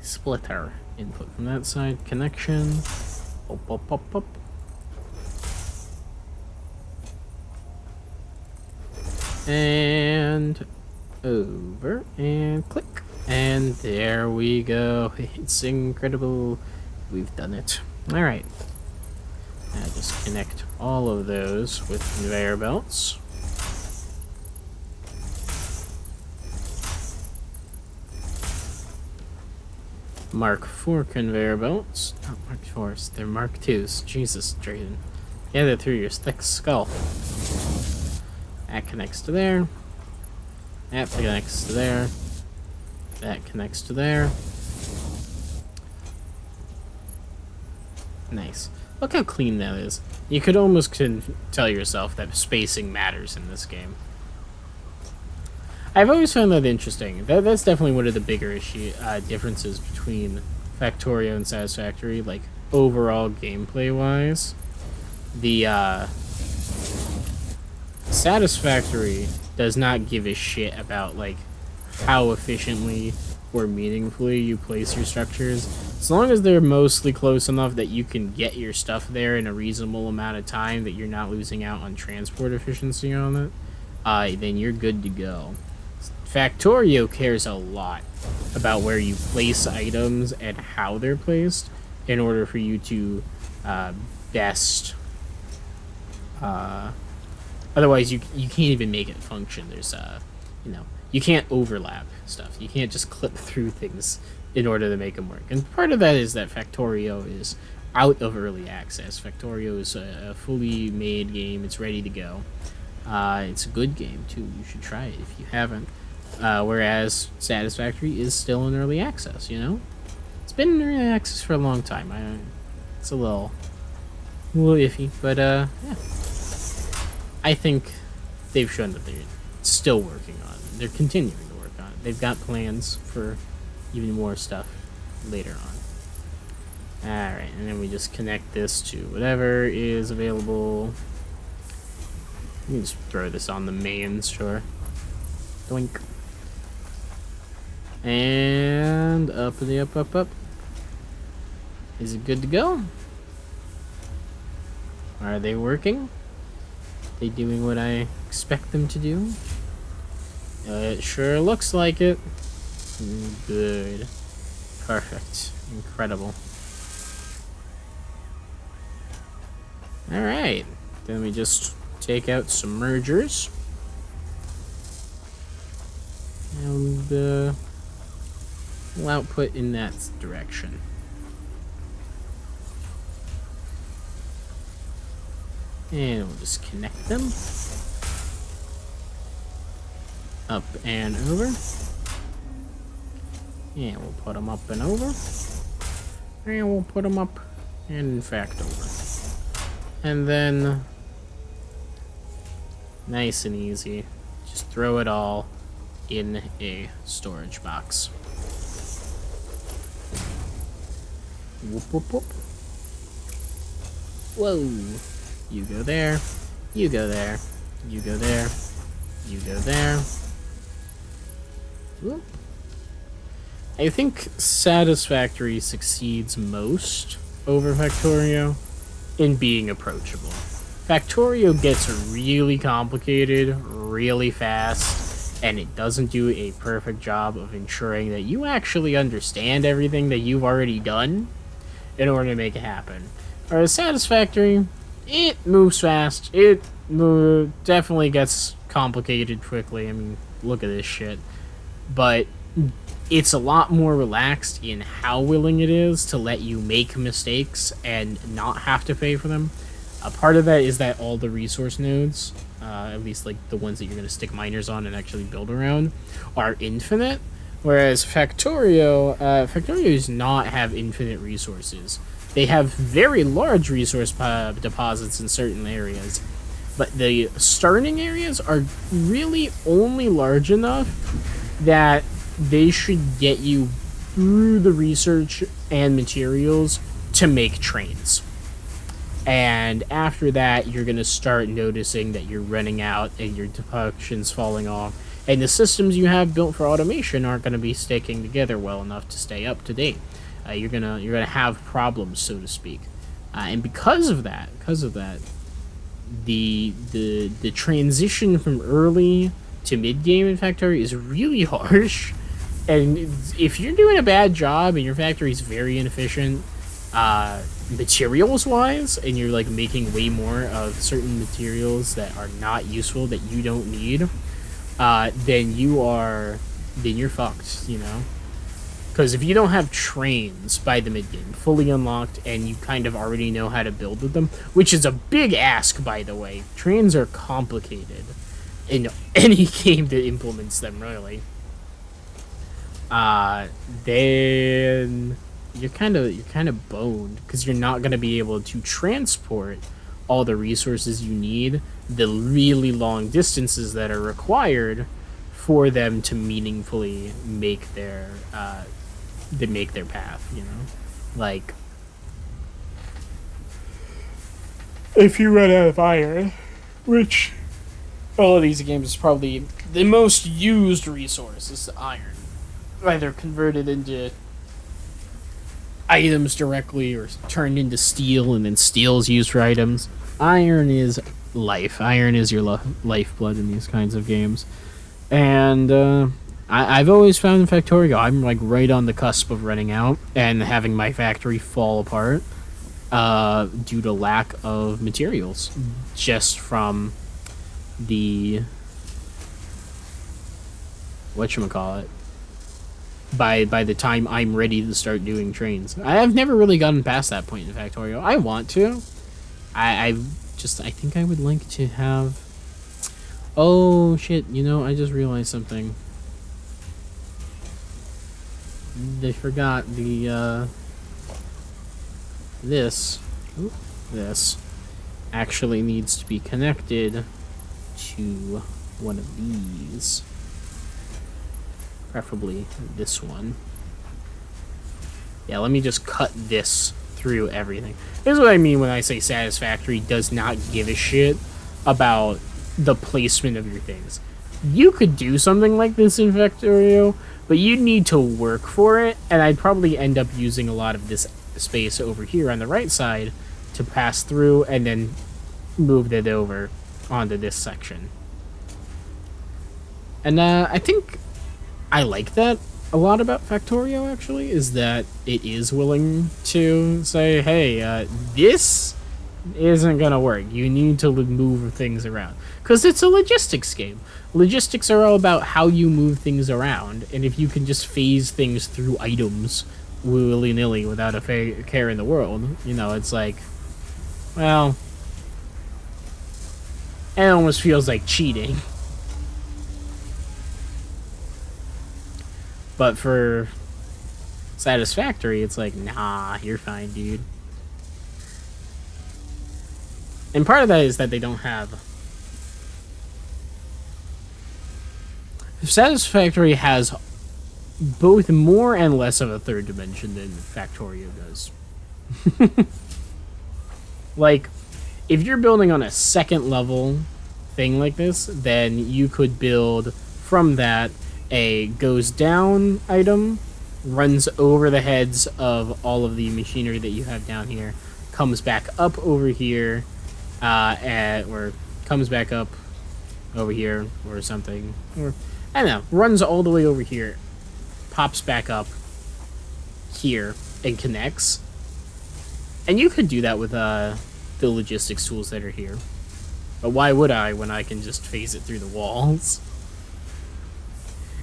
[SPEAKER 1] Splitter, input from that side, connection. Up, up, up, up. And over and click. And there we go. It's incredible. We've done it. All right. Now just connect all of those with conveyor belts. Mark 4 conveyor belts. Not Mark 4s, they're Mark 2s. Jesus, Drayden. Get it through your thick skull. That connects to there. That connects to there. That connects to there. Nice. Look how clean that is. You could almost tell yourself that spacing matters in this game. I've always found that interesting. That's definitely one of the bigger differences between Factorio and Satisfactory, like overall gameplay-wise. The Satisfactory does not give a shit about like how efficiently or meaningfully you place your structures. As long as they're mostly close enough that you can get your stuff there in a reasonable amount of time, that you're not losing out on transport efficiency on it, then you're good to go. Factorio cares a lot about where you place items and how they're placed in order for you to best... otherwise, you can't even make it function. There's, you can't overlap stuff. You can't just clip through things in order to make them work. And part of that is that Factorio is out of early access. Factorio is a fully made game. It's ready to go. It's a good game, too. You should try it if you haven't. Whereas Satisfactory is still in early access, you know? It's been in early access for a long time. It's a little iffy, but, yeah. I think they've shown that they're still working on it. They're continuing to work on it. They've got plans for even more stuff later on. Alright, and then we just connect this to whatever is available. Let me just throw this on the mains, sure. Doink. And up, up. Is it good to go? Are they working? They doing what I expect them to do? It sure looks like it. Good. Perfect. Incredible. Alright. Then we just take out some mergers. And we'll output in that direction. And we'll just connect them. Up and over. And we'll put them up and over. And we'll put them up and in fact over. And then, nice and easy, just throw it all in a storage box. Whoop, whoop, whoop. Whoa. You go there, you go there, you go there, you go there. Whoop. I think Satisfactory succeeds most over Factorio in being approachable. Factorio gets really complicated really fast, and it doesn't do a perfect job of ensuring that you actually understand everything that you've already done in order to make it happen. Whereas Satisfactory, it moves fast. It definitely gets complicated quickly. I mean, look at this shit. But it's a lot more relaxed in how willing it is to let you make mistakes and not have to pay for them. A part of that is that all the resource nodes, at least like the ones that you're going to stick miners on and actually build around, are infinite. Whereas Factorio does not have infinite resources. They have very large resource deposits in certain areas, but the starting areas are really only large enough that they should get you through the research and materials to make trains. And after that, you're going to start noticing that you're running out and your production's falling off. And the systems you have built for automation aren't going to be sticking together well enough to stay up to date. You're gonna have problems, so to speak. And because of that, the transition from early to mid game in Factory is really harsh. And if you're doing a bad job and your factory is very inefficient, materials wise, and you're like making way more of certain materials that are not useful, that you don't need, then you're fucked, you know? Because if you don't have trains by the mid-game fully unlocked and you kind of already know how to build with them, which is a big ask, by the way. Trains are complicated in any game that implements them, really. Then you're kind of boned, because you're not going to be able to transport all the resources you need the really long distances that are required for them to meaningfully make their path, you know? Like, if you run out of iron, which all of these games is probably the most used resource is the iron, either converted into items directly or turned into steel, and then steel is used for items. Iron is life. Iron is your lifeblood in these kinds of games. And I've always found in Factorio, I'm like right on the cusp of running out and having my factory fall apart due to lack of materials, just from the whatchamacallit. By the time I'm ready to start doing trains, I've never really gotten past that point in Factorio. I want to. I think I would like to have. Oh shit! You know, I just realized something. They forgot the this actually needs to be connected to one of these. Preferably this one. Yeah, let me just cut this through everything. This is what I mean when I say Satisfactory does not give a shit about the placement of your things. You could do something like this in Factorio, but you'd need to work for it, and I'd probably end up using a lot of this space over here on the right side to pass through and then move it over onto this section. And I think I like that a lot about Factorio, actually, is that it is willing to say, hey, this isn't gonna work. You need to move things around. Because it's a logistics game. Logistics are all about how you move things around, and if you can just phase things through items willy-nilly without a care in the world, you know, it's like, well, it almost feels like cheating. But for Satisfactory, it's like, nah, you're fine, dude. And part of that is that they don't have... Satisfactory has both more and less of a third dimension than Factorio does. Like, if you're building on a second level thing like this, then you could build from that a goes down item, runs over the heads of all of the machinery that you have down here, comes back up over here, or comes back up over here or something, or I don't know, runs all the way over here, pops back up here and connects. And you could do that with the logistics tools that are here. But why would I when I can just phase it through the walls?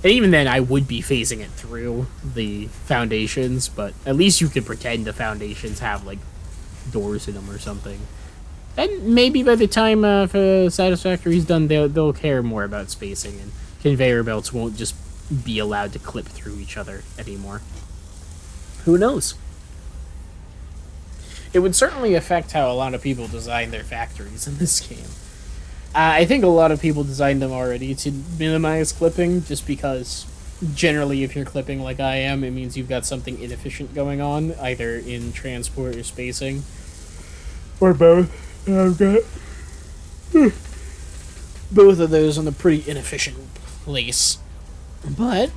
[SPEAKER 1] And even then, I would be phasing it through the foundations, but at least you could pretend the foundations have, like, doors in them or something. And maybe by the time Satisfactory's done, they'll care more about spacing, and conveyor belts won't just be allowed to clip through each other anymore. Who knows? It would certainly affect how a lot of people design their factories in this game. I think a lot of people designed them already to minimize clipping, just because generally if you're clipping like I am, it means you've got something inefficient going on, either in transport or spacing. or both. And I've got both of those on a pretty inefficient place. But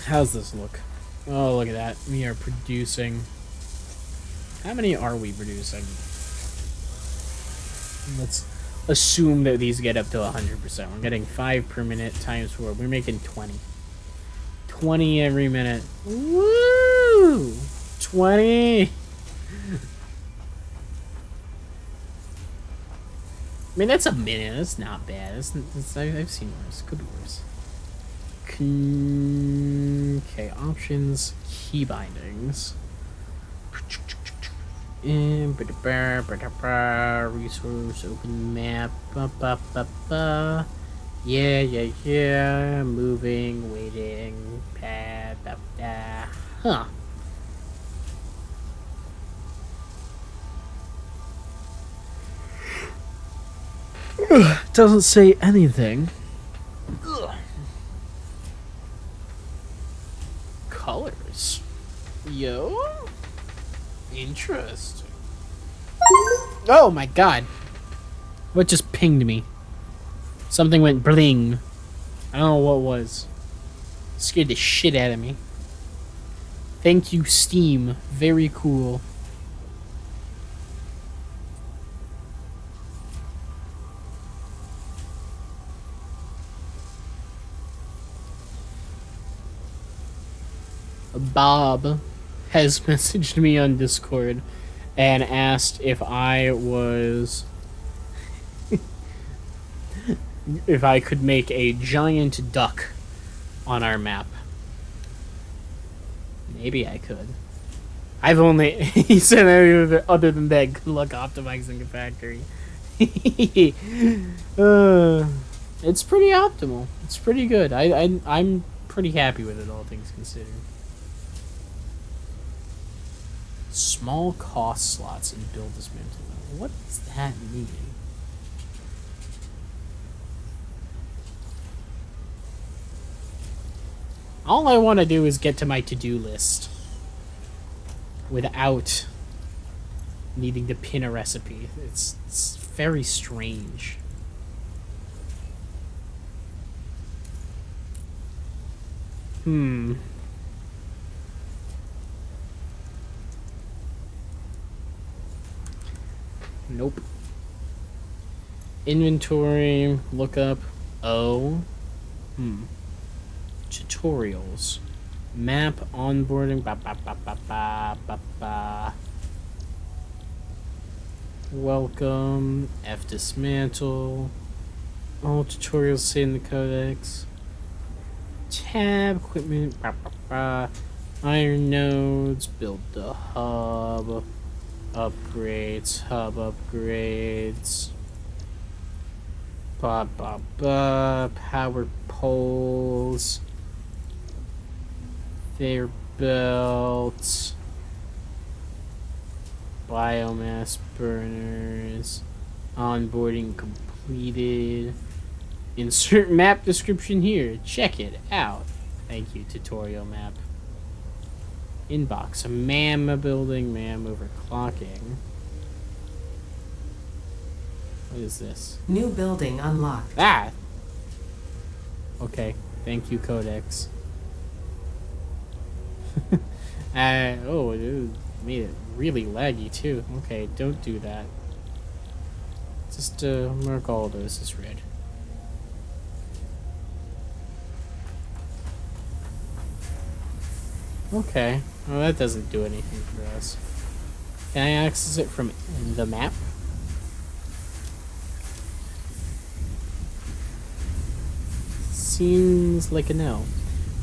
[SPEAKER 1] how's this look? Oh, look at that. We are producing. How many are we producing? Let's assume that these get up to 100%. We're getting 5 per minute times 4. We're making 20. 20 every minute. Woo! 20! I mean, that's a minute. That's not bad. I've seen worse. Could be worse. Okay, options, key bindings. Resource, open map. Yeah. Moving, waiting. Huh. Doesn't say anything. Colors. Yo? Interesting. Oh my god. What just pinged me? Something went bling. I don't know what it was. Scared the shit out of me. Thank you, Steam. Very cool. Bob has messaged me on Discord and asked if I was if I could make a giant duck on our map. Maybe I could. I've only he said other than that, good luck optimizing the factory. It's pretty optimal. It's pretty good. I'm pretty happy with it, all things considered. Small cost slots and build dismantle. What does that mean? All I want to do is get to my to-do list without needing to pin a recipe. It's very strange. Nope. Inventory, lookup, tutorials. Map, onboarding, welcome, F dismantle, all tutorials say in the codex. Tab, equipment, iron nodes, build the hub. Upgrades, hub upgrades. Power poles. Their belts. Biomass burners. Onboarding completed. Insert map description here. Check it out. Thank you, tutorial map. Inbox. A MAM building. MAM overclocking. What is this?
[SPEAKER 2] New building unlocked.
[SPEAKER 1] Ah! Okay. Thank you, Codex. Oh, it made it really laggy, too. Okay, don't do that. Just mark all of those as red. Okay. Well, that doesn't do anything for us. Can I access it from the map? Seems like a no.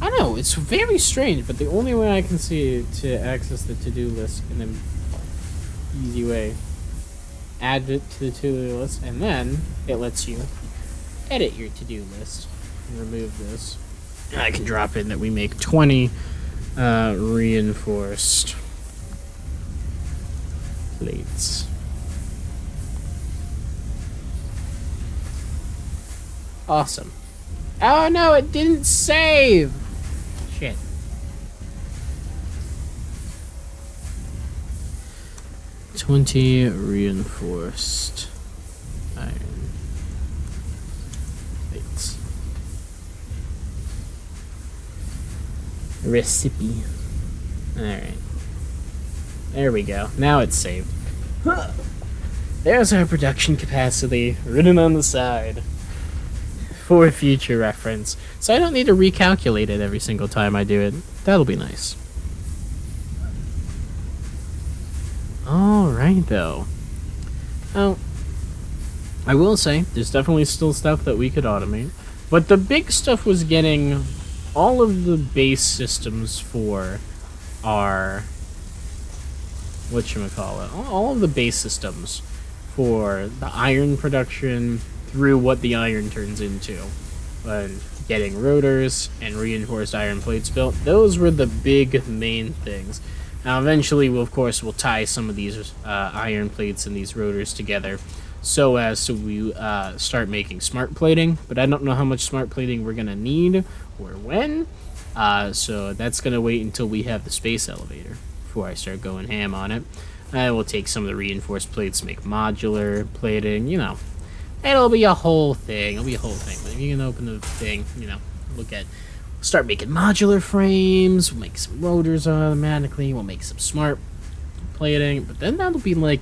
[SPEAKER 1] I don't know, it's very strange, but the only way I can see to access the to-do list in an easy way, add it to the to-do list, and then it lets you edit your to-do list and remove this. I can drop in that we make 20 reinforced plates. Awesome. Oh no, it didn't save! Shit. 20 reinforced iron plates. Recipe. Alright. There we go. Now it's saved. There's our production capacity written on the side for future reference. So I don't need to recalculate it every single time I do it. That'll be nice. Alright, though. Oh, I will say, there's definitely still stuff that we could automate. But the big stuff was getting all of the base systems for our... whatchamacallit? All of the base systems for the iron production through what the iron turns into. And getting rotors and reinforced iron plates built. Those were the big main things. Now eventually, we'll tie some of these iron plates and these rotors together so as to we start making smart plating. But I don't know how much smart plating we're going to need or when. So that's going to wait until we have the space elevator before I start going ham on it. I will take some of the reinforced plates, make modular plating, you know. It'll be a whole thing. It'll be a whole thing. But if you can open the thing, you know, start making modular frames, we'll make some rotors automatically, we'll make some smart plating, but then that'll be like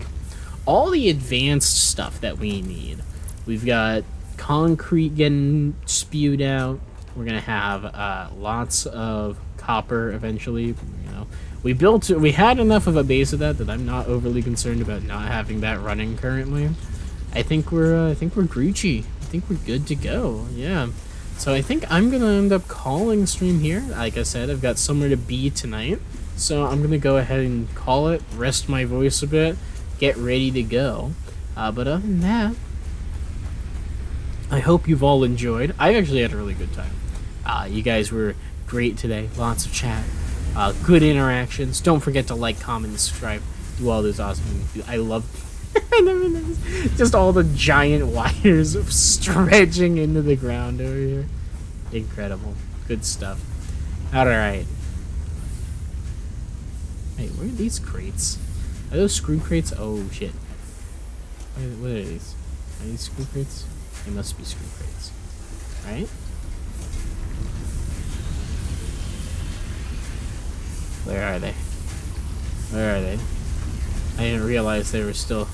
[SPEAKER 1] all the advanced stuff that we need. We've got concrete getting spewed out. We're gonna have lots of copper eventually, you know. We had enough of a base of that I'm not overly concerned about not having that running currently. I think we're Gucci. I think we're good to go. Yeah. So I think I'm gonna end up calling stream here. Like I said, I've got somewhere to be tonight, so I'm gonna go ahead and call it, rest my voice a bit, get ready to go. But other than that, I hope you've all enjoyed. I actually had a really good time. You guys were great today. Lots of chat, good interactions. Don't forget to like, comment, and subscribe. Do all those awesome things. I love just all the giant wires stretching into the ground over here. Incredible. Good stuff. Alright. Hey, where are these crates? Are those screw crates? Oh, shit. What are these? Are these screw crates? They must be screw crates. Right? Where are they? Where are they? I didn't realize there were still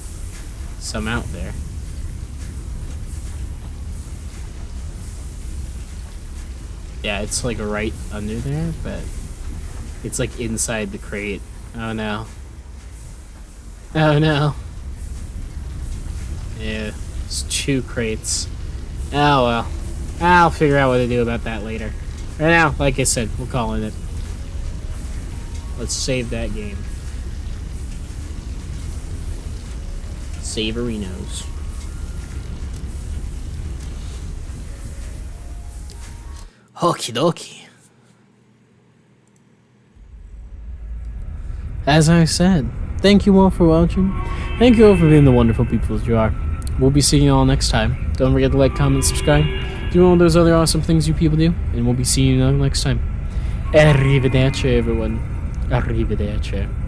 [SPEAKER 1] some out there. Yeah, it's like right under there, but it's like inside the crate. Oh no. Oh no. Yeah, it's 2 crates. Oh well. I'll figure out what to do about that later. Right now, like I said, we're calling it. Let's save that game. Saverinos. Okie dokie. As I said, thank you all for watching. Thank you all for being the wonderful people that you are. We'll be seeing you all next time. Don't forget to like, comment, subscribe. Do all those other awesome things you people do. And we'll be seeing you next time. Arrivederci, everyone. Arrivederci.